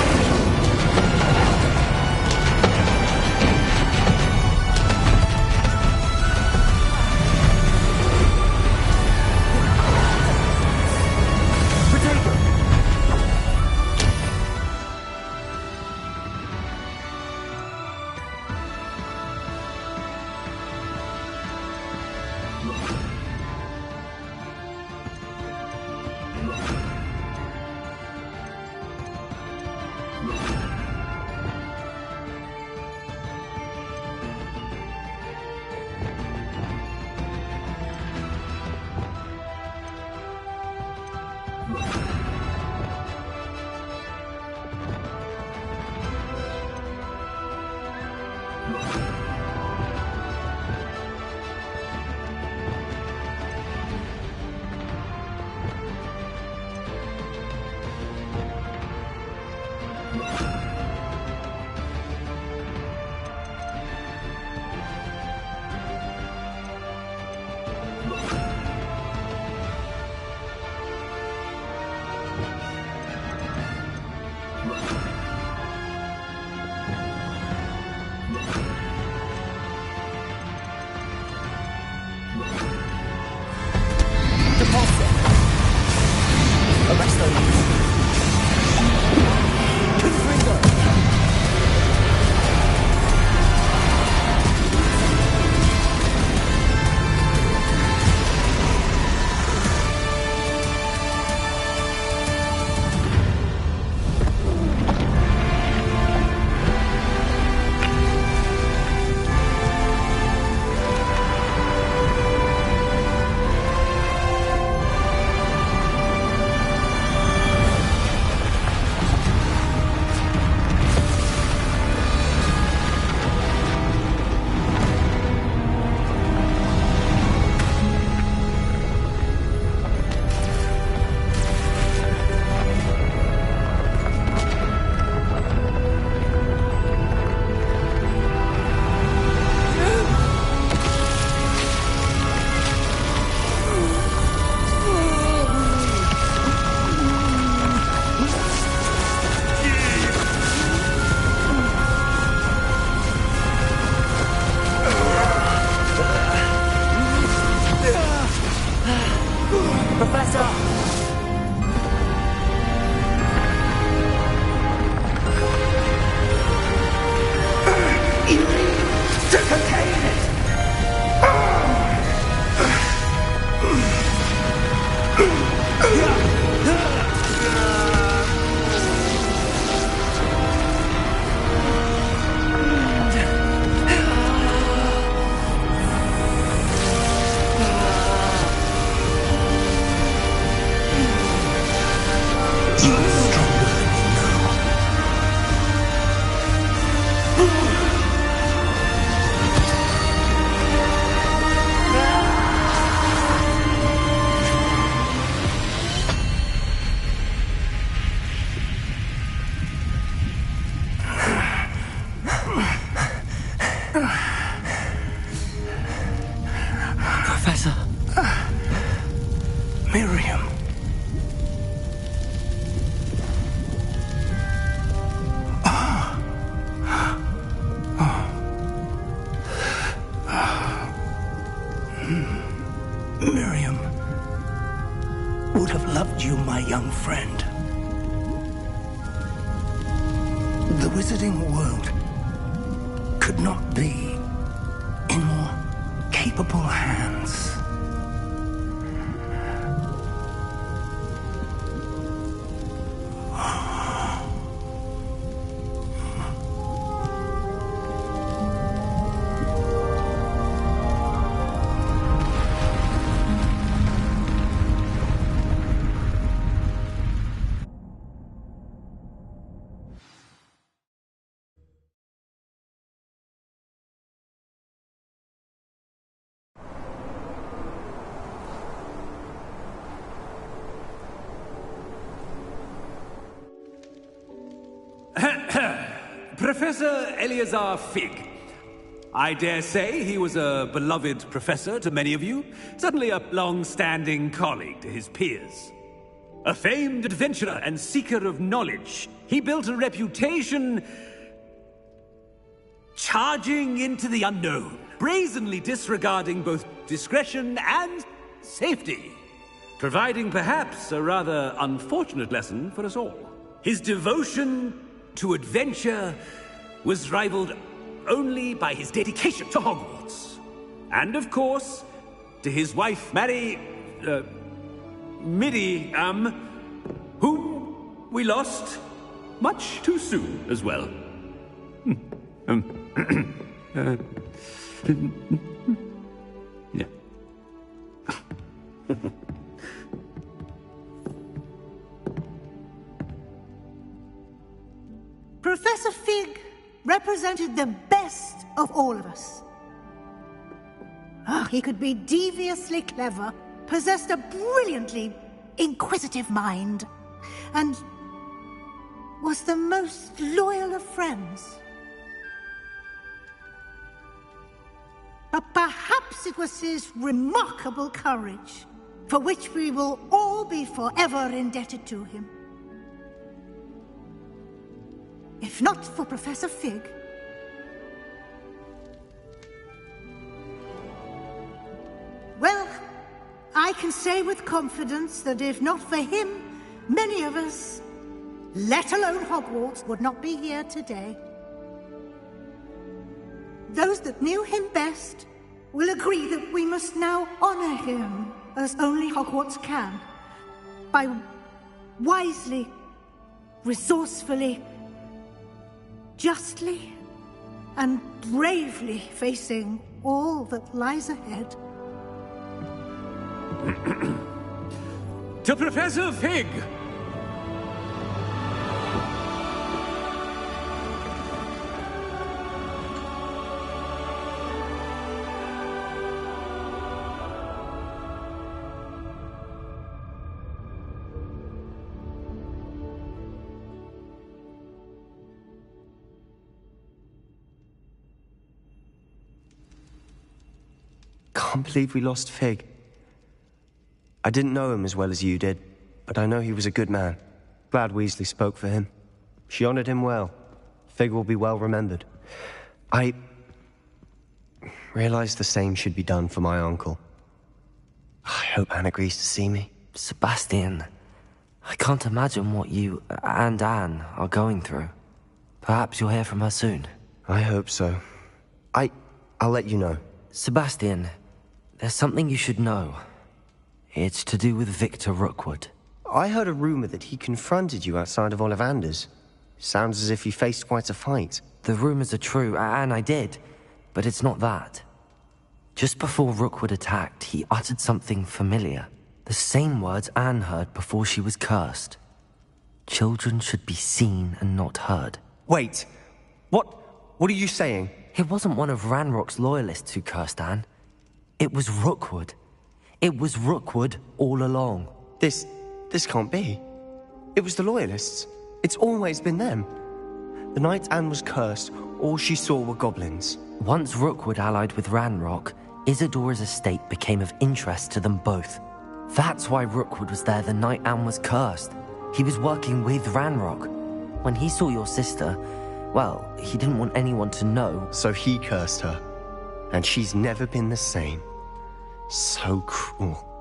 Professor. Miriam. Miriam would have loved you, my young friend. The wizarding world could not be in more capable hands. Professor Eleazar Fig. I dare say he was a beloved professor to many of you, certainly a long-standing colleague to his peers. A famed adventurer and seeker of knowledge, he built a reputation charging into the unknown, brazenly disregarding both discretion and safety, providing perhaps a rather unfortunate lesson for us all. His devotion to adventure was rivaled only by his dedication to Hogwarts. And of course, to his wife, Midi, whom we lost much too soon as well. Yeah. Professor Fig represented the best of all of us. He could be deviously clever, possessed a brilliantly inquisitive mind, and was the most loyal of friends. But perhaps it was his remarkable courage, for which we will all be forever indebted to him. If not for Professor Fig, well, I can say with confidence that if not for him, many of us, let alone Hogwarts, would not be here today. Those that knew him best will agree that we must now honor him as only Hogwarts can, by wisely, resourcefully, justly and bravely facing all that lies ahead. To Professor Fig! Can't believe we lost Fig. I didn't know him as well as you did, but I know he was a good man. Glad Weasley spoke for him. She honored him well. Fig will be well remembered. I realized the same should be done for my uncle. I hope Anne agrees to see me. Sebastian, I can't imagine what you and Anne are going through. Perhaps you'll hear from her soon. I hope so. I'll let you know. Sebastian, there's something you should know. It's to do with Victor Rookwood. I heard a rumor that he confronted you outside of Ollivander's. Sounds as if he faced quite a fight. The rumors are true, and I did, but it's not that. Just before Rookwood attacked, he uttered something familiar. The same words Anne heard before she was cursed. Children should be seen and not heard. Wait, What are you saying? It wasn't one of Ranrock's loyalists who cursed Anne. It was Rookwood. It was Rookwood all along. This can't be. It was the Loyalists. It's always been them. The night Anne was cursed, all she saw were goblins. Once Rookwood allied with Ranrock, Isadora's estate became of interest to them both. That's why Rookwood was there the night Anne was cursed. He was working with Ranrock. When he saw your sister, well, he didn't want anyone to know. So he cursed her. And she's never been the same. So cruel.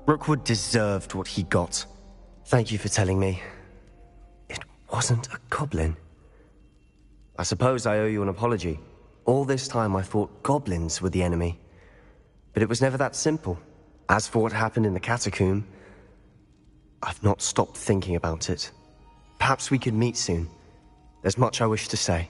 Rookwood deserved what he got. Thank you for telling me. It wasn't a goblin. I suppose I owe you an apology. All this time I thought goblins were the enemy. But it was never that simple. As for what happened in the catacomb, I've not stopped thinking about it. Perhaps we could meet soon. There's much I wish to say.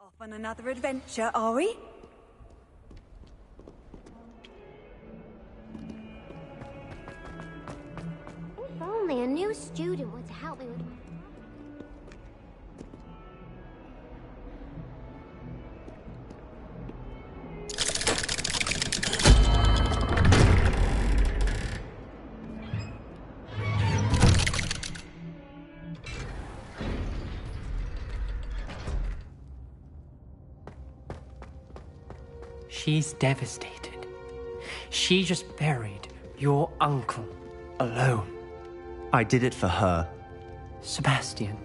Off on another adventure, are we? If only a new student were to help me with my... She's devastated. She just buried your uncle alone. I did it for her. Sebastian,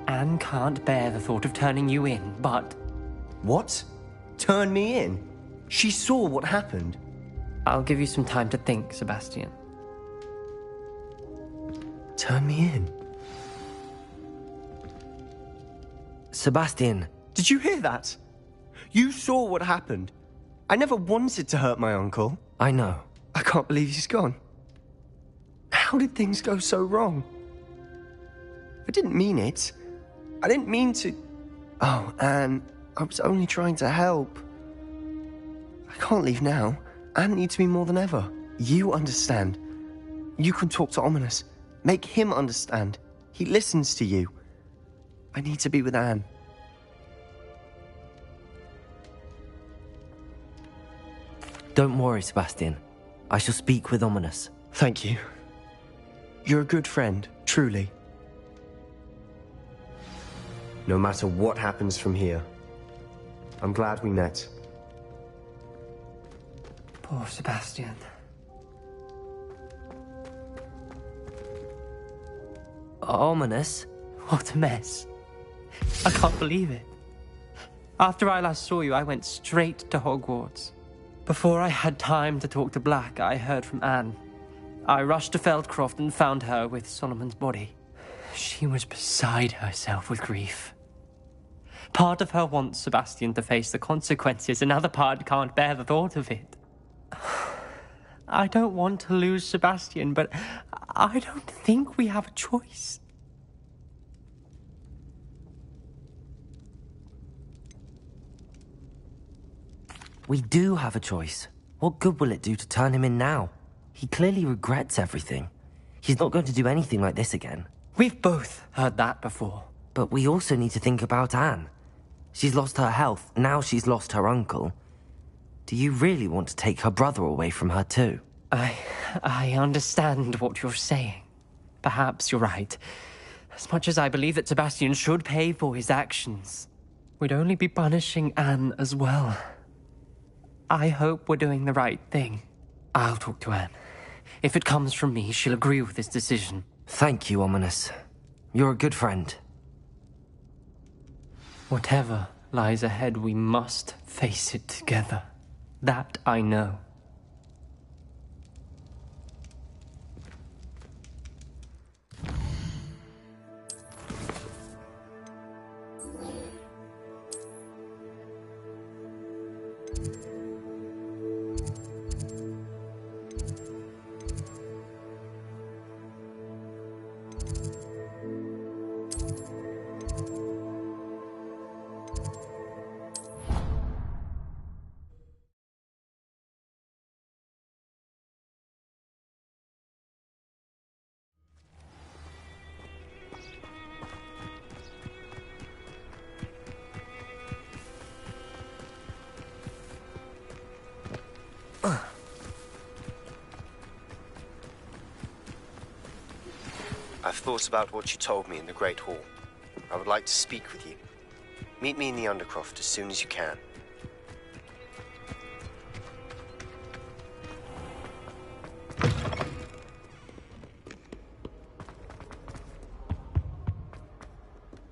Anne can't bear the thought of turning you in, but... What? Turn me in? She saw what happened. I'll give you some time to think, Sebastian. Turn me in? Sebastian. Did you hear that? You saw what happened. I never wanted to hurt my uncle. I know. I can't believe he's gone. How did things go so wrong? I didn't mean it. I didn't mean to... Oh, Anne, I was only trying to help. I can't leave now. Anne needs me more than ever. You understand. You can talk to Ominous. Make him understand. He listens to you. I need to be with Anne. Don't worry, Sebastian. I shall speak with Ominous. Thank you. You're a good friend, truly. No matter what happens from here, I'm glad we met. Poor Sebastian. Ominous? What a mess. I can't believe it. After I last saw you, I went straight to Hogwarts. Before I had time to talk to Black, I heard from Anne. I rushed to Feldcroft and found her with Solomon's body. She was beside herself with grief. Part of her wants Sebastian to face the consequences, another part can't bear the thought of it. I don't want to lose Sebastian, but I don't think we have a choice. We do have a choice. What good will it do to turn him in now? He clearly regrets everything. He's not going to do anything like this again. We've both heard that before. But we also need to think about Anne. She's lost her health, now she's lost her uncle. Do you really want to take her brother away from her too? I understand what you're saying. Perhaps you're right. As much as I believe that Sebastian should pay for his actions, we'd only be punishing Anne as well. I hope we're doing the right thing. I'll talk to Anne. If it comes from me, she'll agree with this decision. Thank you, Ominous. You're a good friend. Whatever lies ahead, we must face it together. That I know. I've thought about what you told me in the Great Hall. I would like to speak with you. Meet me in the Undercroft as soon as you can.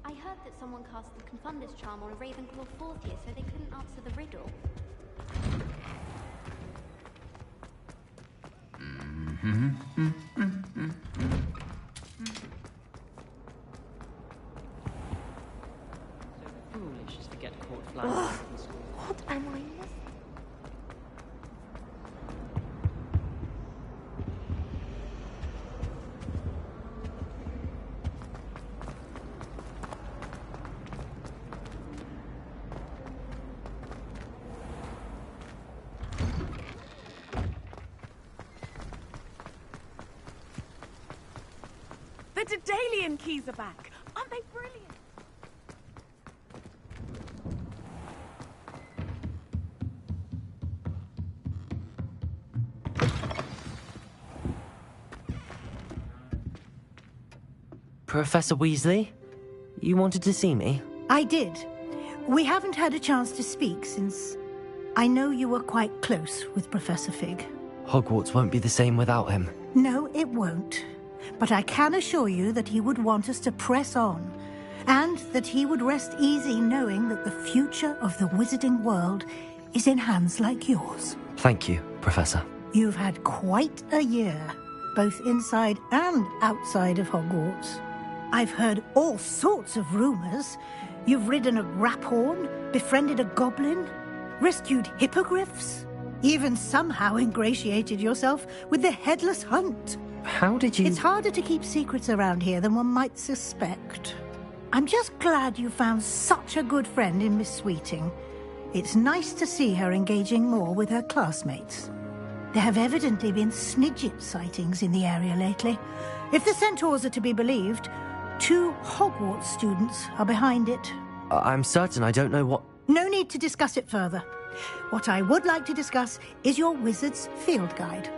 I heard that someone cast the Confundus charm on a Ravenclaw fourth year, so they couldn't answer the riddle. Foolish is to get caught flying in school. What am I missing? The Daedalian keys are back. Aren't they brilliant? Professor Weasley? You wanted to see me? I did. We haven't had a chance to speak since I know you were quite close with Professor Fig. Hogwarts won't be the same without him. No, it won't. But I can assure you that he would want us to press on, and that he would rest easy knowing that the future of the wizarding world is in hands like yours. Thank you, Professor. You've had quite a year, both inside and outside of Hogwarts. I've heard all sorts of rumors. You've ridden a graphorn, befriended a goblin, rescued hippogriffs, even somehow ingratiated yourself with the Headless Hunt. How did you... It's harder to keep secrets around here than one might suspect. I'm just glad you found such a good friend in Miss Sweeting. It's nice to see her engaging more with her classmates. There have evidently been Snidget sightings in the area lately. If the centaurs are to be believed, 2 Hogwarts students are behind it. I'm certain I don't know what... No need to discuss it further. What I would like to discuss is your wizard's field guide.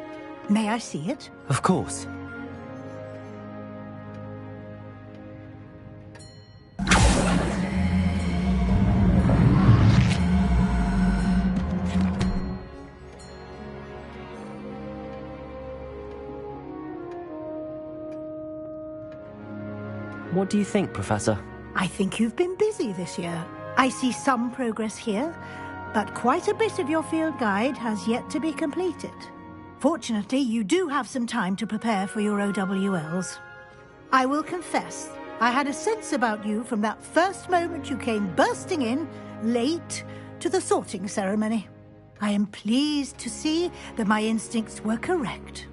May I see it? Of course. What do you think, Professor? I think you've been busy this year. I see some progress here, but quite a bit of your field guide has yet to be completed. Fortunately, you do have some time to prepare for your OWLs. I will confess, I had a sense about you from that first moment you came bursting in, late, to the sorting ceremony. I am pleased to see that my instincts were correct.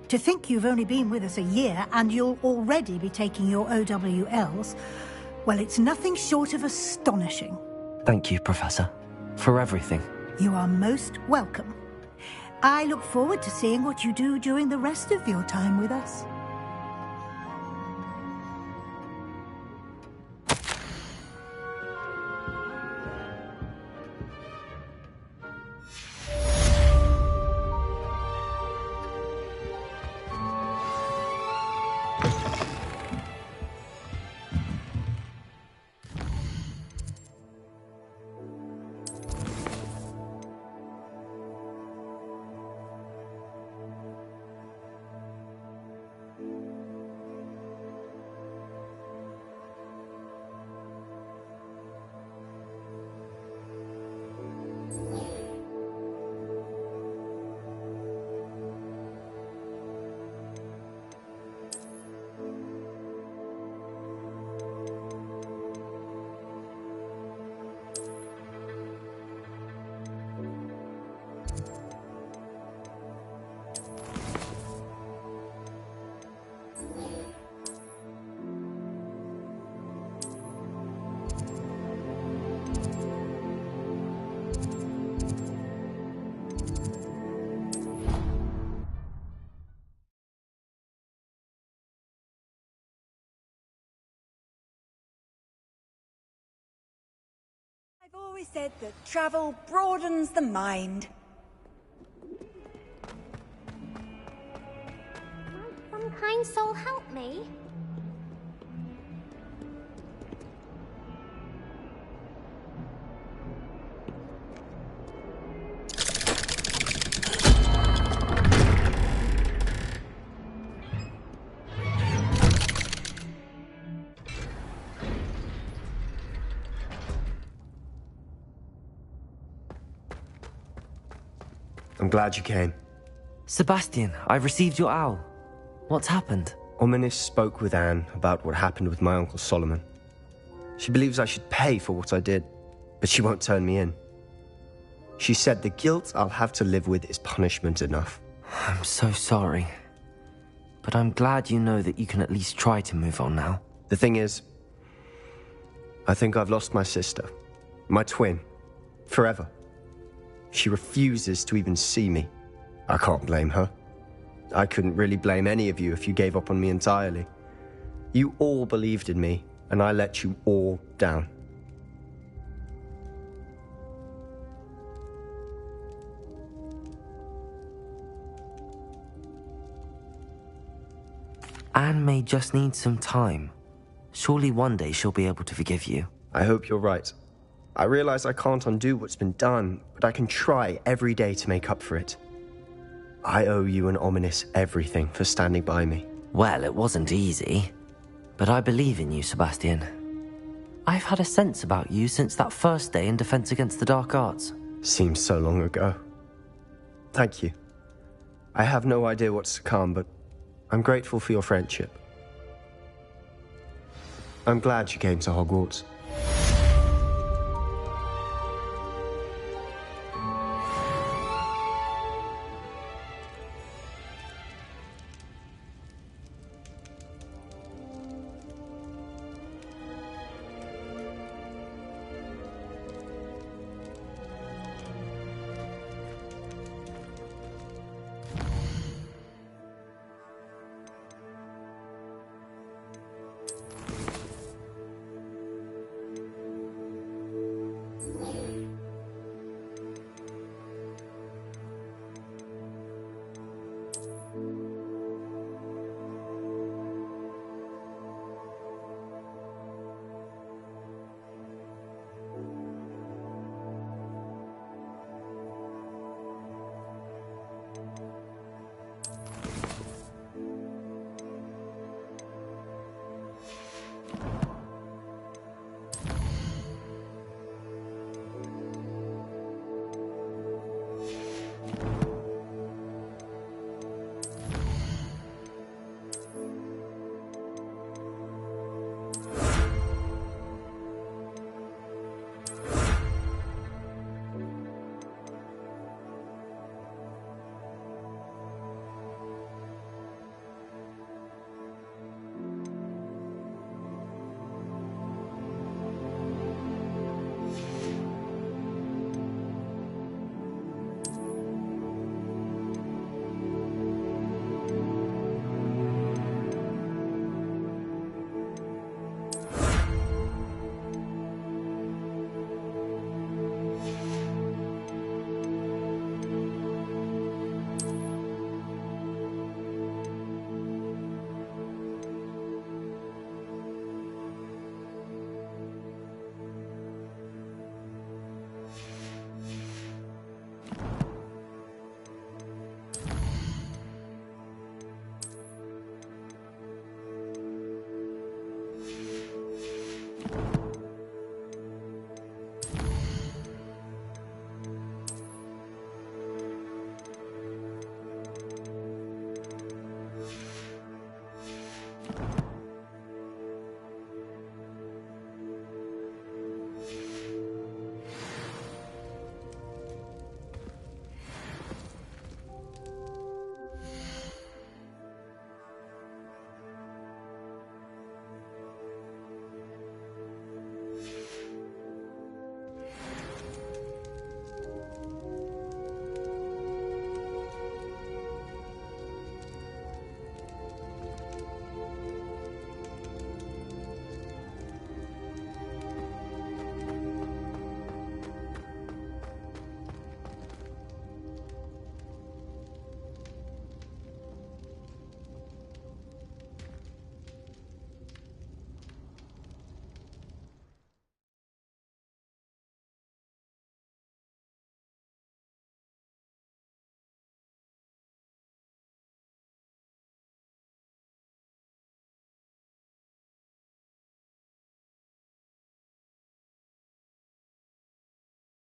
To think you've only been with us a year and you'll already be taking your OWLs, well, it's nothing short of astonishing. Thank you, Professor, for everything. You are most welcome. I look forward to seeing what you do during the rest of your time with us. I've always said that travel broadens the mind. Might some kind soul help me? I'm glad you came. Sebastian, I've received your owl. What's happened? Ominis spoke with Anne about what happened with my Uncle Solomon. She believes I should pay for what I did, but she won't turn me in. She said the guilt I'll have to live with is punishment enough. I'm so sorry. But I'm glad you know that you can at least try to move on now. The thing is, I think I've lost my sister, my twin, forever. She refuses to even see me. I can't blame her. I couldn't really blame any of you if you gave up on me entirely. You all believed in me, and I let you all down. Anne may just need some time. Surely one day she'll be able to forgive you. I hope you're right. I realize I can't undo what's been done, but I can try every day to make up for it. I owe you and Ominis everything for standing by me. Well, it wasn't easy, but I believe in you, Sebastian. I've had a sense about you since that first day in Defense Against the Dark Arts. Seems so long ago. Thank you. I have no idea what's to come, but I'm grateful for your friendship. I'm glad you came to Hogwarts.